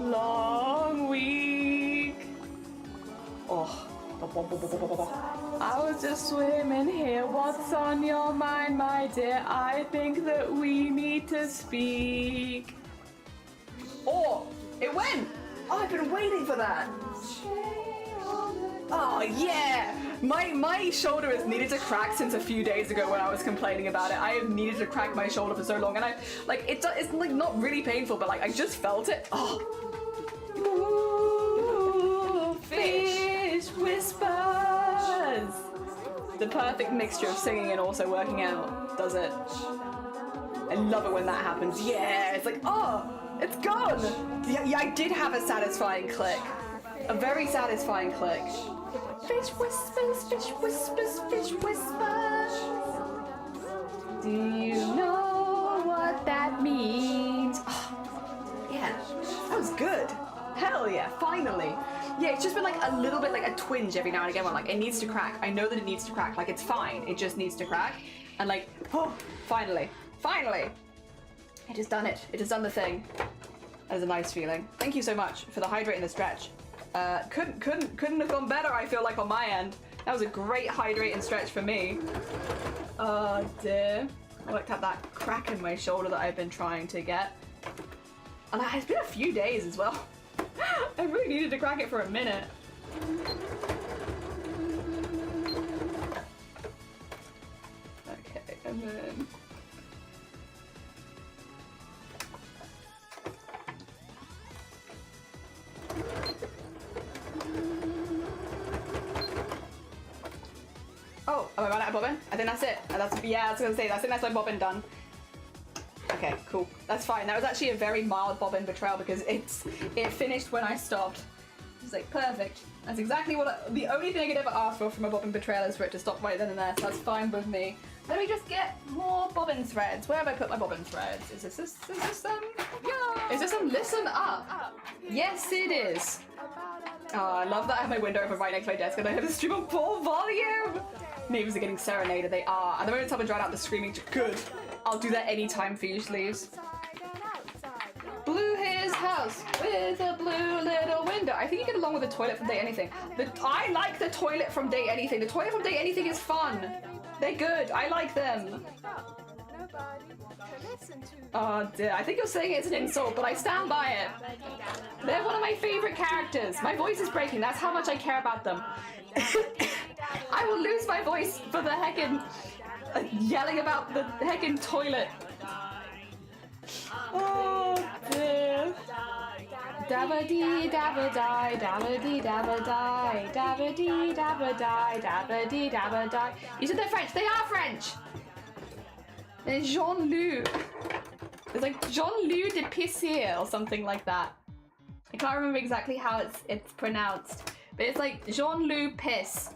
Long week. Oh, I was just swimming here. What's on your mind, my dear? I think that we need to speak. Oh, it went! Oh, I've been waiting for that. Oh yeah! My shoulder has needed to crack since a few days ago when I was complaining about it. I have needed to crack my shoulder for so long, and I like it's like not really painful, but like I just felt it. Oh. Ooh, fish whispers. The perfect mixture of singing and also working out, does it? I love it when that happens. Yeah, it's like, oh, it's gone. Yeah, I did have a satisfying click. A very satisfying click. Fish whispers, fish whispers, fish whispers. Do you know what that means? Oh, yeah, that was good. Hell yeah, finally. Yeah, it's just been like a little bit like a twinge every now and again where like it needs to crack. I know that it needs to crack. Like it's fine. It just needs to crack. And like, oh, finally. Finally. It has done it. It has done the thing. That is a nice feeling. Thank you so much for the hydrate and the stretch. Couldn't have gone better, I feel like, on my end. That was a great hydrate and stretch for me. Oh dear. I like to have that crack in my shoulder that I've been trying to get. And it's been a few days as well. I really needed to crack it for a minute. Okay, and then... Oh, am I running out of bobbin? I think that's it. Yeah, I was gonna say, I think that's my bobbin done. Okay, cool. That's fine. That was actually a very mild bobbin betrayal because it finished when I stopped. It was like, perfect. That's exactly what the only thing I could ever ask for from a bobbin betrayal is for it to stop right then and there, so that's fine with me. Let me just get more bobbin threads. Where have I put my bobbin threads? Is this listen up? Yes, it is. Oh, I love that I have my window open right next to my desk and I have the stream on full volume. Neighbors are getting serenaded. They are. At the moment, someone drowned out the screaming. Good. I'll do that anytime for you, sleeves. Blue his house with a blue little window. I think you get along with the toilet from Date Anything. I like the toilet from Date Anything. The toilet from Date Anything is fun. They're good. I like them. Oh dear, I think you're saying it's an insult, but I stand by it. They're one of my favorite characters. My voice is breaking. That's how much I care about them. I will lose my voice for the heckin' yelling about the heckin' toilet. Oh dear. Dabba dee dabba die, dabba dee dabba die, dabba dee dabba die, dabba dee dabba die. You said they're French. They are French. They're Jean-Loup. It's like Jean-Loup de Pissier or something like that. I can't remember exactly how it's pronounced, but it's like Jean-Loup Piss.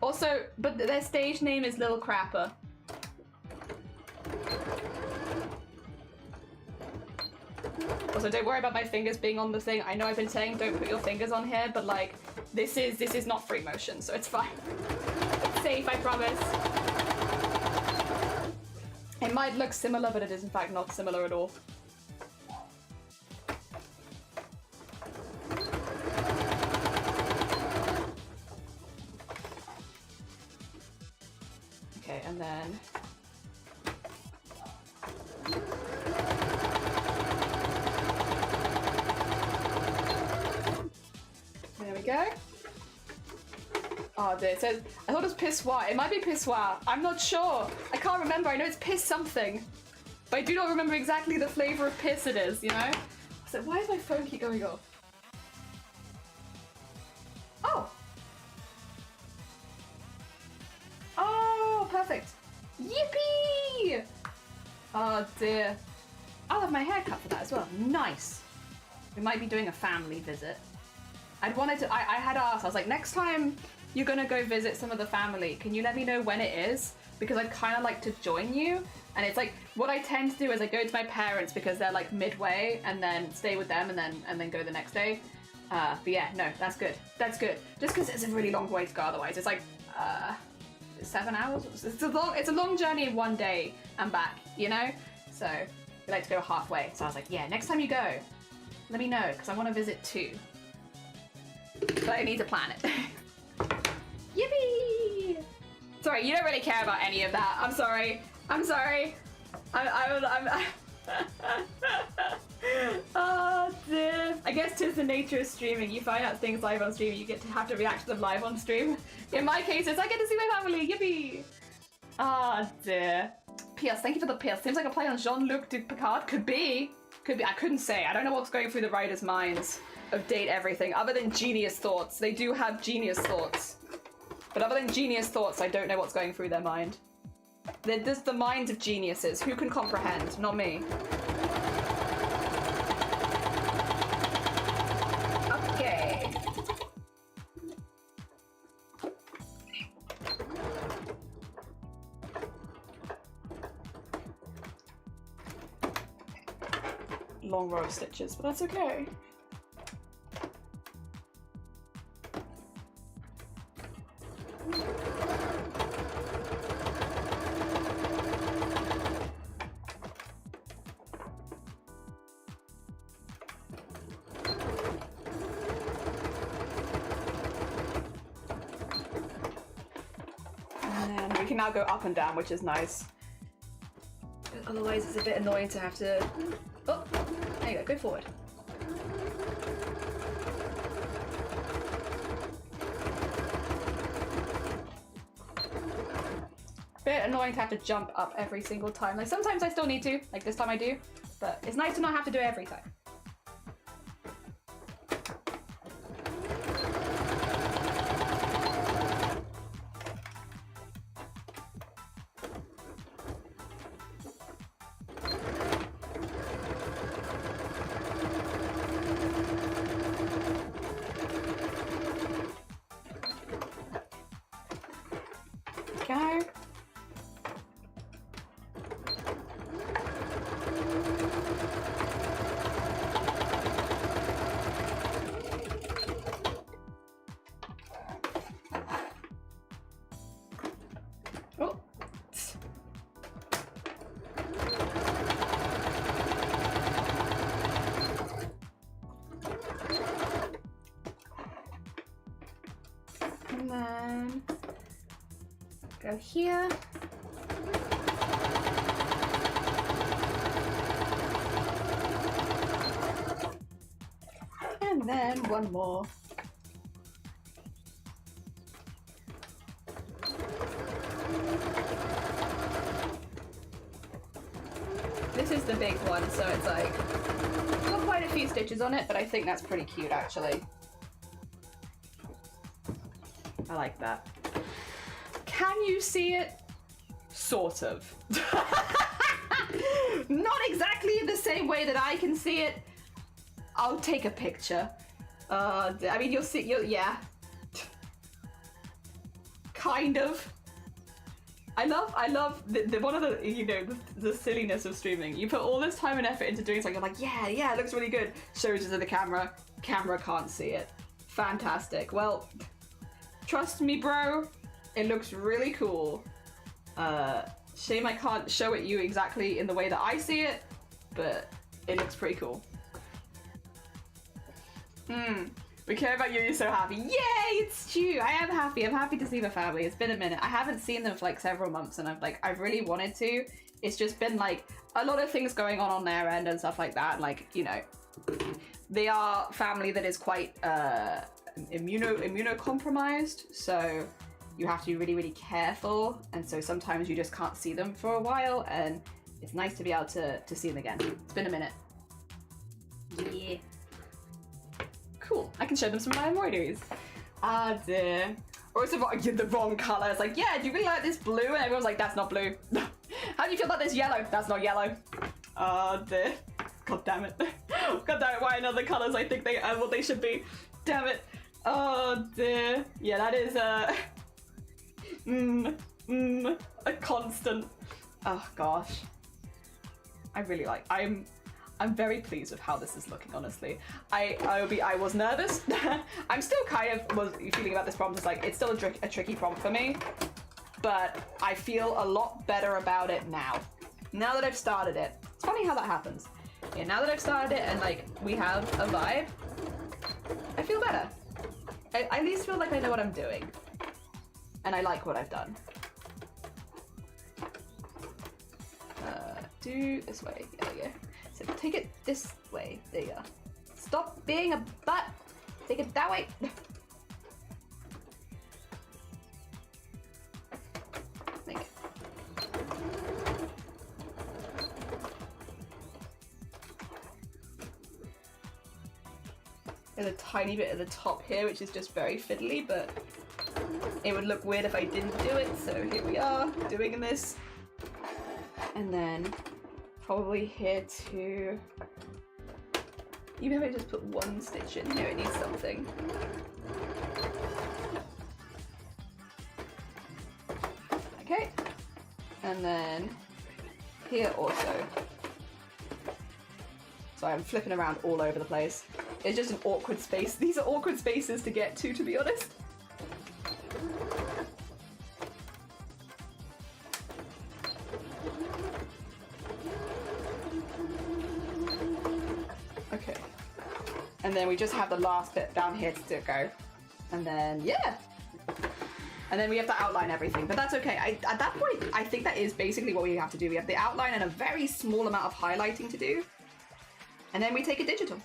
Also, but their stage name is Little Crapper. Also, don't worry about my fingers being on the thing. I know I've been saying don't put your fingers on here, but like this is not free motion, so it's fine. It's safe, I promise. It might look similar, but it is in fact not similar at all. Okay, and then there we go. Oh dear, it says, I thought it was pissoir. It might be pissoir. I'm not sure. I can't remember. I know it's piss something. But I do not remember exactly the flavor of piss it is, you know? So why does my phone keep going off? Oh. Oh, perfect. Yippee! Oh dear. I'll have my hair cut for that as well. Nice. We might be doing a family visit. I had asked, I was like, next time you're gonna go visit some of the family, can you let me know when it is? Because I'd kind of like to join you. And it's like, what I tend to do is I go to my parents because they're like midway and then stay with them and then go the next day. But yeah, no, that's good. That's good. Just because it's a really long way to go otherwise. It's like 7 hours. It's a long journey in one day and back, you know? So we like to go halfway. So I was like, yeah, next time you go, let me know because I want to visit too. but I need to plan it. Yippee! Sorry, you don't really care about any of that. I'm sorry. I'm sorry. I'm oh dear. I guess 'tis the nature of streaming. You find out things live on stream, you get to have to react to them live on stream. In my case, it's I get to see my family. Yippee! Ah dear. P.S. Thank you for the P.S. Seems like a play on Jean-Luc du Picard. Could be. Could be. I couldn't say. I don't know what's going through the writers' minds of Date Everything, other than genius thoughts. They do have genius thoughts. But other than genius thoughts, I don't know what's going through their mind. They're just the minds of geniuses. Who can comprehend? Not me. Okay. Long row of stitches, but that's okay. And then we can now go up and down, which is nice. Otherwise it's a bit annoying to have to... Oh, there you go forward. Bit annoying to have to jump up every single time. Like sometimes I still need to, like this time I do, but it's nice to not have to do it every time. Go. Oh. And then go here. And then one more. This is the big one, so it's like got quite a few stitches on it, but I think that's pretty cute actually. I like that. Can you see it? Sort of. Not exactly in the same way that I can see it. I'll take a picture. I mean, you'll see, yeah. Kind of. I love the one of the, you know, the silliness of streaming. You put all this time and effort into doing something, you're like, yeah, it looks really good. Shows it to the camera. Camera can't see it. Fantastic. Well, trust me, bro. It looks really cool. Shame I can't show it you exactly in the way that I see it, but it looks pretty cool. We care about you, you're so happy. Yay, it's Stu! I am happy. I'm happy to see my family. It's been a minute. I haven't seen them for like several months and I've really wanted to. It's just been like a lot of things going on their end and stuff like that. Like, you know, they are family that is quite immunocompromised, so you have to be really, really careful, and so sometimes you just can't see them for a while, and it's nice to be able to see them again. It's been a minute. Yeah. Cool. I can show them some of my embroideries. Ah dear. Or it's the wrong colour. It's like, yeah, do you really like this blue? And everyone's like, that's not blue. How do you feel about this yellow? That's not yellow. Ah dear. God damn it. God damn it, why in other colours I think they are what they should be. Damn it. Oh dear. Yeah, that is a constant. Oh gosh. I really like, I'm very pleased with how this is looking, honestly. I was nervous. I'm still kind of was feeling about this prompt. It's like, it's still a tricky prompt for me, but I feel a lot better about it now. Now that I've started it. It's funny how that happens. Yeah, now that I've started it and like we have a vibe, I feel better. I at least feel like I know what I'm doing. And I like what I've done. Do this way. There you go. So take it this way. There you go. Stop being a butt. Take it that way. Make it. There's a tiny bit at the top here, which is just very fiddly, but it would look weird if I didn't do it. So here we are, doing this. And then probably here too. Even if I just put one stitch in here, it needs something. Okay. And then here also. Sorry, I'm flipping around all over the place. It's just an awkward space. These are awkward spaces to get to be honest. Okay. And then we just have the last bit down here to go. And then, yeah. And then we have to outline everything, but that's okay. At that point, I think that is basically what we have to do. We have the outline and a very small amount of highlighting to do. And then we take it digital.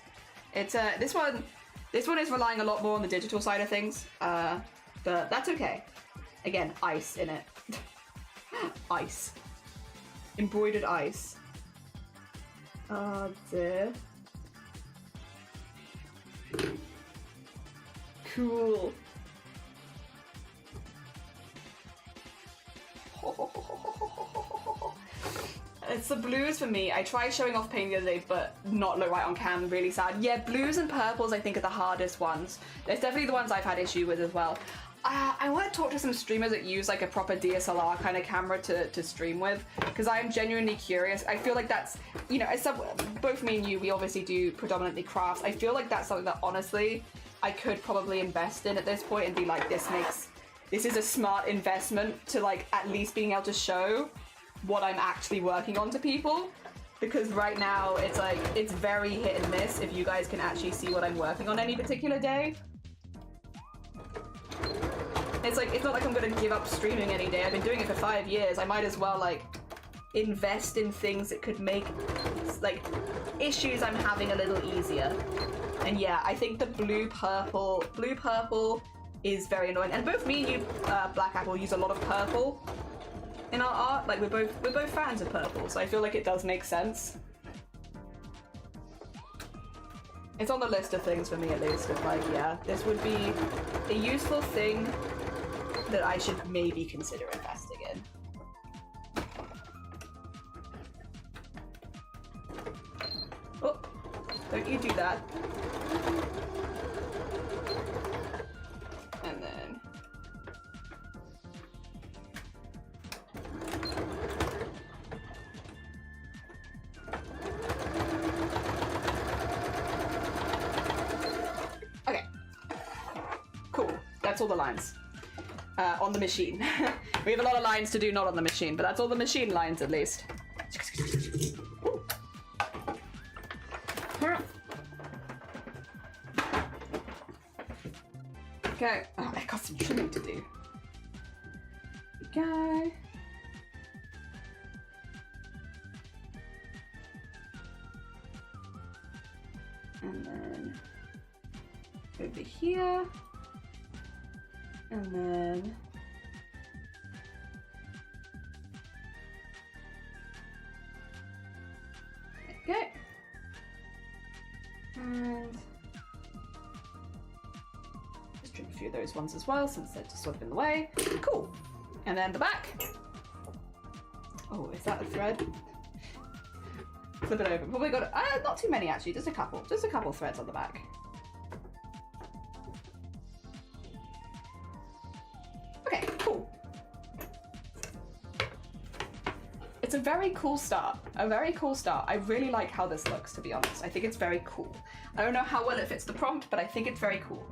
It's this one is relying a lot more on the digital side of things, but that's okay. Again, ice in it. Ice. Embroidered ice. There. Cool. It's the blues for me. I tried showing off paint the other day, but not look right on cam. Really sad. Yeah, blues and purples I think are the hardest ones. There's definitely the ones I've had issue with as well. I want to talk to some streamers that use like a proper DSLR kind of camera to stream with, because I'm genuinely curious. I feel like that's, you know, as both me and you, we obviously do predominantly crafts. I feel like that's something that honestly I could probably invest in at this point and be like, this is a smart investment to like at least being able to show what I'm actually working on to people, because right now it's like it's very hit and miss if you guys can actually see what I'm working on any particular day. It's like, it's not like I'm gonna give up streaming any day. I've been doing it for 5 years. I might as well like invest in things that could make like issues I'm having a little easier. And yeah, I think the blue purple is very annoying. And both me and you, Black Apple, use a lot of purple in our art. Like we're both fans of purple, so I feel like it does make sense. It's on the list of things for me at least, of like, yeah, this would be a useful thing that I should maybe consider investing in. Oh, don't you do that. And then okay, cool, that's all the lines on the machine. We have a lot of lines to do not on the machine, but that's all the machine lines at least. Okay, oh, I got some trimming to do. Okay. And then over here. And then okay. And just trim a few of those ones as well, since they're just sort of in the way. Cool. And then the back. Oh, is that a thread? Flip it over. Probably got not too many actually, just a couple threads on the back. Okay, cool. It's a very cool start. A very cool start. I really like how this looks, to be honest. I think it's very cool. I don't know how well it fits the prompt, but I think it's very cool.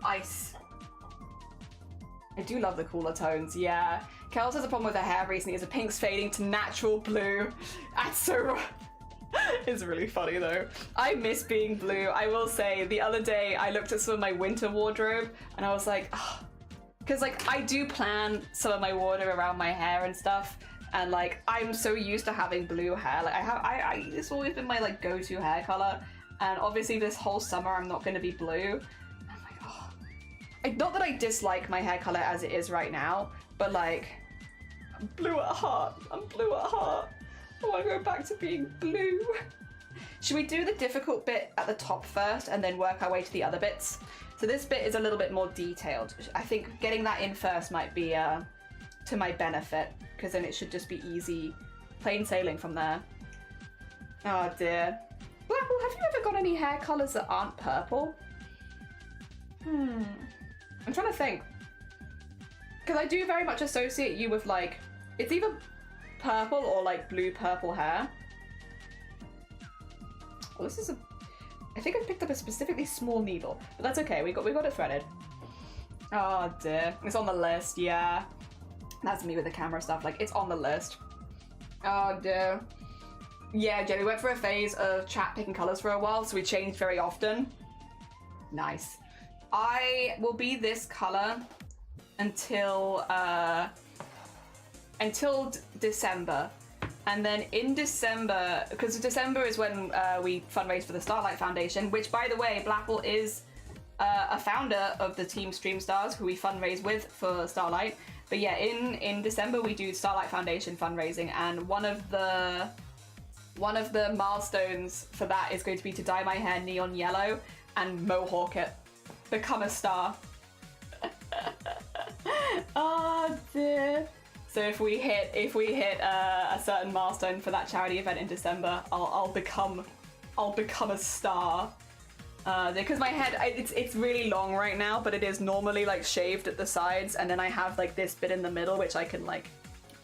Ice. I do love the cooler tones, yeah. Kels has a problem with her hair recently, as the pink's fading to natural blue. That's so It's really funny though. I miss being blue. I will say, the other day I looked at some of my winter wardrobe and I was like, because like I do plan some of my wardrobe around my hair and stuff, and like I'm so used to having blue hair. Like it's always been my like go-to hair color, and obviously this whole summer I'm not going to be blue. I'm like, oh, not that I dislike my hair color as it is right now, but like I'm blue at heart. I'm blue at heart. I want to go back to being blue. Should we do the difficult bit at the top first and then work our way to the other bits? So this bit is a little bit more detailed. I think getting that in first might be to my benefit, because then it should just be easy, plain sailing from there. Oh dear. Blackpool, have you ever got any hair colours that aren't purple? I'm trying to think. Because I do very much associate you with like, it's either purple or like blue purple hair. Well, this is a, I think I picked up a specifically small needle, but that's okay. We got it threaded. Oh dear, it's on the list. Yeah, that's me with the camera stuff. Like, it's on the list. Oh dear. Yeah, Jenny, we went for a phase of chat picking colors for a while, so we changed very often. Nice. I will be this color until December. And then in December, because December is when we fundraise for the Starlight Foundation, which, by the way, Blackpool is a founder of the Team Stream Stars, who we fundraise with for Starlight. But yeah, in December we do Starlight Foundation fundraising, and one of the milestones for that is going to be to dye my hair neon yellow and mohawk it, become a star. Oh dear. So if we hit a certain milestone for that charity event in December, I'll become a star. Because my head, it's really long right now, but it is normally like shaved at the sides, and then I have like this bit in the middle which I can, like,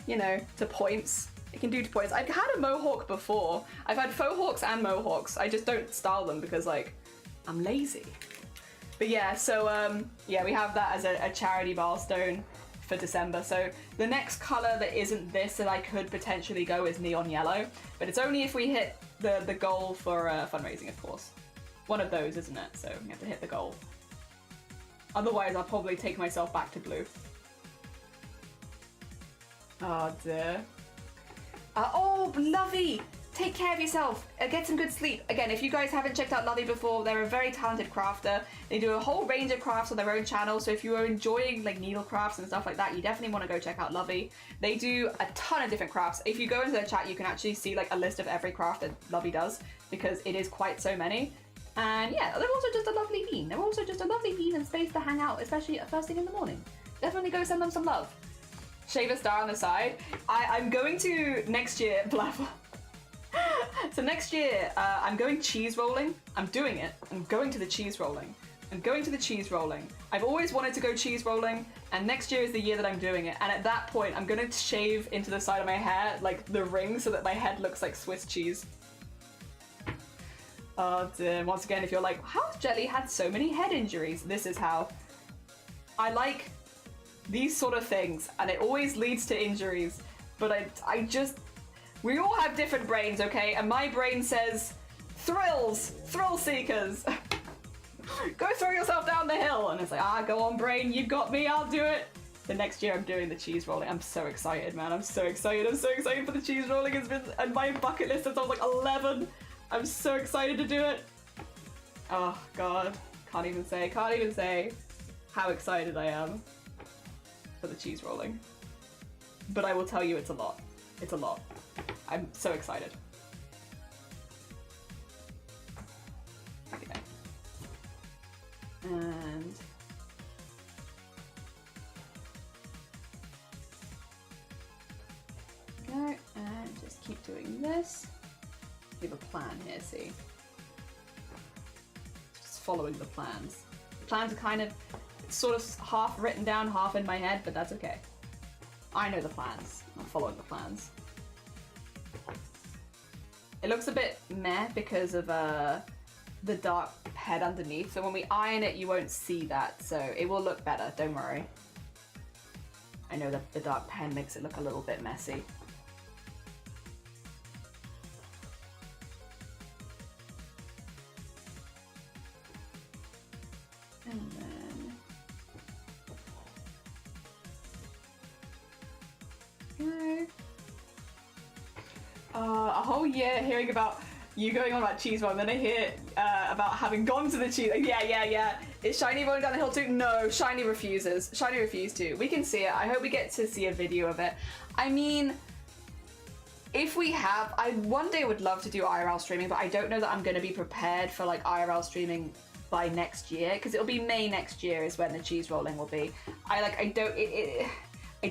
you know, to points. I can do to points. I've had a mohawk before. I've had faux hawks and mohawks. I just don't style them because, like, I'm lazy. But yeah, so yeah, we have that as a charity milestone for December. So the next color that isn't this that I could potentially go is neon yellow, but it's only if we hit the goal for fundraising, of course. One of those, isn't it? So we have to hit the goal. Otherwise, I'll probably take myself back to blue. Oh dear. Oh, Lovey! Take care of yourself. Get some good sleep. Again, if you guys haven't checked out Lovey before, they're a very talented crafter. They do a whole range of crafts on their own channel, so if you are enjoying like needle crafts and stuff like that, you definitely want to go check out Lovey. They do a ton of different crafts. If you go into their chat, you can actually see like a list of every craft that Lovey does, because it is quite so many. And yeah, they're also just a lovely bean. They're also just a lovely bean and space to hang out, especially first thing in the morning. Definitely go send them some love. Shave a star on the side. I'm going to next year, so next year, I'm going cheese rolling. I'm doing it. I'm going to the cheese rolling. I'm going to the cheese rolling. I've always wanted to go cheese rolling, and next year is the year that I'm doing it. And at that point, I'm going to shave into the side of my hair, like the ring, so that my head looks like Swiss cheese. Oh dear. Once again, if you're like, how has Jelly had so many head injuries? This is how. I like these sort of things, and it always leads to injuries. But I just... We all have different brains, okay? And my brain says, thrills, thrill seekers. Go throw yourself down the hill. And it's like, go on, brain, you got me, I'll do it. The next year I'm doing the cheese rolling. I'm so excited, man. I'm so excited. I'm so excited for the cheese rolling. It's been on my bucket list since I was like 11. I'm so excited to do it. Oh, God. Can't even say how excited I am for the cheese rolling. But I will tell you, it's a lot. It's a lot. I'm so excited. Okay. And... go, and just keep doing this. We have a plan here, see? Just following the plans. The plans are kind of sort of half written down, half in my head, but that's okay. I know the plans. I'm following the plans. It looks a bit meh because of the dark head underneath, so when we iron it you won't see that, so it will look better, don't worry. I know that the dark pen makes it look a little bit messy. A whole year hearing about you going on about cheese roll, and then I hear about having gone to the cheese. Yeah. Is Shiny rolling down the hill too? No, Shiny refuses. Shiny refused to. We can see it. I hope we get to see a video of it. I mean, if we have, I one day would love to do IRL streaming, but I don't know that I'm going to be prepared for like IRL streaming by next year, because it'll be May next year is when the cheese rolling will be. I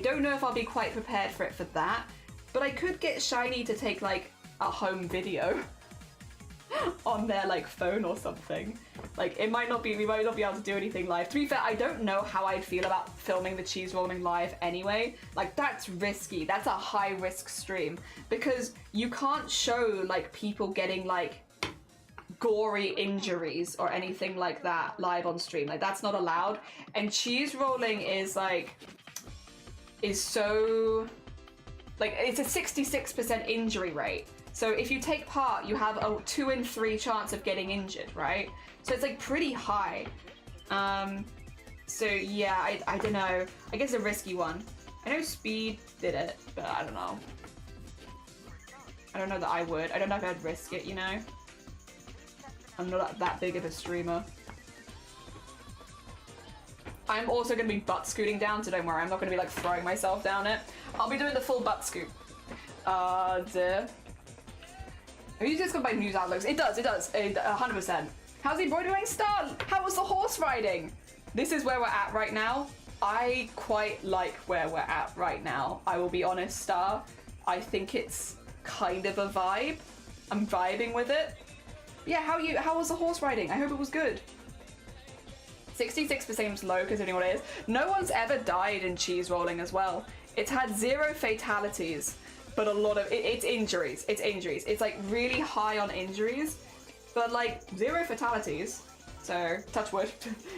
don't know if I'll be quite prepared for it for that, but I could get Shiny to take like a home video on their like phone or something. Like we might not be able to do anything live. To be fair, I don't know how I'd feel about filming the cheese rolling live anyway. Like that's risky. That's a high risk stream, because you can't show like people getting like gory injuries or anything like that live on stream. Like that's not allowed. And cheese rolling is so like, it's a 66% injury rate. So if you take part, you have a 2 in 3 chance of getting injured, right? So it's like pretty high. So yeah, I don't know. I guess a risky one. I know Speed did it, but I don't know. I don't know that I would. I don't know if I'd risk it, you know? I'm not that big of a streamer. I'm also going to be butt scooting down, so don't worry. I'm not going to be like throwing myself down it. I'll be doing the full butt scoop. Dear. Have you just got my news outlooks? It does, 100%. How's the embroidery start? How was the horse riding? This is where we're at right now. I quite like where we're at right now. I will be honest, Star. I think it's kind of a vibe. I'm vibing with it. Yeah, how was the horse riding? I hope it was good. 66% seems low considering what it is. No one's ever died in cheese rolling as well. It's had 0 fatalities, but a lot of it's injuries. It's injuries. It's like really high on injuries, but like 0 fatalities. So touch wood.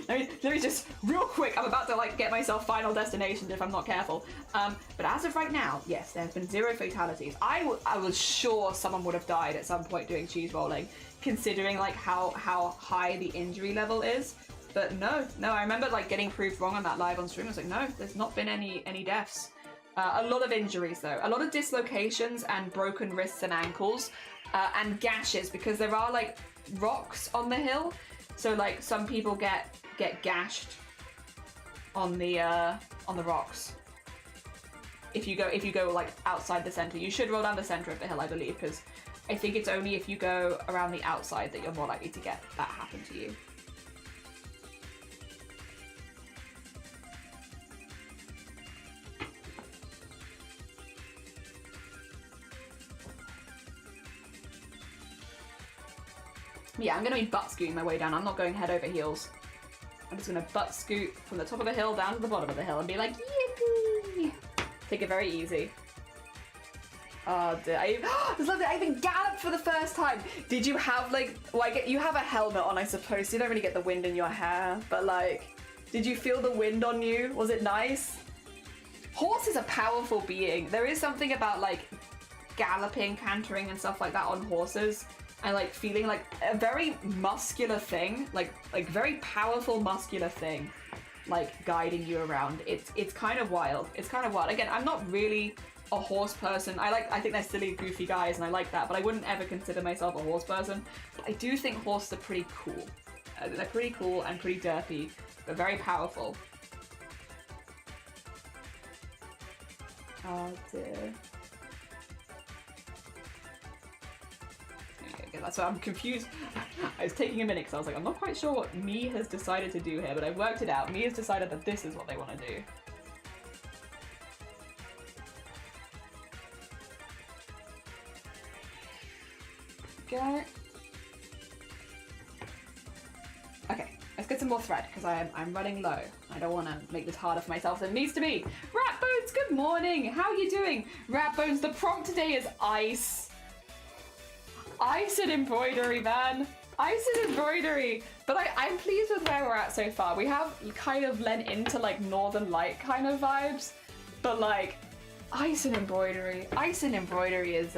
let me just real quick. I'm about to like get myself final destination if I'm not careful. But as of right now, yes, there's been 0 fatalities. I was sure someone would have died at some point doing cheese rolling, considering like how high the injury level is. But no, I remember like getting proved wrong on that live on stream. I was like, no, there's not been any deaths. A lot of injuries though, a lot of dislocations and broken wrists and ankles, and gashes, because there are like rocks on the hill. So like some people get gashed on the rocks. If you go like outside the center, you should roll down the center of the hill, I believe, because I think it's only if you go around the outside that you're more likely to get that happen to you. Yeah, I'm going to be butt scooting my way down. I'm not going head over heels. I'm just going to butt scoot from the top of the hill down to the bottom of the hill and be like, yippee! Take it very easy. Oh, dear. I even galloped for the first time. Did you have, like... Well, you have a helmet on, I suppose, so you don't really get the wind in your hair. But, like, did you feel the wind on you? Was it nice? Horse is a powerful being. There is something about, like, galloping, cantering, and stuff like that on horses. And like feeling like a very muscular thing, like very powerful muscular thing, like guiding you around. It's kind of wild. It's kind of wild. Again, I'm not really a horse person. I think they're silly, goofy guys, and I like that. But I wouldn't ever consider myself a horse person. But I do think horses are pretty cool. They're pretty cool and pretty derpy, but very powerful. Oh dear. That's why I'm confused. I was taking a minute because I was like, I'm not quite sure what me has decided to do here, but I worked it out. Me has decided that this is what they want to do. Okay. Okay, let's get some more thread because I'm running low. I don't want to make this harder for myself than it needs to be. Ratbones, good morning. How are you doing? Ratbones, the prompt today is ice. Ice and embroidery, man. Ice and embroidery. But I'm pleased with where we're at so far. We have kind of lent into like Northern Light kind of vibes, but like ice and embroidery. Ice and embroidery is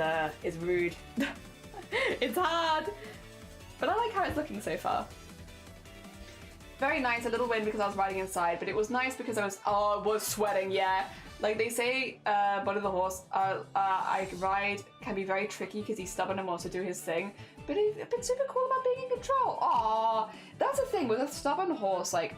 rude. It's hard, but I like how it's looking so far. very nice. A little wind because I was riding inside, but it was nice because I was sweating. Yeah, like they say, Buddy the horse, I ride can be very tricky because he's stubborn and wants to do his thing, but he's been super cool about being in control. Aw, that's the thing with a stubborn horse. Like,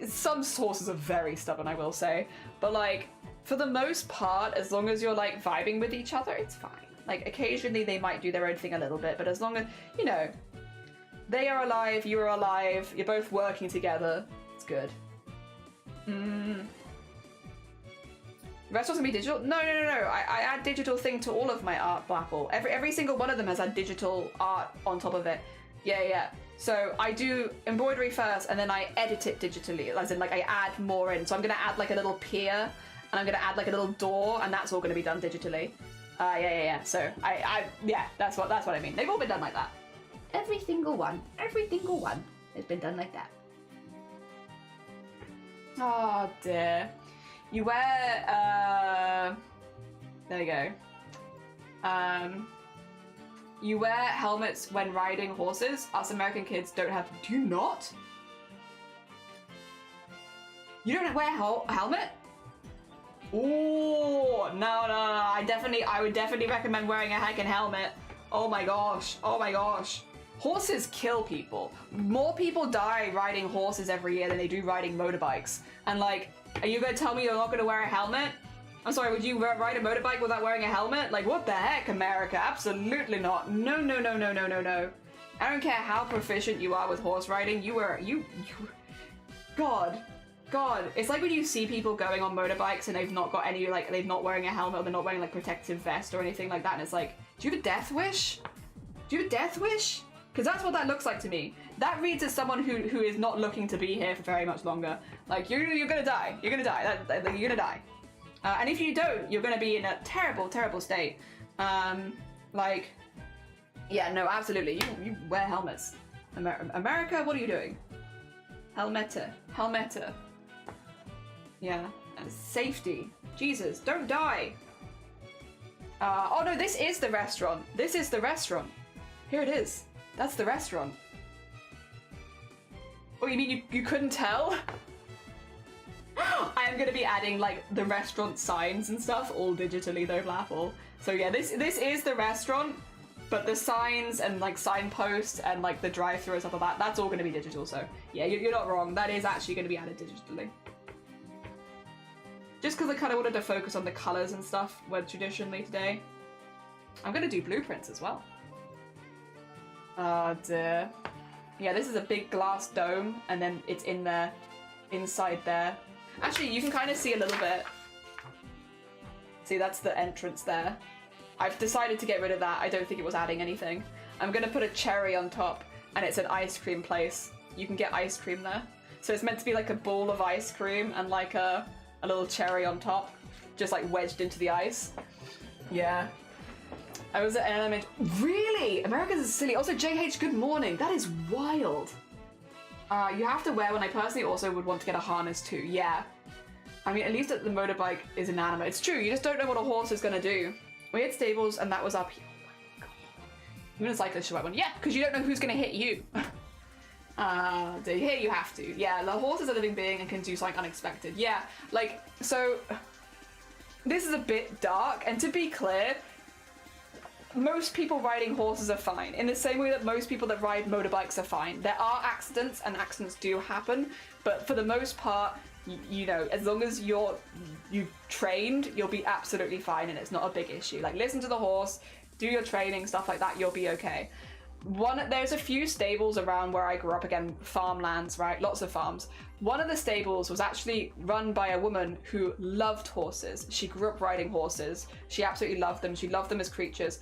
some horses are very stubborn, I will say, but like for the most part, as long as you're like vibing with each other, it's fine. Like occasionally they might do their own thing a little bit, but as long as, you know, they are alive, you are alive, you're both working together, it's good. Restaurants can be digital? No. I add digital thing to all of my art, Blapple. Every single one of them has had digital art on top of it. Yeah. So I do embroidery first, and then I edit it digitally, as in like I add more in. So I'm gonna add like a little pier, and I'm gonna add like a little door, and that's all gonna be done digitally. Yeah. So yeah, that's what I mean. They've all been done like that. Every single one has been done like that. Oh dear. You wear, there you go. You wear helmets when riding horses. Us American kids don't have, do you not? You don't wear a helmet? Oh, no. I would definitely recommend wearing a heckin' helmet. Oh my gosh. Horses kill people. More people die riding horses every year than they do riding motorbikes. And like, are you gonna tell me you're not gonna wear a helmet? I'm sorry, would you ride a motorbike without wearing a helmet? Like, what the heck, America? Absolutely not. No. I don't care how proficient you are with horse riding. God. It's like when you see people going on motorbikes and they've not got any, like, they're not wearing a helmet or they're not wearing, like, protective vest or anything like that. And it's like, do you have a death wish? Because that's what that looks like to me. That reads as someone who is not looking to be here for very much longer. Like, you're gonna die. You're gonna die. You're gonna die. And if you don't, you're gonna be in a terrible, terrible state. Like, yeah, no, absolutely. You wear helmets. America, what are you doing? Helmeta. Yeah, and safety. Jesus, don't die. Oh no, this is the restaurant. Here it is. That's the restaurant. Oh, you mean you couldn't tell? I am going to be adding like the restaurant signs and stuff all digitally though, Blapple. So yeah, this is the restaurant, but the signs and like signposts and like the drive-thru and stuff like that, that's all going to be digital. So yeah, you're not wrong. That is actually going to be added digitally. Just because I kind of wanted to focus on the colors and stuff where traditionally today. I'm going to do blueprints as well. Oh dear. Yeah, this is a big glass dome, and then it's in there, inside there. Actually, you can kind of see a little bit. See, that's the entrance there. I've decided to get rid of that. I don't think it was adding anything. I'm gonna put a cherry on top, and it's an ice cream place. You can get ice cream there. So it's meant to be like a bowl of ice cream and like a little cherry on top, just like wedged into the ice. Yeah. I was at an element. Really? America's silly. Also, JH, good morning. That is wild. You have to wear one. I personally also would want to get a harness too. Yeah. I mean, at least the motorbike is inanimate. It's true. You just don't know what a horse is going to do. We had stables and that was up here. Oh my god. I'm going to cyclist should wear one. Yeah, because you don't know who's going to hit you. Here you have to. Yeah, the horse is a living being and can do something unexpected. Yeah, like, so this is a bit dark, and to be clear, most people riding horses are fine, in the same way that most people that ride motorbikes are fine. There are accidents, and accidents do happen, but for the most part, you know, as long as you've trained, you'll be absolutely fine, and it's not a big issue. Like, listen to the horse, do your training, stuff like that, you'll be okay. There's a few stables around where I grew up, again, farmlands, right? Lots of farms. One of the stables was actually run by a woman who loved horses. She grew up riding horses. She absolutely loved them. She loved them as creatures.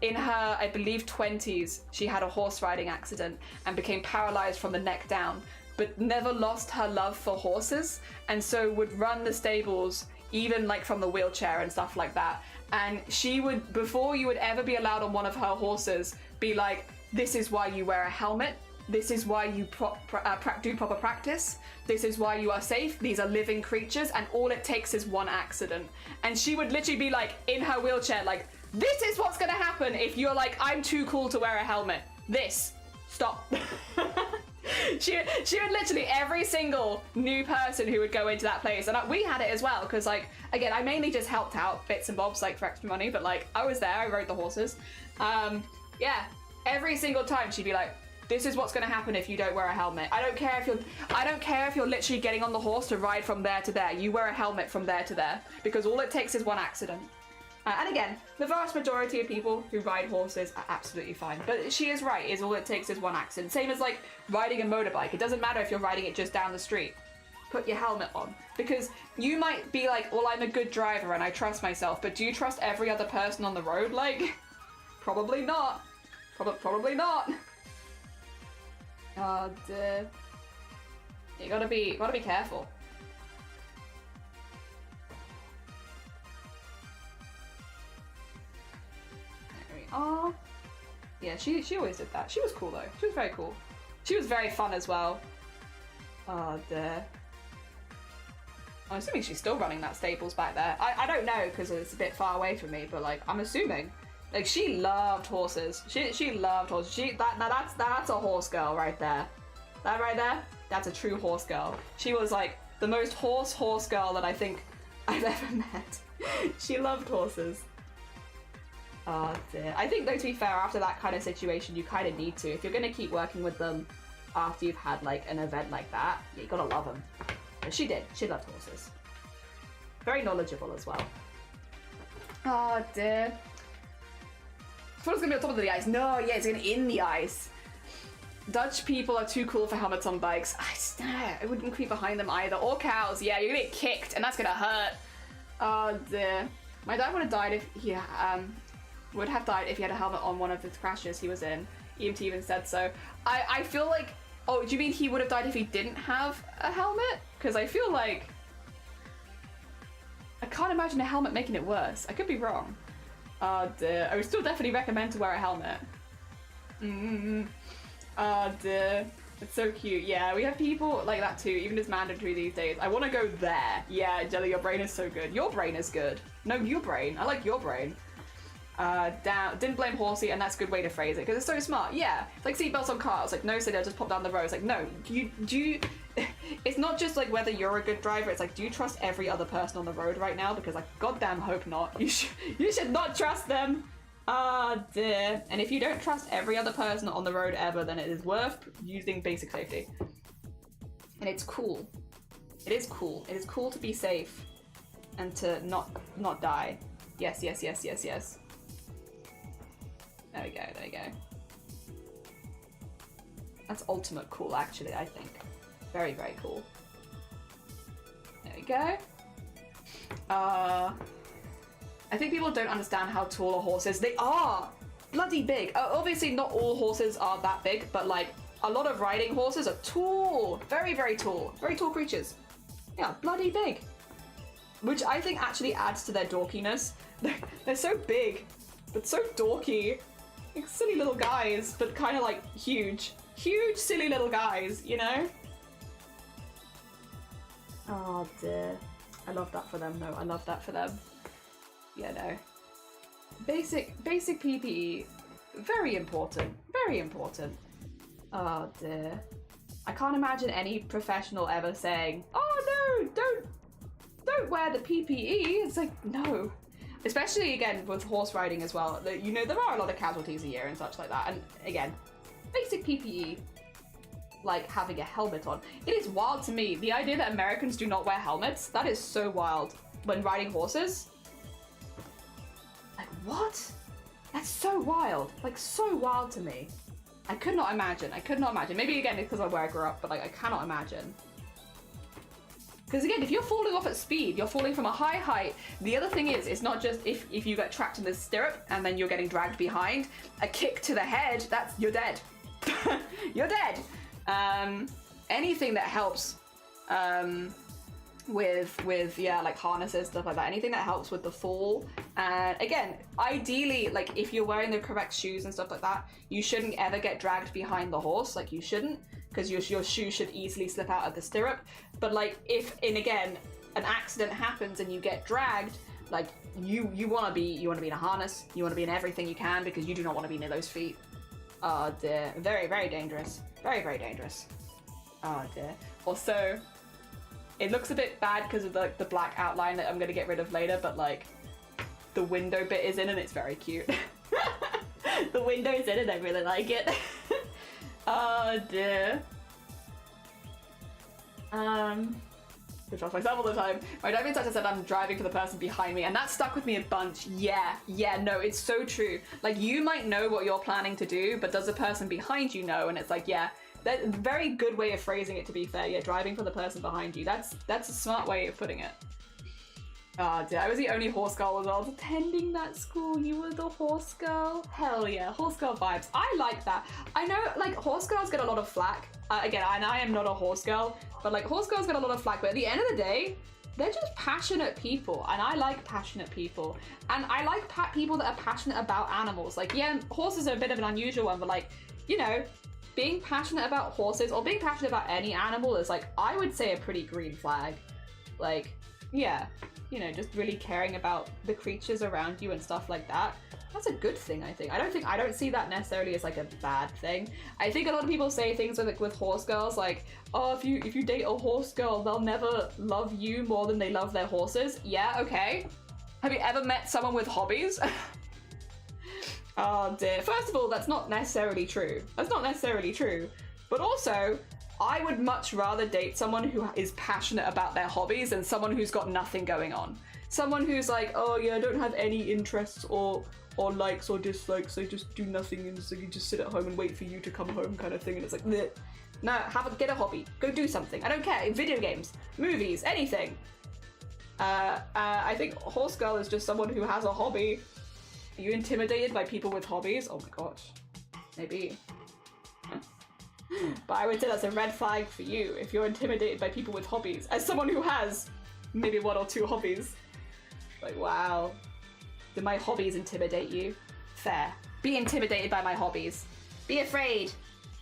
In her, I believe, 20s, she had a horse riding accident and became paralyzed from the neck down, but never lost her love for horses, and so would run the stables even like from the wheelchair and stuff like that. And she would, before you would ever be allowed on one of her horses, be like, this is why you wear a helmet, this is why you do proper practice, this is why you are safe, these are living creatures, and all it takes is one accident. And she would literally be like, in her wheelchair, like, this is what's gonna happen if you're like, I'm too cool to wear a helmet. This. Stop. she would literally, every single new person who would go into that place, and we had it as well, because like, again, I mainly just helped out bits and bobs like for extra money, but like I was there, I rode the horses. Yeah, every single time she'd be like, this is what's going to happen if you don't wear a helmet. I don't care if you're literally getting on the horse to ride from there to there. You wear a helmet from there to there, because all it takes is one accident. And again, the vast majority of people who ride horses are absolutely fine. But she is right, is all it takes is one accident. Same as like riding a motorbike. It doesn't matter if you're riding it just down the street. Put your helmet on. Because you might be like, well, I'm a good driver and I trust myself, but do you trust every other person on the road? Like, probably not. Probably not. Oh dear. You gotta be careful. Oh, yeah, she always did that. She was cool though. She was very cool. She was very fun as well. Oh dear. I'm assuming she's still running that stables back there. I don't know because it's a bit far away from me, but like I'm assuming. Like she loved horses. She loved horses. That's a horse girl right there. That right there, that's a true horse girl. She was like the most horse girl that I think I've ever met. She loved horses. Oh dear. I think though, to be fair, after that kind of situation, you kind of need to. If you're going to keep working with them after you've had like an event like that, you gotta love them. And she did. She loved horses. Very knowledgeable as well. Oh dear. I thought it was going to be on top of the ice. No, yeah, it's going to in the ice. Dutch people are too cool for helmets on bikes. I wouldn't creep behind them either. Or cows. Yeah, you're going to get kicked and that's going to hurt. Oh dear. My dad would have died if he would have died if he had a helmet on one of the crashes he was in. EMT even said so. I feel like, oh, do you mean he would have died if he didn't have a helmet? Because I feel like, I can't imagine a helmet making it worse. I could be wrong. Oh dear. I would still definitely recommend to wear a helmet. Oh dear. It's so cute. Yeah, we have people like that too, even as mandatory these days. I want to go there. Yeah, Jelly, your brain is so good. Your brain is good. No, your brain. I like your brain. Didn't blame horsey, and that's a good way to phrase it because it's so smart. Yeah, it's like seatbelts on cars. Like no, so they'll just pop down the road. It's like no, it's not just like whether you're a good driver. It's like, do you trust every other person on the road right now? Because I goddamn hope not. You should not trust them. Ah dear. And if you don't trust every other person on the road ever, then it is worth using basic safety. And it's cool. It is cool. It is cool to be safe and to not die. Yes. There we go. That's ultimate cool, actually, I think. Very, very cool. There we go. I think people don't understand how tall a horse is. They are bloody big. Obviously, not all horses are that big, but like a lot of riding horses are tall. Very, very tall. Very tall creatures. Yeah, bloody big. Which I think actually adds to their dorkiness. They're so big, but so dorky. Like silly little guys, but kind of like huge. Huge, silly little guys, you know? Oh dear. I love that for them, though. I love that for them. Yeah, no. Basic PPE. Very important. Very important. Oh dear. I can't imagine any professional ever saying, oh no, don't wear the PPE. It's like, no. Especially, again, with horse riding as well. You know, there are a lot of casualties a year and such like that. And, again, basic PPE, like having a helmet on. It is wild to me. The idea that Americans do not wear helmets, that is so wild. When riding horses. Like, what? That's so wild. Like, so wild to me. I could not imagine. Maybe, again, it's because of where I grew up, but, like, I cannot imagine. Because again, if you're falling off at speed, you're falling from a high height. The other thing is, it's not just if you get trapped in the stirrup and then you're getting dragged behind, a kick to the head, you're dead. You're dead. Anything that helps with yeah, like harnesses, stuff like that, anything that helps with the fall. And again, ideally, like if you're wearing the correct shoes and stuff like that, you shouldn't ever get dragged behind the horse. Like you shouldn't, because your shoe should easily slip out of the stirrup. But like if, and again, an accident happens and you get dragged, like you want to be in a harness, you want to be in everything you can, because you do not want to be near those feet. Oh dear. Very, very dangerous. Very, very dangerous. Oh dear. Also, it looks a bit bad because of the black outline that I'm gonna get rid of later, but like the window bit is in and it's very cute. The window is in and I really like it. Oh dear. I trust myself all the time. My driving instructor said I'm driving for the person behind me, and that stuck with me a bunch. Yeah, no, it's so true. Like, you might know what you're planning to do, but does the person behind you know? And it's like, yeah, that's a very good way of phrasing it, to be fair. Yeah, driving for the person behind you. That's a smart way of putting it. Oh dear, I was the only horse girl as well attending that school. You were the horse girl? Hell yeah, horse girl vibes. I like that. I know, like, horse girls get a lot of flack. Again, and I am not a horse girl, but like, horse girls get a lot of flack, but at the end of the day, they're just passionate people, and I like passionate people. And I like people that are passionate about animals. Like, yeah, horses are a bit of an unusual one, but like, you know, being passionate about horses or being passionate about any animal is like, I would say a pretty green flag. Like, yeah, you know, just really caring about the creatures around you and stuff like that. That's a good thing, I think. I don't see that necessarily as like a bad thing. I think a lot of people say things with horse girls like, oh, if you date a horse girl, they'll never love you more than they love their horses. Yeah, okay. Have you ever met someone with hobbies? Oh dear. First of all, that's not necessarily true. That's not necessarily true. But also, I would much rather date someone who is passionate about their hobbies than someone who's got nothing going on. Someone who's like, oh yeah, I don't have any interests or likes or dislikes, I just do nothing and so you just sit at home and wait for you to come home kind of thing, and it's like, bleh. No, get a hobby, go do something. I don't care, video games, movies, anything. I think horse girl is just someone who has a hobby. Are you intimidated by people with hobbies? Oh my gosh, maybe. But I would say that's a red flag for you if you're intimidated by people with hobbies. As someone who has maybe 1 or 2 hobbies. Like, wow. Do my hobbies intimidate you? Fair. Be intimidated by my hobbies. Be afraid,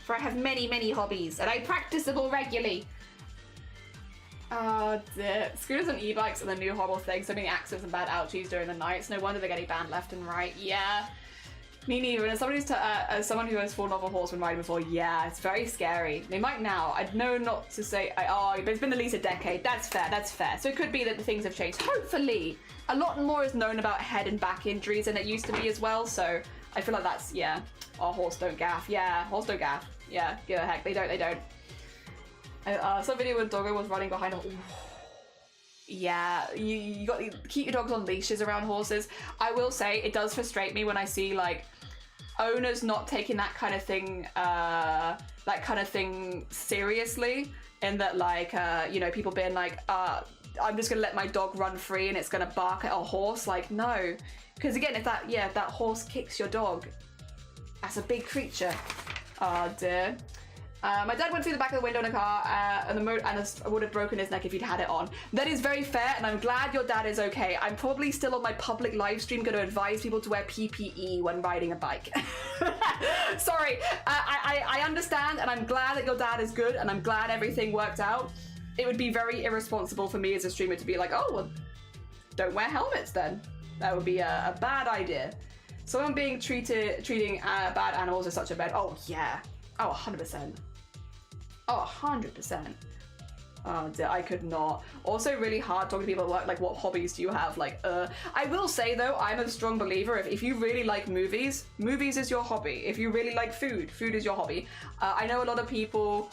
for I have many, many hobbies, and I practice them all regularly. Oh dear. Scooters and e-bikes are the new horrible thing. So many accidents and bad ouchies during the nights. No wonder they're getting banned left and right. Yeah. Me neither. And as someone who has fallen off a horse when riding before, yeah, it's very scary. They might now. I'd know not to say, but it's been at least a decade. That's fair, that's fair. So it could be that the things have changed. Hopefully. A lot more is known about head and back injuries than it used to be as well, so I feel like that's, yeah. Oh, horse don't gaff. Yeah, horse don't gaff. Yeah, give a heck. They don't. Some video where doggo was running behind a... Yeah, you got to keep your dogs on leashes around horses. I will say, it does frustrate me when I see, like, owners not taking that kind of thing seriously, in that, like, you know, people being like, I'm just gonna let my dog run free and it's gonna bark at a horse. Like, no. Because again, if that horse kicks your dog, that's a big creature. Oh dear. My dad went through the back of the window in a car and would have broken his neck if he'd had it on. That is very fair, and I'm glad your dad is okay. I'm probably still on my public live stream going to advise people to wear PPE when riding a bike. Sorry, I understand, and I'm glad that your dad is good, and I'm glad everything worked out. It would be very irresponsible for me as a streamer to be like, oh, well, don't wear helmets then. That would be a bad idea. Someone treating bad animals as such a bad, oh yeah. Oh, 100%. Oh, 100%. Oh dear, I could not. Also really hard talking to people at work, like, what hobbies do you have? Like, I will say though, I'm a strong believer, if you really like movies is your hobby. If you really like food is your hobby. I know a lot of people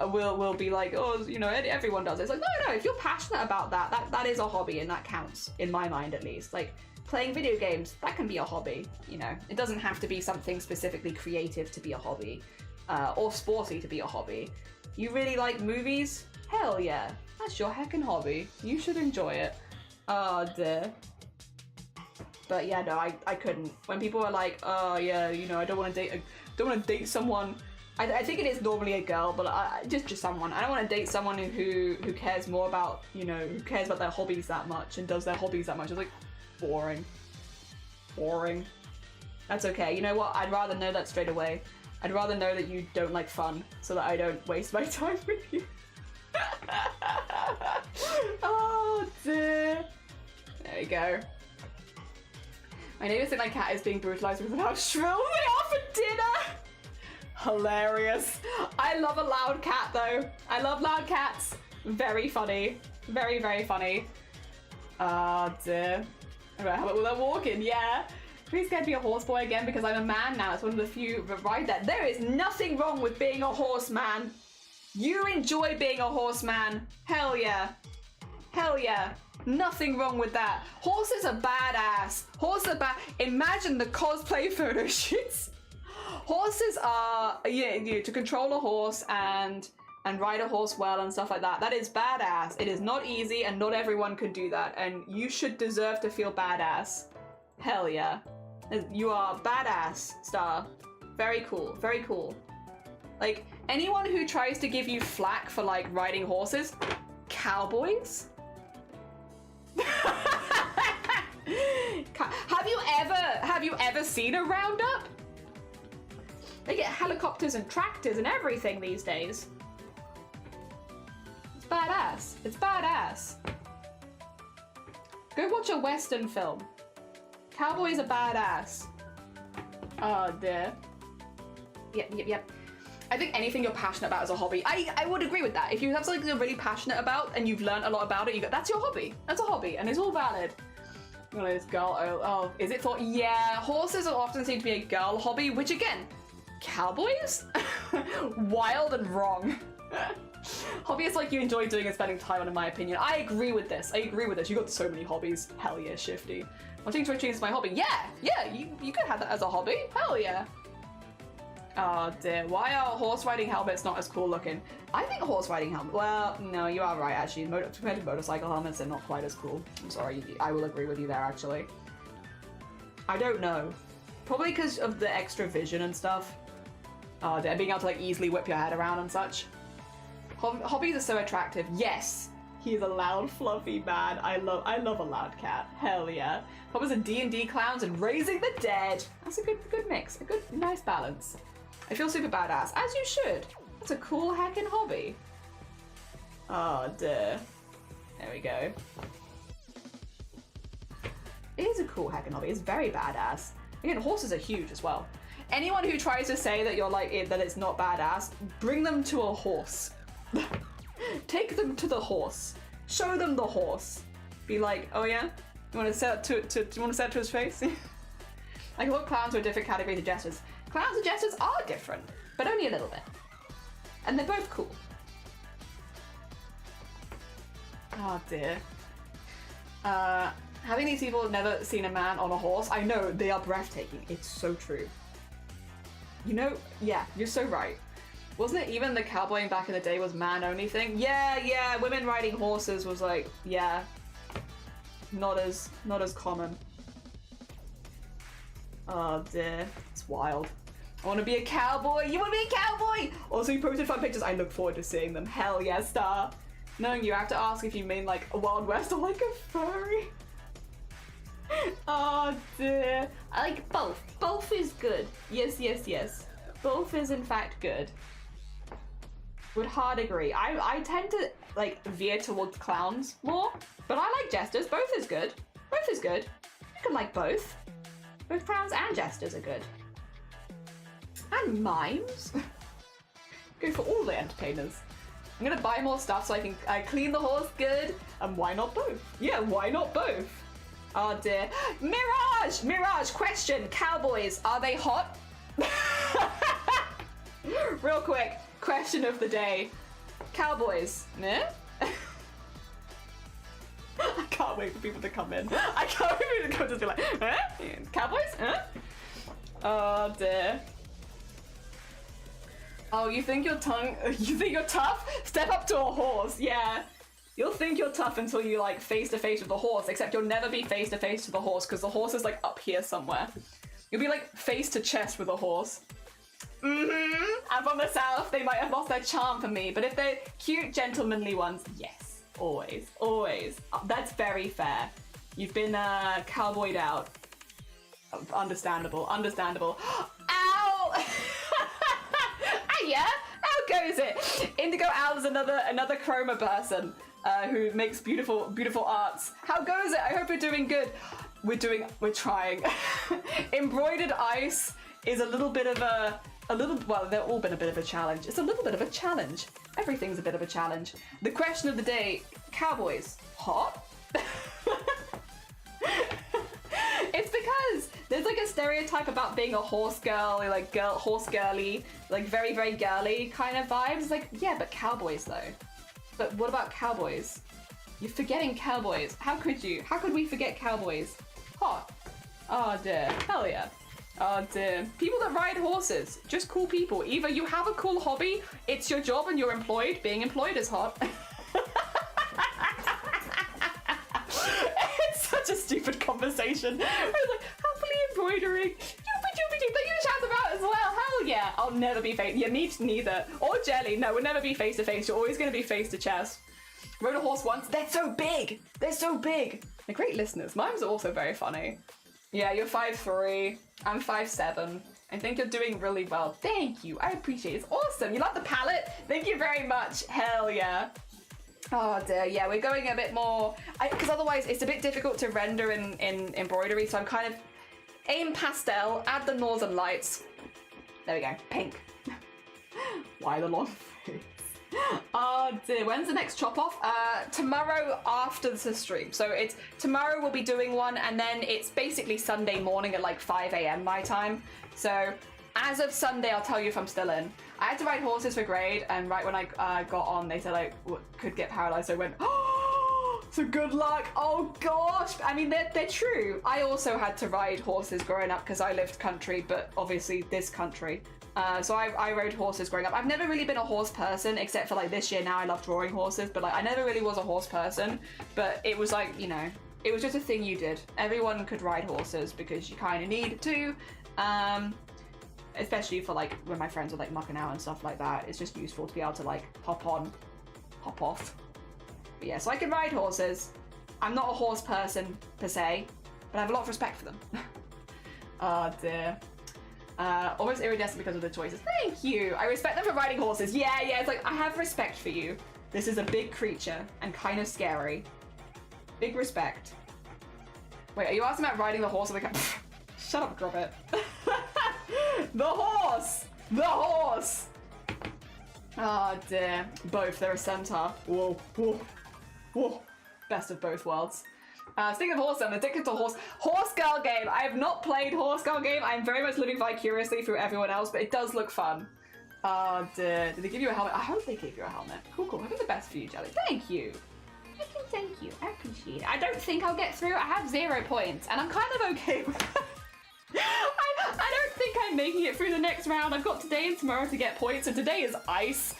will be like, oh, you know, everyone does it. It's like, no, if you're passionate about that is a hobby, and that counts, in my mind at least. Like, playing video games, that can be a hobby, you know. It doesn't have to be something specifically creative to be a hobby, or sporty to be a hobby. You really like movies? Hell yeah, that's your heckin' hobby. You should enjoy it. Oh dear. But yeah, no, I couldn't. When people are like, oh yeah, you know, I don't want to date someone. I think it is normally a girl, but just someone. I don't want to date someone who cares more about, you know, who cares about their hobbies that much and does their hobbies that much. It's like, boring. That's okay. You know what? I'd rather know that straight away. I'd rather know that you don't like fun, so that I don't waste my time with you. Oh dear. There we go. My neighbors think my cat is being brutalized with how shrill they are for dinner. Hilarious. I love a loud cat though. I love loud cats. Very funny. Very, very funny. Oh dear. Alright, how about with that walking? Yeah. Please get to be a horse boy again because I'm a man now. It's one of the few that ride that. There is nothing wrong with being a horseman. You enjoy being a horseman. Hell yeah. Hell yeah. Nothing wrong with that. Horses are badass. Horses are bad. Imagine the cosplay photo shoots. Horses are, yeah, to control a horse and ride a horse well and stuff like that. That is badass. It is not easy and not everyone can do that. And you should deserve to feel badass. Hell yeah. You are badass, Star. Very cool. Very cool. Like, anyone who tries to give you flack for, like, riding horses, cowboys? Have you ever seen a roundup? They get helicopters and tractors and everything these days. It's badass. It's badass. Go watch a Western film. Cowboys are badass. Oh dear. Yep. I think anything you're passionate about is a hobby. I would agree with that. If you have something you're really passionate about and you've learned a lot about it, that's your hobby. That's a hobby and it's all valid. Oh, this girl, oh, is it thought? Yeah, horses often seem to be a girl hobby, which again, cowboys? Wild and wrong. Hobby is like you enjoy doing and spending time on, in my opinion. I agree with this. You got so many hobbies. Hell yeah, Shifty. Wanting to change my hobby. Yeah, you could have that as a hobby. Hell yeah. Oh dear, why are horse riding helmets not as cool looking? I think horse riding helmet, well, no, you are right actually. Compared to motorcycle helmets, they're not quite as cool. I'm sorry, I will agree with you there actually. I don't know. Probably because of the extra vision and stuff. Oh dear, being able to like easily whip your head around and such. Hobbies are so attractive. Yes, he is a loud, fluffy man. I love a loud cat. Hell yeah. Hobbies are D&D clowns and raising the dead. That's a good mix. A good, nice balance. I feel super badass, as you should. That's a cool heckin' hobby. Oh dear. There we go. It is a cool heckin' hobby. It's very badass. Again, horses are huge as well. Anyone who tries to say that you're like it, that it's not badass, bring them to a horse. Take them to the horse. Show them the horse. Be like, oh yeah, you want to say it to his face? I thought clowns were different categories of jesters. Clowns and jesters are different, but only a little bit. And they're both cool. Oh dear. Having these people never seen a man on a horse, I know, they are breathtaking. It's so true. You know, yeah, you're so right. Wasn't it even the cowboying back in the day was man-only thing? Yeah, women riding horses was like, yeah, not as common. Oh dear, it's wild. I want to be a cowboy. You want to be a cowboy? Also, you posted fun pictures. I look forward to seeing them. Hell yeah, Star. Knowing you have to ask if you mean like a Wild West or like a furry. Oh dear. I like both. Both is good. Yes. Both is in fact good. Would hard agree. I tend to like veer towards clowns more, but I like jesters. Both is good. Both is good. You can like both. Both clowns and jesters are good. And mimes. Go for all the entertainers. I'm gonna buy more stuff so I can clean the horse good, and why not both? Yeah, why not both? Oh dear. Mirage, question. Cowboys, are they hot? Real quick, question of the day. Cowboys, eh? I can't wait for people to come in. I can't wait for people to come just be like, eh? Cowboys, eh? Oh dear. Oh, you think you're tough? Step up to a horse, yeah. You'll think you're tough until you like face to face with the horse, except you'll never be face to face with the horse because the horse is like up here somewhere. You'll be like face to chest with a horse. I'm from the south, they might have lost their charm for me, but if they're cute, gentlemanly ones, yes, always. That's very fair. You've been cowboyed out. Understandable. Ow! Yeah, how goes it? Indigo Owl is another chroma person who makes beautiful arts. How goes it? I hope you're doing good. We're trying. Embroidered ice is a little bit of a well, they've all been a bit of a challenge. It's a little bit of a challenge. Everything's a bit of a challenge. The question of the day, cowboys, hot? It's because there's like a stereotype about being a horse girl, or like horse girly, like very, very girly kind of vibes. It's like, yeah, but cowboys though. But what about cowboys? You're forgetting cowboys. How could you? How could we forget cowboys? Hot. Oh dear. Hell yeah. Oh dear. People that ride horses. Just cool people. Either you have a cool hobby, it's your job and you're employed. Being employed is hot. It's such a stupid conversation. I was like, happily embroidering. Thank you to chat about as well. Hell yeah. I'll never be face. Yeah, me neither. Or Jelly. No, we'll never be face to face. You're always going to be face to chest. Rode a horse once. They're so big. They're so big. They're great listeners. Mimes are also very funny. Yeah, you're 5'3". I'm 5'7". I think you're doing really well. Thank you. I appreciate it. It's awesome. You love the palette? Thank you very much. Hell yeah. Oh dear. Yeah, we're going a bit more... Because otherwise it's a bit difficult to render in embroidery. So I'm kind of... Aim pastel. Add the northern lights. There we go. Pink. Why the long face? Oh dear. When's the next chop off? Tomorrow after the stream. So it's tomorrow we'll be doing one, and then it's basically Sunday morning at like 5 a.m. my time. So as of Sunday, I'll tell you if I'm still in. I had to ride horses for grade, and right when I got on, they said I could get paralyzed. So I went, oh, so good luck. Oh gosh. I mean, they're true. I also had to ride horses growing up because I lived country, but obviously this country. So I rode horses growing up. I've never really been a horse person, except for like this year now I love drawing horses, but like I never really was a horse person. But it was like, you know, it was just a thing you did. Everyone could ride horses because you kind of needed to. Especially for like when my friends were like mucking out and stuff like that. It's just useful to be able to like hop on, hop off. But yeah, so I can ride horses. I'm not a horse person per se, but I have a lot of respect for them. Oh dear. Almost iridescent because of the choices. Thank you. I respect them for riding horses. Yeah, it's like, I have respect for you. This is a big creature and kind of scary. Big respect. Wait, are you asking about riding the horse or the Shut up, drop it. The horse! The horse! Oh dear. Both, they're a centaur. Whoa, whoa, whoa. Best of both worlds. Speaking of horse, I'm addicted to horse girl game. I have not played horse girl game. I'm very much living vicariously through everyone else, but it does look fun. Oh dear. Did they give you a helmet? I hope they gave you a helmet. Cool. I think the best for you, Jelly. Thank you. Thank you. I appreciate it. I don't think I'll get through. I have 0 points, and I'm kind of okay with that. I don't think I'm making it through the next round. I've got today and tomorrow to get points, and today is ice.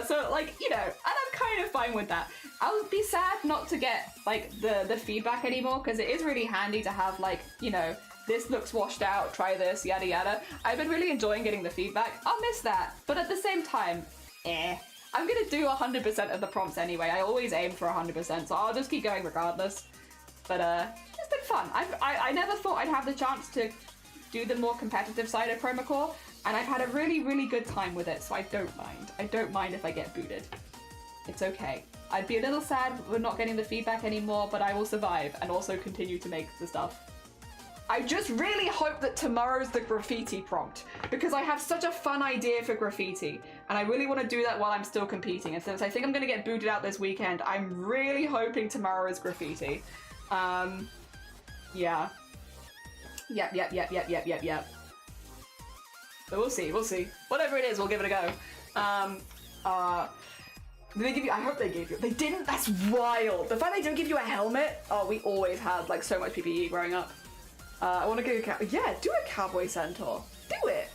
So like, you know, and I'm kind of fine with that. I'll be sad not to get like the feedback anymore, because it is really handy to have like, you know, this looks washed out, try this, yada yada. I've been really enjoying getting the feedback. I'll miss that, but at the same time, I'm gonna do 100% of the prompts anyway. I always aim for 100%, so I'll just keep going regardless. But it's been fun. I never thought I'd have the chance to do the more competitive side of Chromacore, and I've had a really, really good time with it, so I don't mind. I don't mind if I get booted. It's okay. I'd be a little sad we're not getting the feedback anymore, but I will survive and also continue to make the stuff. I just really hope that tomorrow's the graffiti prompt, because I have such a fun idea for graffiti, and I really want to do that while I'm still competing. And since I think I'm going to get booted out this weekend, I'm really hoping tomorrow is graffiti. Yeah. Yep. But we'll see. Whatever it is, we'll give it a go. Did they give you? I hope they gave you. They didn't? That's wild. The fact they didn't give you a helmet? Oh, we always had like so much PPE growing up. I want to go do a cowboy centaur. Do it.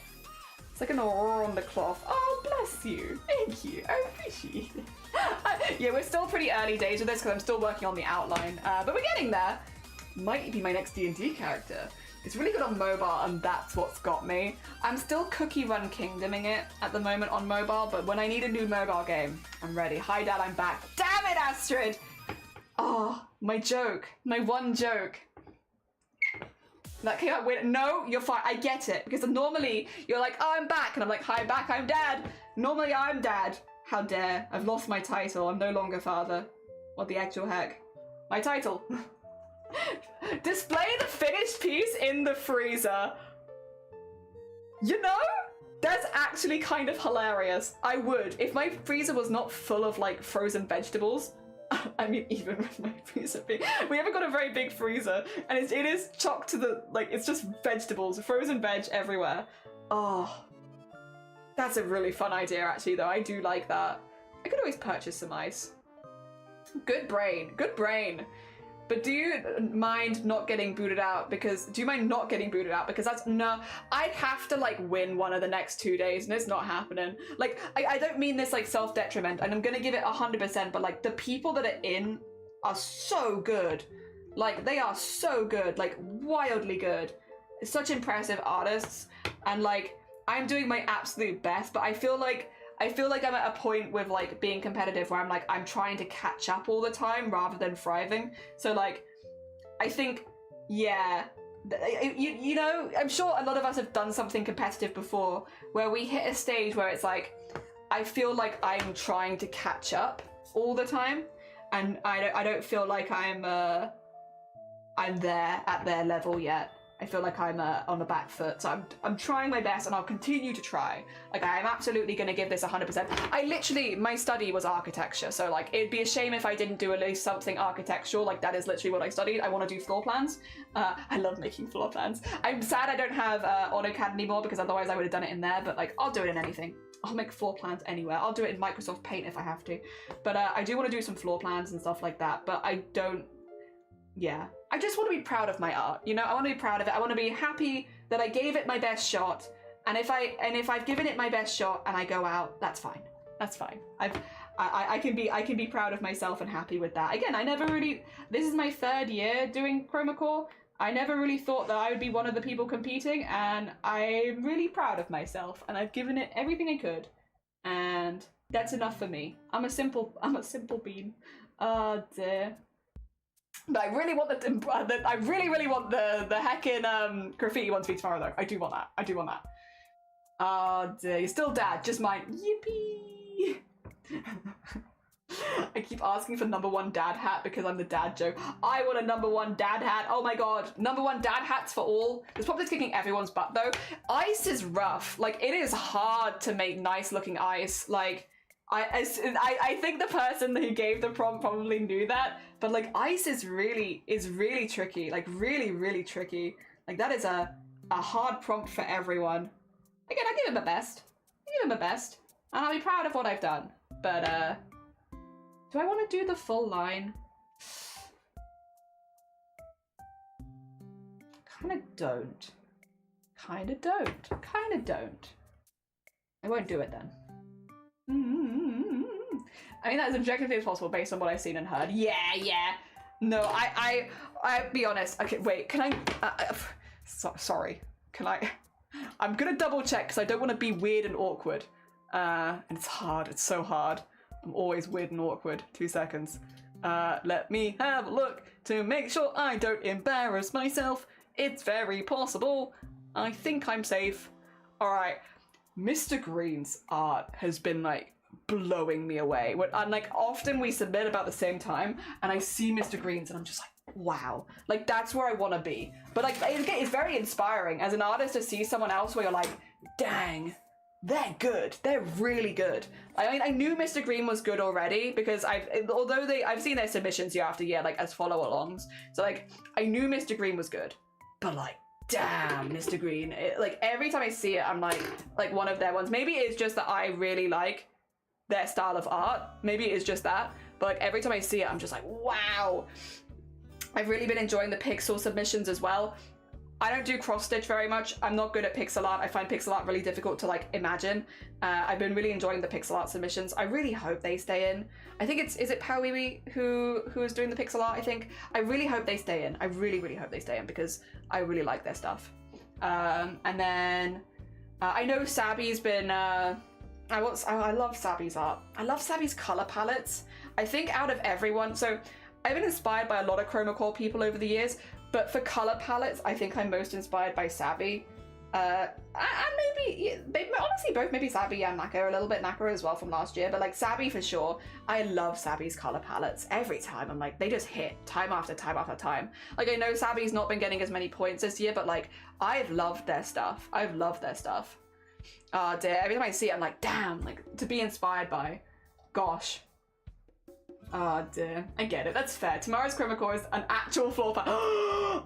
It's like an aurora on the cloth. Oh, bless you. Thank you. I appreciate it. Yeah, we're still pretty early days with this because I'm still working on the outline. But we're getting there. Might be my next D&D character. It's really good on mobile, and that's what's got me. I'm still Cookie Run Kingdoming it at the moment on mobile, but when I need a new mobile game, I'm ready. Hi, Dad, I'm back. Damn it, Astrid! Oh, my joke. My one joke. That came out weird. No, you're fine. I get it. Because normally, you're like, oh, I'm back. And I'm like, hi, back, I'm Dad. Normally, I'm Dad. How dare. I've lost my title. I'm no longer father. What the actual heck? My title. Display the finished piece in the freezer. You know? That's actually kind of hilarious. I would. If my freezer was not full of like frozen vegetables, I mean, even with my freezer being, we haven't got a very big freezer, and it is chocked to the, like, it's just vegetables, frozen veg everywhere. Oh, that's a really fun idea actually though. I do like that. I could always purchase some ice. Good brain, good brain. But do you mind not getting booted out? Because, do you mind not getting booted out? Because that's, no, I'd have to like win one of the next 2 days and it's not happening. Like, I don't mean this like self-detriment and I'm gonna give it 100%, but like the people that are in are so good. Like, they are so good, like wildly good. Such impressive artists. And like, I'm doing my absolute best, but I feel like I'm at a point with like being competitive where I'm trying to catch up all the time rather than thriving. So like, I think, yeah, you know, I'm sure a lot of us have done something competitive before where we hit a stage where it's like, I feel like I'm trying to catch up all the time, and I don't feel like I'm there at their level yet. I feel like I'm on the back foot, so I'm trying my best and I'll continue to try. Like, I'm absolutely gonna give this 100%. My study was architecture, so like, it'd be a shame if I didn't do at least something architectural. Like, that is literally what I studied. I want to do floor plans. I love making floor plans. I'm sad I don't have AutoCAD anymore because otherwise I would have done it in there, but like, I'll do it in anything. I'll make floor plans anywhere. I'll do it in Microsoft Paint if I have to. But I do want to do some floor plans and stuff like that, but I don't, yeah. I just want to be proud of my art, you know? I want to be proud of it. I want to be happy that I gave it my best shot. And if I've given it my best shot and I go out, that's fine. That's fine. I can be proud of myself and happy with that. Again, this is my 3rd year doing Chroma Core. I never really thought that I would be one of the people competing, and I'm really proud of myself, and I've given it everything I could. And that's enough for me. I'm a simple bean. Oh dear. But I really want I really want the heckin' graffiti one to be tomorrow though. I do want that. I do want that. Oh dear, you're still dad, just mine. Yippee! I keep asking for #1 dad hat because I'm the dad joke. I want a #1 dad hat. Oh my god, #1 dad hats for all. This probably kicking everyone's butt though. Ice is rough. Like, it is hard to make nice looking ice. Like, I think the person who gave the prompt probably knew that, but like, ice is really tricky, like really tricky. Like, that is a hard prompt for everyone. Again, I give him my best. And I'll be proud of what I've done. But do I want to do the full line? Kinda don't. I won't do it then. I mean, that is objectively as possible based on what I've seen and heard. Yeah. No, I be honest. Okay, wait, can I, sorry. Can I, I'm gonna double check because I don't want to be weird and awkward. And it's hard, it's so hard. I'm always weird and awkward. 2 seconds. Let me have a look to make sure I don't embarrass myself. It's very possible. I think I'm safe. All right. Mr. Green's art has been like blowing me away. And like, often we submit about the same time and I see Mr. Green's and I'm just like, wow, like that's where I want to be. But like, it's very inspiring as an artist to see someone else where you're like, dang, they're good. They're really good. I mean, I knew Mr. Green was good already because I've seen their submissions year after year, like as follow-alongs. So like, I knew Mr. Green was good, but like, damn, Mr. Green. Like, every time I see it, I'm like one of their ones. Maybe it's just that I really like their style of art. Maybe it's just that. But like, every time I see it, I'm just like, wow. I've really been enjoying the pixel submissions as well. I don't do cross stitch very much. I'm not good at pixel art. I find pixel art really difficult to like imagine. I've been really enjoying the pixel art submissions. I really hope they stay in. I think is it Powiwi who is doing the pixel art, I think. I really hope they stay in. I really hope they stay in because I really like their stuff. And then I know Sabby's been, I love Sabby's art. I love Sabby's color palettes. I think out of everyone, so I've been inspired by a lot of Chroma Core people over the years, but for color palettes, I think I'm most inspired by Sabby. And maybe, honestly, both maybe Sabby and Naka, a little bit Naka as well from last year, but like Sabby for sure. I love Sabby's color palettes. Every time I'm like, they just hit time after time after time. Like, I know Sabby's not been getting as many points this year, but like, I've loved their stuff. Oh dear, every time I see it, I'm like, damn, like, to be inspired by. Gosh. Oh dear, I get it, that's fair. Tomorrow's chroma core is an actual floor plan.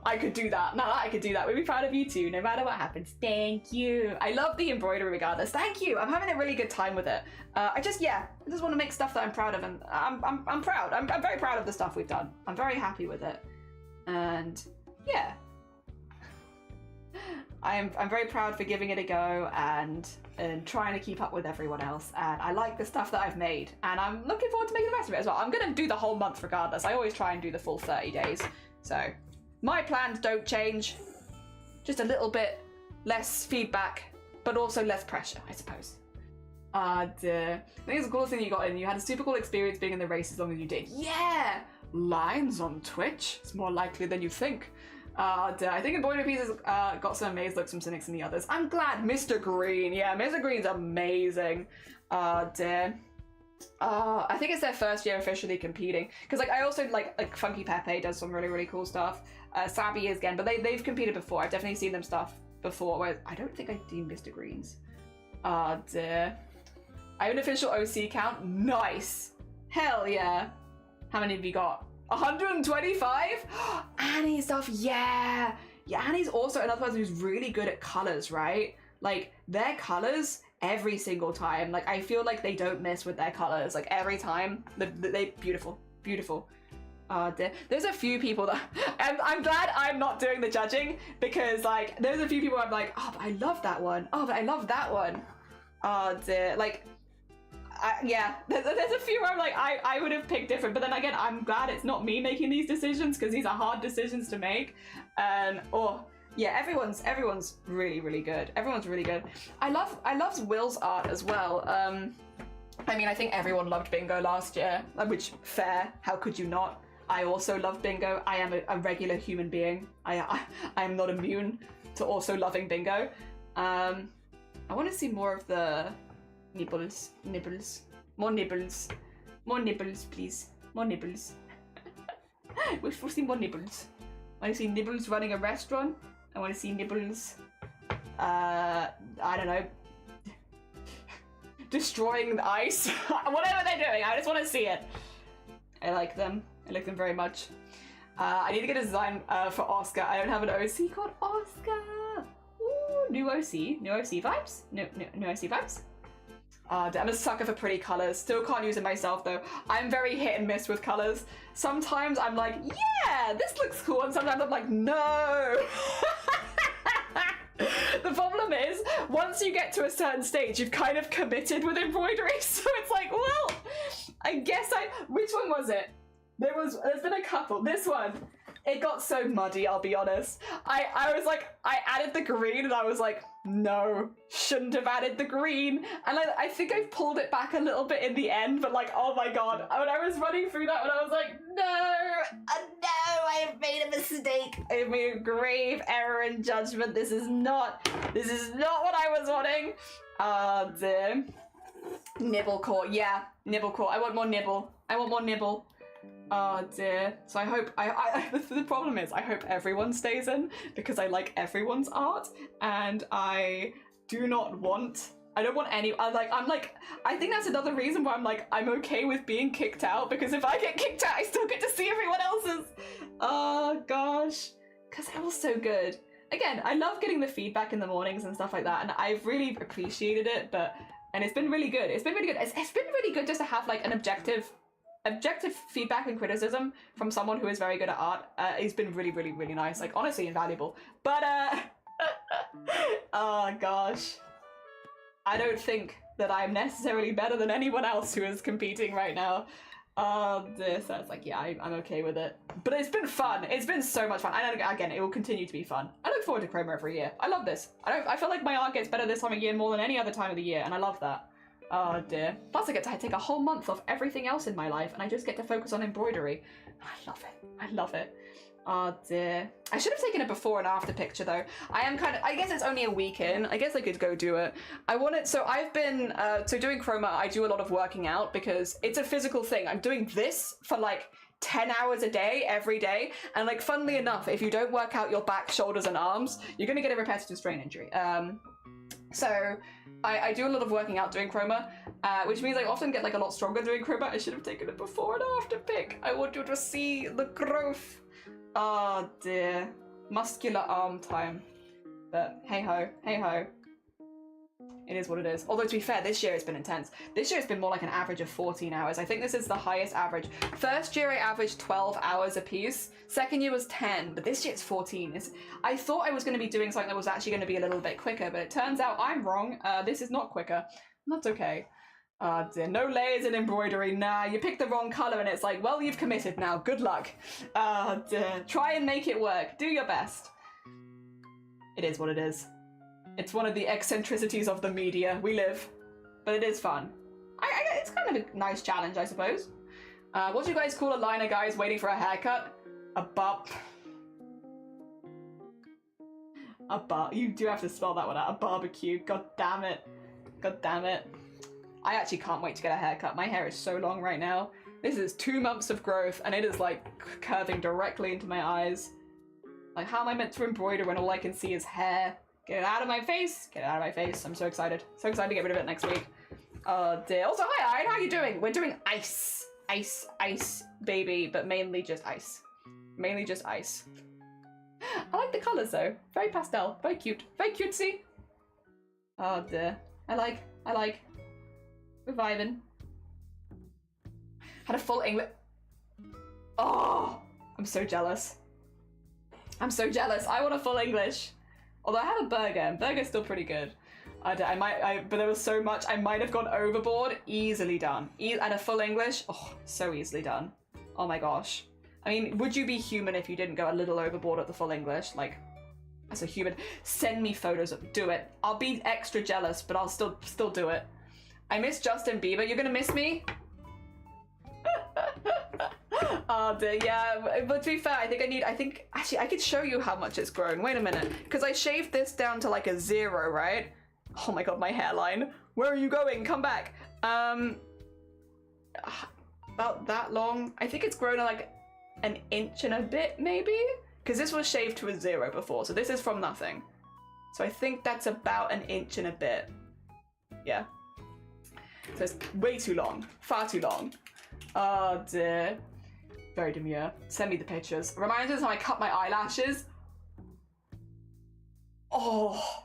I could do that. Now that I could do that, we'd be proud of you too, no matter what happens. Thank you. I love the embroidery regardless. Thank you. I'm having a really good time with it. I just want to make stuff that I'm proud of, and I'm proud. I'm very proud of the stuff we've done. I'm very happy with it, and yeah. I'm very proud for giving it a go and trying to keep up with everyone else, and I like the stuff that I've made, and I'm looking forward to making the rest of it as well. I'm gonna do the whole month regardless. I always try and do the full 30 days, so my plans don't change, just a little bit less feedback, but also less pressure, I suppose. Dear. I think it's the coolest thing you got in. You had a super cool experience being in the race as long as you did. Yeah! Lines on Twitch? It's more likely than you think. Dear. I think Embroidery Pieces got some amazing looks from Cynics and the others. I'm glad. Mr. Green. Yeah, Mr. Green's amazing. Dear. I think it's their first year officially competing. Because like I also like Funky Pepe does some really, really cool stuff. Sabi is again, but they've competed before. I've definitely seen them stuff before. Whereas I don't think I've seen Mr. Green's. Dear. I have an official OC count. Nice. Hell yeah. How many have you got? 125? Annie stuff, yeah. Yeah, Annie's also another person who's really good at colors, right? Like, their colors, every single time. Like, I feel like they don't miss with their colors. Like, every time, they beautiful, beautiful. There's a few people that, and I'm glad I'm not doing the judging, because, like, there's a few people I'm like, oh, but I love that one. Oh, but I love that one. Oh, dear. Like, yeah, there's a few where I'm like, I would have picked different, but then again, I'm glad it's not me making these decisions, because these are hard decisions to make. Yeah, everyone's really, really good. Everyone's really good. I love Will's art as well. I mean, I think everyone loved Bingo last year, which fair. How could you not? I also love Bingo. I am a regular human being. I am not immune to also loving Bingo. I want to see more of the nibbles, more nibbles, please, more nibbles. We'll see more nibbles. I want to see Nibbles running a restaurant. I want to see Nibbles, I don't know, destroying the ice. Whatever they're doing, I just want to see it. I like them. I like them very much. I need to get a design for Oscar. I don't have an OC called Oscar. Ooh, new OC vibes? New OC vibes? I'm a sucker for pretty colors. Still can't use it myself though. I'm very hit and miss with colors. Sometimes I'm like, yeah, this looks cool, and sometimes I'm like, no. The problem is, once you get to a certain stage, you've kind of committed with embroidery, so it's like, well, I guess which one was it? There's been a couple. This one, it got so muddy, I'll be honest. I was like, I added the green and I was like, no, shouldn't have added the green. And I think I've pulled it back a little bit in the end, but like, oh my god, when I was running through that one, I was like, no, I have made a mistake. I have made a grave error in judgment. This is not what I was wanting. Dear. Nibble core, yeah, nibble core. I want more nibble. Oh dear. So I hope, the problem is, I hope everyone stays in, because I like everyone's art, and I don't want any, I think that's another reason why I'm okay with being kicked out, because if I get kicked out, I still get to see everyone else's. Oh gosh. Because they're all so good. Again, I love getting the feedback in the mornings and stuff like that, and I've really appreciated it, and it's been really good. It's been really good just to have like an objective feedback and criticism from someone who is very good at art. It's been really, really, really nice. Like, honestly invaluable. But, oh gosh. I don't think that I'm necessarily better than anyone else who is competing right now. So it's like, yeah, I'm okay with it. But it's been fun. It's been so much fun. And again, it will continue to be fun. I look forward to Chroma every year. I love this. I feel like my art gets better this time of year more than any other time of the year, and I love that. Oh dear. Plus I get to take a whole month off everything else in my life, and I just get to focus on embroidery. I love it. I love it. Oh dear. I should have taken a before and after picture though. I guess it's only a week in. I guess I could go do it. So I've been, doing Chroma, I do a lot of working out because it's a physical thing. I'm doing this for like 10 hours a day, every day. And like, funnily enough, if you don't work out your back, shoulders, and arms, you're gonna get a repetitive strain injury. So I do a lot of working out doing chroma, which means I often get like a lot stronger doing chroma. I should have taken a before and after pic. I want you to see the growth. Oh dear. Muscular arm time. But hey ho, hey ho. It is what it is. Although to be fair, this year it's been intense. This year it's been more like an average of 14 hours. I think this is the highest average. First year I averaged 12 hours a piece. Second year was 10, but this year it's 14. I thought I was going to be doing something that was actually going to be a little bit quicker, but it turns out I'm wrong. This is not quicker. That's okay. Dear. No layers in embroidery. Nah, you picked the wrong color and it's like, well, you've committed now. Good luck. Dear. Try and make it work. Do your best. It is what it is. It's one of the eccentricities of the media. We live. But it is fun. It's kind of a nice challenge, I suppose. What do you guys call a line of guys waiting for a haircut? A bop. A bar. You do have to spell that one out. A barbecue. God damn it. God damn it. I actually can't wait to get a haircut. My hair is so long right now. This is 2 months of growth and it is like curving directly into my eyes. Like, how am I meant to embroider when all I can see is hair? Get it out of my face. Get it out of my face. I'm so excited. So excited to get rid of it next week. Dear. Also, hi, Iron. How you doing? We're doing ice. Ice, ice, baby, but mainly just ice. Mainly just ice. I like the colours though. Very pastel. Very cute. Very cutesy. Oh dear. I like. We're vibing. Had a full English. Oh, I'm so jealous. I'm so jealous. I want a full English. Although I have a burger, and burger's still pretty good. But there was so much, I might have gone overboard. Easily done. And a full English, oh, so easily done. Oh my gosh. I mean, would you be human if you didn't go a little overboard at the full English? Like, as a human, send me photos of, do it. I'll be extra jealous, but I'll still do it. I miss Justin Bieber. You're gonna miss me? Oh dear, yeah, but to be fair, actually I could show you how much it's grown. Wait a minute, because I shaved this down to like a 0, right? Oh my god, my hairline. Where are you going? Come back. About that long. I think it's grown to like an inch and a bit, maybe? Because this was shaved to a 0 before, so this is from nothing. So I think that's about an inch and a bit. Yeah. So it's way too long. Far too long. Oh dear. Very demure. Send me the pictures. Reminds me of how I cut my eyelashes. Oh.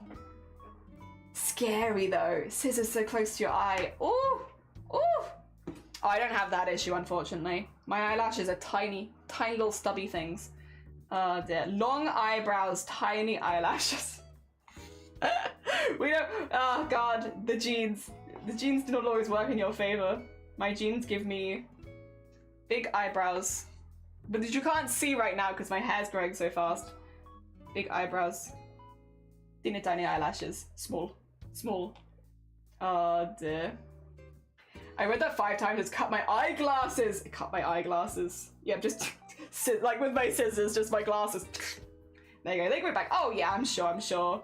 Scary though. Scissors so close to your eye. Oh. Oh. Oh, I don't have that issue, unfortunately. My eyelashes are tiny, tiny little stubby things. Oh dear. Long eyebrows, tiny eyelashes. We don't. Oh god. The genes. The genes do not always work in your favor. My genes give me big eyebrows, but you can't see right now because my hair's growing so fast. Big eyebrows, teeny tiny eyelashes, small. Oh dear. I read that 5 times. It's cut my eyeglasses. It cut my eyeglasses. Yeah, just like with my scissors, just my glasses. There you go. They go back. Oh yeah, I'm sure.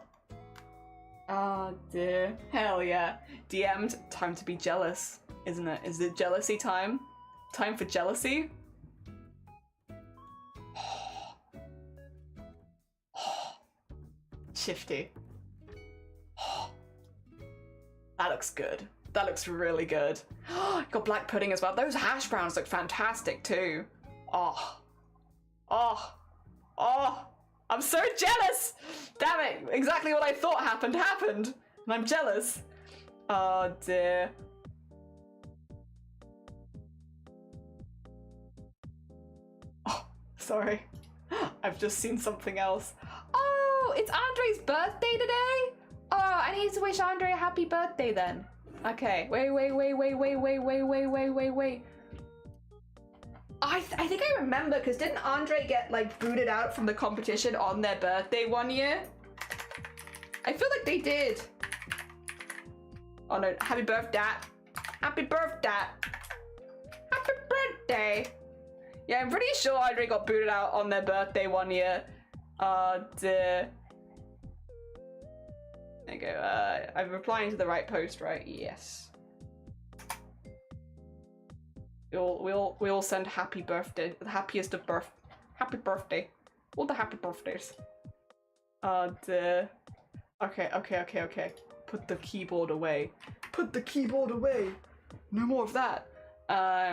Oh dear. Hell yeah. DM'd. Time to be jealous, isn't it? Is it jealousy time? Time for jealousy? Shifty. That looks good. That looks really good. Got black pudding as well. Those hash browns look fantastic too. Oh. I'm so jealous! Damn it! Exactly what I thought happened. And I'm jealous. Oh dear. Oh, sorry. I've just seen something else. Oh, it's Andre's birthday today? Oh, I need to wish Andre a happy birthday then. Okay, wait. I think I remember, because didn't Andre get like booted out from the competition on their birthday one year? I feel like they did. Oh no, happy birthday. Happy birthday. Happy birthday. Yeah, I'm pretty sure Andre got booted out on their birthday one year. There you go. I'm replying to the right post, right? Yes. We all send happy birthday, the happiest of happy birthday. All the happy birthdays. Okay. Put the keyboard away. Put the keyboard away. No more of that.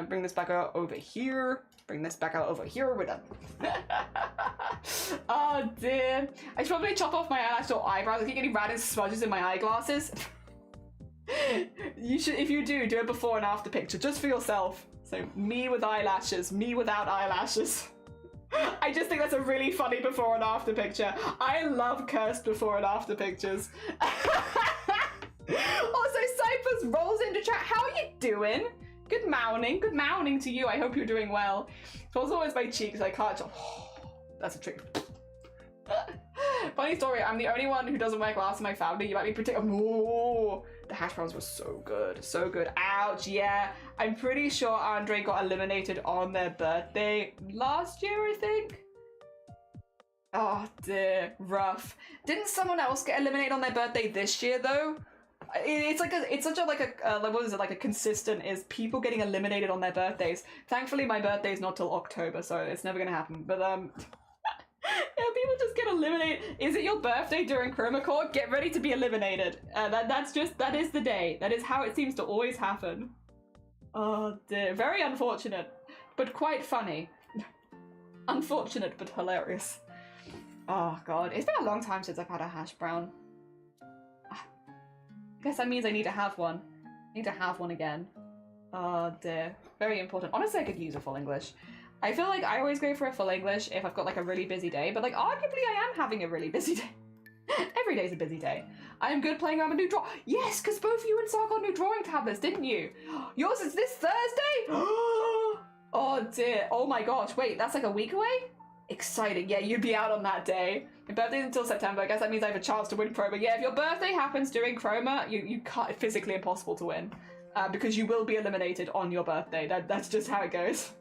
Bring this back out over here. Bring this back out over here. We're done. Oh dear. I should probably chop off my eyelash or eyebrows. I keep getting random smudges in my eyeglasses. You should, if you do a before and after picture just for yourself. So me with eyelashes, me without eyelashes. I just think that's a really funny before and after picture. I love cursed before and after pictures. Also, Cyphers rolls into chat. How are you doing? Good morning. Good morning to you. I hope you're doing well. It's also always my cheeks. I can't. That's a trick. Funny story. I'm the only one who doesn't wear glasses in my family. You might be pretty. Oh, the hash browns were so good. So good. Ouch. Yeah. I'm pretty sure Andre got eliminated on their birthday last year, I think. Oh dear. Rough. Didn't someone else get eliminated on their birthday this year though? It's such a what is it, like a consistent is people getting eliminated on their birthdays. Thankfully my birthday is not till October, so it's never gonna happen. But yeah, people just get eliminated. Is it your birthday during Chroma Core? Get ready to be eliminated. That is the day. That is how it seems to always happen. Oh dear, very unfortunate, but quite funny. Unfortunate but hilarious. Oh god, it's been a long time since I've had a hash brown. I guess that means I need to have one. I need to have one again. Oh dear. Very important. Honestly, I could use a full English. I feel like I always go for a full English if I've got like a really busy day, but like arguably I am having a really busy day. Every day's a busy day. I am good playing around with new draw. Yes, because both you and Sar got new drawing tablets, didn't you? Yours is this Thursday? Oh dear. Oh my gosh. Wait, that's like a week away? Exciting. Yeah, you'd be out on that day. My birthday's until September. I guess that means I have a chance to win Chroma. Yeah, if your birthday happens during Chroma, you can't. It's physically impossible to win because you will be eliminated on your birthday. That's just how it goes.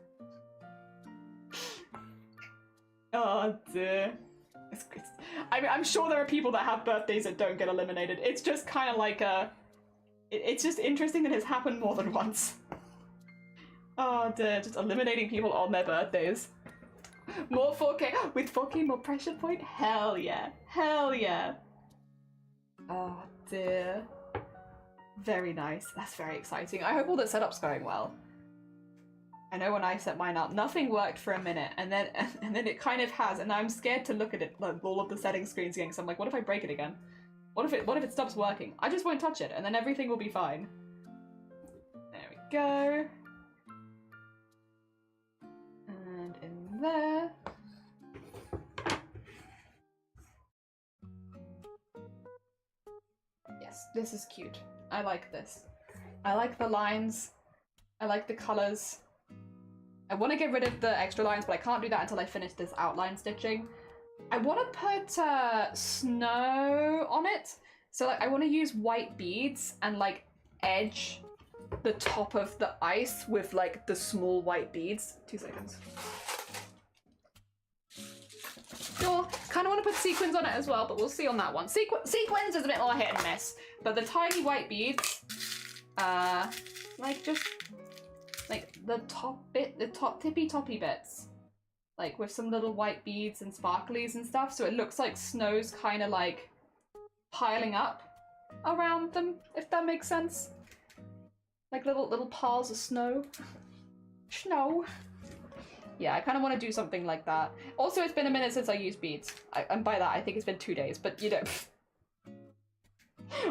Oh dear. I mean, I'm sure there are people that have birthdays that don't get eliminated. It's just kind of like it's just interesting that it's happened more than once. Oh dear, just eliminating people on their birthdays. More 4K with 4K more pressure point? Hell yeah. Hell yeah. Oh dear. Very nice. That's very exciting. I hope all the setup's going well. I know when I set mine up, nothing worked for a minute and then it kind of has, and I'm scared to look at it, like all of the settings screens again, because I'm like, what if I break it again? What if it stops working? I just won't touch it and then everything will be fine. There we go. And in there. Yes, this is cute. I like this. I like the lines. I like the colours. I want to get rid of the extra lines, but I can't do that until I finish this outline stitching. I want to put snow on it. So like, I want to use white beads and like edge the top of the ice with like the small white beads. 2 seconds. Sure, kind of want to put sequins on it as well, but we'll see on that one. Sequins is a bit more hit and miss, but the tiny white beads, like just like the top bit, the tippy toppy bits, like with some little white beads and sparklies and stuff, so it looks like snow's kind of like piling up around them, if that makes sense. Like little piles of snow. Snow. Yeah, I kind of want to do something like that. Also, it's been a minute since I used beads. And by that, I think it's been 2 days, but you know.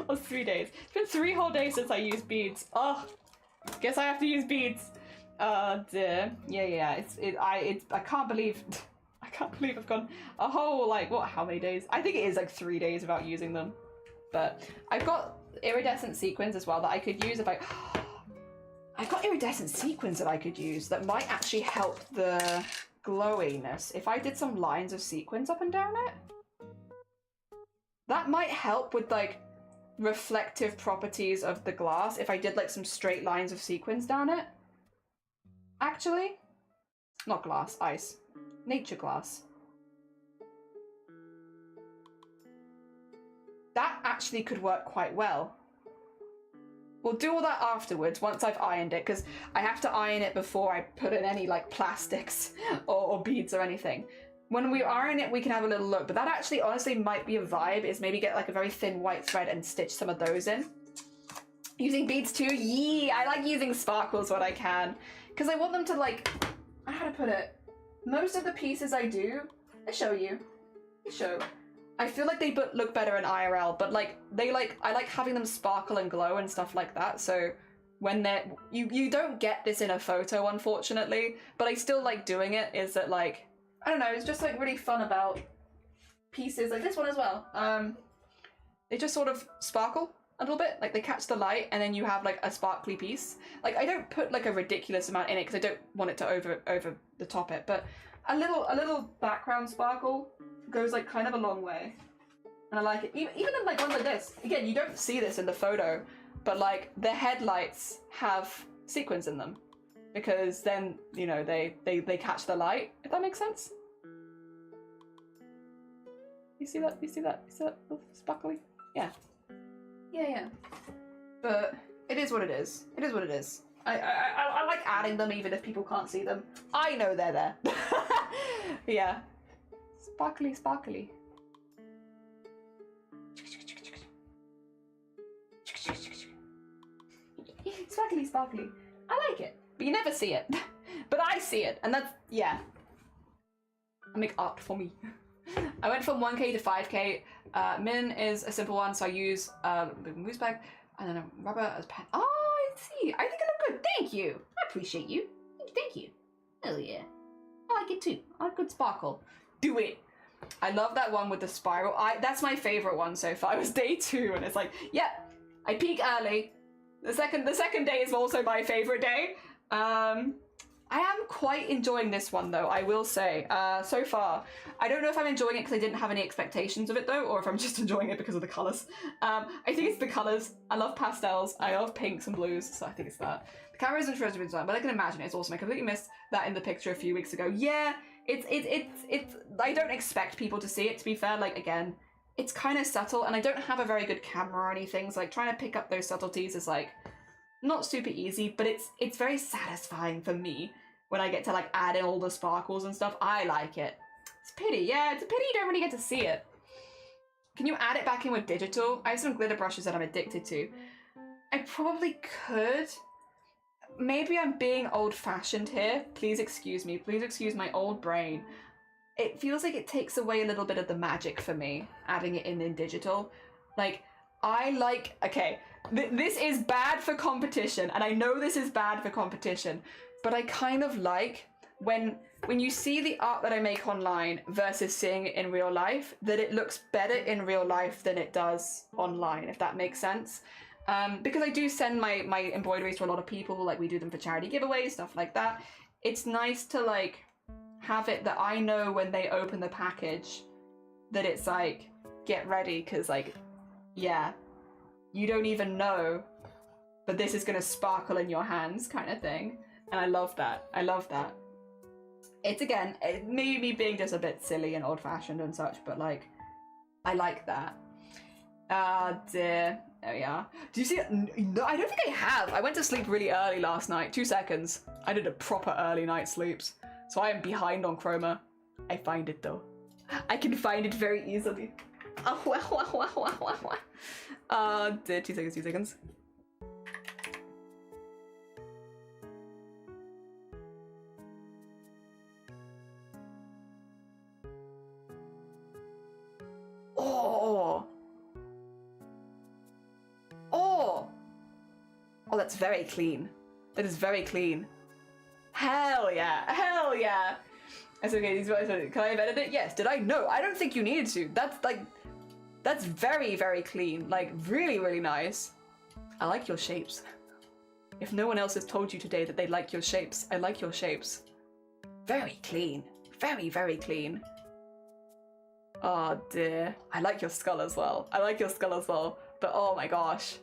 Or 3 days. It's been 3 whole days since I used beads. Oh, guess I have to use beads. Dear. Yeah. I can't believe I've gone a whole, like, what, how many days? I think it is like 3 days without using them. But I've got iridescent sequins as well that I could use if I've got iridescent sequins that I could use that might actually help the glowiness. If I did some lines of sequins up and down it, that might help with like reflective properties of the glass if I did like some straight lines of sequins down it. Actually, not glass, ice. Nature glass. That actually could work quite well. We'll do all that afterwards, once I've ironed it, because I have to iron it before I put in any, like, plastics or beads or anything. when we iron it, we can have a little look, but that actually honestly might be a vibe, is maybe get like a very thin white thread and stitch some of those in. Using beads too? Yeah, I like using sparkles when I can, because I want them to like, I don't know how to put it. Most of the pieces I do, I show you, I feel like they look better in IRL, but like, I like having them sparkle and glow and stuff like that, so when they're, you don't get this in a photo, unfortunately, but I still like doing it, is that like, I don't know, it's just like really fun about pieces, like this one as well. They just sort of sparkle a little bit, like they catch the light and then you have like a sparkly piece. Like I don't put like a ridiculous amount in it because I don't want it to over the top it, but a little background sparkle goes like kind of a long way. And I like it. Even in like ones like this, again, you don't see this in the photo, but like the headlights have sequins in them because then, you know, they catch the light, if that makes sense. You see that? You see that? You see that sparkly? Yeah. Yeah. But it is what it is. It is what it is. I like adding them even if people can't see them. I know they're there. Yeah. Sparkly. Sparkly, sparkly. I like it. But you never see it. But I see it. And that's, yeah. I make art for me. I went from 1k to 5k. Min is a simple one, so I use a moose bag and then a rubber as pen. Oh, I see. I think I look good. Thank you. I appreciate you. Thank you. Hell yeah. I like it too. I like good sparkle. Do it. I love that one with the spiral. That's my favorite one so far. It was day 2 and it's like, yeah, I peak early. The second day is also my favorite day. I am quite enjoying this one though, I will say, so far. I don't know if I'm enjoying it because I didn't have any expectations of it though, or if I'm just enjoying it because of the colours. I think it's the colours. I love pastels, I love pinks and blues, so I think it's that. The camera isn't supposed to be designed, but I can imagine it's awesome. I completely missed that in the picture a few weeks ago. Yeah, it's I don't expect people to see it, to be fair, like again, it's kind of subtle and I don't have a very good camera or anything, so like trying to pick up those subtleties is like, not super easy, but it's very satisfying for me when I get to like add in all the sparkles and stuff. I like it. It's a pity, yeah, it's a pity you don't really get to see it. Can you add it back in with digital? I have some glitter brushes that I'm addicted to. I probably could. Maybe I'm being old-fashioned here. Please excuse me. Please excuse my old brain. It feels like it takes away a little bit of the magic for me, adding it in digital. Like, I like, okay, this is bad for competition, and I know this is bad for competition, but I kind of like when you see the art that I make online versus seeing it in real life, that it looks better in real life than it does online, if that makes sense. Because I do send my embroideries to a lot of people, like we do them for charity giveaways, stuff like that. It's nice to like have it that I know when they open the package that it's like, get ready, because like, yeah, you don't even know, but this is gonna sparkle in your hands kind of thing. And I love that. I love that. It's again, maybe me being just a bit silly and old-fashioned and such, but like, I like that. Dear. There we are. Do you see it? No, I don't think I have. I went to sleep really early last night. 2 seconds. I did a proper early night sleeps. So I am behind on chroma. I find it though. I can find it very easily. Dear, 2 seconds, 2 seconds. Oh, that's very clean. That is very clean. Hell yeah. Hell yeah. That's okay. Can I have edited it? Yes. Did I? No, I don't think you needed to. That's very, very clean. Like, really, really nice. I like your shapes. If no one else has told you today that they like your shapes, I like your shapes. Very clean. Very, very clean. Oh dear. I like your skull as well. I like your skull as well. But oh my gosh.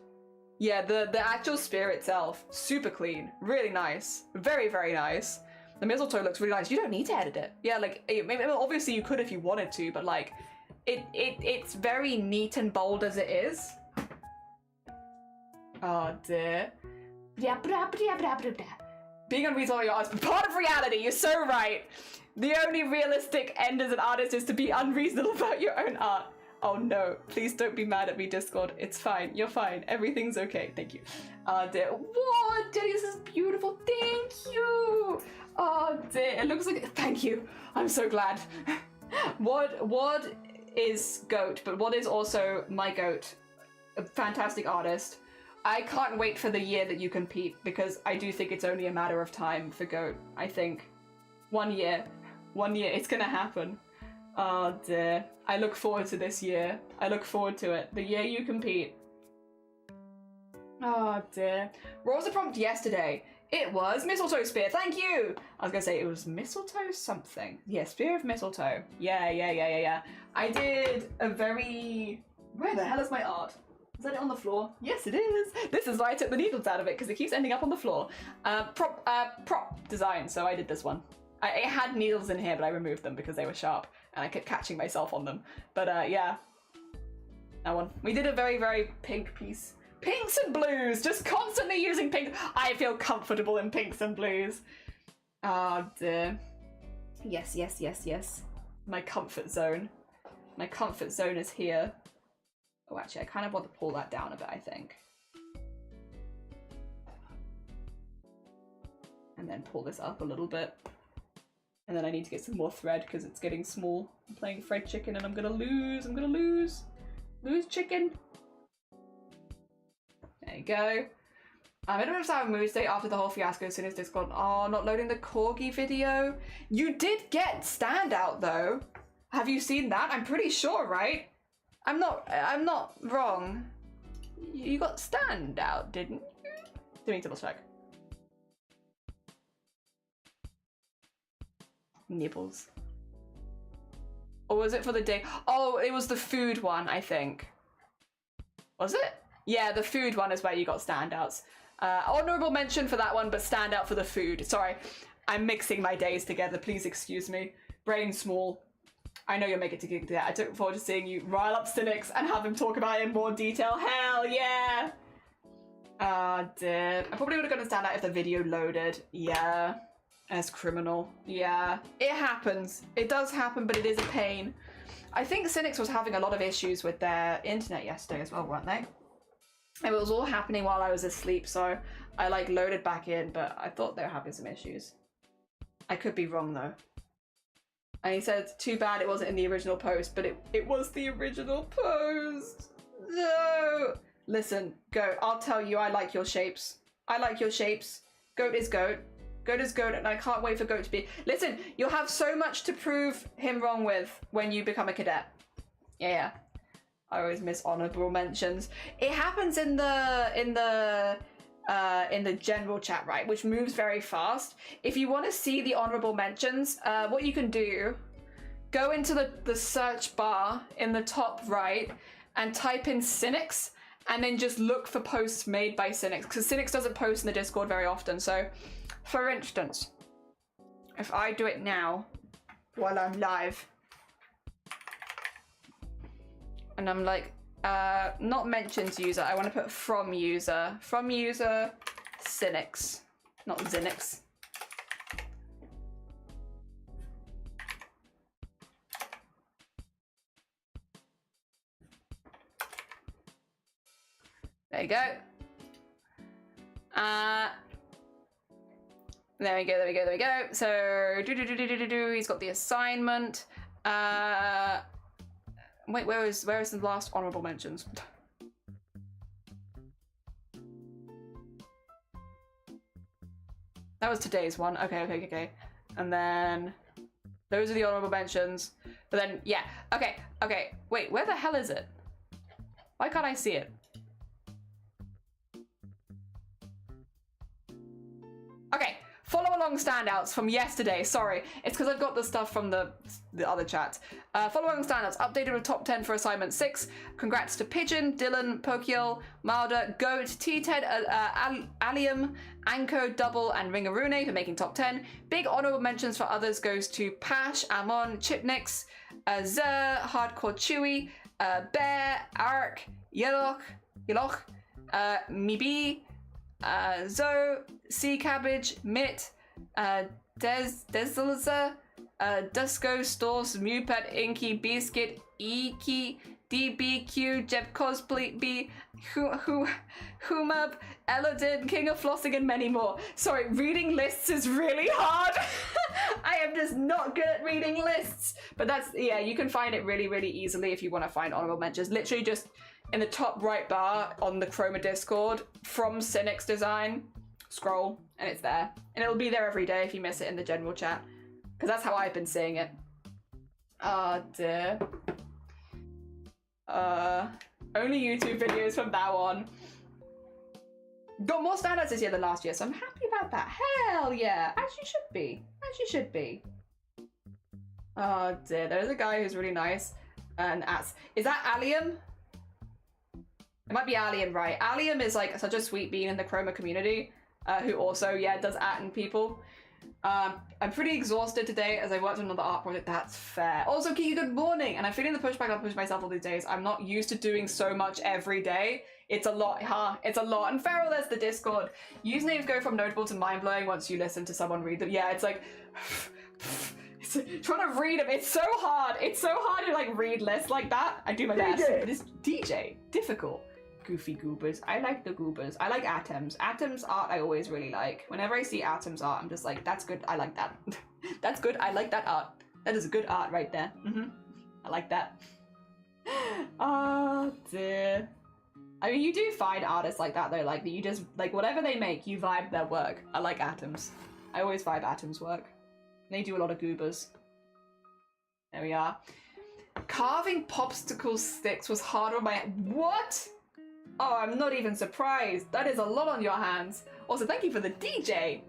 Yeah, the actual spear itself, super clean, really nice, very, very nice. The mistletoe looks really nice. You don't need to edit it. Yeah, like, obviously you could if you wanted to, but like, it's very neat and bold as it is. Oh dear. Being unreasonable in your arts, but part of reality. You're so right. The only realistic end as an artist is to be unreasonable about your own art. Oh no, please don't be mad at me, Discord. It's fine. You're fine. Everything's okay. Thank you. Dear. Whoa, Jenny, this is beautiful. Thank you. Oh dear. It looks like. Thank you. I'm so glad. Wad is goat, but Wad is also my goat. A fantastic artist. I can't wait for the year that you compete because I do think it's only a matter of time for goat. I think 1 year. 1 year. It's gonna happen. Oh dear. I look forward to this year. I look forward to it. The year you compete. Oh dear. What was the prompt yesterday? It was mistletoe spear. Thank you. I was gonna say it was mistletoe something. Yeah, spear of mistletoe. Yeah. I did a very... Where the hell is my art? Is that it on the floor? Yes, it is. This is why I took the needles out of it because it keeps ending up on the floor. Prop design. So I did this one. It had needles in here, but I removed them because they were sharp and I kept catching myself on them. But yeah, that one. We did a very, very pink piece. Pinks and blues, just constantly using pink. I feel comfortable in pinks and blues. Oh dear. Yes. My comfort zone. My comfort zone is here. Oh, actually, I kind of want to pull that down a bit, I think. And then pull this up a little bit. And then I need to get some more thread because it's getting small. I'm playing fried chicken and I'm gonna lose. Lose chicken. There you go. I'm in a bit of a mood state after the whole fiasco as soon as Discord. Oh, not loading the corgi video. You did get standout though. Have you seen that? I'm pretty sure, right? I'm not wrong. You got standout, didn't you? Let me double check. Nibbles. Or was it for the day? Oh, it was the food one, I think. Was it? Yeah, the food one is where you got standouts. Honorable mention for that one, but standout for the food. Sorry, I'm mixing my days together. Please excuse me. Brain small. I know you'll make it to gig that. I look forward to seeing you rile up Cynics and have him talk about it in more detail. Hell yeah! Ah, dear. I probably would have gotten a standout if the video loaded. Yeah. As criminal. Yeah. It happens. It does happen, but it is a pain. I think Cynics was having a lot of issues with their internet yesterday as well, weren't they? And it was all happening while I was asleep, so I like loaded back in, but I thought they were having some issues. I could be wrong though. And he said, too bad it wasn't in the original post, but it was the original post. No. Listen, Goat, I'll tell you, I like your shapes. I like your shapes. Goat is Goat. Goat is Goat, and I can't wait for Goat to be... Listen, you'll have so much to prove him wrong with when you become a cadet. Yeah. I always miss honorable mentions. It happens in the general chat, right, which moves very fast. If you want to see the honorable mentions, what you can do, go into the search bar in the top right and type in Cynics, and then just look for posts made by Cynics, because Cynics doesn't post in the Discord very often. So, for instance, if I do it now, while I'm live, and I'm like, not mentions user, I want to put from user, Cynics, not Zinix. There you go. There we go. So, he's got the assignment. Wait, where is the last honorable mentions? That was today's one. Okay. And then those are the honorable mentions. But then, yeah. Okay. Wait, where the hell is it? Why can't I see it? Okay, follow along standouts from yesterday. Sorry, it's because I've got the stuff from the other chat. Follow along standouts. Updated with top 10 for assignment 6. Congrats to Pigeon, Dylan, Pokiel, Milder, Goat, T-Ted, Allium, Anko, Double, and Ringarune for making top 10. Big honorable mentions for others goes to Pash, Amon, Chipnix, Zer, Hardcore Chewy, Bear, Ark, Yeloch, Mibi, Zoe, Sea Cabbage, Mitt, Desilza, Dusko, Stors, Mupet, Inky, Biscuit, Iki, DBQ, Jeb Cosplay, B, Humab, Elodin, King of Flossing, and many more. Sorry, reading lists is really hard. I am just not good at reading lists. But that's, yeah, you can find it really, really easily if you want to find honorable mentions. Literally just in the top right bar on the Chroma Discord from Cynic's design, scroll, and it's there. And it'll be there every day if you miss it in the general chat. Because that's how I've been seeing it. Oh dear. Only YouTube videos from now on. Got more standouts this year than last year, so I'm happy about that. Hell yeah, as you should be. As you should be. Oh dear, there's a guy who's really nice. And is that Allium? It might be Allium, right? Allium is like such a sweet bean in the Chroma community, who also, yeah, does at people. I'm pretty exhausted today as I worked on another art project. That's fair. Also, Kiki, good morning. And I'm feeling the pushback I'll push myself all these days. I'm not used to doing so much every day. It's a lot, huh? It's a lot. And Farrell, there's the Discord. Usernames go from notable to mind-blowing once you listen to someone read them. Yeah, it's like... trying to read them, it's so hard. It's so hard to like read lists like that. I do my best. But it's DJ. Difficult. Goofy goobers. I like the goobers. I like Atoms. Atoms art I always really like. Whenever I see Atoms art, I'm just like, that's good. I like that. That's good. I like that art. That is good art right there. I like that. Oh dear. I mean, you do find artists like that though, like that you just, like whatever they make, you vibe their work. I like Atoms. I always vibe Atoms' work. They do a lot of goobers. There we are. Carving popsicle sticks was harder on my... What? Oh, I'm not even surprised. That is a lot on your hands. Also, thank you for the DJ.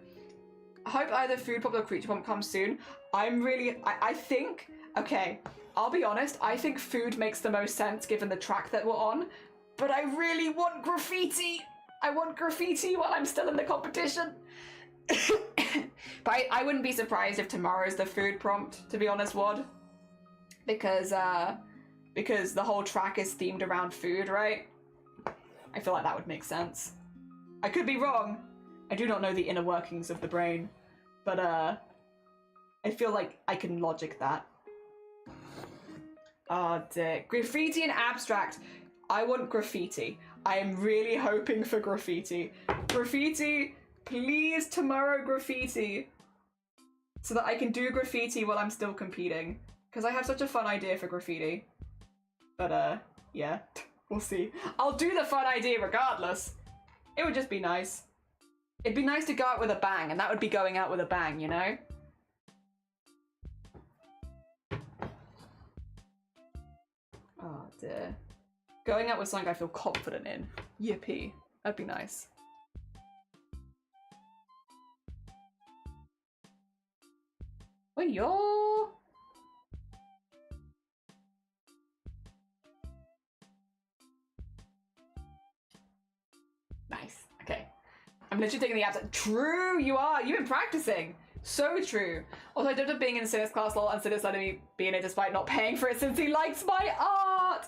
I hope either Food Pop or Creature Pump comes soon. I think, okay, I'll be honest, I think food makes the most sense given the track that we're on, but I really want graffiti. I want graffiti while I'm still in the competition. But I wouldn't be surprised if tomorrow's the food prompt, to be honest, Wad. Because the whole track is themed around food, right? I feel like that would make sense. I could be wrong. I do not know the inner workings of the brain, but I feel like I can logic that. Oh dear. Graffiti and abstract. I want graffiti. I am really hoping for graffiti. Graffiti, please tomorrow graffiti. So that I can do graffiti while I'm still competing. Because I have such a fun idea for graffiti. But yeah. We'll see. I'll do the fun idea regardless. It would just be nice. It'd be nice to go out with a bang, and that would be going out with a bang, you know? Oh dear. Going out with something I feel confident in. Yippee. That'd be nice. When you're... Nice. Okay. I'm literally taking the abs. True, you are. You've been practicing. So true. Also, I did up being in Sinus class lol, and Sinus letting me be in it despite not paying for it since he likes my art.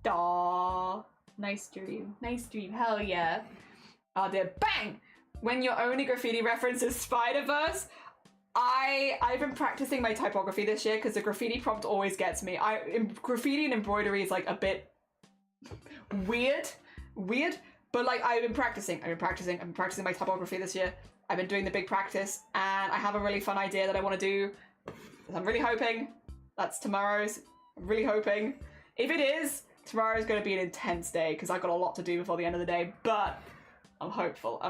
Aww. Nice dream. Nice dream. Hell yeah. Oh dear. Bang! When your only graffiti reference is Spider-Verse, I've been practicing my typography this year because the graffiti prompt always gets me. Graffiti and embroidery is like a bit weird, but like I've been practicing my typography this year. I've been doing the big practice, and I have a really fun idea that I want to do. I'm really hoping that's tomorrow's. I'm really hoping. If it is, tomorrow's going to be an intense day because I've got a lot to do before the end of the day, but I'm hopeful.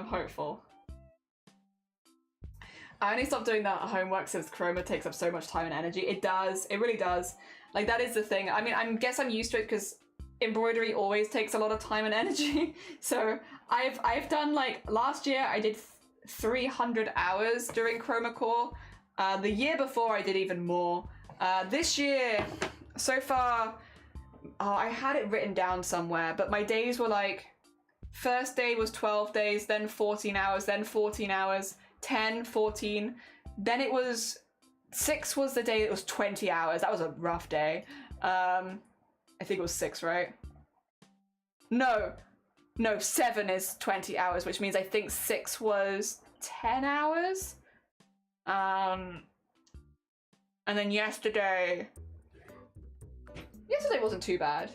I only stopped doing that homework since Chroma takes up so much time and energy. It does. It really does. Like, that is the thing. I mean, I guess I'm used to it because embroidery always takes a lot of time and energy. So I've done, like, last year I did 300 hours during Chroma Core. The year before I did even more. This year, so far, I had it written down somewhere, but my days were like, first day was 12 days, then 14 hours, then 14 hours, 10, 14. Then it was, 6 was the day it was 20 hours. That was a rough day. I think it was 6, right? No. No, 7 is 20 hours, which means I think 6 was 10 hours. And then yesterday wasn't too bad.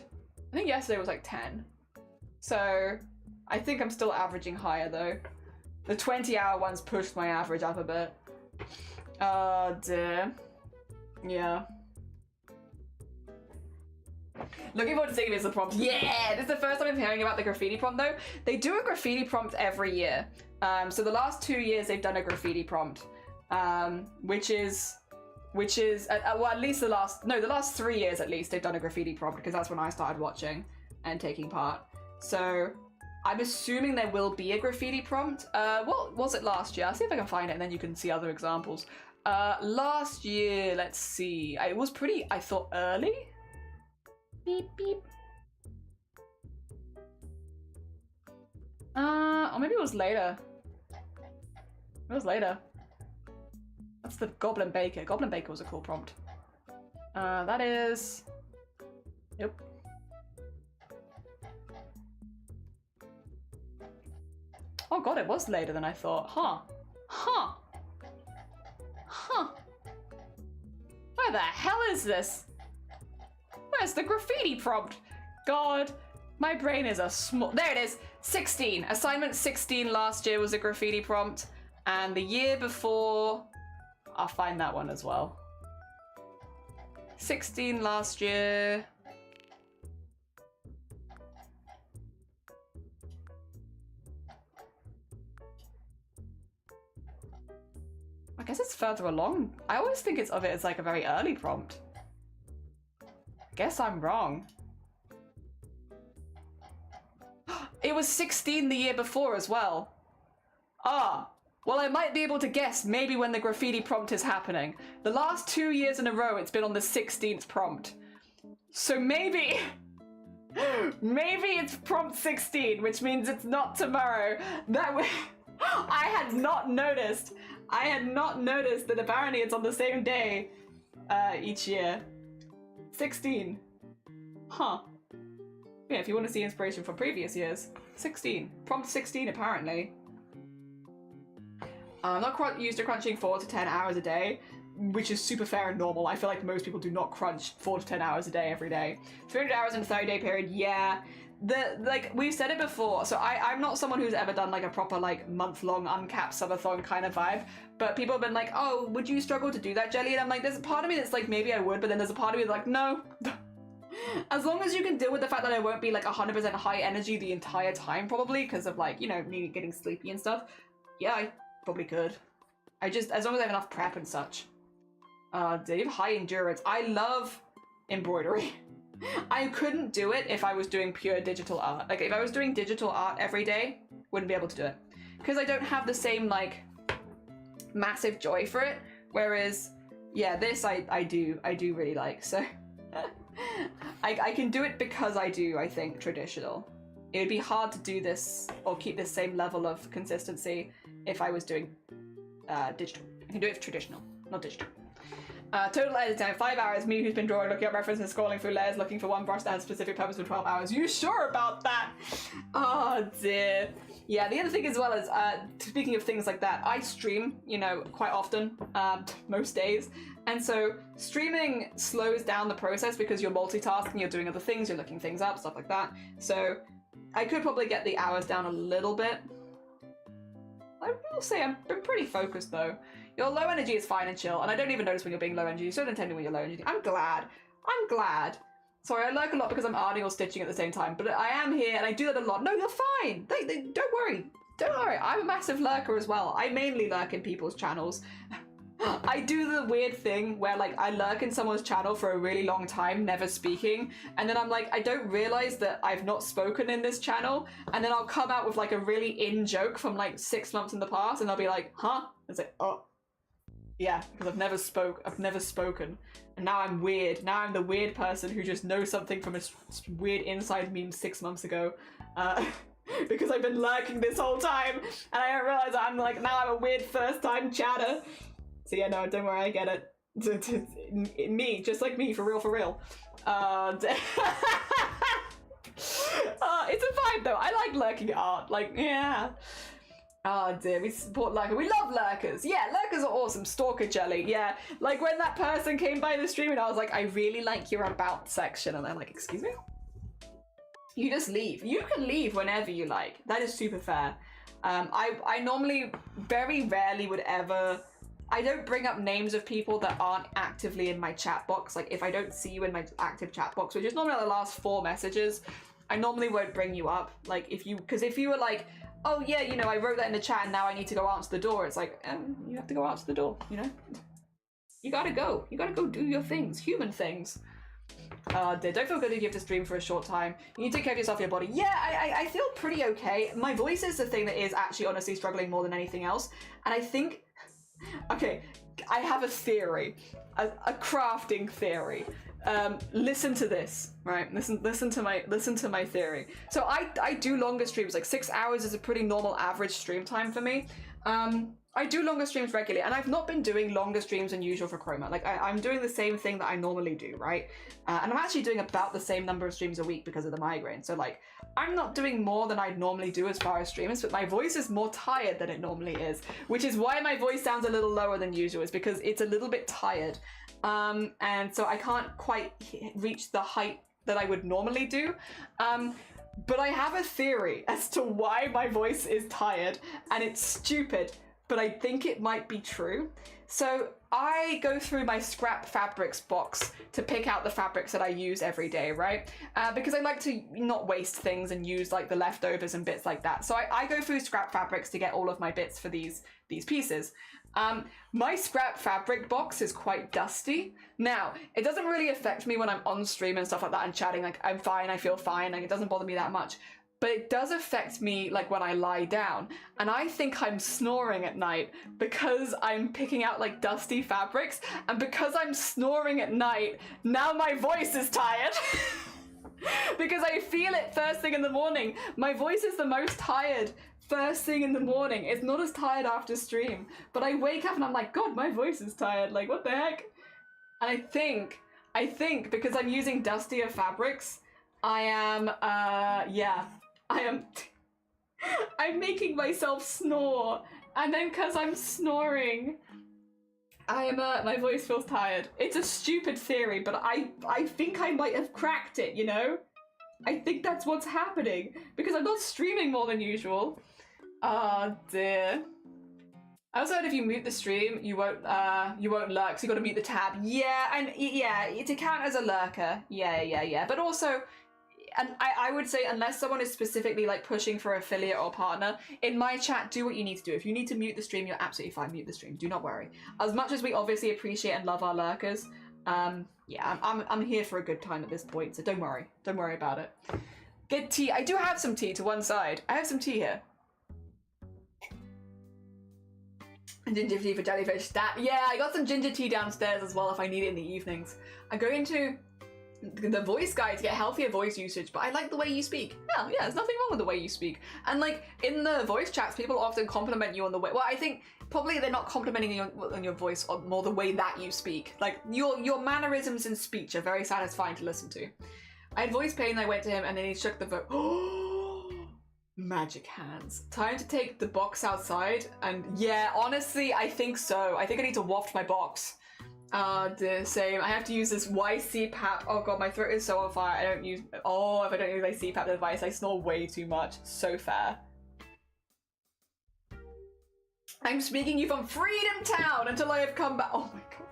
I think yesterday was like 10. So I think I'm still averaging higher though. The 20-hour ones pushed my average up a bit. Oh dear. Yeah. Looking forward to seeing this as a prompt. Yeah! This is the first time I'm hearing about the graffiti prompt though. They do a graffiti prompt every year. So the last 2 years they've done a graffiti prompt. Which is well, at least the last 3 years at least they've done a graffiti prompt, because that's when I started watching and taking part. So I'm assuming there will be a graffiti prompt. What was it last year? I'll see if I can find it and then you can see other examples. Last year, let's see. It was pretty, I thought, early? Beep, beep. Or maybe it was later. It was later. That's the Goblin Baker. Goblin Baker was a cool prompt. That is... Yep. Oh god, it was later than I thought. Huh. Huh. Huh. Where the hell is this? Where's the graffiti prompt? God, my brain is a small... There it is. 16. Assignment 16 last year was a graffiti prompt. And the year before... I'll find that one as well. 16 last year. I guess it's further along. I always think it's of it as like a very early prompt. Guess I'm wrong. It was 16 the year before as well. Ah, well I might be able to guess maybe when the graffiti prompt is happening. The last 2 years in a row it's been on the 16th prompt. So maybe... maybe it's prompt 16, which means it's not tomorrow. That way... I had not noticed that apparently it's on the same day each year. 16. Huh. Yeah, if you want to see inspiration from previous years. 16. Prompt 16 apparently. I'm not used to crunching 4 to 10 hours a day, which is super fair and normal. I feel like most people do not crunch 4 to 10 hours a day every day. 300 hours in a 30-day period, yeah. Like, we've said it before, so I'm not someone who's ever done like a proper like month-long uncapped subathon kind of vibe, but people have been like, oh, would you struggle to do that, Jelly? And I'm like, there's a part of me that's like, maybe I would, but then there's a part of me that's like, no. As long as you can deal with the fact that I won't be like 100% high energy the entire time probably, because of like, you know, me getting sleepy and stuff, yeah, I probably could. As long as I have enough prep and such. Dave, high endurance. I love embroidery. I couldn't do it if I was doing pure digital art. Like, if I was doing digital art every day, wouldn't be able to do it. Because I don't have the same, like, massive joy for it. Whereas, yeah, this I do really like, so... I can do it because I do, I think, traditional. It would be hard to do this, or keep this same level of consistency if I was doing digital. I can do it for traditional, not digital. Total edit time, 5 hours. Me who's been drawing, looking at references, scrolling through layers, looking for one brush that has a specific purpose for 12 hours. You sure about that? Oh dear. Yeah, the other thing as well is, speaking of things like that, I stream, you know, quite often, most days. And so streaming slows down the process because you're multitasking, you're doing other things, you're looking things up, stuff like that. So I could probably get the hours down a little bit. I will say I've been pretty focused though. Your low energy is fine and chill, and I don't even notice when you're being low energy. You still intending when you're low energy. I'm glad. I'm glad. Sorry, I lurk a lot because I'm arting or stitching at the same time, but I am here and I do that a lot. No, you're fine. Don't worry. Don't worry. I'm a massive lurker as well. I mainly lurk in people's channels. I do the weird thing where like I lurk in someone's channel for a really long time, never speaking, and then I'm like, I don't realize that I've not spoken in this channel, and then I'll come out with like a really in joke from like 6 months in the past, and I'll be like, huh? It's like, oh. Yeah, because I've never spoken, and now I'm weird. Now I'm the weird person who just knows something from a weird inside meme 6 months ago, because I've been lurking this whole time, and I don't realize I'm like, now I'm a weird first-time chatter. So yeah, no, don't worry, I get it. Me, just like me, for real, for real. It's a vibe though. I like lurking art. Like, yeah. Oh dear, we support lurker. We love lurkers. Yeah, lurkers are awesome. Stalker jelly. Yeah, like when that person came by the stream and I was like, I really like your about section, and they're like, excuse me? You just leave. You can leave whenever you like. That is super fair. I normally very rarely would ever. I don't bring up names of people that aren't actively in my chat box. Like if I don't see you in my active chat box, which is normally the last 4 messages, I normally won't bring you up. Like if you were like, oh yeah, you know, I wrote that in the chat and now I need to go answer the door. It's like, you have to go answer the door, you know? You gotta go. You gotta go do your things, human things. Don't feel good if you have to stream for a short time. You need to take care of yourself, your body. Yeah, I feel pretty okay. My voice is the thing that is actually honestly struggling more than anything else. And I think, okay, I have a theory, a crafting theory. Listen to this, right? Listen to my theory. So I do longer streams, like 6 hours is a pretty normal average stream time for me. I do longer streams regularly, and I've not been doing longer streams than usual for Chroma. Like I'm doing the same thing that I normally do, right? And I'm actually doing about the same number of streams a week because of the migraine. So like, I'm not doing more than I'd normally do as far as streams, but my voice is more tired than it normally is, which is why my voice sounds a little lower than usual, is because it's a little bit tired. And so I can't quite reach the height that I would normally do. But I have a theory as to why my voice is tired, and it's stupid, but I think it might be true. So I go through my scrap fabrics box to pick out the fabrics that I use every day, right? Because I like to not waste things and use like the leftovers and bits like that. So I go through scrap fabrics to get all of my bits for these pieces. My scrap fabric box is quite dusty. Now, it doesn't really affect me when I'm on stream and stuff like that and chatting, like I'm fine, I feel fine, like it doesn't bother me that much. But it does affect me like when I lie down, and I think I'm snoring at night because I'm picking out like dusty fabrics, and because I'm snoring at night, now my voice is tired. Because I feel it first thing in the morning. My voice is the most tired first thing in the morning. It's not as tired after stream, but I wake up and I'm like, God, my voice is tired, like what the heck? And I think because I'm using dustier fabrics, I'm making myself snore, and then because I'm snoring, my voice feels tired. It's a stupid theory, but I think I might have cracked it, you know? I think that's what's happening, because I'm not streaming more than usual. Oh dear. I also heard if you mute the stream, you won't lurk, so you gotta mute the tab. Yeah, and yeah, to count as a lurker. Yeah. But also, and I would say unless someone is specifically like pushing for affiliate or partner, in my chat, do what you need to do. If you need to mute the stream, you're absolutely fine, mute the stream, do not worry. As much as we obviously appreciate and love our lurkers, yeah, I'm here for a good time at this point, so don't worry about it. Get tea. I do have some tea to one side. I have some tea here. Ginger tea for jellyfish. Yeah, I got some ginger tea downstairs as well if I need it in the evenings. I go into the voice guide to get healthier voice usage, but I like the way you speak. Yeah, there's nothing wrong with the way you speak. And like in the voice chats, people often compliment you on the way. Well, I think probably they're not complimenting you on your voice, or more the way that you speak. Like your mannerisms and speech are very satisfying to listen to. I had voice pain. I went to him, and then he shook the vote. Magic hands. Time to take the box outside, and yeah, honestly, I think so. I think I need to waft my box. The same. I have to use this CPAP. Oh god, my throat is so on fire. If I don't use my CPAP device, I snore way too much. So fair. I'm speaking you from Freedom Town until I have come back. Oh my god.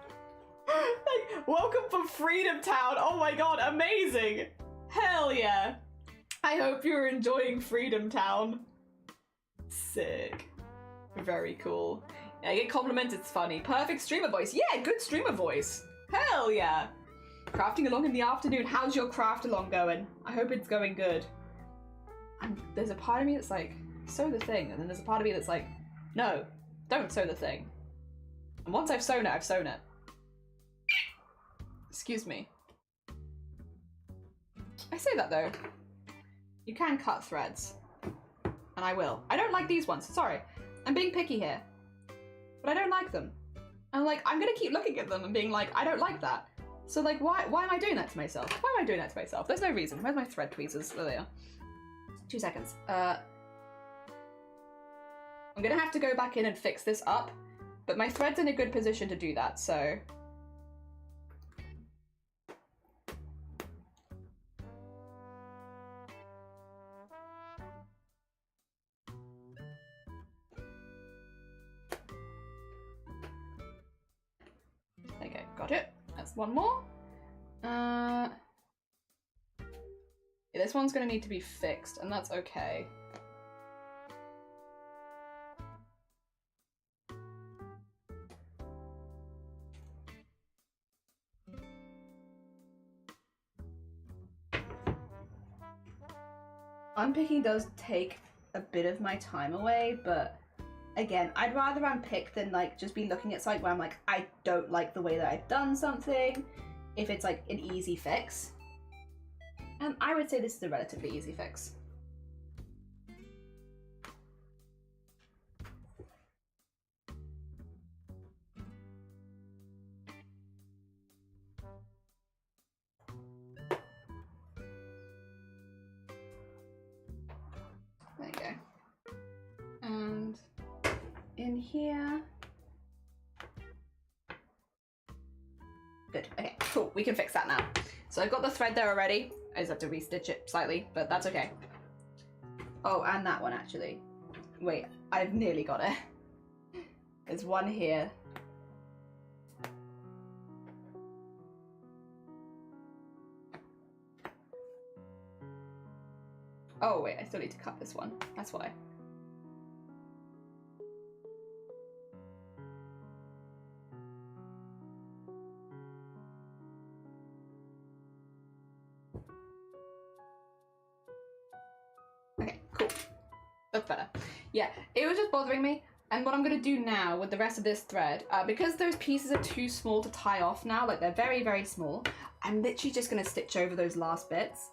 Like, welcome from Freedom Town. Oh my god, amazing. Hell yeah. I hope you're enjoying Freedom Town. Sick. Very cool. Yeah, I get compliments, it's funny. Perfect streamer voice. Yeah, good streamer voice. Hell yeah. Crafting along in the afternoon. How's your craft along going? I hope it's going good. And there's a part of me that's like, sew the thing. And then there's a part of me that's like, no, don't sew the thing. And once I've sewn it, I've sewn it. Excuse me. I say that though. You can cut threads. And I will. I don't like these ones, sorry. I'm being picky here. But I don't like them. I'm like, I'm gonna keep looking at them and being like, I don't like that. So like, why am I doing that to myself? Why am I doing that to myself? There's no reason. Where's my thread tweezers? There they are. 2 seconds. I'm gonna have to go back in and fix this up, but my thread's in a good position to do that, so. Okay, got it. That's one more. Yeah, this one's gonna need to be fixed, and that's okay. Unpicking does take a bit of my time away, but again, I'd rather unpick than like just be looking at something where I'm like, I don't like the way that I've done something, if it's like an easy fix. And I would say this is a relatively easy fix. There you go. And in here. Good, okay, cool, we can fix that now. So I've got the thread there already. I just have to restitch it slightly, but that's okay. Oh, and that one actually. Wait, I've nearly got it. There's one here. Oh wait, I still need to cut this one. That's why. Okay, cool. That's better. Yeah, it was just bothering me. And what I'm gonna do now with the rest of this thread, because those pieces are too small to tie off now, like they're very, very small, I'm literally just gonna stitch over those last bits.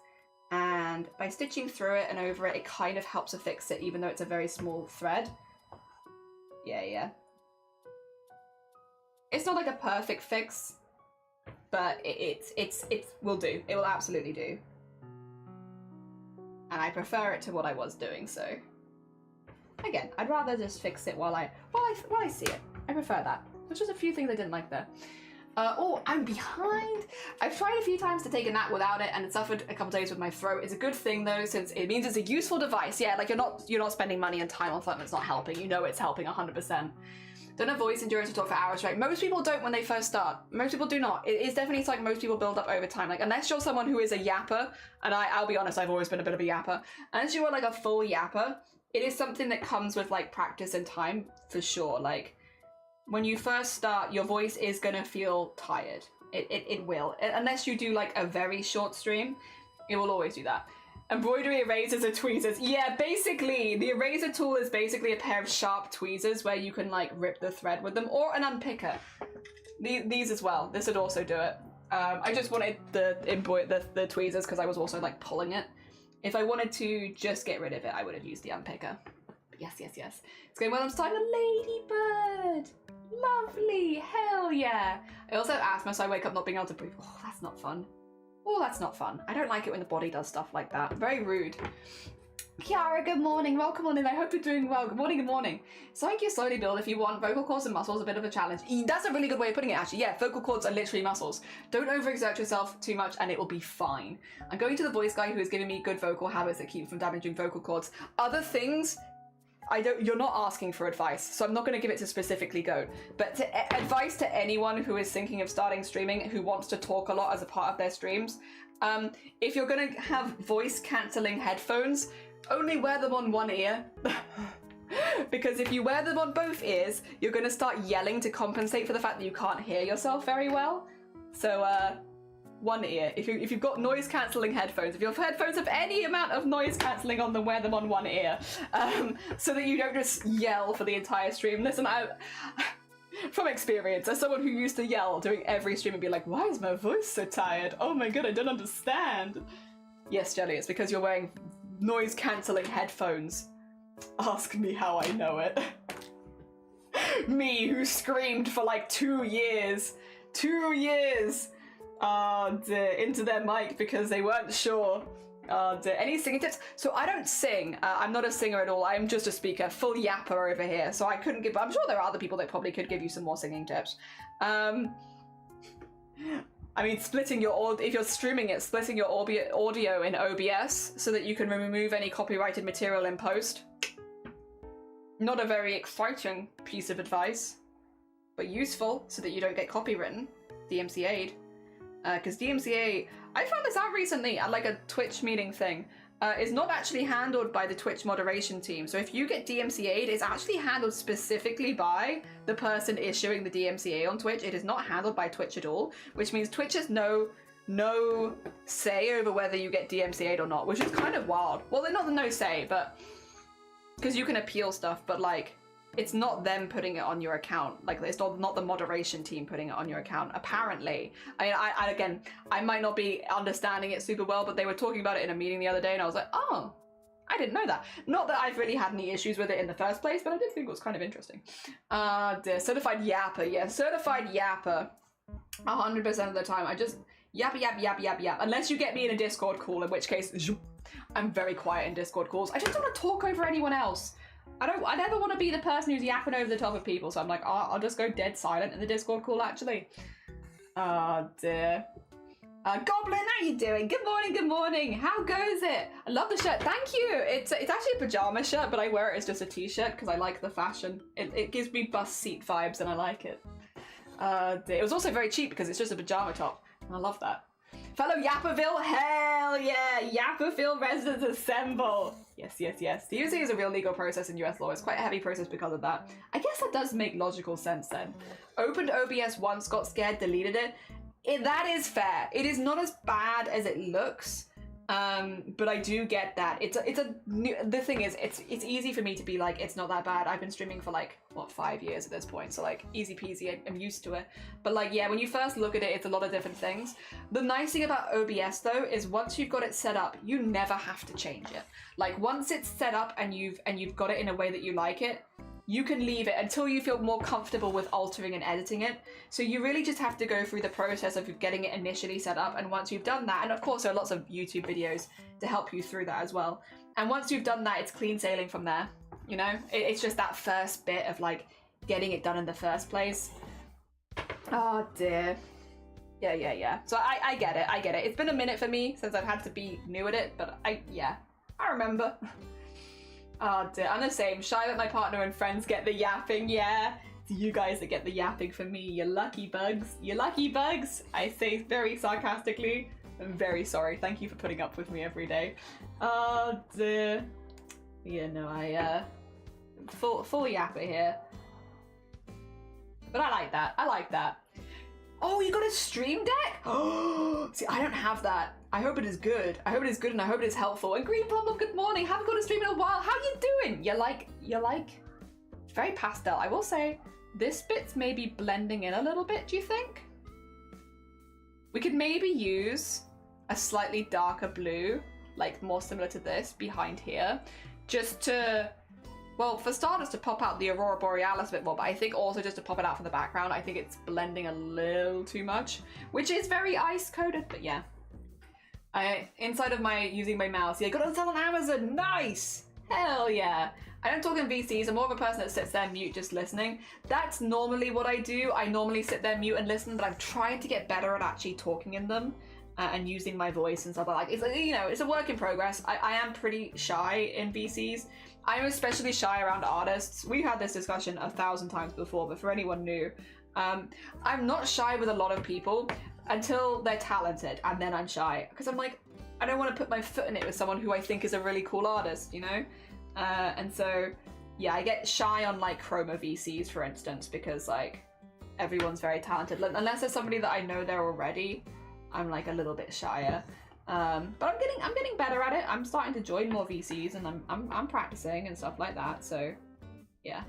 And by stitching through it and over it, it kind of helps to fix it, even though it's a very small thread. Yeah. It's not like a perfect fix, but it will do. It will absolutely do. And I prefer it to what I was doing, so. Again, I'd rather just fix it while I see it. I prefer that. There's just a few things I didn't like there. Oh, I'm behind. I've tried a few times to take a nap without it, and it suffered a couple days with my throat. It's a good thing though, since it means it's a useful device. Yeah, like you're not spending money and time on something that's not helping. You know it's helping 100%. Don't have voice endurance to talk for hours straight. Most people don't when they first start. Most people do not. It's definitely like most people build up over time. Like unless you're someone who is a yapper, and I'll be honest, I've always been a bit of a yapper. Unless you are like a full yapper, it is something that comes with like practice and time for sure. Like when you first start, your voice is gonna feel tired. It will. Unless you do like a very short stream, it will always do that. Embroidery erasers and tweezers. Yeah, basically, the eraser tool is basically a pair of sharp tweezers where you can like rip the thread with them, or an unpicker. These as well. This would also do it. I just wanted the tweezers because I was also like pulling it. If I wanted to just get rid of it, I would have used the unpicker. But yes. It's going well. I'm starting a ladybird. Lovely. Hell yeah. I also have asthma, so I wake up not being able to breathe. Oh, that's not fun. Oh, that's not fun. I don't like it when the body does stuff like that. Very rude. Kiara, good morning. Welcome on in. I hope you're doing well. Good morning. So you slowly build if you want. Vocal cords and muscles, a bit of a challenge. That's a really good way of putting it, actually. Yeah, vocal cords are literally muscles. Don't overexert yourself too much and it will be fine. I'm going to the voice guy who is giving me good vocal habits that keep me from damaging vocal cords. Other things, you're not asking for advice, so I'm not going to give it to specifically Goat. But advice to anyone who is thinking of starting streaming, who wants to talk a lot as a part of their streams, if you're going to have voice cancelling headphones, only wear them on one ear. Because if you wear them on both ears, you're going to start yelling to compensate for the fact that you can't hear yourself very well. So, one ear. If you've got noise cancelling headphones, if your headphones have any amount of noise cancelling on them, wear them on one ear, so that you don't just yell for the entire stream. Listen, from experience, as someone who used to yell during every stream and be like, why is my voice so tired? Oh my god, I don't understand. Yes, Jelly, it's because you're wearing noise cancelling headphones. Ask me how I know it. Me, who screamed for like 2 years. 2 years. into their mic because they weren't sure. Any singing tips? So I don't sing. I'm not a singer at all. I'm just a speaker. Full yapper over here. So I couldn't give... I'm sure there are other people that probably could give you some more singing tips. I mean, splitting your... If you're streaming it, splitting your audio in OBS so that you can remove any copyrighted material in post. Not a very exciting piece of advice, but useful so that you don't get copywritten. DMCA'd. Because DMCA... I found this out recently at like a Twitch meeting thing. Is not actually handled by the Twitch moderation team. So if you get DMCA'd, it's actually handled specifically by the person issuing the DMCA on Twitch. It is not handled by Twitch at all, which means Twitch has no say over whether you get DMCA'd or not, which is kind of wild. Well, they're not the no say, but because you can appeal stuff, but like it's not them putting it on your account. Like it's not the moderation team putting it on your account, apparently. I mean, again, I might not be understanding it super well, but they were talking about it in a meeting the other day and I was like, oh, I didn't know that. Not that I've really had any issues with it in the first place, but I did think it was kind of interesting. Certified yapper, yeah, certified yapper. 100% of the time, I just yap. Unless you get me in a Discord call, in which case, I'm very quiet in Discord calls. I just don't want to talk over anyone else. I never want to be the person who's yapping over the top of people, so I'm like, oh, I'll just go dead silent in the Discord call, actually. Oh, dear. Goblin, how you doing? Good morning. How goes it? I love the shirt. Thank you. It's actually a pajama shirt, but I wear it as just a t-shirt because I like the fashion. It gives me bus seat vibes and I like it. It was also very cheap because it's just a pajama top, and I love that. Fellow Yapperville, hell yeah! Yapperville residents assemble! Yes. DMCA is a real legal process in US law. It's quite a heavy process because of that. I guess that does make logical sense then. Opened OBS once, got scared, deleted it. That is fair. It is not as bad as it looks. But I do get that. The thing is, it's easy for me to be like, it's not that bad. I've been streaming for like, what, 5 years at this point. So like, easy peasy, I'm used to it. But like, yeah, when you first look at it, it's a lot of different things. The nice thing about OBS though, is once you've got it set up, you never have to change it. Like once it's set up and you've got it in a way that you like it, you can leave it until you feel more comfortable with altering and editing it. So you really just have to go through the process of getting it initially set up. And once you've done that, and of course there are lots of YouTube videos to help you through that as well. And once you've done that, it's clean sailing from there. You know, it's just that first bit of like getting it done in the first place. Oh dear. Yeah. So I get it. It's been a minute for me since I've had to be new at it, but I remember. Oh dear, I'm the same. Shy that my partner and friends get the yapping, yeah. It's you guys that get the yapping for me, you lucky bugs. You lucky bugs, I say very sarcastically. I'm very sorry. Thank you for putting up with me every day. Oh dear. Yeah, no, full yapper here. But I like that. Oh, you got a stream deck? Oh, see, I don't have that. I hope it is good. I hope it is good and I hope it is helpful. And Green Plum, good morning. Haven't got a stream in a while. How you doing? You like, it's very pastel. I will say, this bit's maybe blending in a little bit, do you think? We could maybe use a slightly darker blue, like more similar to this, behind here, just to, well, for starters, to pop out the Aurora Borealis a bit more, but I think also just to pop it out from the background. I think it's blending a little too much, which is very ice-coded, but yeah. Inside of using my mouse, yeah, got it on Amazon, nice! Hell yeah. I don't talk in VCs, I'm more of a person that sits there mute just listening. That's normally what I do. I normally sit there mute and listen, but I'm trying to get better at actually talking in them and using my voice and stuff like that. It's, you know, it's a work in progress. I am pretty shy in VCs. I'm especially shy around artists. We've had this discussion 1,000 times before, but for anyone new, I'm not shy with a lot of people until they're talented, and then I'm shy. Because I'm like, I don't want to put my foot in it with someone who I think is a really cool artist, you know? And so, yeah, I get shy on like Chroma VCs, for instance, because like, everyone's very talented. Unless there's somebody that I know there already, I'm like a little bit shyer. But I'm getting better at it. I'm starting to join more VCs and I'm practicing and stuff like that. So yeah.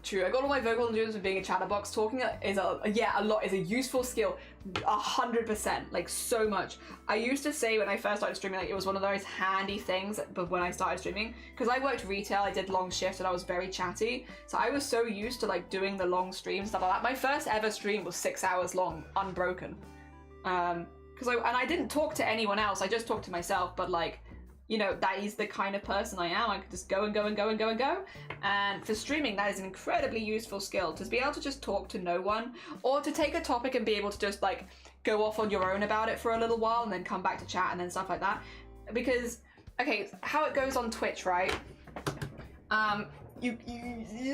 True, I got all my vocal endurance from being a chatterbox. Talking is a lot, is a useful skill, 100%, like so much. I used to say when I first started streaming, like it was one of those handy things, but when I started streaming, because I worked retail, I did long shifts and I was very chatty. So I was so used to like doing the long streams, stuff like that. My first ever stream was 6 hours long, unbroken. Because I didn't talk to anyone else, I just talked to myself, but like, you know, that is the kind of person I am. I could just go and go and go and go and go. And for streaming, that is an incredibly useful skill, to be able to just talk to no one, or to take a topic and be able to just like go off on your own about it for a little while and then come back to chat and then stuff like that. Because, okay, how it goes on Twitch, right? You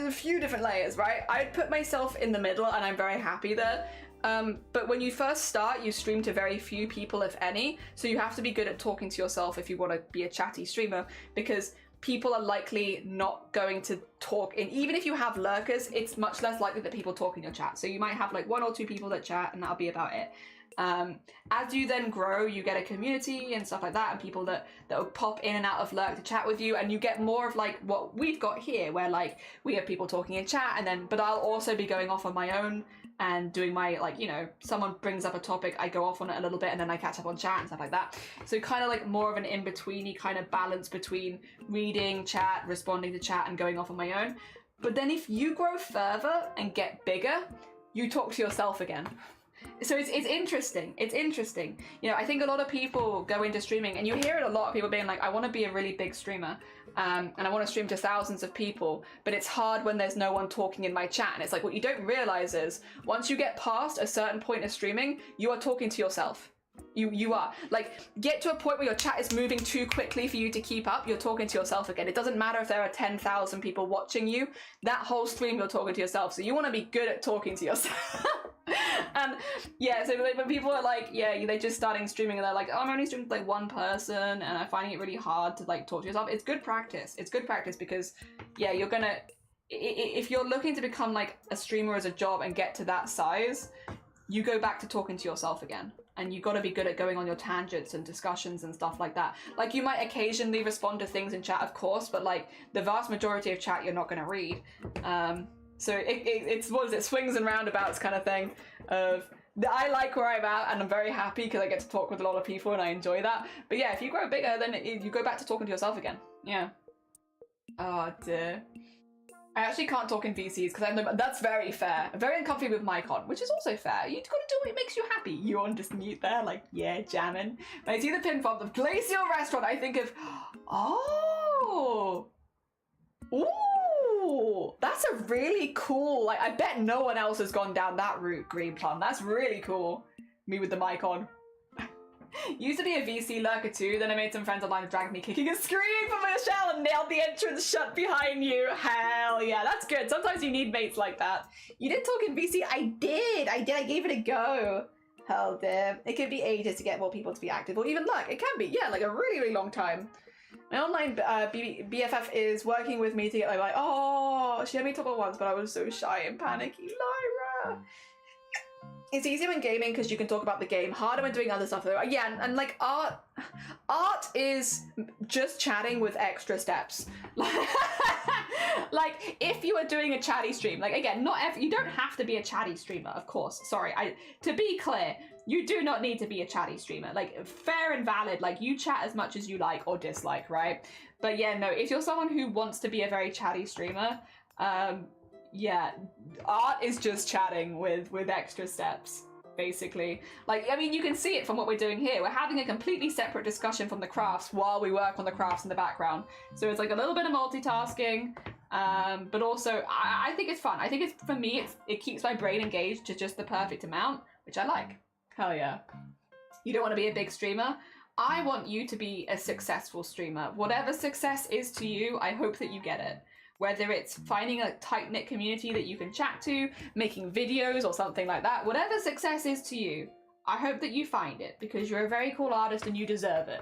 a few different layers, right? I'd put myself in the middle and I'm very happy there. But when you first start, you stream to very few people, if any, so you have to be good at talking to yourself if you want to be a chatty streamer, because people are likely not going to talk in, even if you have lurkers, it's much less likely that people talk in your chat. So you might have like 1 or 2 people that chat and that'll be about it. As you then grow, you get a community and stuff like that, and people that will pop in and out of lurk to chat with you, and you get more of like what we've got here, where like we have people talking in chat, and then, but I'll also be going off on my own and doing my, like, you know, someone brings up a topic, I go off on it a little bit and then I catch up on chat and stuff like that. So kind of like more of an in-betweeny kind of balance between reading chat, responding to chat, and going off on my own. But then if you grow further and get bigger, you talk to yourself again. So it's interesting. It's interesting. You know, I think a lot of people go into streaming, and you hear it a lot of people being like, I want to be a really big streamer, and I want to stream to thousands of people, but it's hard when there's no one talking in my chat. And it's like, what you don't realize is once you get past a certain point of streaming, you are talking to yourself. You are like, get to a point where your chat is moving too quickly for you to keep up, you're talking to yourself again. It doesn't matter if there are 10,000 people watching you, that whole stream you're talking to yourself. So you want to be good at talking to yourself. And yeah, so when people are like, yeah, they're just starting streaming and they're like, oh, I'm only streaming with like one person and I'm finding it really hard to like talk to yourself. It's good practice. It's good practice because yeah, you're gonna, if you're looking to become like a streamer as a job and get to that size, you go back to talking to yourself again. And you got to be good at going on your tangents and discussions and stuff like that. Like, you might occasionally respond to things in chat, of course, but like the vast majority of chat you're not going to read. So it's, what is it, swings and roundabouts kind of thing of, I like where I'm at and I'm very happy because I get to talk with a lot of people and I enjoy that. But yeah, if you grow bigger, then you go back to talking to yourself again. Yeah. Oh dear. I actually can't talk in VCs because that's very fair. I'm very uncomfy with mic on, which is also fair. You gotta do what makes you happy. You on just mute there, like, yeah, jamming. When I see the pin from the Glacial Restaurant, I think of, oh, ooh, that's a really cool, like, I bet no one else has gone down that route, Green Plum. That's really cool. Me with the mic on. Used to be a VC lurker too, then I made some friends online who dragged me kicking and screaming from my shell and nailed the entrance shut behind you. Hell yeah, that's good. Sometimes you need mates like that. You did talk in VC? I did. I gave it a go. Hell damn. It could be ages to get more people to be active, or even lurk. It can be, yeah, like a really, really long time. My online BFF is working with me to get like, oh, she had me talk about once, but I was so shy and panicky. Lyra. It's easier when gaming because you can talk about the game. Harder when doing other stuff though. Yeah, and like art is just chatting with extra steps. Like if you are doing a chatty stream, like again, you don't have to be a chatty streamer, of course. Sorry, to be clear, you do not need to be a chatty streamer. Like fair and valid, like you chat as much as you like or dislike, right? But yeah, no, if you're someone who wants to be a very chatty streamer, yeah, art is just chatting with extra steps, basically. Like, I mean, you can see it from what we're doing here. We're having a completely separate discussion from the crafts while we work on the crafts in the background. So it's like a little bit of multitasking, but also I think it's fun. I think it's, for me, it keeps my brain engaged to just the perfect amount, which I like. Hell yeah. You don't want to be a big streamer? I want you to be a successful streamer. Whatever success is to you, I hope that you get it. Whether it's finding a tight-knit community that you can chat to, making videos or something like that, whatever success is to you, I hope that you find it because you're a very cool artist and you deserve it.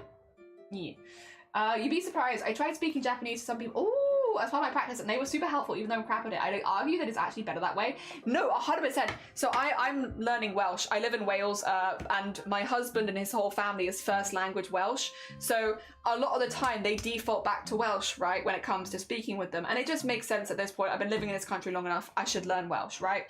Yeah. You'd be surprised. I tried speaking Japanese to some people. as part of my practice, and they were super helpful, even though I'm crap at it. I'd argue that it's actually better that way. No, 100%. So I'm learning Welsh. I live in Wales, and my husband and his whole family is first language Welsh. So a lot of the time they default back to Welsh, right, when it comes to speaking with them. And it just makes sense at this point. I've been living in this country long enough, I should learn Welsh, right?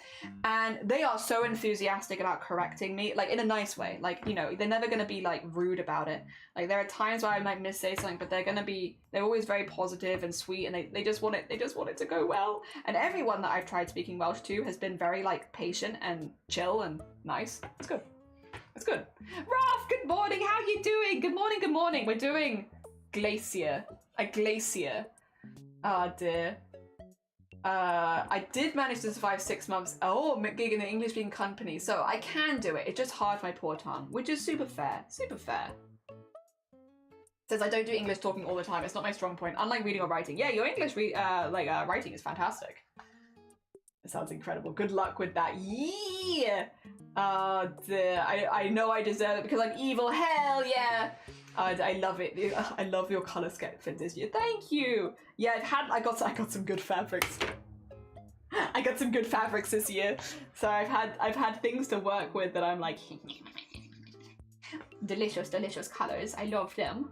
And they are so enthusiastic about correcting me, like in a nice way. Like, you know, they're never going to be like rude about it. Like there are times where I might missay something, but they're always very positive and sweet, and they just want it to go well. And everyone that I've tried speaking Welsh to has been very like patient and chill and nice. It's good. It's good. Raf, good morning. How are you doing? Good morning. Good morning. We're doing glacier. A glacier. Oh dear. I did manage to survive 6 months. Oh, gig in an English-speaking company, so I can do it. It's just hard for my poor tongue, which is super fair. Super fair. Says I don't do English talking all the time. It's not my strong point. Unlike reading or writing. Yeah, your English writing is fantastic. It sounds incredible. Good luck with that. Yeah. I know I deserve it because I'm evil. Hell yeah. I love it. I love your color scheme this year. Thank you. Yeah, I got some good fabrics. I got some good fabrics this year. So I've had things to work with that I'm like delicious colors. I love them.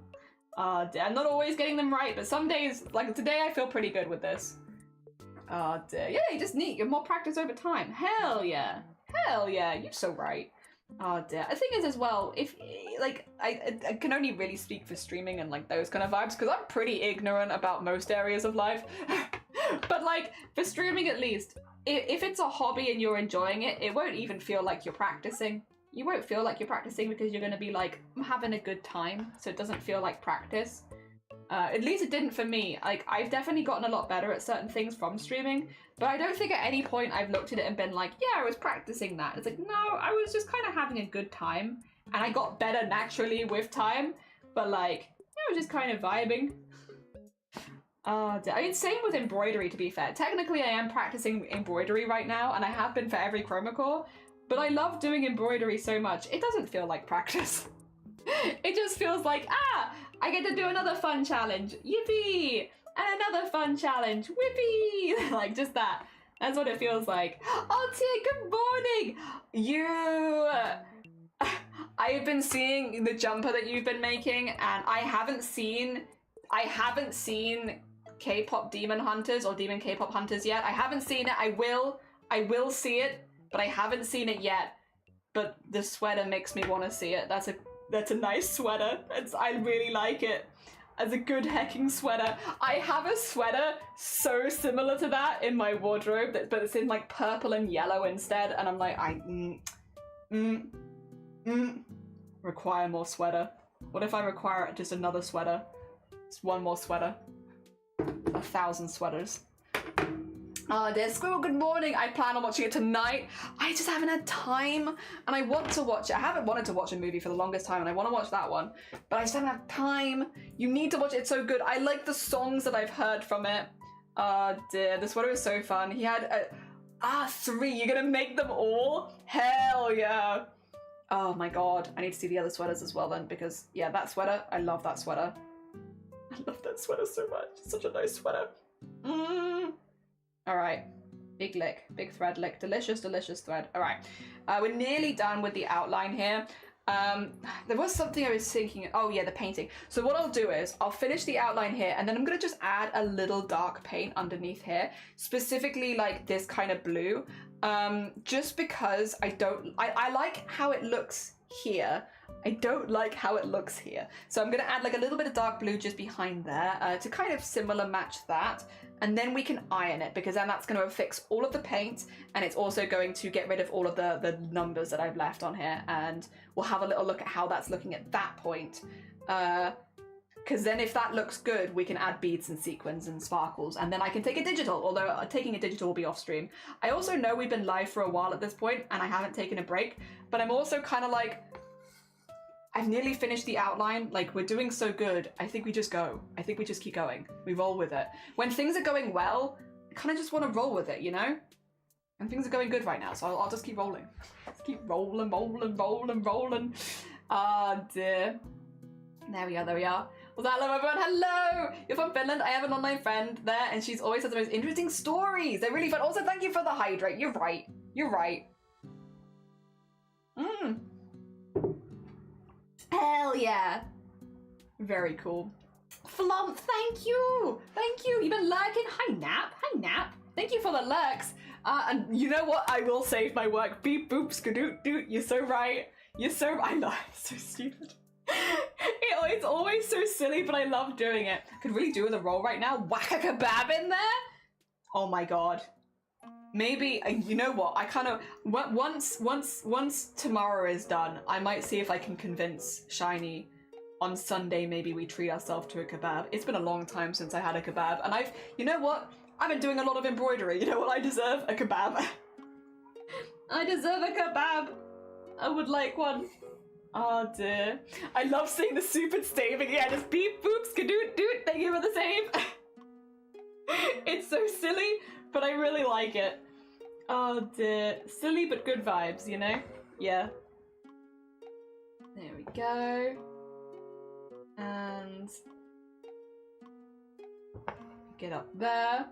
I'm not always getting them right, but some days, like today, I feel pretty good with this. Yeah, you just neat. You're more practice over time. Hell yeah. Hell yeah. You're so right. The thing is as well, if like I can only really speak for streaming and like those kind of vibes because I'm pretty ignorant about most areas of life. But like for streaming at least, if it's a hobby and you're enjoying it, it won't even feel like you're practicing. You won't feel like you're practicing because you're going to be like, I'm having a good time, so it doesn't feel like practice. At least it didn't for me. Like, I've definitely gotten a lot better at certain things from streaming, but I don't think at any point I've looked at it and been like, yeah, I was practicing that. It's like, no, I was just kind of having a good time, and I got better naturally with time, but like, I was just kind of vibing. I mean, same with embroidery, to be fair. Technically, I am practicing embroidery right now, and I have been for every chroma core, but I love doing embroidery so much, it doesn't feel like practice. It just feels like, I get to do another fun challenge, yippee! And another fun challenge, whippy! Like, just that. That's what it feels like. Oh, Tia, good morning! I have been seeing the jumper that you've been making, and I haven't seen K-pop Demon Hunters or Demon K-pop Hunters yet. I haven't seen it. I will see it, but I haven't seen it yet. But the sweater makes me want to see it. That's a nice sweater. I really like it. As a good hecking sweater. I have a sweater so similar to that in my wardrobe, but it's in like purple and yellow instead, and I'm like, require more sweater. What if I require just another sweater? It's one more sweater. 1,000 sweaters. Dear Squirrel, good morning. I plan on watching it tonight. I just haven't had time, and I want to watch it. I haven't wanted to watch a movie for the longest time, and I want to watch that one, but I just haven't had time. You need to watch it. It's so good. I like the songs that I've heard from it. Dear, the sweater is so fun. He had 3. You're gonna make them all? Hell yeah. Oh my god. I need to see the other sweaters as well then, because yeah, that sweater, I love that sweater. I love that sweater so much. It's such a nice sweater. All right, big lick, big thread lick, delicious thread. All right, we're nearly done with the outline here. There was something I was thinking, oh yeah, the painting. So what I'll do is I'll finish the outline here, and then I'm gonna just add a little dark paint underneath here, specifically like this kind of blue, just because I like how it looks here. I don't like how it looks here. So I'm gonna add like a little bit of dark blue just behind there to kind of similar match that. And then we can iron it, because then that's going to affix all of the paint, and it's also going to get rid of all of the numbers that I've left on here, and we'll have a little look at how that's looking at that point. Because then if that looks good, we can add beads and sequins and sparkles, and then I can take a digital, although taking a digital will be off stream. I also know we've been live for a while at this point, and I haven't taken a break, but I'm also kind of like, I've nearly finished the outline. Like, we're doing so good. I think we just go. I think we just keep going. We roll with it. When things are going well, I kind of just want to roll with it, you know? And things are going good right now, so I'll just keep rolling. Just keep rolling. Ah, dear. There we are. Well, hello everyone, hello! You're from Finland. I have an online friend there and she's always had the most interesting stories. They're really fun. Also, thank you for the hydrate. You're right. You're right. Hell yeah. Very cool. Flump, thank you. Thank you. You've been lurking. Hi, Nap. Hi, Nap. Thank you for the lurks. And you know what? I will save my work. Beep, boop, skadoot, doot. You're so right. You're so... I know. It's so stupid. It's always so silly, but I love doing it. I could really do with a roll right now. Whack a kebab in there? Oh my god. Maybe, you know what? I kind of... Once tomorrow is done, I might see if I can convince Shiny on Sunday maybe we treat ourselves to a kebab. It's been a long time since I had a kebab, and you know what? I've been doing a lot of embroidery. You know what? I deserve a kebab. I deserve a kebab. I would like one. Oh dear. I love seeing the stupid staving. Yeah, just beep, boop, skadoot, doot. Thank you for the save. It's so silly, but I really like it. Oh dear. Silly but good vibes, you know? Yeah. There we go. And get up there.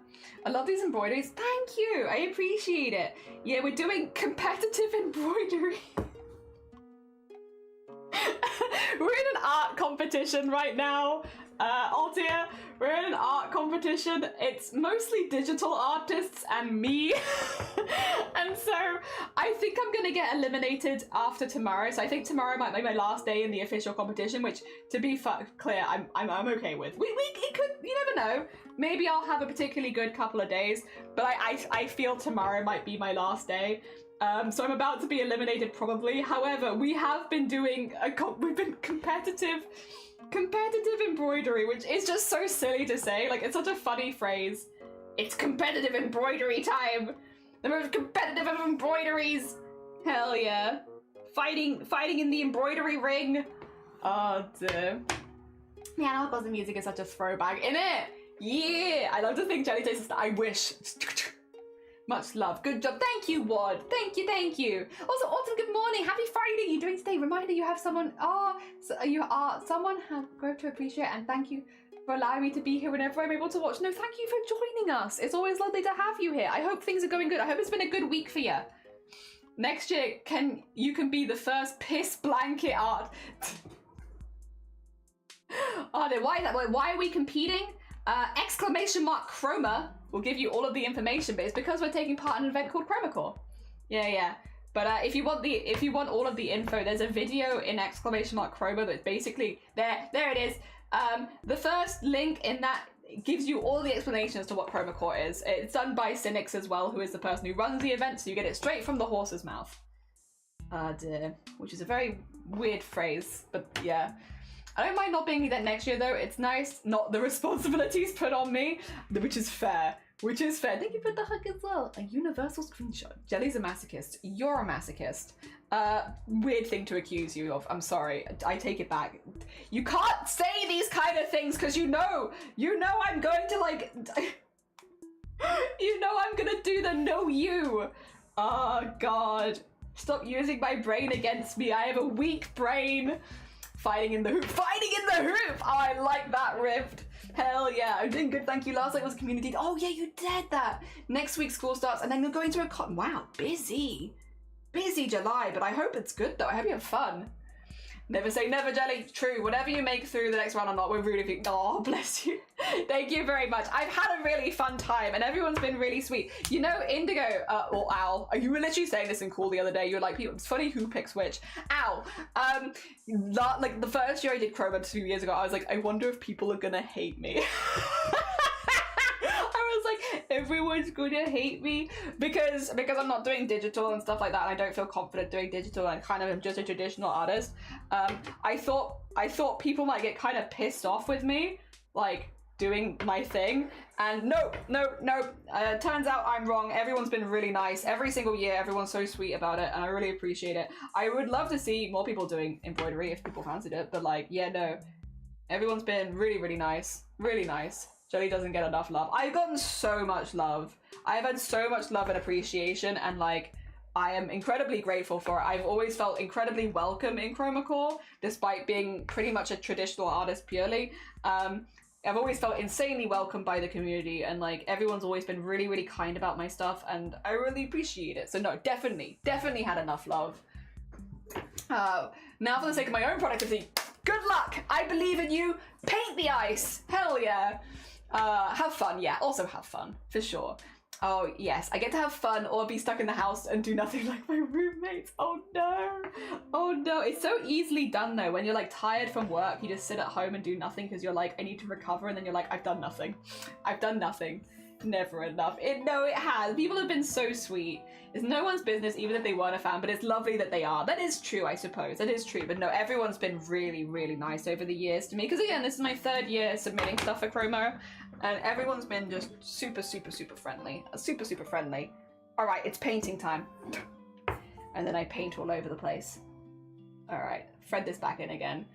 I love these embroideries. Thank you. I appreciate it. Yeah, we're doing competitive embroidery. We're in an art competition right now. Altia, we're in an art competition. It's mostly digital artists and me. And so I think I'm gonna get eliminated after tomorrow. So I think tomorrow might be my last day in the official competition, which, to be clear, I'm okay with. It could, you never know. Maybe I'll have a particularly good couple of days, but I feel tomorrow might be my last day. So I'm about to be eliminated probably. However, we have been doing we've been competitive embroidery, which is just so silly to say. Like, it's such a funny phrase. It's competitive embroidery time. The most competitive of embroideries. Hell yeah. Fighting in the embroidery ring. Oh dear. Man, Animal Crossing music is such a throwback, innit? Yeah. I love to think Jelly tastes. I wish. Much love. Good job. Thank you, Wad. Thank you, thank you. Also, Autumn, good morning. Happy Friday. You're doing today. Reminder, you have someone. Someone have grown to appreciate, and thank you for allowing me to be here whenever I'm able to watch. No, thank you for joining us. It's always lovely to have you here. I hope things are going good. I hope it's been a good week for you. Next year, you can be the first piss blanket art. Oh, no, why is that? Why are we competing? Exclamation mark Chroma will give you all of the information, but it's because we're taking part in an event called ChromaCore. Yeah. But if you want all of the info, there's a video in exclamation mark Chroma that's basically there it is. The first link in that gives you all the explanation as to what ChromaCore is. It's done by Cynics as well, who is the person who runs the event, so you get it straight from the horse's mouth. Dear. Which is a very weird phrase, but yeah. I don't mind not being there next year though. It's nice not the responsibilities put on me, which is fair. Thank you for the hug as well. A universal screenshot. Jelly's a masochist. You're a masochist. Weird thing to accuse you of. I'm sorry. I take it back. You can't say these kind of things because you know I'm going to like, I'm gonna do the no you. Oh God. Stop using my brain against me. I have a weak brain. Fighting in the hoop. Oh, I like that rift. Hell yeah. I'm doing good, thank you. Last night was community. Oh yeah, you did that. Next week school starts and then you're going to a con. Wow, busy July, but I hope it's good though. I hope you have fun. Never say never, Jelly. True. Whatever you make through the next round or not, we're really... Oh, bless you. Thank you very much. I've had a really fun time and everyone's been really sweet. You know, Indigo, or Al, you were literally saying this in call the other day. You were like, it's funny who picks which. Al, like the first year I did Chroma 2 years ago, I was like, I wonder if people are gonna hate me. Everyone's gonna hate me because I'm not doing digital and stuff like that, and I don't feel confident doing digital. I kind of am just a traditional artist. I thought people might get kind of pissed off with me, like doing my thing, and nope. Turns out I'm wrong. Everyone's been really nice every single year. Everyone's so sweet about it, and I really appreciate it. I would love to see more people doing embroidery if people fancied it, but like, yeah, no. Everyone's been really nice. Really nice. Jelly doesn't get enough love. I've gotten so much love. I've had so much love and appreciation, and like, I am incredibly grateful for it. I've always felt incredibly welcome in Chromacore, despite being pretty much a traditional artist purely. I've always felt insanely welcomed by the community, and like everyone's always been really, really kind about my stuff, and I really appreciate it. So no, definitely had enough love. Now for the sake of my own productivity, good luck! I believe in you! Paint the ice! Hell yeah! Have fun, yeah, also have fun, for sure. Oh yes, I get to have fun or be stuck in the house and do nothing like my roommates. Oh no. Oh no. It's so easily done though. When you're like tired from work, you just sit at home and do nothing because you're like, I need to recover, and then you're like, I've done nothing. I've done nothing. Never enough. No, it has. People have been so sweet. It's no one's business, even if they weren't a fan, but it's lovely that they are. That is true, I suppose. That is true. But no, everyone's been really, really nice over the years to me. Because again, this is my 3rd year submitting stuff for Chromo. And everyone's been just super, super, super friendly. Super, super friendly. All right, it's painting time. And then I paint all over the place. All right, thread this back in again.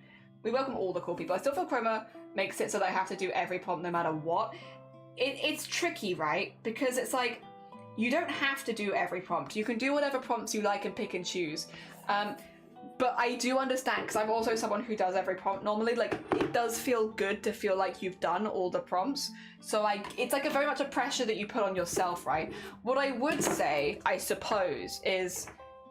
We welcome all the cool people. I still feel Chroma makes it so that I have to do every prompt no matter what. It's tricky, right? Because it's like, you don't have to do every prompt. You can do whatever prompts you like and pick and choose. But I do understand, because I'm also someone who does every prompt normally. Like, it does feel good to feel like you've done all the prompts. So it's like very much a pressure that you put on yourself, right? What I would say, I suppose, is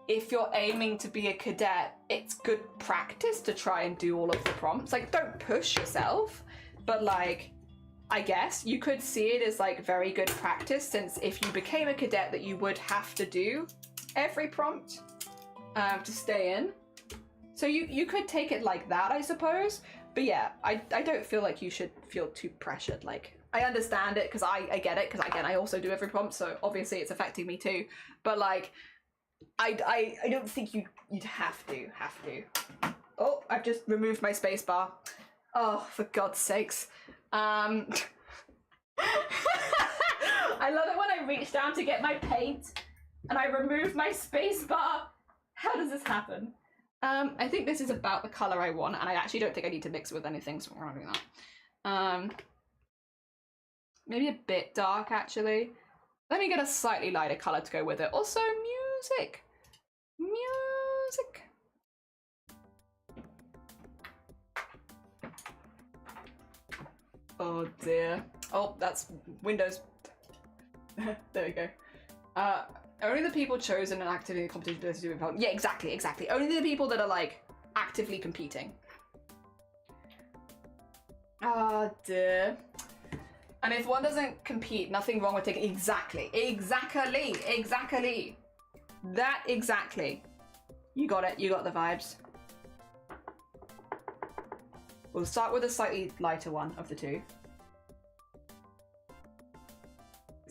if you're aiming to be a cadet, it's good practice to try and do all of the prompts. Like, don't push yourself, but like, I guess you could see it as like very good practice, since if you became a cadet that you would have to do every prompt to stay in. So you could take it like that, I suppose. But yeah, I don't feel like you should feel too pressured. Like, I understand it because I get it, because again, I also do every prompt, so obviously it's affecting me too. But like, I don't think you'd have to. Oh, I've just removed my space bar. Oh, for God's sakes. I love it when I reach down to get my paint and I remove my space bar. How does this happen? I think this is about the color I want, and I actually don't think I need to mix it with anything, so we're not doing that. Maybe a bit dark, actually. Let me get a slightly lighter color to go with it. Also, music. Oh dear. Oh, that's Windows. There we go. Only the people chosen and actively in the competition ability to do it. Yeah, exactly. Only the people that are like actively competing. Oh dear. And if one doesn't compete, nothing wrong with taking exactly. That exactly. You got it. You got the vibes. We'll start with a slightly lighter one of the two.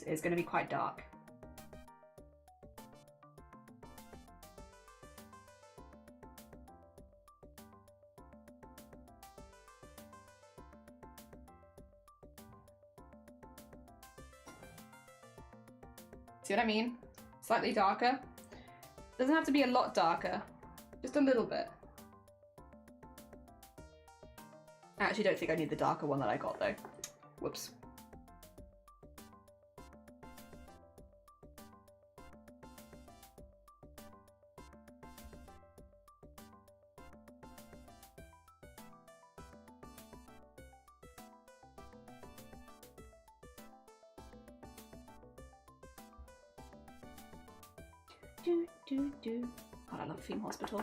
It's going to be quite dark. See what I mean? Slightly darker. Doesn't have to be a lot darker. Just a little bit. I actually don't think I need the darker one that I got though. Whoops. God, I love Theme Hospital.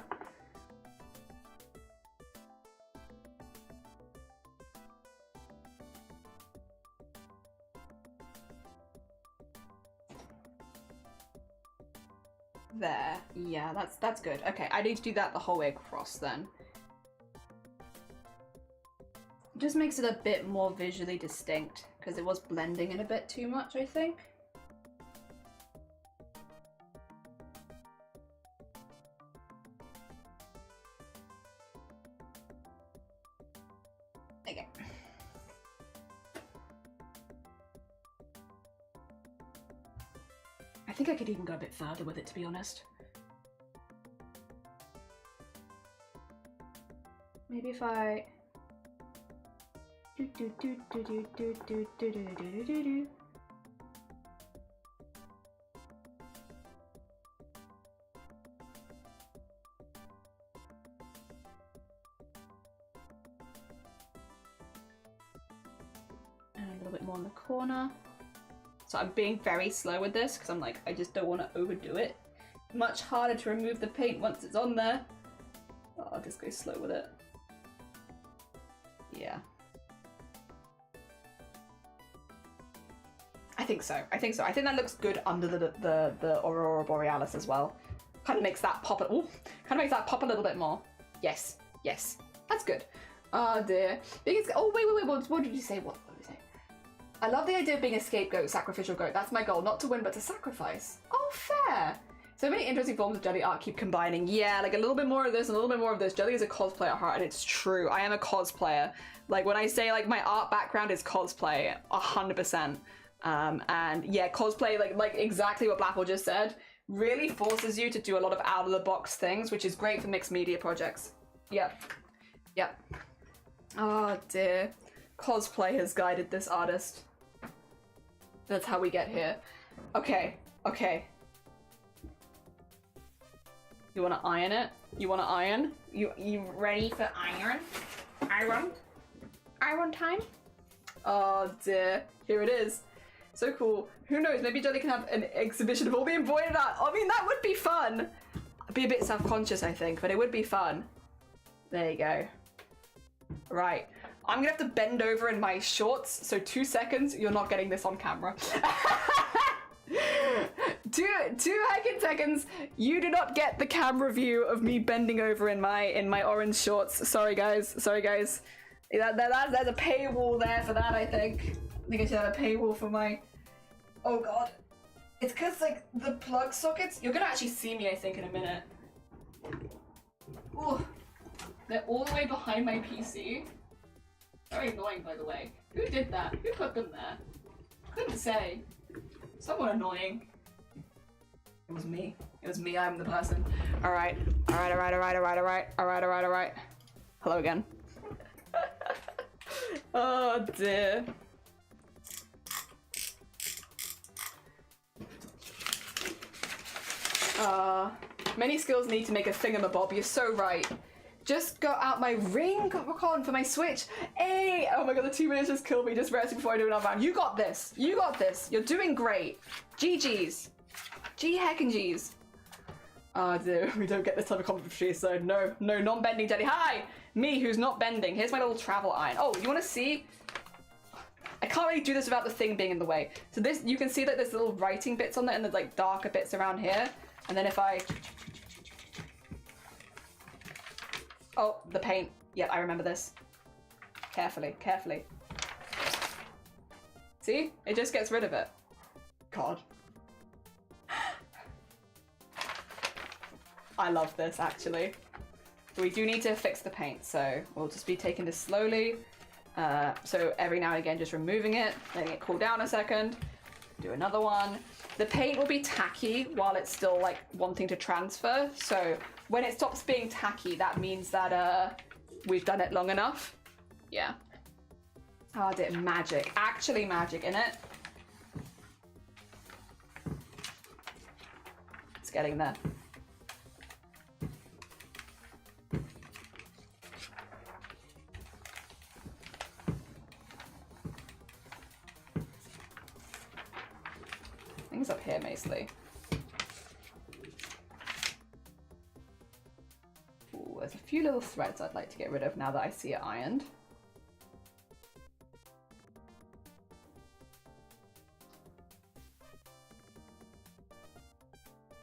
There, yeah, that's good. Okay, I need to do that the whole way across then. It just makes it a bit more visually distinct because it was blending in a bit too much, I think. Okay. I think I could even go a bit further with it, to be honest. Maybe if I... more in the corner. So I'm being very slow with this because I'm like, I just don't want to overdo it. Much harder to remove the paint once it's on there. Oh, I'll just go slow with it. Yeah. I think so. I think so. I think that looks good under the Aurora Borealis as well. Kind of makes that pop. Ooh, kind of makes that pop a little bit more. Yes. Yes. That's good. Oh dear. Oh wait. What did you say? What did you say? I love the idea of being a scapegoat, sacrificial goat. That's my goal. Not to win, but to sacrifice. Oh, fair. So many interesting forms of jelly art keep combining. Yeah, like a little bit more of this, a little bit more of this. Jelly is a cosplayer at heart, and it's true. I am a cosplayer. Like when I say like my art background is cosplay, 100%. And yeah, cosplay, like exactly what Blapple just said, really forces you to do a lot of out of the box things, which is great for mixed media projects. Yep. Yep. Oh dear. Cosplay has guided this artist. That's how we get here. Okay. Okay. You want to iron it? You want to iron? You ready for iron? Iron? Iron time? Oh dear. Here it is. So cool. Who knows? Maybe Jelly can have an exhibition of all the embroidered art. I mean, that would be fun. I'd be a bit self-conscious, I think, but it would be fun. There you go. Right. I'm gonna have to bend over in my shorts, so 2 seconds. You're not getting this on camera. two heckin' seconds. You do not get the camera view of me bending over in my orange shorts. Sorry guys. Sorry guys. There's a paywall there for that. I think I should have a paywall for my. Oh god. It's because like the plug sockets. You're gonna actually see me, I think, in a minute. Ooh. They're all the way behind my PC. Very annoying, by the way. Who did that? Who put them there? Couldn't say. Somewhat annoying. It was me. It was me. I'm the person. All right. All right. All right. All right. All right. All right. All right. All right. All right. Hello again. Oh dear. Many skills need to make a thingamabob. You're so right. Just got out my ring con for my Switch. Hey! Oh my god, the 2 minutes just killed me. Just resting before I do another round. You got this. You got this. You're doing great. GG's. G heckin' G's. Oh dear, we don't get this type of commentary, so no, non-bending Jelly. Hi! Me, who's not bending. Here's my little travel iron. Oh, you wanna see? I can't really do this without the thing being in the way. So this, you can see that there's little writing bits on there and there's like darker bits around here. And then if I... Oh, the paint. Yeah, I remember this. Carefully, carefully. See? It just gets rid of it. God. I love this, actually. We do need to fix the paint, so we'll just be taking this slowly. So every now and again, just removing it, letting it cool down a second. Do another one. The paint will be tacky while it's still like wanting to transfer. So when it stops being tacky, that means that we've done it long enough. Yeah. Oh, dear, magic. Actually magic, innit? It's getting there. Things up here mostly. Ooh, there's a few little threads I'd like to get rid of now that I see it ironed.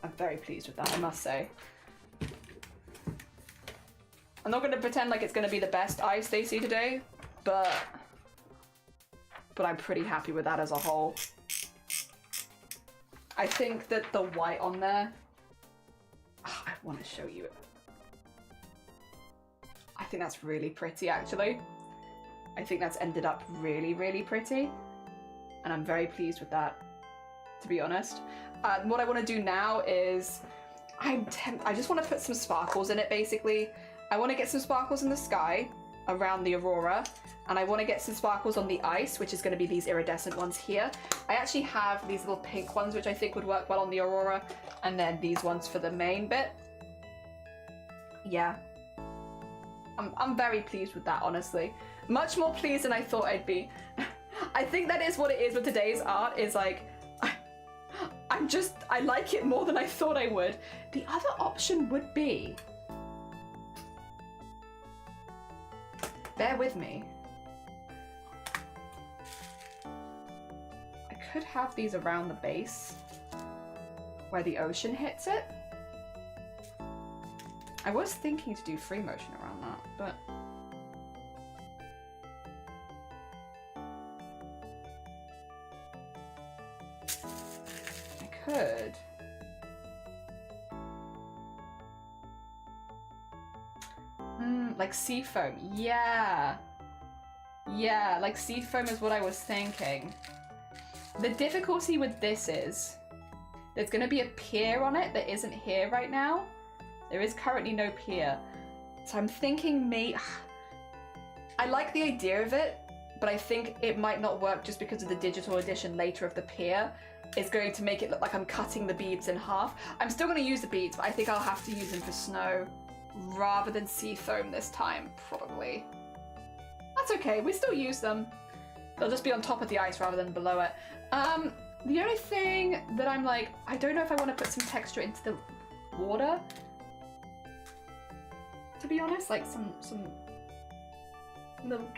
I'm very pleased with that, I must say. I'm not going to pretend like it's going to be the best eye Stacey today, but I'm pretty happy with that as a whole. I think that the white on there, I want to show you it. I think that's really pretty, actually. I think that's ended up really, really pretty. And I'm very pleased with that, to be honest. What I want to do now is, I just want to put some sparkles in it, basically. I want to get some sparkles in the sky around the aurora. And I want to get some sparkles on the ice, which is going to be these iridescent ones here. I actually have these little pink ones, which I think would work well on the aurora. And then these ones for the main bit. Yeah. I'm very pleased with that, honestly. Much more pleased than I thought I'd be. I think that is what it is with today's art, is like, I like it more than I thought I would. The other option would be, bear with me. I could have these around the base where the ocean hits it. I was thinking to do free motion around that, but I could. Like sea foam. Yeah. Yeah, like sea foam is what I was thinking. The difficulty with this is there's going to be a pier on it that isn't here right now. There is currently no pier. So I'm thinking I like the idea of it, but I think it might not work just because of the digital edition later of the pier. It's going to make it look like I'm cutting the beads in half. I'm still going to use the beads, but I think I'll have to use them for snow rather than sea foam this time, probably. That's okay, we still use them. They'll just be on top of the ice rather than below it. The only thing that I'm like, I don't know if I want to put some texture into the water, to be honest, like some little,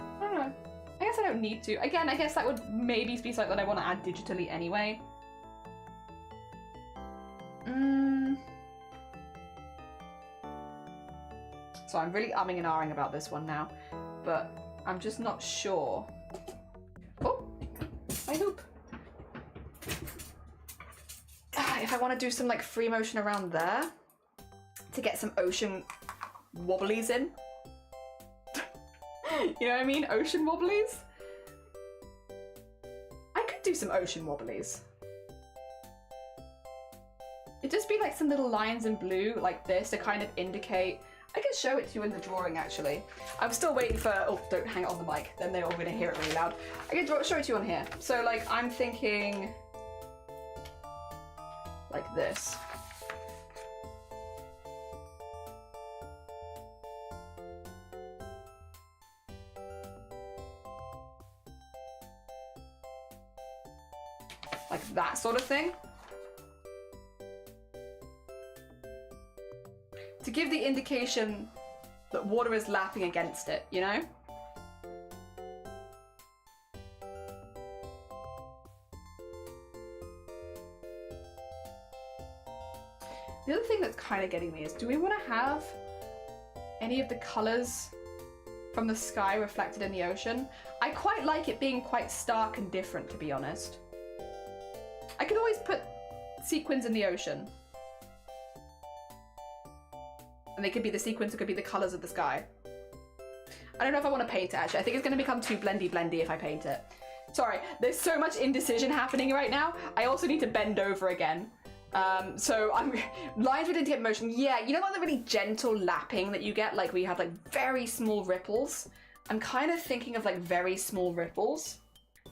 I don't know. I guess I don't need to. Again, I guess that would maybe be something that I want to add digitally anyway. So I'm really umming and ahhing about this one now, but I'm just not sure. Oh, my hoop. If I want to do some like free motion around there to get some ocean wobblies in. You know what I mean? Ocean wobblies? I could do some ocean wobblies. It'd just be like some little lines in blue like this to kind of indicate. I can show it to you in the drawing actually. I'm still waiting for, oh, don't hang it on the mic, then they're all gonna hear it really loud. I can show it to you on here. So like, I'm thinking like this. Like that sort of thing. To give the indication that water is lapping against it, you know? The other thing that's kind of getting me is, do we want to have any of the colors from the sky reflected in the ocean? I quite like it being quite stark and different, to be honest. I could always put sequins in the ocean. And they could be the sequins, it could be the colors of the sky. I don't know if I want to paint it actually. I think it's going to become too blendy if I paint it. Sorry, there's so much indecision happening right now. I also need to bend over again. So I'm lines with indicate motion. Yeah, you know like the really gentle lapping that you get, like where you have like very small ripples. I'm kind of thinking of like very small ripples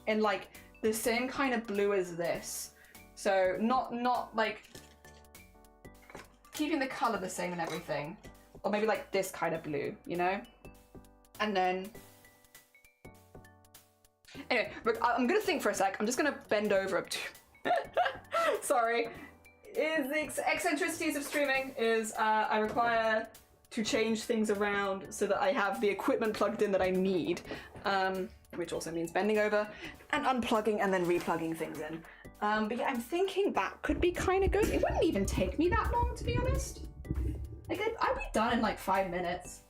in like the same kind of blue as this. So not like keeping the color the same and everything, or maybe like this kind of blue, you know? And then, anyway, I'm gonna think for a sec. I'm just gonna bend over up to, sorry. Is the eccentricities of streaming is I require to change things around so that I have the equipment plugged in that I need, which also means bending over and unplugging and then replugging things in. But yeah, I'm thinking that could be kind of good. It wouldn't even take me that long, to be honest. Like, I'd be done in like 5 minutes.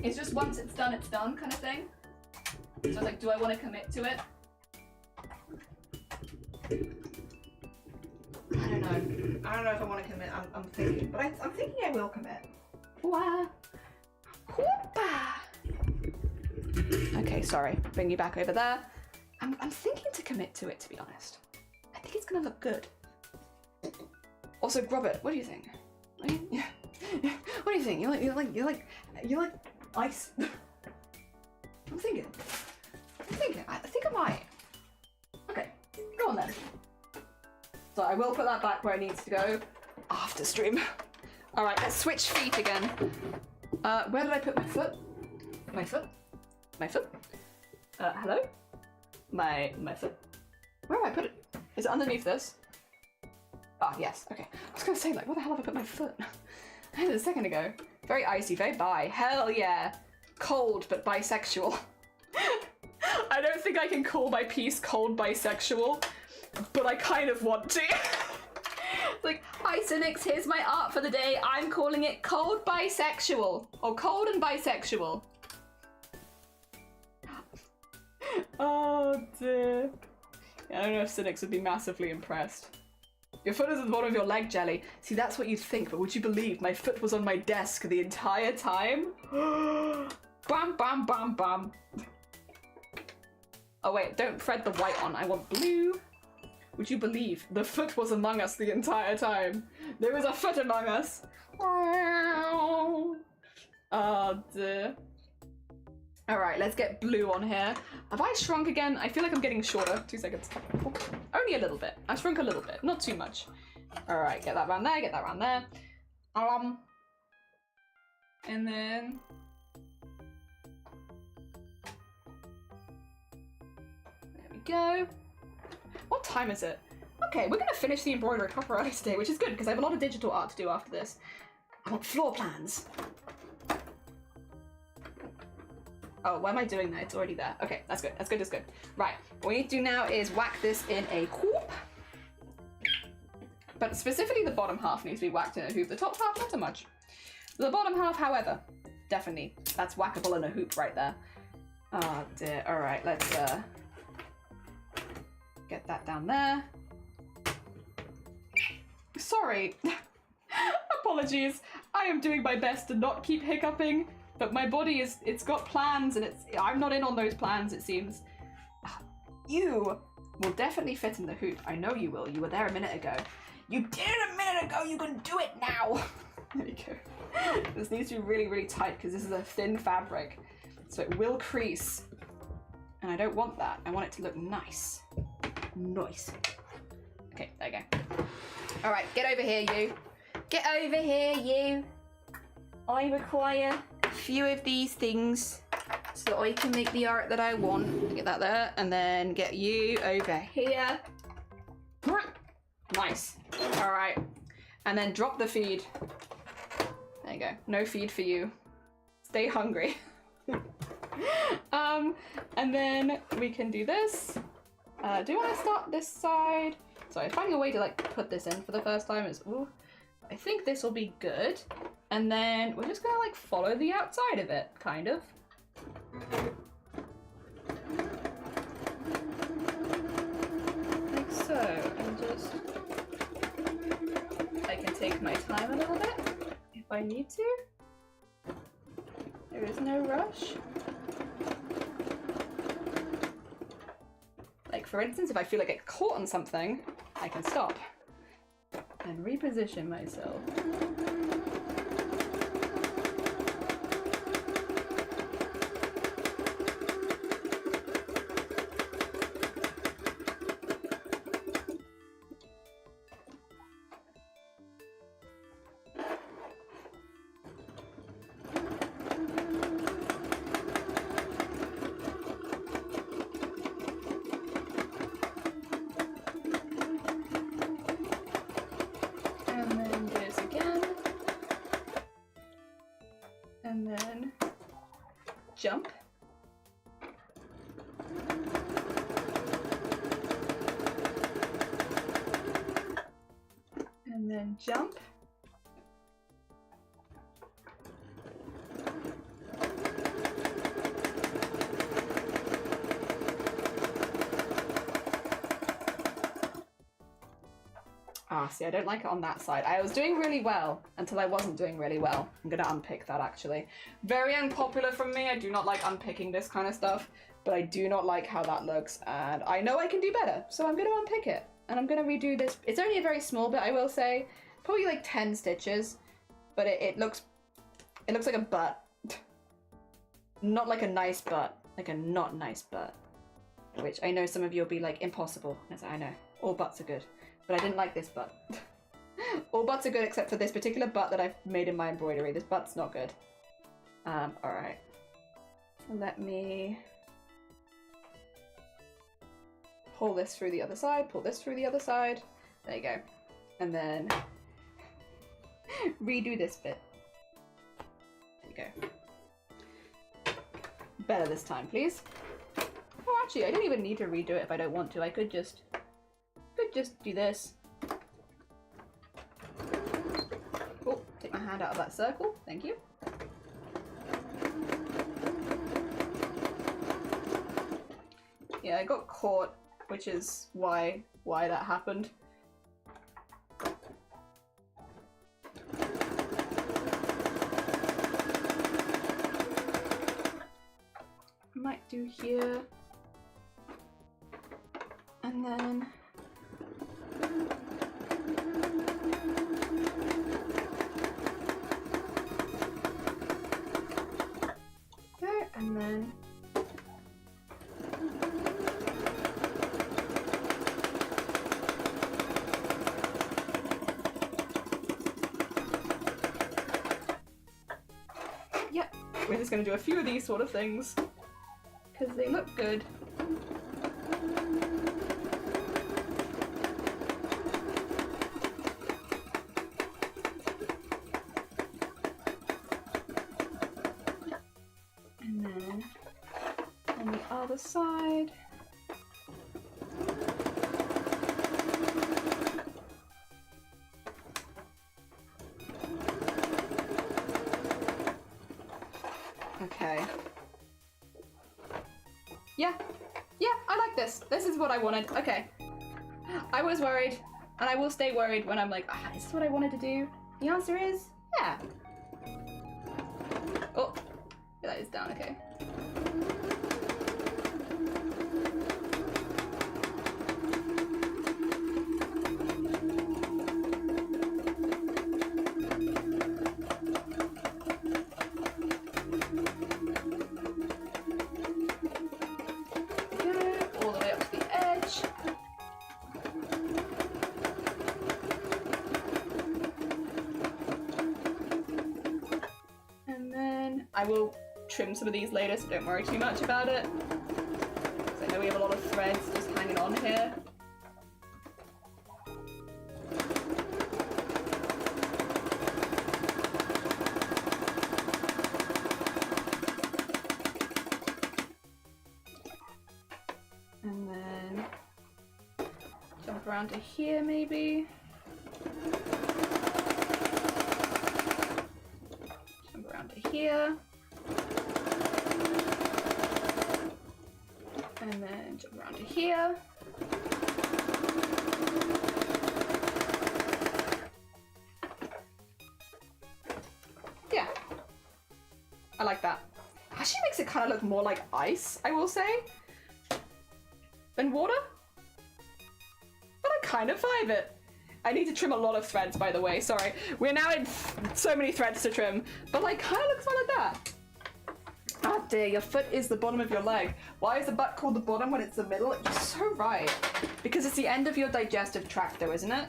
It's just once it's done kind of thing. So like, do I want to commit to it? I don't know. I don't know if I want to commit. I'm thinking, but I'm thinking I will commit. Wah. Okay, sorry. Bring you back over there. I'm thinking to commit to it, to be honest. I think it's gonna look good. Also, Robert, what do you think? What do you think? You like ice? I'm thinking. I think I might. Okay, go on then. So I will put that back where it needs to go after stream. All right, let's switch feet again. Where did I put my foot? My foot? Hello? My foot. Where have I put it? Is it underneath this? Ah, yes, okay. I was gonna say, like, where the hell have I put my foot? I had it a second ago. Very icy, very bi. Hell yeah. Cold, but bisexual. I don't think I can call my piece cold bisexual, but I kind of want to. Like, hi cynics, here's my art for the day. I'm calling it cold bisexual. Or cold and bisexual. Oh dear. I don't know if cynics would be massively impressed. Your foot is at the bottom of your leg, Jelly. See, that's what you'd think, but would you believe my foot was on my desk the entire time? Bam, bam, bam, bam. Oh wait, don't thread the white on. I want blue. Would you believe the foot was among us the entire time? There was a foot among us. Oh dear. Alright, let's get blue on here. Have I shrunk again? I feel like I'm getting shorter. 2 seconds. Oh, only a little bit. I shrunk a little bit, not too much. Alright, get that round there, get that round there. And then... there we go. What time is it? Okay, we're gonna finish the embroidery proper early today, which is good because I have a lot of digital art to do after this. I want floor plans. Oh, why am I doing that? It's already there. Okay, that's good. That's good, that's good. Right, what we need to do now is whack this in a hoop. But specifically the bottom half needs to be whacked in a hoop. The top half, not so much. The bottom half, however, definitely. That's whackable in a hoop right there. Oh dear. Alright, let's get that down there. Sorry. Apologies. I am doing my best to not keep hiccuping. But my body it's got plans and I'm not in on those plans, it seems. You will definitely fit in the hoop. I know you will. You were there a minute ago. You did it a minute ago, you can do it now. There you go. This needs to be really, really tight because this is a thin fabric. So it will crease. And I don't want that. I want it to look nice. Nice. Okay, there you go. All right, get over here, you. Get over here, you. I require a few of these things so that I can make the art that I want. Get that there, and then get you over here. Nice. All right, and then drop the feed. There you go. No feed for you. Stay hungry. And then we can do this. Do I want to start this side? Sorry, finding a way to like put this in for the first time is ooh. I think this will be good. And then we're just gonna like follow the outside of it, kind of. Like so, and just... I can take my time a little bit, if I need to. There is no rush. Like for instance, if I feel like I get caught on something, I can stop and reposition myself. Jump. And then jump. Ah, see, I don't like it on that side. I was doing really well until I wasn't doing really well. I'm gonna unpick that actually. Very unpopular from me. I do not like unpicking this kind of stuff, but I do not like how that looks, and I know I can do better, so I'm gonna unpick it. And I'm gonna redo this. It's only a very small bit, I will say. Probably like 10 stitches, but it looks like a butt. Not like a nice butt, like a not nice butt. Which I know some of you will be like, impossible. I know, all butts are good. But I didn't like this butt. All butts are good except for this particular butt that I've made in my embroidery. This butt's not good. Alright. Let me pull this through the other side, pull this through the other side. There you go. And then redo this bit. There you go. Better this time, please. Oh, actually, I don't even need to redo it if I don't want to. I could just do this. Oh, take my hand out of that circle. Thank you. Yeah, I got caught, which is why that happened. Might do here. And then there, and then yep, we're just gonna do a few of these sort of things because they look good. Other side. Okay. Yeah, I like this. This is what I wanted. Okay. I was worried, and I will stay worried when I'm like, is this what I wanted to do? The answer is, yeah. Oh, that is down, okay. I will trim some of these later, so don't worry too much about it. Because I know we have a lot of threads just hanging on here. And then jump around to here maybe. Jump around to here. And then jump around to here. Yeah. I like that. Actually makes it kind of look more like ice, I will say, than water. But I kind of vibe it. I need to trim a lot of threads, by the way, sorry. We're now in so many threads to trim, but like kind of looks more like that. Ah dear, your foot is the bottom of your leg. Why is the butt called the bottom when it's the middle? You're so right. Because it's the end of your digestive tract though, isn't it?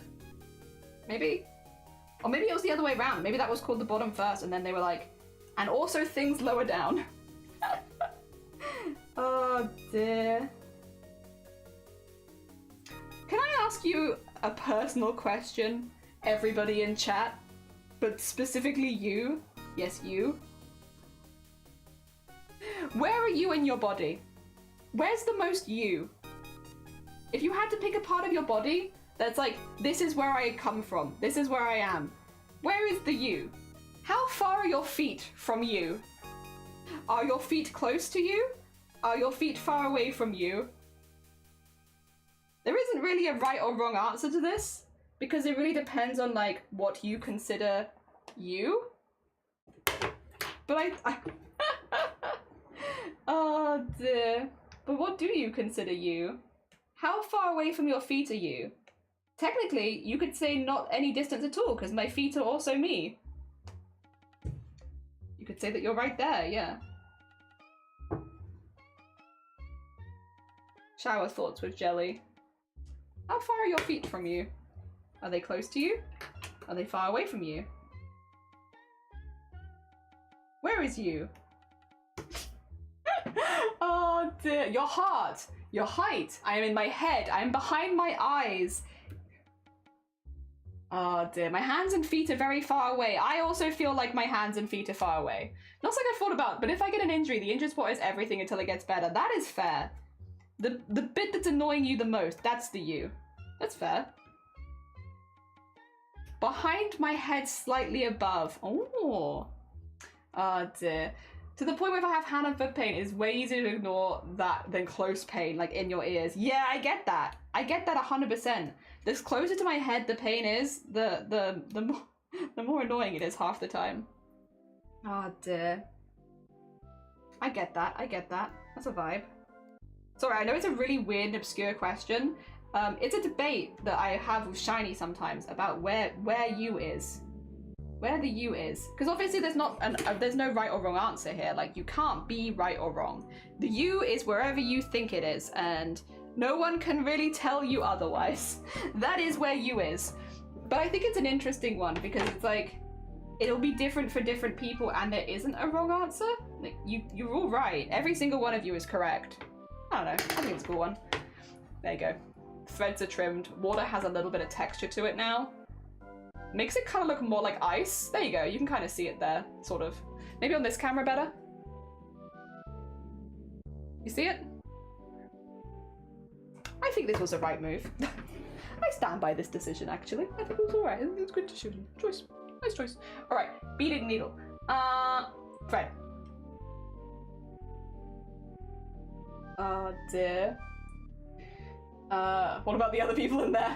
Maybe? Or maybe it was the other way around. Maybe that was called the bottom first and then they were like, and also things lower down. Oh dear. Can I ask you a personal question, everybody in chat, but specifically you? Yes, you. Where are you in your body? Where's the most you? If you had to pick a part of your body that's like, this is where I come from, this is where I am, where is the you? How far are your feet from you? Are your feet close to you? Are your feet far away from you? There isn't really a right or wrong answer to this, because it really depends on like what you consider you. But I oh dear. But what do you consider you? How far away from your feet are you? Technically, you could say not any distance at all, because my feet are also me. You could say that you're right there, yeah. Shower thoughts with jelly. How far are your feet from you? Are they close to you? Are they far away from you? Where is you? Oh Oh dear. Your heart. Your height. I am in my head. I am behind my eyes. Oh dear. My hands and feet are very far away. I also feel like my hands and feet are far away. Not something I thought about, but if I get an injury, the injury spot is everything until it gets better. That is fair. The bit that's annoying you the most, that's the you. That's fair. Behind my head, slightly above. Oh. Oh dear. To the point where if I have hand and foot pain, it's way easier to ignore that than close pain, like in your ears. Yeah, I get that. I get that 100%. The closer to my head the pain is, the more annoying it is half the time. Oh dear. I get that. I get that. That's a vibe. Sorry, I know it's a really weird and obscure question. It's a debate that I have with Shiny sometimes about where you is. Where the you is. Because obviously there's no right or wrong answer here. Like, you can't be right or wrong. The you is wherever you think it is, and no one can really tell you otherwise. That is where you is. But I think it's an interesting one because it's like, it'll be different for different people and there isn't a wrong answer. Like, you're all right. Every single one of you is correct. I don't know. I think it's a cool one. There you go. Threads are trimmed. Water has a little bit of texture to it now. Makes it kind of look more like ice. There you go. You can kind of see it there, sort of. Maybe on this camera better. You see it? I think this was a right move. I stand by this decision, actually. I think it was alright. It was good decision. Choice. Nice choice. Alright. Beading needle. Thread. Oh dear. What about the other people in there?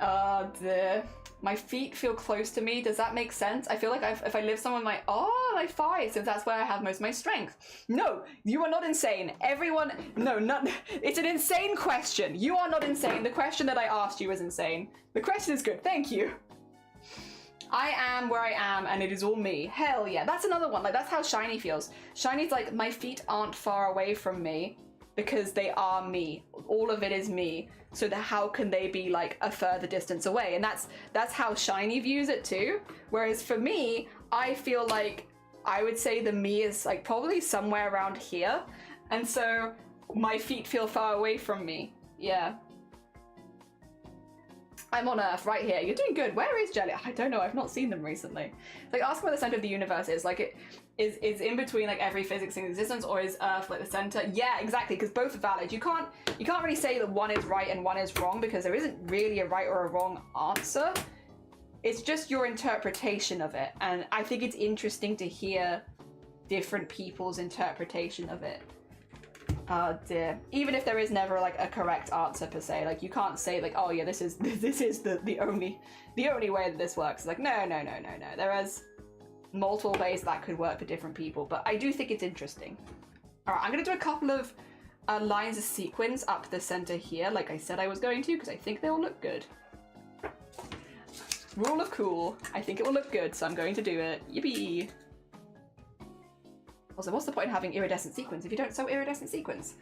Oh dear. My feet feel close to me. Does that make sense? I feel like if I live somewhere, my thighs, since that's where I have most of my strength. No, you are not insane. Everyone, no, not. It's an insane question. You are not insane. The question that I asked you is insane. The question is good. Thank you. I am where I am, and it is all me. Hell yeah. That's another one. Like, that's how Shiny feels. Shiny's like, my feet aren't far away from me because they are me. All of it is me. So how can they be like a further distance away? And that's how Shiny views it too. Whereas for me, I feel like I would say the me is like probably somewhere around here. And so my feet feel far away from me. Yeah. I'm on Earth right here. You're doing good. Where is Jelly? I don't know. I've not seen them recently. Like, ask where the center of the universe is. Like, it is in between like every physics in existence, or is Earth like the center? Yeah, exactly. Because both are valid. You can't really say that one is right and one is wrong because there isn't really a right or a wrong answer. It's just your interpretation of it, and I think it's interesting to hear different people's interpretation of it. Oh dear. Even if there is never like a correct answer per se, like you can't say like, oh yeah, this is the only way that this works. It's like no. There is multiple ways that could work for different people, but I do think it's interesting. All right, I'm gonna do a couple of lines of sequins up the center here, like I said I was going to, because I think they'll look good. Rule of cool. I think it will look good, so I'm going to do it. Yippee! Also, what's the point in having iridescent sequins if you don't sew iridescent sequins?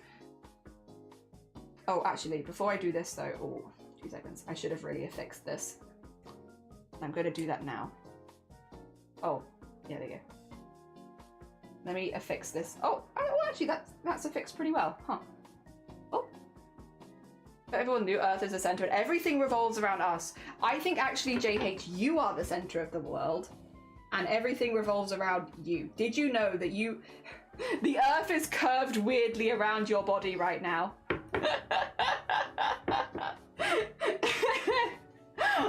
Oh, actually, before I do this though, oh, 2 seconds. I should have really affixed this. I'm going to do that now. Oh, yeah, there you go. Let me affix this. Oh, well, actually, that's affixed pretty well, huh? Oh. But everyone knew Earth is the center and everything revolves around us. I think actually, JH, you are the center of the world. And everything revolves around you. Did you know that the Earth is curved weirdly around your body right now?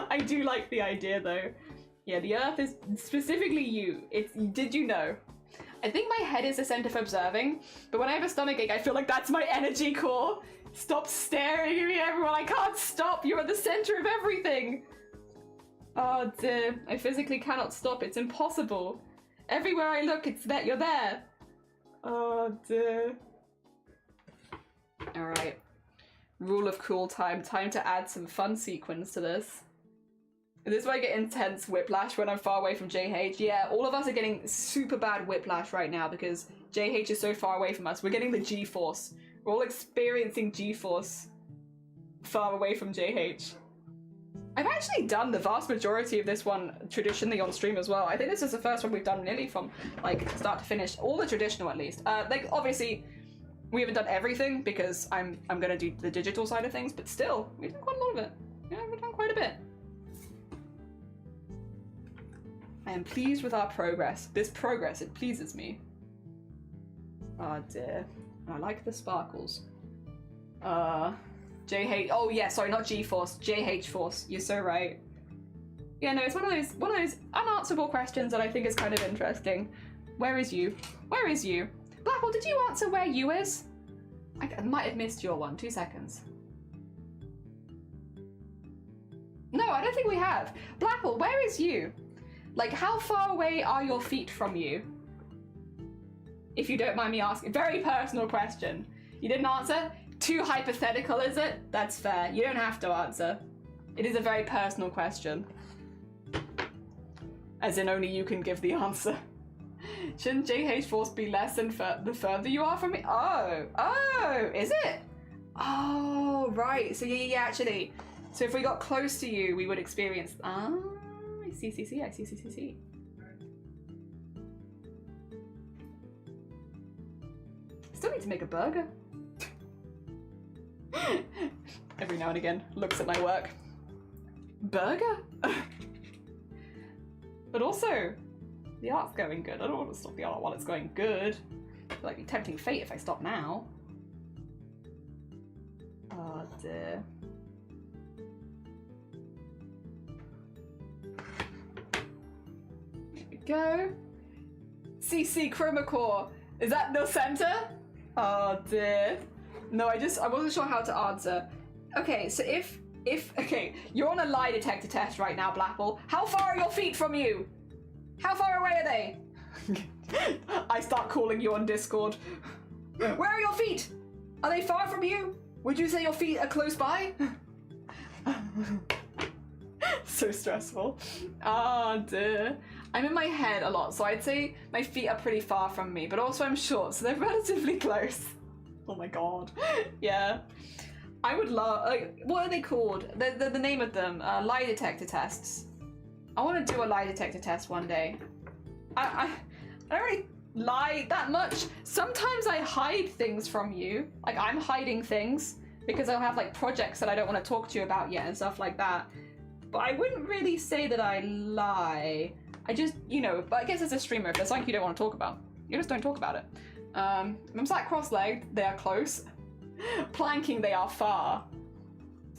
I do like the idea though. Yeah, the Earth is specifically you. Did you know? I think my head is the center for observing, but when I have a stomachache, I feel like that's my energy core. Stop staring at me, everyone. I can't stop. You're at the center of everything. Oh dear, I physically cannot stop. It's impossible. Everywhere I look, it's that you're there. Oh dear. All right. Rule of cool time. Time to add some fun sequins to this. This is where I get intense whiplash when I'm far away from JH. Yeah, all of us are getting super bad whiplash right now because JH is so far away from us. We're getting the G-force. We're all experiencing G-force far away from JH. I've actually done the vast majority of this one traditionally on stream as well. I think this is the first one we've done nearly from like start to finish, all the traditional at least. Like obviously We haven't done everything because I'm gonna do the digital side of things, but still, we've done quite a lot of it. Yeah, we've done quite a bit. I am pleased with our progress. This progress, it pleases me. Oh dear. I like the sparkles. JH, oh yeah, sorry, not G-Force, JH Force. You're so right. Yeah, no, it's one of those unanswerable questions that I think is kind of interesting. Where is you? Where is you? Blackwell, did you answer where you is? I might have missed your one. 2 seconds. No, I don't think we have. Blackwell, where is you? Like, how far away are your feet from you? If you don't mind me asking. Very personal question. You didn't answer? Too hypothetical, is it? That's fair. You don't have to answer. It is a very personal question. As in, only you can give the answer. Shouldn't JH Force be less than the further you are from me? Oh, is it? Oh, right. So yeah, actually. So if we got close to you, we would experience. I see. Still need to make a burger. Every now and again, looks at my work. Burger? But also, the art's going good. I don't want to stop the art while it's going good. It'd like be tempting fate if I stop now. Oh dear. There we go. CC Chroma Core. Is that the center? Oh dear. No, I wasn't sure how to answer. Okay, so if okay, you're on a lie detector test right now, Blackwell. How far are your feet from you? How far away are they? I start calling you on Discord. Where are your feet? Are they far from you? Would you say your feet are close by? So stressful. Oh dear. I'm in my head a lot, so I'd say my feet are pretty far from me, but also I'm short, so they're relatively close. Oh my god. Yeah. I would love, like, what are they called? The name of them, lie detector tests. I want to do a lie detector test one day. I don't really lie that much. Sometimes I hide things from you. Like, I'm hiding things because I'll have, like, projects that I don't want to talk to you about yet and stuff like that. But I wouldn't really say that I lie. I just, you know, but I guess as a streamer, if there's something you don't want to talk about, you just don't talk about it. I'm sat cross-legged, they are close. Planking, they are far.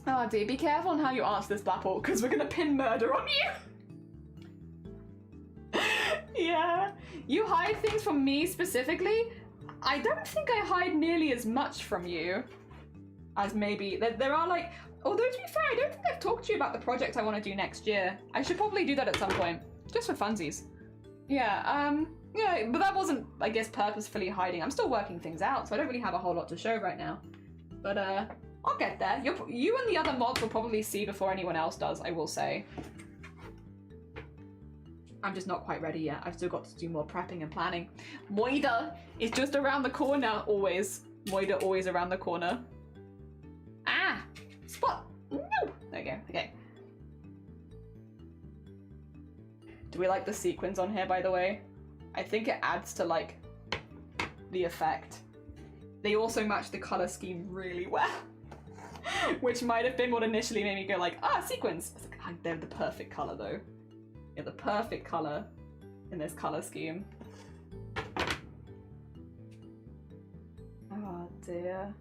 Oh dear, be careful on how you answer this, Blapple, because we're gonna pin murder on you. Yeah. You hide things from me specifically? I don't think I hide nearly as much from you as maybe, there are like, although to be fair, I don't think I've talked to you about the project I want to do next year. I should probably do that at some point, just for funsies. Yeah, yeah, but that wasn't, I guess, purposefully hiding. I'm still working things out, so I don't really have a whole lot to show right now. But, I'll get there. You and the other mods will probably see before anyone else does, I will say. I'm just not quite ready yet. I've still got to do more prepping and planning. Moida is just around the corner, always. Moida always around the corner. Ah! Spot! No! There we go, okay. Do we like the sequins on here, by the way? I think it adds to, like, the effect. They also match the colour scheme really well. Which might have been what initially made me go like, ah, sequins! I was like, they're the perfect colour, though. Yeah, the perfect colour in this colour scheme. Oh, dear.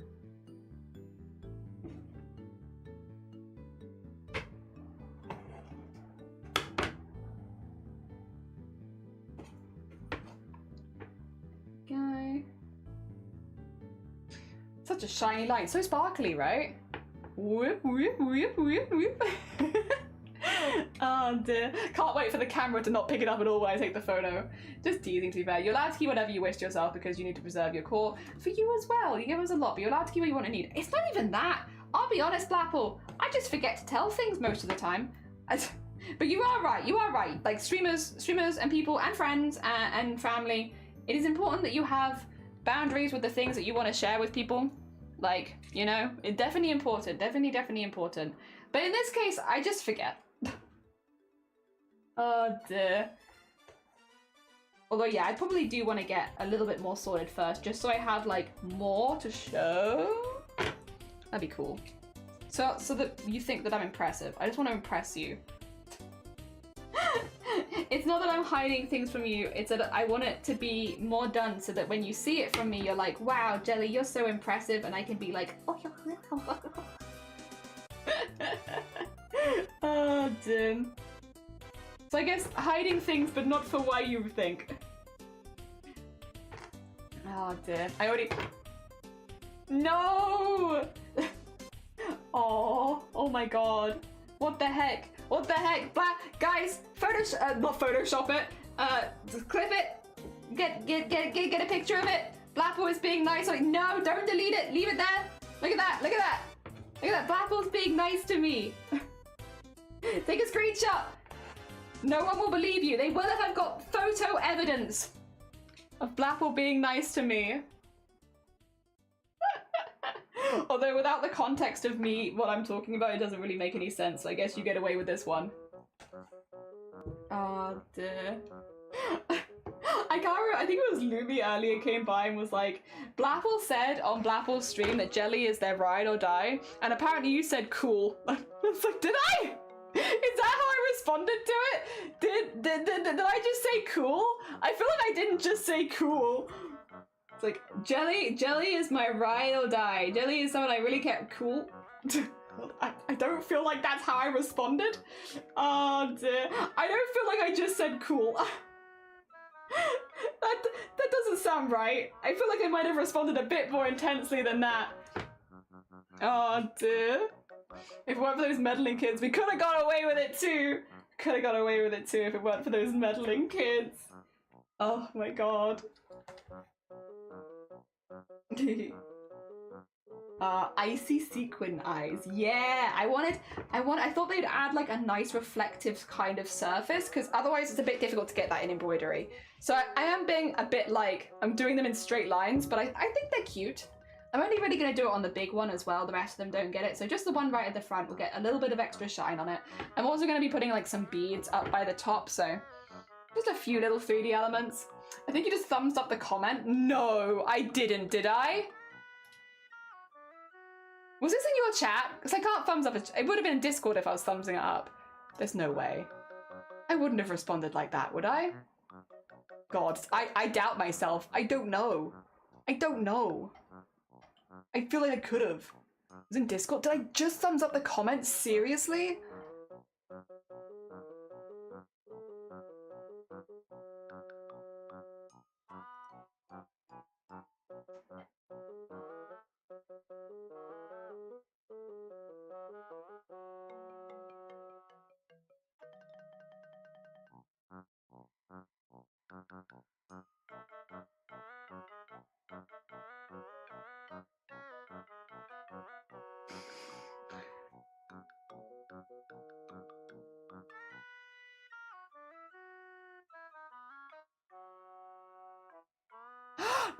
Guy. Such a shiny light, so sparkly, right? Whoop, whoop, whoop, whoop, whoop. Oh dear. Can't wait for the camera to not pick it up at all when I take the photo. Just teasing, to be fair. You're allowed to keep whatever you wish to yourself because you need to preserve your core. For you as well. You give us a lot, but you're allowed to keep what you want and need. It's not even that. I'll be honest, Blapple. I just forget to tell things most of the time. But you are right. You are right. Like streamers and people and friends and family. It is important that you have boundaries with the things that you want to share with people. Like, you know, it's definitely important. Definitely important. But in this case, I just forget. Oh dear. Although, yeah, I probably do want to get a little bit more sorted first, just so I have, like, more to show. That'd be cool. So that you think that I'm impressive. I just want to impress you. It's not that I'm hiding things from you, it's that I want it to be more done so that when you see it from me, you're like, wow, Jelly, you're so impressive, and I can be like, oh, you're oh, dear. So I guess hiding things, but not for why you think. Oh, dear. I already... No! Oh my god. What the heck? What the heck? Guys, not Photoshop it. Just clip it. Get a picture of it. Blapple is being nice. Like, no, don't delete it. Leave it there. Look at that. Look at that. Look at that. Blapple's being nice to me. Take a screenshot. No one will believe you. They will if I've got photo evidence of Blapple being nice to me. Although without the context of me, what I'm talking about, it doesn't really make any sense. So I guess you get away with this one. Oh, dear. I can't remember, I think it was Lumi earlier came by and was like, Blapple said on Blapple's stream that Jelly is their ride or die, and apparently you said cool. I was like, did I? Is that how I responded to it? Did I just say cool? I feel like I didn't just say cool. It's like, Jelly is my ride or die. Jelly is someone I really kept cool. I don't feel like that's how I responded. Oh dear. I don't feel like I just said cool. That doesn't sound right. I feel like I might have responded a bit more intensely than that. Oh dear. If it weren't for those meddling kids, we could have got away with it too. Could have got away with it too if it weren't for those meddling kids. Oh my god. Icy sequin eyes. Yeah, I thought they'd add like a nice reflective kind of surface, because otherwise it's a bit difficult to get that in embroidery. So I am being a bit like, I'm doing them in straight lines, but I think they're cute. I'm only really going to do it on the big one as well. The rest of them don't get it. So just the one right at the front will get a little bit of extra shine on it. I'm also going to be putting like some beads up by the top. So just a few little 3D elements. I think you just thumbs up the comment. No, I didn't, did I? Was this in your chat? Because I can't thumbs up. It would have been in Discord if I was thumbsing it up. There's no way. I wouldn't have responded like that, would I? God, I doubt myself. I don't know. I don't know. I feel like I could have. It was in Discord. Did I just thumbs up the comment? Seriously?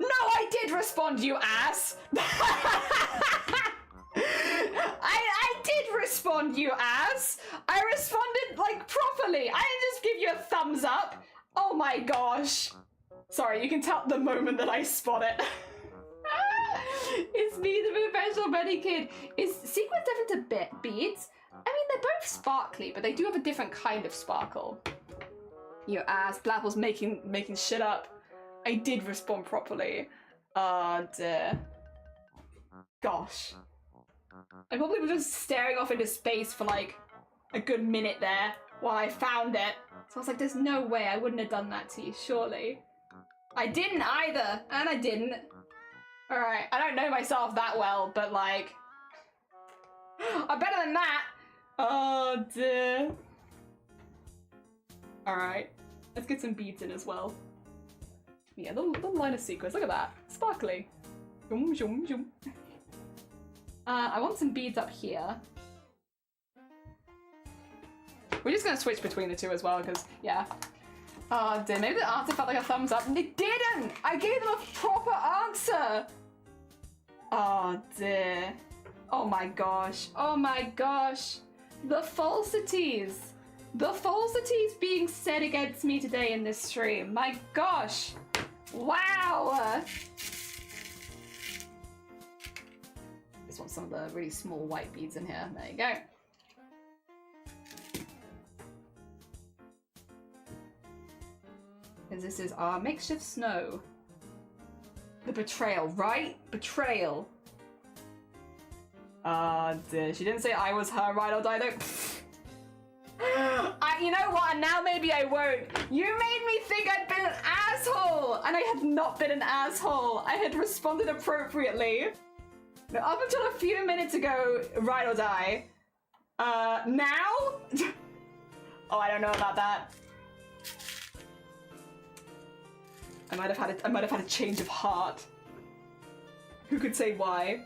No, I did respond, you ass! I did respond, you ass! I responded, like, properly! I didn't just give you a thumbs up! Oh my gosh! Sorry, you can tell the moment that I spot it. It's me, the professional Betty kid. Is sequins different to beads? I mean, they're both sparkly, but they do have a different kind of sparkle. You ass, Blapple's making shit up. I did respond properly. Dear. Gosh. I probably was just staring off into space for like a good minute there while I found it. So I was like, there's no way I wouldn't have done that to you, surely. I didn't either, and I didn't. Alright, I don't know myself that well, but like... I'm better than that! Oh dear. Alright, let's get some beads in as well. Yeah, the line of sequins, look at that. Sparkly. Zoom, zoom, zoom. I want some beads up here. We're just gonna switch between the two as well, because, yeah. Oh dear, maybe the answer felt like a thumbs up, and it didn't! I gave them a proper answer! Oh dear. Oh my gosh. Oh my gosh. The falsities. The falsities being said against me today in this stream. My gosh. Wow. Just want some of the really small white beads in here. There you go. Because this is our makeshift snow. The betrayal, right? Betrayal. She didn't say I was her ride or die though. You know what, and now maybe I won't. You made me think I'd been an asshole, and I had not been an asshole. I had responded appropriately. Up until a few minutes ago, ride or die. Now? Oh, I don't know about that. I might have had a change of heart. Who could say why?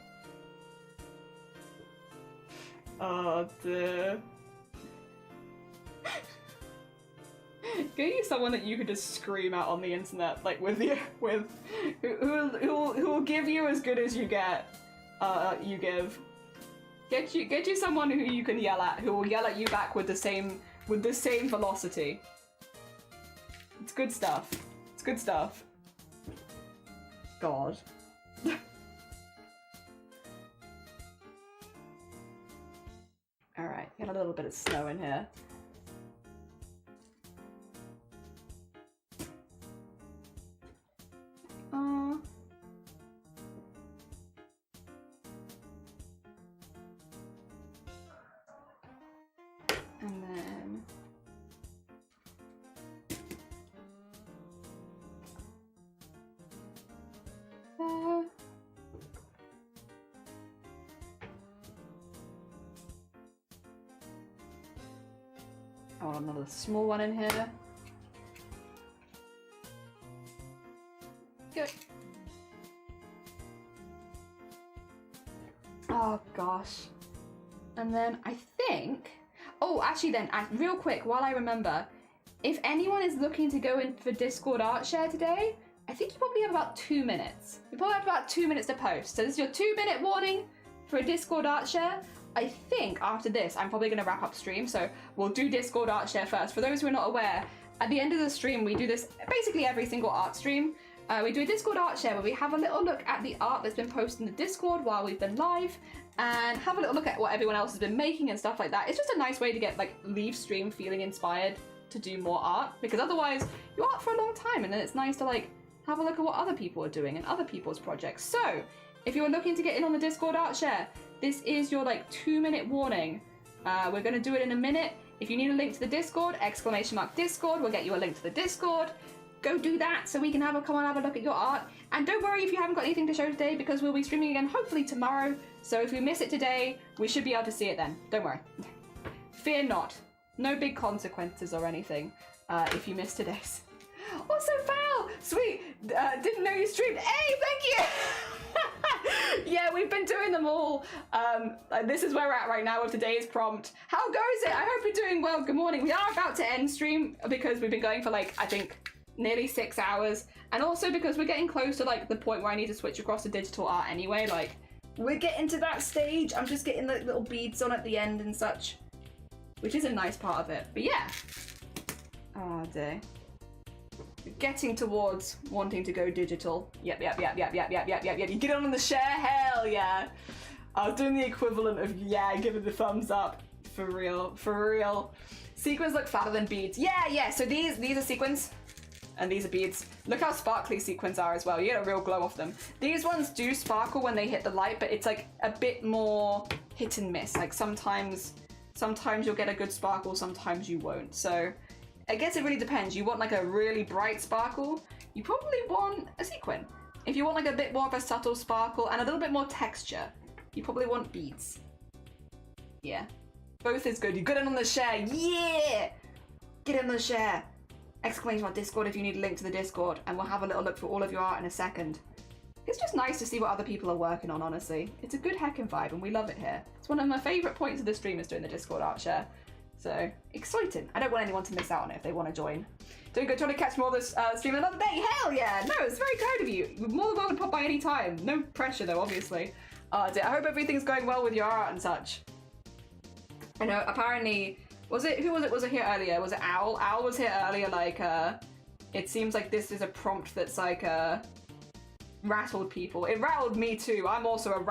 Oh, dear. Get you someone that you could just scream out on the internet, like who will give you as good as you get. You give. Get you someone who you can yell at, who will yell at you back with the same velocity. It's good stuff. It's good stuff. God. All right, got a little bit of snow in here. And then I want another small one in here. Good. Oh gosh. And then I think, oh actually then, real quick, while I remember, if anyone is looking to go in for Discord art share today, I think you probably have about 2 minutes. You probably have about 2 minutes to post. So this is your 2-minute warning for a Discord art share. I think after this, I'm probably going to wrap up stream, so we'll do Discord art share first. For those who are not aware, at the end of the stream, we do this basically every single art stream. We do a Discord art share where we have a little look at the art that's been posted in the Discord while we've been live, and have a little look at what everyone else has been making and stuff like that. It's just a nice way to get, like, leave stream feeling inspired to do more art, because otherwise you art for a long time, and then it's nice to, like, have a look at what other people are doing and other people's projects. So, if you're looking to get in on the Discord art share, this is your, like, 2-minute warning. We're going to do it in a minute. If you need a link to the Discord, !Discord, we'll get you a link to the Discord. Go do that so we can come and have a look at your art. And don't worry if you haven't got anything to show today, because we'll be streaming again hopefully tomorrow. So if we miss it today, we should be able to see it then. Don't worry. Fear not. No big consequences or anything if you miss today's. Also, foul! Sweet! Didn't know you streamed. Hey, thank you! Yeah, we've been doing them all. This is where we're at right now with today's prompt. How goes it? I hope you're doing well. Good morning. We are about to end stream because we've been going for, like, I think nearly 6 hours. And also because we're getting close to, like, the point where I need to switch across to digital art anyway. Like, we're getting to that stage. I'm just getting the little beads on at the end and such, which is a nice part of it. But yeah. Oh dear. Getting towards wanting to go digital. Yep. You get on the share? Hell yeah. I was doing the equivalent of, yeah, giving the thumbs up. For real. Sequins look fatter than beads. Yeah. So these are sequins. And these are beads. Look how sparkly sequins are as well. You get a real glow off them. These ones do sparkle when they hit the light, but it's like a bit more hit and miss. Like sometimes you'll get a good sparkle, sometimes you won't. So I guess it really depends. You want like a really bright sparkle, you probably want a sequin. If you want like a bit more of a subtle sparkle and a little bit more texture, you probably want beads. Yeah, both is good. You get in on the share, yeah! Get in the share. !on Discord if you need a link to the Discord, and we'll have a little look for all of your art in a second. It's just nice to see what other people are working on, honestly. It's a good heckin' vibe and we love it here. It's one of my favourite points of the stream is doing the Discord art share. So, exciting. I don't want anyone to miss out on it if they want to join. Doing good, trying to catch more of this stream another day. Hell yeah! No, it's very kind of you. You're more than welcome to pop by any time. No pressure though, obviously. I hope everything's going well with your art and such. I know, apparently, Was it, who was it here earlier? Was it Owl? Owl was here earlier, like, it seems like this is a prompt that's like, rattled people. It rattled me too. I'm also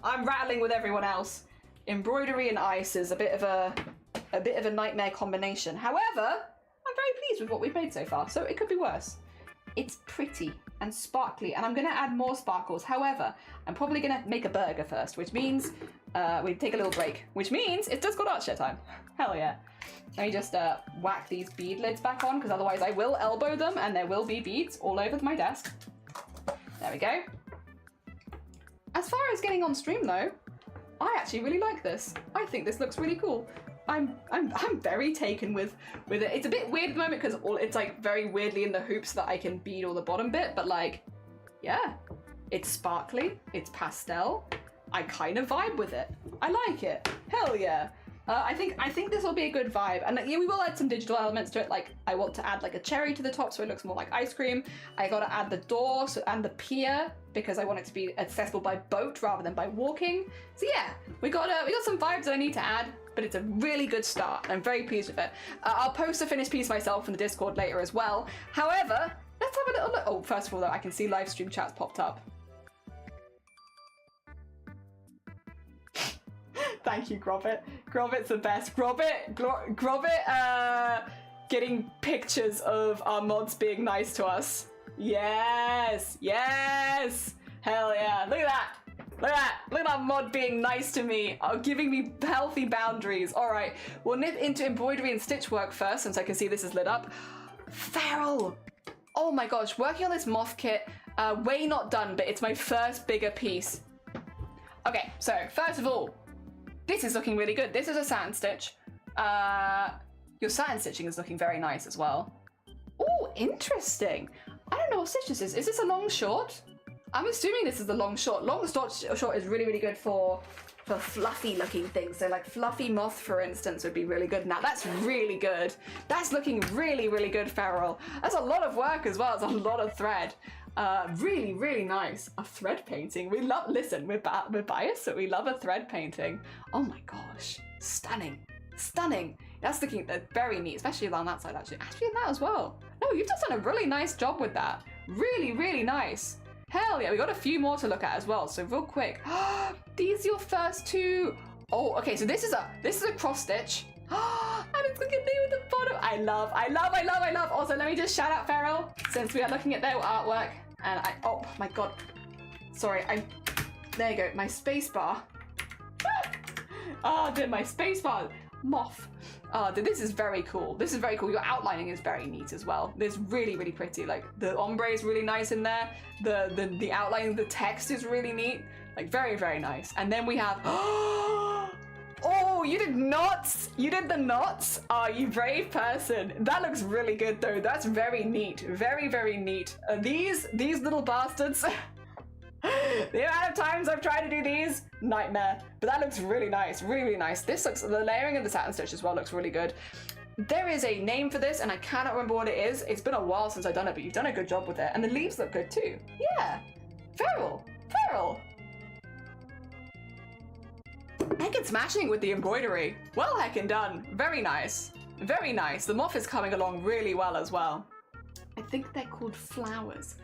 I'm rattling with everyone else. Embroidery and ice is a bit of a nightmare combination. However, I'm very pleased with what we've made so far, so it could be worse. It's pretty and sparkly, and I'm gonna add more sparkles. However, I'm probably gonna make a burger first, which means we take a little break, which means it's just got art share time. Hell yeah. Let me just whack these bead lids back on, because otherwise I will elbow them and there will be beads all over my desk. There we go. As far as getting on stream though, I actually really like this. I think this looks really cool. I'm very taken with it. It's a bit weird at the moment because it's like very weirdly in the hoops that I can bead all the bottom bit, but like, yeah, it's sparkly, it's pastel. I kind of vibe with it. I like it. Hell yeah. I think this will be a good vibe, and yeah, we will add some digital elements to it. Like I want to add like a cherry to the top so it looks more like ice cream. I gotta add the door and the pier because I want it to be accessible by boat rather than by walking. So yeah, we got some vibes that I need to add, but it's a really good start. I'm very pleased with it. I'll post a finished piece myself in the Discord later as well. However, let's have a little look. Oh, first of all though, I can see live stream chats popped up. Thank you, Grobbit. Grobbit's the best. Grobbit, getting pictures of our mods being nice to us. Yes, yes. Hell yeah. Look at that. Look at that. Look at that mod being nice to me. Giving me healthy boundaries. All right, we'll nip into embroidery and stitch work first, since I can see this is lit up. Feral. Oh my gosh, working on this moth kit. Way not done, but it's my first bigger piece. Okay, so first of all, this is looking really good. This is a satin stitch. Your satin stitching is looking very nice as well. Oh, interesting. I don't know what stitch this is. Is this a long short? I'm assuming this is the long short. Long short is really, really good for fluffy looking things. So like fluffy moth, for instance, would be really good. Now that's really good. That's looking really, really good, Feral. That's a lot of work as well. It's a lot of thread. Really, really nice. A thread painting. We love, listen, we're biased, so we love a thread painting. Oh my gosh. Stunning. Stunning. That's looking very neat, especially along that side, actually. Actually, in that as well. No, you've just done a really nice job with that. Really, really nice. Hell yeah, we got a few more to look at as well. So real quick. These are your first two. Oh, okay, so this is a cross stitch. And it's looking new at the bottom. I love. Also, let me just shout out Feral, since we are looking at their artwork. And oh my god. Sorry, there you go, my space bar. Oh, dude, my space bar. Moth. Oh, dude, this is very cool. This is very cool. Your outlining is very neat as well. It's really, really pretty. Like, the ombre is really nice in there. The outlining, the text is really neat. Like, very, very nice. And then we have... Oh, you did knots! You did the knots? Oh, you brave person. That looks really good though. That's very neat. Very, very neat. These little bastards. The amount of times I've tried to do these, nightmare. But that looks really nice. Really, really nice. This looks, the layering of the satin stitch as well looks really good. There is a name for this and I cannot remember what it is. It's been a while since I've done it, but you've done a good job with it. And the leaves look good too. Yeah. Feral. Feral. Heckin' smashing with the embroidery. Well heckin' done. Very nice. Very nice. The moth is coming along really well as well. I think they're called flowers.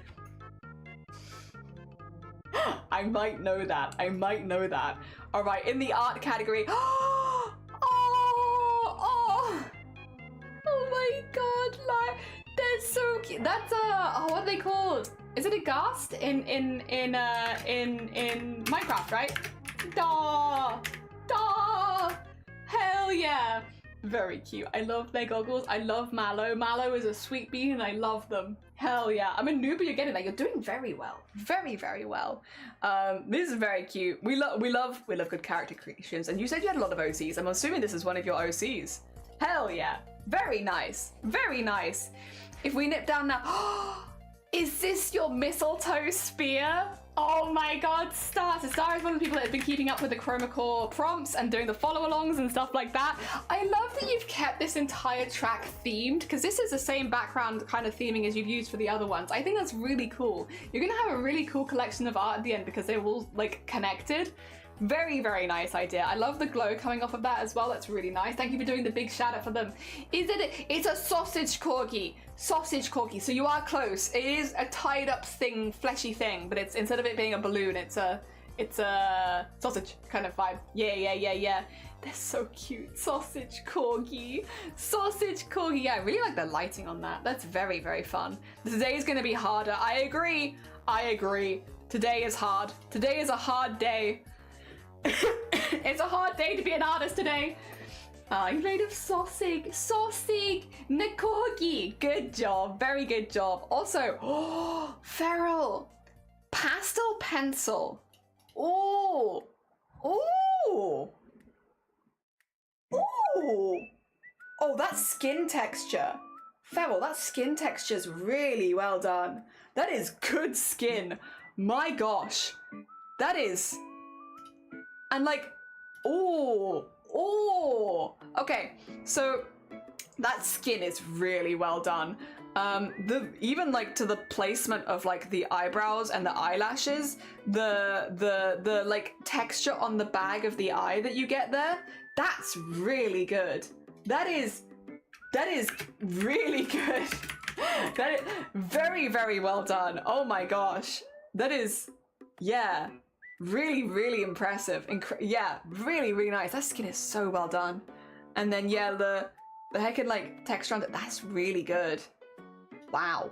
I might know that. I might know that. All right, in the art category. Oh my god, like, they're so cute. That's oh, what are they called? Is it a ghast in Minecraft, right? Daw! Daw! Hell yeah! Very cute. I love their goggles. I love Mallow. Mallow is a sweet bean and I love them. Hell yeah. I'm a newbie, you're getting there. You're doing very well. Very, very well. This is very cute. We love good character creations. And you said you had a lot of OCs. I'm assuming this is one of your OCs. Hell yeah. Very nice. Very nice. If we nip down now. Is this your mistletoe spear? Oh my god, Star! So Star is one of the people that have been keeping up with the Chroma Core prompts and doing the follow-alongs and stuff like that. I love that you've kept this entire track themed, because this is the same background kind of theming as you've used for the other ones. I think that's really cool. You're gonna have a really cool collection of art at the end because they're all like connected. Very, very nice idea. I love the glow coming off of that as well. That's really nice. Thank you for doing the big shout out for them. It's a sausage corgi. Sausage corgi. So you are close. It is a tied up thing, fleshy thing, but it's instead of it being a balloon, it's a sausage kind of vibe. Yeah. They're so cute. Sausage corgi. Sausage corgi. Yeah, I really like the lighting on that. That's very, very fun. Today is going to be harder. I agree. Today is hard. Today is a hard day. It's a hard day to be an artist today. You made of sausage. Nakorgi. Good job. Very good job. Also, Feral. Pastel pencil. Oh, that skin texture. Feral, that skin texture's really well done. That is good skin. My gosh. That is... And like, okay, so that skin is really well done. Even like to the placement of like the eyebrows and the eyelashes, the like texture on the bag of the eye that you get there, that's really good. That is really good. That is very, very well done. Oh my gosh. That is, yeah. Really, really impressive. Yeah, really, really nice. That skin is so well done. And then, yeah, the heckin' like texture on it, that's really good. Wow.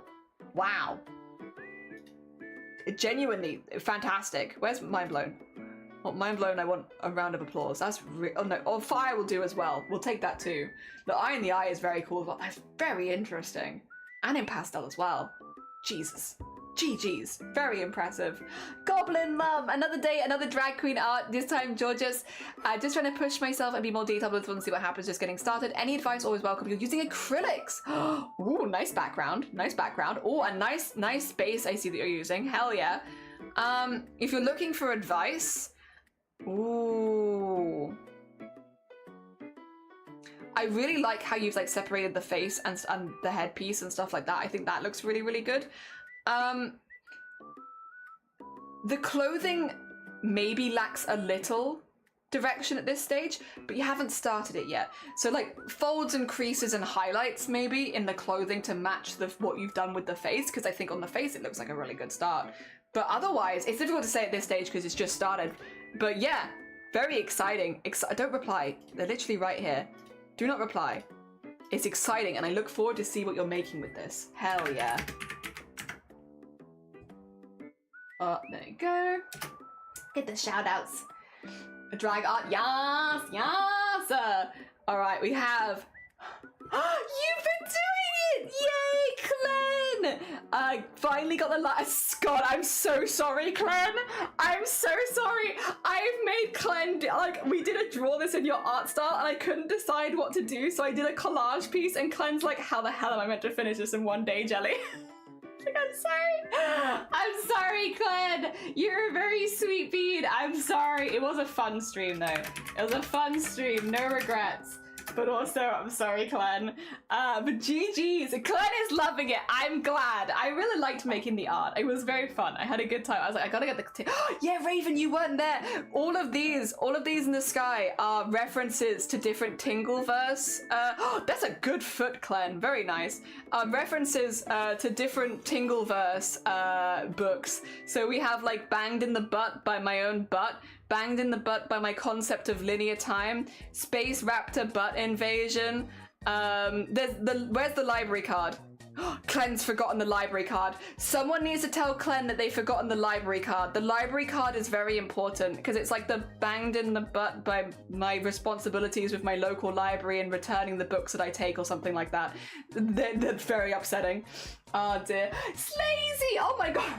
Genuinely fantastic. Where's Mind Blown? Well, Mind Blown, I want a round of applause. That's oh no, oh, Fire will do as well. We'll take that too. The eye in the eye is very cool as well. That's very interesting. And in pastel as well. Jesus. GG's. Very impressive. Goblin Mum, another day, another drag queen art. This time, Georges. Just trying to push myself and be more detailed with them and see what happens. Just getting started. Any advice? Always welcome. You're using acrylics. Ooh, nice background. Nice background. Oh, a nice base I see that you're using. Hell yeah. If you're looking for advice, ooh. I really like how you've like separated the face and the headpiece and stuff like that. I think that looks really, really good. The clothing maybe lacks a little direction at this stage, but you haven't started it yet. So like folds and creases and highlights maybe in the clothing to match what you've done with the face, because I think on the face it looks like a really good start. But otherwise, it's difficult to say at this stage because it's just started. But yeah, very exciting. Don't reply. They're literally right here. Do not reply. It's exciting and I look forward to see what you're making with this. Hell yeah. Oh, there you go. Get the shout outs. A drag art. Yes. All right, we have. You've been doing it! Yay, Clen! I finally got the last. God, I'm so sorry, Clen. I'm so sorry. I've made Clen like we did draw this in your art style, and I couldn't decide what to do, so I did a collage piece. And Clen's like, "How the hell am I meant to finish this in one day, Jelly?" I'm sorry, Clen. You're a very sweet bead. I'm sorry. It was a fun stream, though. It was a fun stream. No regrets. But also, I'm sorry, Clen. But GG's. Clen is loving it. I'm glad. I really liked making the art. It was very fun. I had a good time. I was like, I gotta get the... Yeah, Raven, you weren't there. All of these in the sky are references to different Tingleverse. That's a good foot, Clen. Very nice. References to different Tingleverse books. So we have like Banged in the Butt by My Own Butt, Banged in the Butt by My Concept of Linear Time, Space Raptor Butt Invasion. Where's the library card? Clen's forgotten the library card. Someone needs to tell Clen that they've forgotten the library card. The library card is very important because it's like the Banged in the Butt by my responsibilities with my local library and returning the books that I take or something like that. They're very upsetting. Oh dear. Slazy! Oh my god.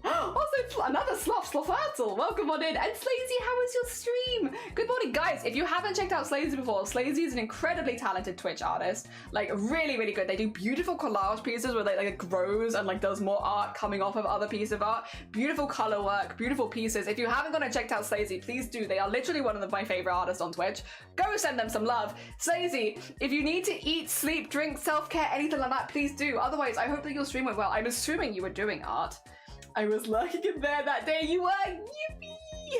Also, another Sloffertle, welcome on in. And Slazy, how was your stream? Good morning, guys. If you haven't checked out Slazy before, Slazy is an incredibly talented Twitch artist. Like, really, really good. They do beautiful collage pieces where they, like, it grows and, like, does more art coming off of other pieces of art. Beautiful color work, beautiful pieces. If you haven't gone and checked out Slazy, please do. They are literally one of my favorite artists on Twitch. Go send them some love. Slazy, if you need to eat, sleep, drink, self-care, anything like that, please do. Otherwise, I hope that your stream went well. I'm assuming you were doing art. I was lurking in there that day. You were. Yippee!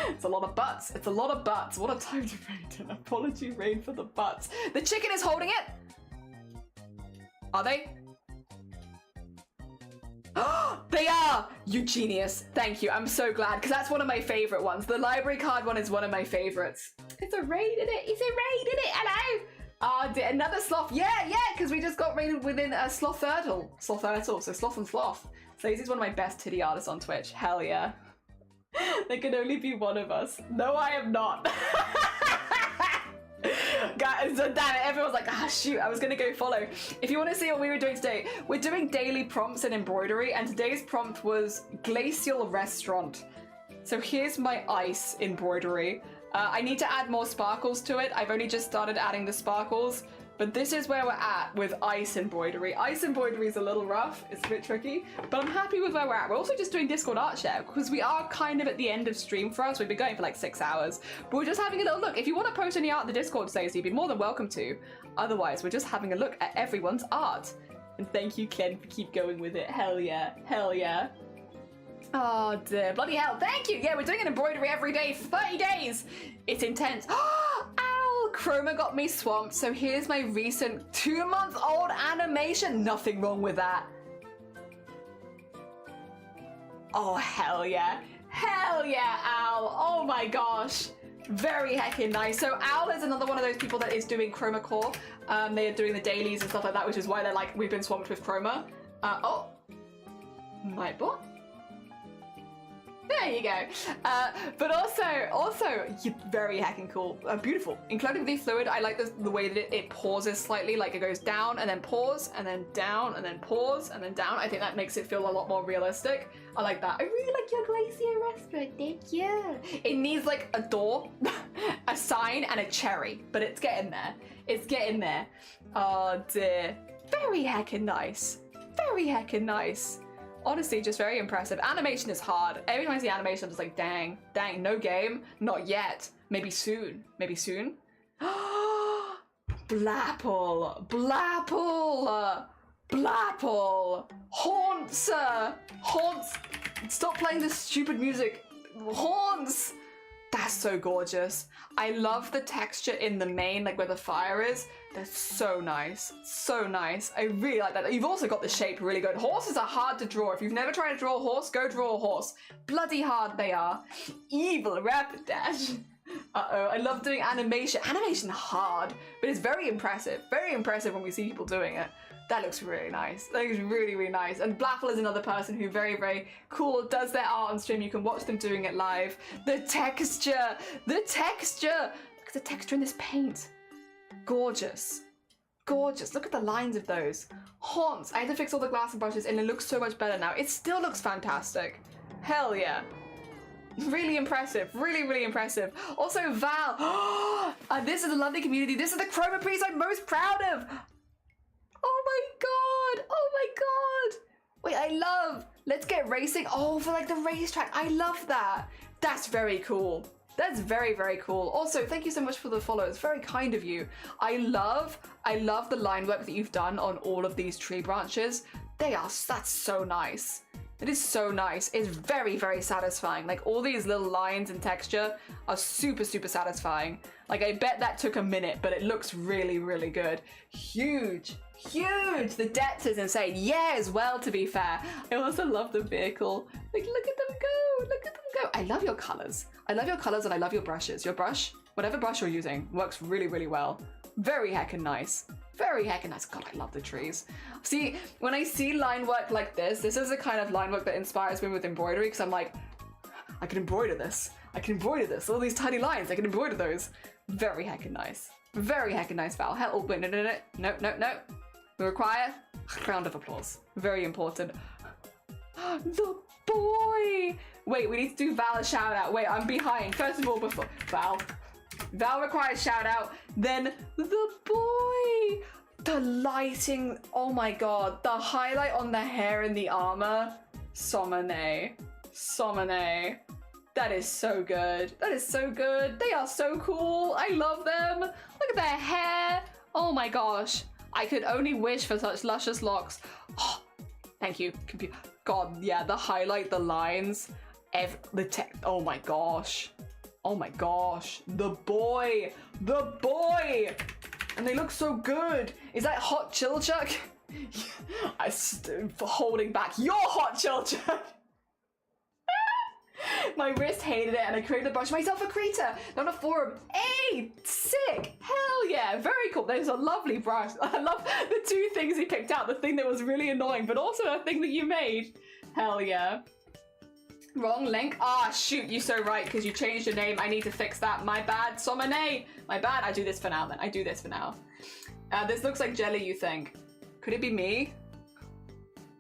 It's a lot of butts. It's a lot of butts. What a time to raid. An apology raid for the butts. The chicken is holding it. Are they? They are! You genius. Thank you. I'm so glad, because that's one of my favorite ones. The library card one is one of my favorites. It's a raid in it. It's a raid in it. Hello. Another sloth. Yeah, because we just got raided within a Sloffertle. Sloffertle, so sloth and sloth. Slazy's one of my best titty artists on Twitch. Hell yeah. There can only be one of us. No, I am not. Guys, damn it, everyone's like, ah, shoot, I was gonna go follow. If you want to see what we were doing today, we're doing daily prompts in embroidery, and today's prompt was glacial restaurant. So here's my ice embroidery. I need to add more sparkles to it. I've only just started adding the sparkles. But this is where we're at with ice embroidery. Ice embroidery is a little rough, it's a bit tricky, but I'm happy with where we're at. We're also just doing Discord art share because we are kind of at the end of stream for us. We've been going for like 6 hours, but we're just having a little look. If you want to post any art in the Discord, Stacey, you'd be more than welcome to. Otherwise, we're just having a look at everyone's art. And thank you, Ken, for keep going with it. Hell yeah, hell yeah. Oh dear, bloody hell, thank you. Yeah, we're doing an embroidery every day for 30 days. It's intense. Ow, Chroma got me swamped. So here's my recent 2-month-old animation. Nothing wrong with that. Oh, hell yeah. Hell yeah, Al. Oh my gosh. Very heckin' nice. So Al is another one of those people that is doing Chroma Core. They are doing the dailies and stuff like that, which is why they're like, we've been swamped with Chroma. Oh, Nightbot. There you go. But also, very heckin' cool. Beautiful. Incredibly fluid. I like the way that it pauses slightly, like it goes down and then pause and then down and then pause and then down. I think that makes it feel a lot more realistic. I like that. I really like your glacier restaurant. Thank you. It needs like a door, a sign, and a cherry, but it's getting there. It's getting there. Oh dear. Very heckin' nice. Very heckin' nice. Honestly, just very impressive. Animation is hard. Every time I see animation, I'm just like, dang, no game, not yet. Maybe soon, maybe soon. Blapple, haunts, stop playing this stupid music, haunts. That's so gorgeous. I love the texture in the main, like where the fire is. That's so nice. So nice. I really like that. You've also got the shape really good. Horses are hard to draw. If you've never tried to draw a horse, go draw a horse. Bloody hard they are. Evil rapid dash. Uh-oh, I love doing animation. Animation hard, but it's very impressive. Very impressive when we see people doing it. That looks really nice. That looks really, really nice. And Blaffle is another person who very, very cool, does their art on stream. You can watch them doing it live. The texture. Look at the texture in this paint. Gorgeous. Gorgeous. Look at the lines of those. Haunts. I had to fix all the glass and brushes and it looks so much better now. It still looks fantastic. Hell yeah. Really impressive. Really, really impressive. Also, Val. This is a lovely community. This is the chroma piece I'm most proud of. Oh my god! Oh my god! Wait, I love. Let's get racing. Oh, for like the racetrack. I love that. That's very cool. That's very, very cool. Also, thank you so much for the follow. It's very kind of you. I love the line work that you've done on all of these tree branches. That's so nice. It is so nice. It's very, very satisfying. Like all these little lines and texture are super, super satisfying. Like I bet that took a minute, but it looks really, really good. Huge. Huge! The depth is insane. Yeah, as well, to be fair. I also love the vehicle. Like, look at them go! Look at them go! I love your colors. I love your colors and I love your brushes. Your brush, whatever brush you're using, works really, really well. Very heckin' nice. Very heckin' nice. God, I love the trees. See, when I see line work like this is the kind of line work that inspires me with embroidery, because I'm like, I can embroider this. I can embroider this. All these tiny lines, I can embroider those. Very heckin' nice. Very heckin' nice, Val. Hell, oh, wait, no. We require a round of applause. Very important. The boy. Wait, we need to do Val a shout out. Wait, I'm behind. First of all, before Val requires shout out. Then the boy. The lighting. Oh my god. The highlight on the hair and the armor. Somane. That is so good. That is so good. They are so cool. I love them. Look at their hair. Oh my gosh. I could only wish for such luscious locks. Oh, thank you, computer. God, yeah, the highlight, the lines, oh my gosh. Oh my gosh. The boy. And they look so good. Is that hot chill chuck? I stood for holding back your hot chill chuck. My wrist hated it and I created a brush myself a creator, not a forum. Hey, sick. Hell yeah, very cool. There's a lovely brush. I love the two things he picked out, the thing that was really annoying, but also a thing that you made. Hell yeah. Wrong link. Ah, shoot, you're so right, because you changed your name. I need to fix that. My bad. Somane. My bad. I do this for now then. I do this for now. This looks like jelly, you think. Could it be me?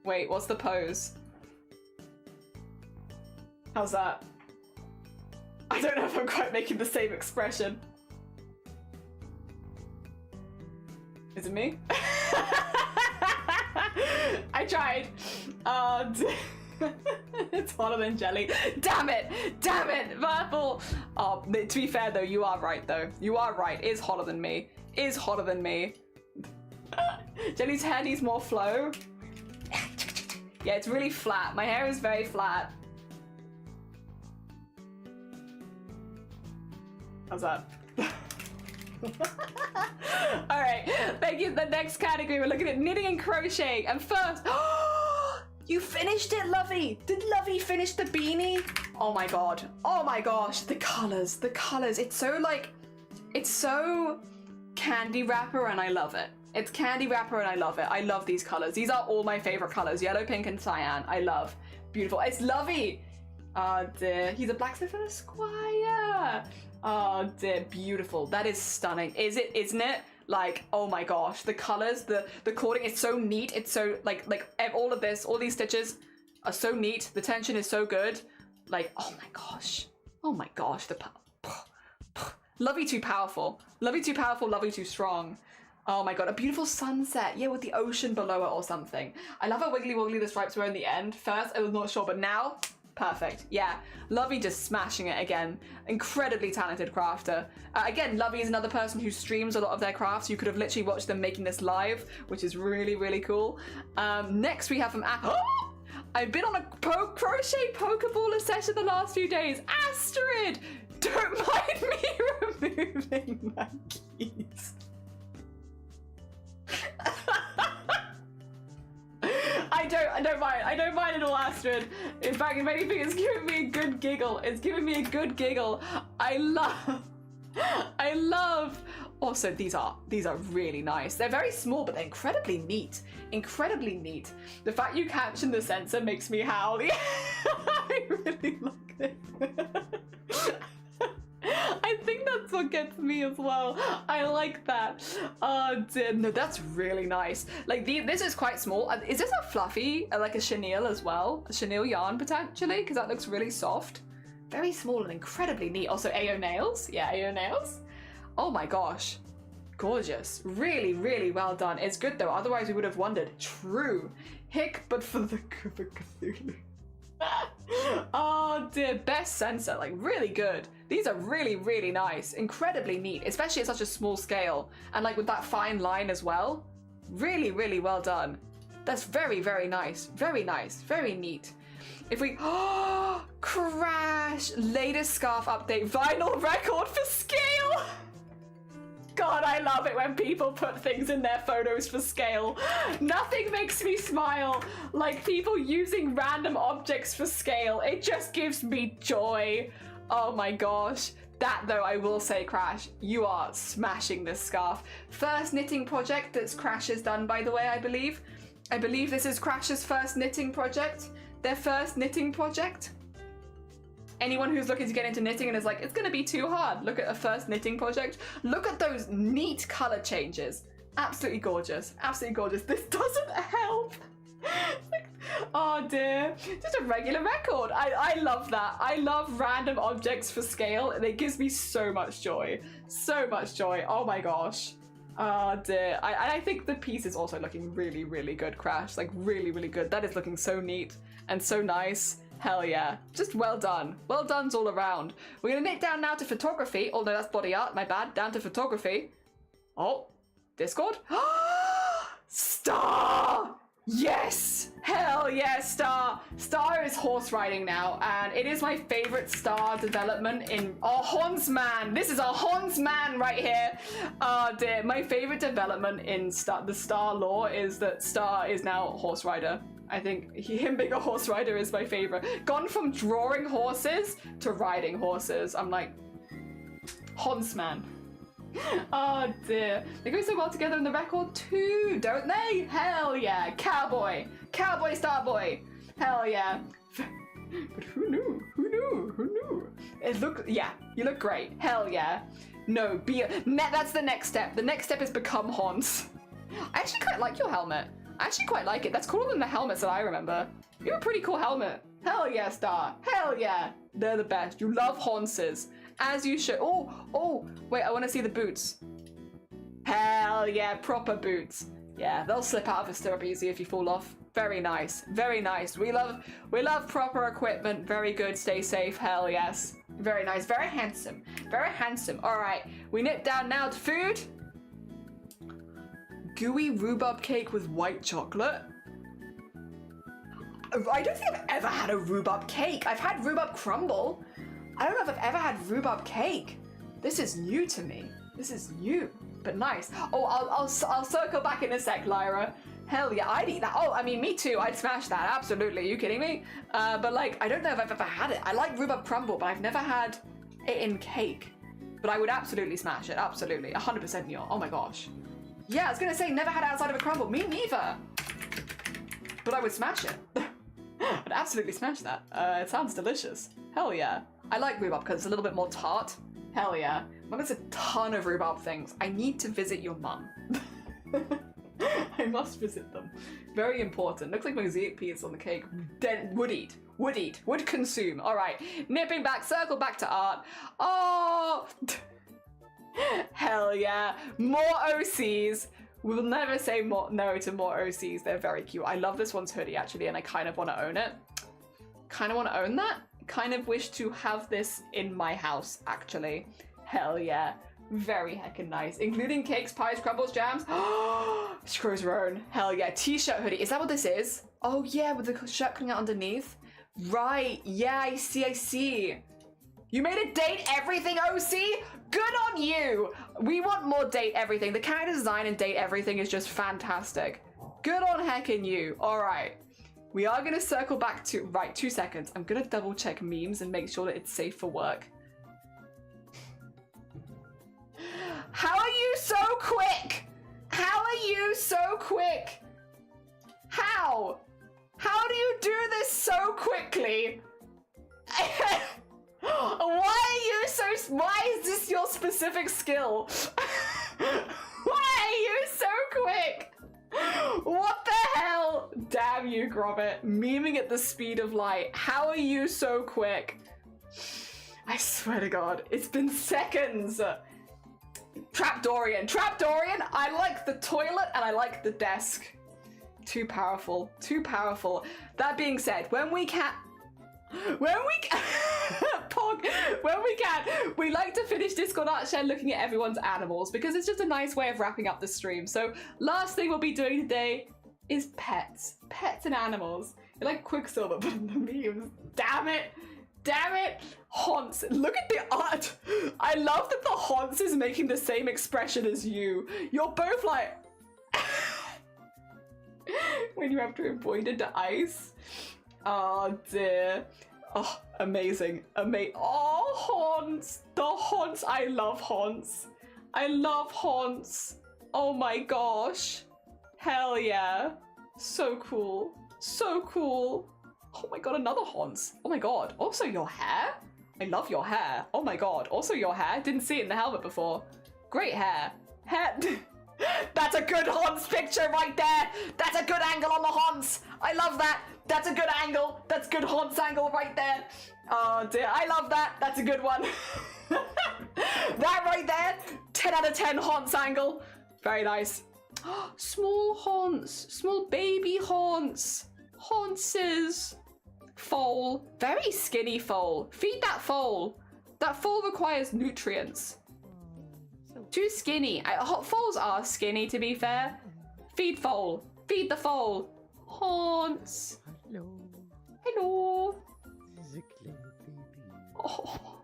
Wait, what's the pose? How's that? I don't know if I'm quite making the same expression. Is it me? I tried. It's hotter than jelly. Damn it, Purple. Oh, to be fair though, you are right though. You are right. Is hotter than me. Jelly's hair needs more flow. Yeah, it's really flat. My hair is very flat. How's that? All right, thank you. The next category, we're looking at knitting and crochet. And first, you finished it, Lovey. Did Lovey finish the beanie? Oh my god. Oh my gosh, the colors. It's so like, it's so candy wrapper and I love it. It's candy wrapper and I love it. I love these colors. These are all my favorite colors. Yellow, pink, and cyan. I love. Beautiful. It's Lovey. Oh dear. He's a blacksmith and a squire. Oh dear, beautiful. That is stunning. Isn't it? Like, oh my gosh, the colors, the cording is so neat. It's so like all of this, all these stitches are so neat. The tension is so good. Like, oh my gosh, the Lovey too powerful, Lovey too strong. Oh my god, a beautiful sunset. Yeah, with the ocean below it or something. I love how wiggly woggly the stripes were in the end. First, I was not sure, but now, perfect. Yeah, Lovey just smashing it again. Incredibly talented crafter. Again, Lovey is another person who streams a lot of their crafts. You could have literally watched them making this live, which is really, really cool. Next we have from I've been on a crochet Pokeballer session the last few days. Astrid, don't mind me removing my keys. I don't mind at all, Astrid. In fact, if anything, it's giving me a good giggle. I love. Also, these are really nice. They're very small, but they're incredibly neat. The fact you caption the sensor makes me howl. Yeah, I really like it. I think that's what gets me as well. I like that. Oh dear, no, that's really nice. Like this is quite small. Is this a fluffy, like a chenille as well? A chenille yarn potentially, because that looks really soft. Very small and incredibly neat. Also AO nails. Yeah, AO nails. Oh my gosh, gorgeous. Really, really well done. It's good though. Otherwise we would have wondered. True. Hick, but for the Cthulhu. Oh dear, best sensor, like really good. These are really, really nice, incredibly neat, especially at such a small scale, and like with that fine line as well. Really, really well done. That's very, very nice, very neat. If we, crash, latest scarf update, vinyl record for scale. God, I love it when people put things in their photos for scale. Nothing makes me smile like people using random objects for scale. It just gives me joy. Oh my gosh. That though, I will say, Crash, you are smashing this scarf. First knitting project that's Crash has done, by the way, I believe. I believe this is Crash's first knitting project. Their first knitting project. Anyone who's looking to get into knitting and is like, it's gonna be too hard, look at a first knitting project. Look at those neat color changes. Absolutely gorgeous, absolutely gorgeous. This doesn't help. Oh dear. Just a regular record. I love that. I love random objects for scale, and it gives me so much joy. So much joy. Oh my gosh. Oh dear. I think the piece is also looking really, really good, Crash. Like really, really good. That is looking so neat and so nice. Hell yeah. Just well done. Well done's all around. We're gonna knit down now to photography. Oh no, that's body art. My bad. Down to photography. Oh, Discord. Star! Yes! Hell yeah, Star! Star is horse riding now, and it is my favorite Star development in Hornsman. This is a Hornsman right here. Oh dear, my favorite development in the Star lore is that Star is now a horse rider. I think him being a horse rider is my favorite. Gone from drawing horses to riding horses. I'm like, Hornsman. Oh dear. They go so well together in the record too, don't they? Hell yeah. Cowboy. Cowboy Star Boy. Hell yeah. But who knew? Who knew? Who knew? Yeah, you look great. Hell yeah. No, that's the next step. The next step is become Hans. I actually quite like your helmet. I actually quite like it. That's cooler than the helmets that I remember. You have a pretty cool helmet. Hell yeah, Star. Hell yeah. They're the best. You love Hanses. As you should. Oh, wait, I want to see the boots. Hell yeah, proper boots. Yeah, they'll slip out of a stirrup easy if you fall off. Very nice, very nice. We love proper equipment. Very good, stay safe, hell yes. Very nice, very handsome, very handsome. All right, we knit down now to food. Gooey rhubarb cake with white chocolate. I don't think I've ever had a rhubarb cake. I've had rhubarb crumble. I don't know if I've ever had rhubarb cake. This is new to me. This is new, but nice. Oh, I'll circle back in a sec, Lyra. Hell yeah, I'd eat that. Oh, I mean, me too. I'd smash that. Absolutely. Are you kidding me? But like, I don't know if I've ever had it. I like rhubarb crumble, but I've never had it in cake. But I would absolutely smash it. Absolutely. 100% Neil. Oh my gosh. Yeah, I was gonna say never had it outside of a crumble. Me neither. But I would smash it. I'd absolutely smash that. It sounds delicious. Hell yeah. I like rhubarb because it's a little bit more tart. Hell yeah. Mum has a ton of rhubarb things. I need to visit your mum. I must visit them. Very important. Looks like mosaic piece on the cake. Would eat. Would eat. Would consume. All right. Nipping back. Circle back to art. Oh. Hell yeah. More OCs. We'll never say no to more OCs. They're very cute. I love this one's hoodie actually, and I kind of want to own it. Kind of want to own that. Kind of wish to have this in my house actually. Hell yeah. Very heckin' nice. Including cakes, pies, crumbles, jams. She grows her own. Hell yeah. T-shirt hoodie. Is that what this is? Oh yeah, with the shirt coming out underneath. Right. Yeah, I see. You made a date everything, OC? Good on you. We want more date everything. The character design and date everything is just fantastic. Good on heckin' you. All right. We are going to circle back to... Right, 2 seconds. I'm going to double check memes and make sure that it's safe for work. How are you so quick? How are you so quick? How? How do you do this so quickly? Why is this your specific skill? Why are you so quick? What the hell? Damn you, Grobbit. Memeing at the speed of light. How are you so quick? I swear to God, it's been seconds. Trapdorian. I like the toilet and I like the desk. Too powerful. That being said, when we can, we like to finish Discord Art Share looking at everyone's animals because it's just a nice way of wrapping up the stream. So last thing we'll be doing today is pets and animals. You're like Quicksilver, but in the memes. Damn it. Haunts. Look at the art. I love that the Haunts is making the same expression as you. You're both like... when you have to embroider the ice. Oh dear. Oh, amazing. Oh, Haunts. The Haunts. I love Haunts. Oh my gosh. Hell yeah. So cool. Oh my god, another Haunts. Oh my god. Also your hair? I love your hair. Oh my god. Also your hair. Didn't see it in the helmet before. Great hair. That's a good Hans picture right there. That's a good angle on the Hans. I love that. That's a good angle. That's good Hans angle right there. Oh dear, I love that. That's a good one. That right there, 10 out of 10 Hans angle. Very nice. Small Hans, small baby Hans. Hanses. Foal, very skinny foal. Feed that foal. That foal requires nutrients. Too skinny. Foals are skinny, to be fair. Feed foal. Feed the foal. Hans. Hello. Hello. This is a clever baby. Oh,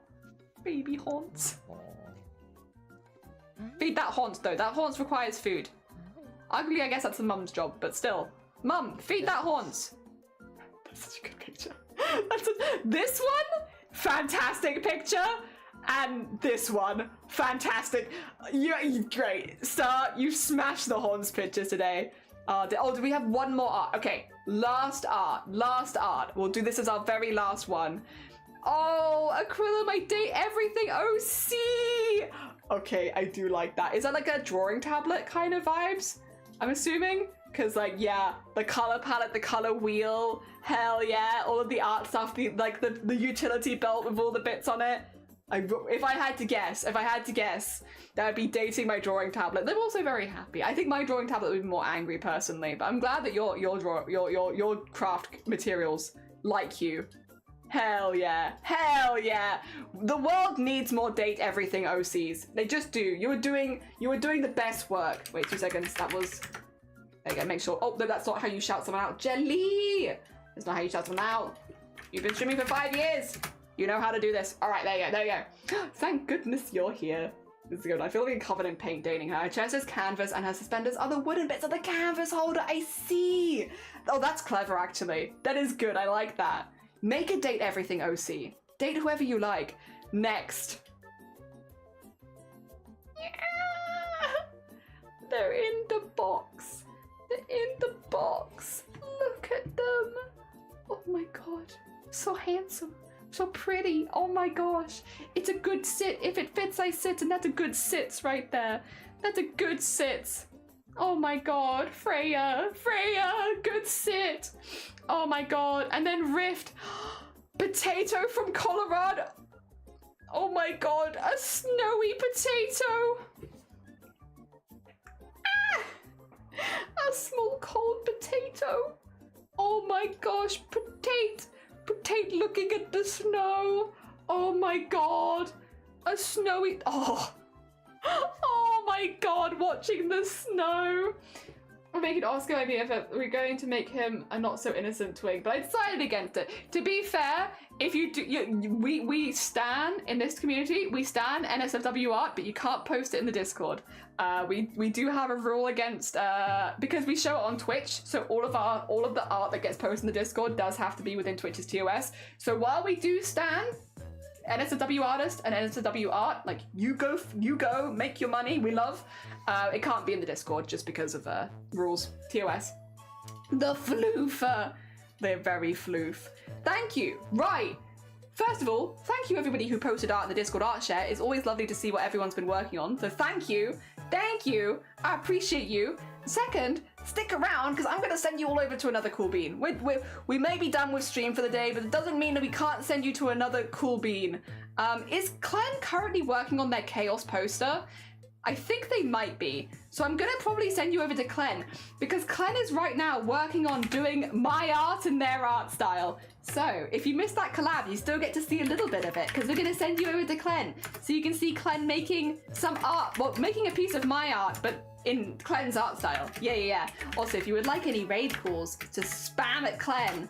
baby Hans. Oh. Feed that Hans, though. That Hans requires food. Arguably, I guess that's the mum's job, but still. Mum, feed that Hans. That's such a good picture. This one, fantastic picture. And this one, fantastic. Great. Star, you smashed the Hans pictures today. Do we have one more art? Okay, last art. We'll do this as our very last one. Oh, acrylamide date everything OC. Okay, I do like that. Is that like a drawing tablet kind of vibes? I'm assuming? Because like, yeah, the color palette, the color wheel, hell yeah, all of the art stuff, the utility belt with all the bits on it. If I had to guess, that would be dating my drawing tablet. I'm also very happy. I think my drawing tablet would be more angry personally, but I'm glad that your craft materials like you. Hell yeah. Hell yeah. The world needs more date everything OCs. They just do. You were doing the best work. Wait 2 seconds. That was, there you go, make sure. Oh, no, that's not how you shout someone out. Jelly! That's not how you shout someone out. You've been streaming for 5 years. You know how to do this. All right, there you go. Thank goodness you're here. This is good. I feel like I'm covered in paint dating her. Her chest is canvas and her suspenders are the wooden bits of the canvas holder. I see. Oh, that's clever, actually. That is good. I like that. Make a date everything OC. Date whoever you like. Next. Yeah. They're in the box. They're in the box. Look at them. Oh my god. So handsome. So pretty. Oh my gosh. It's a good sit. If it fits, I sit. And that's a good sits right there. That's a good sits. Oh my god. Freya. Good sit. Oh my god. And then Rift. Potato from Colorado. Oh my god. A snowy potato. Ah! A small cold potato. Oh my gosh. Potato looking at the snow. Oh my god. A snowy... Oh. Oh my god, watching the snow. We're making Oscar maybe if we're going to make him a not so innocent twig, but I decided against it. To be fair, if you do, we stan in this community, we stan NSFW art, but you can't post it in the Discord. We do have a rule against because we show it on Twitch, so all of the art that gets posted in the Discord does have to be within Twitch's TOS. So while we do stan NSFW artist and NSFW art, like you go make your money, we love. It can't be in the Discord just because of rules. TOS. The floofer. They're very floof. Thank you. Right. First of all, thank you everybody who posted art in the Discord art share. It's always lovely to see what everyone's been working on. So thank you. Thank you. I appreciate you. Second, stick around because I'm going to send you all over to another cool bean. We may be done with stream for the day, but it doesn't mean that we can't send you to another cool bean. Is Clan currently working on their Chaos poster? I think they might be. So I'm gonna probably send you over to Clen because Clen is right now working on doing my art and their art style. So if you missed that collab, you still get to see a little bit of it because we're gonna send you over to Clen so you can see Clen making some art, well, making a piece of my art, but in Clen's art style. Yeah. Also, if you would like any raid calls to spam at Clen,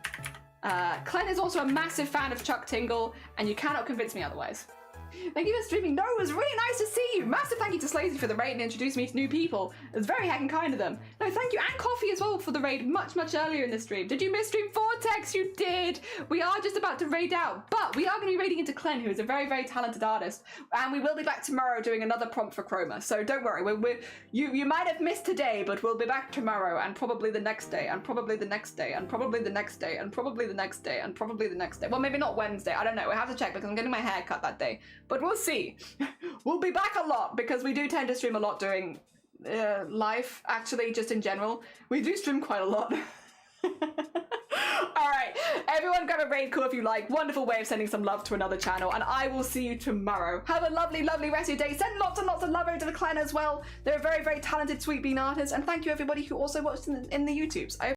Clen is also a massive fan of Chuck Tingle and you cannot convince me otherwise. Thank you for streaming. No, it was really nice to see you. Massive thank you to Slazy for the raid and introducing me to new people. It was very heckin' kind of them. No, thank you, and Coffee as well for the raid much earlier in the stream. Did you miss stream Vortex? You did. We are just about to raid out, but we are going to be raiding into Clen, who is a very talented artist, and we will be back tomorrow doing another prompt for Chroma. So don't worry. You might have missed today, but we'll be back tomorrow, and probably the next day, and probably the next day, and probably the next day, and probably the next day, and probably the next day. Well, maybe not Wednesday. I don't know. We have to check because I'm getting my hair cut that day. But we'll see. We'll be back a lot because we do tend to stream a lot during life, actually, just in general. We do stream quite a lot. Alright, everyone grab a raid call if you like. Wonderful way of sending some love to another channel, and I will see you tomorrow. Have a lovely, lovely rest of your day. Send lots and lots of love over to the clan as well. They're a very, very talented sweet bean artist, and thank you everybody who also watched in the YouTubes.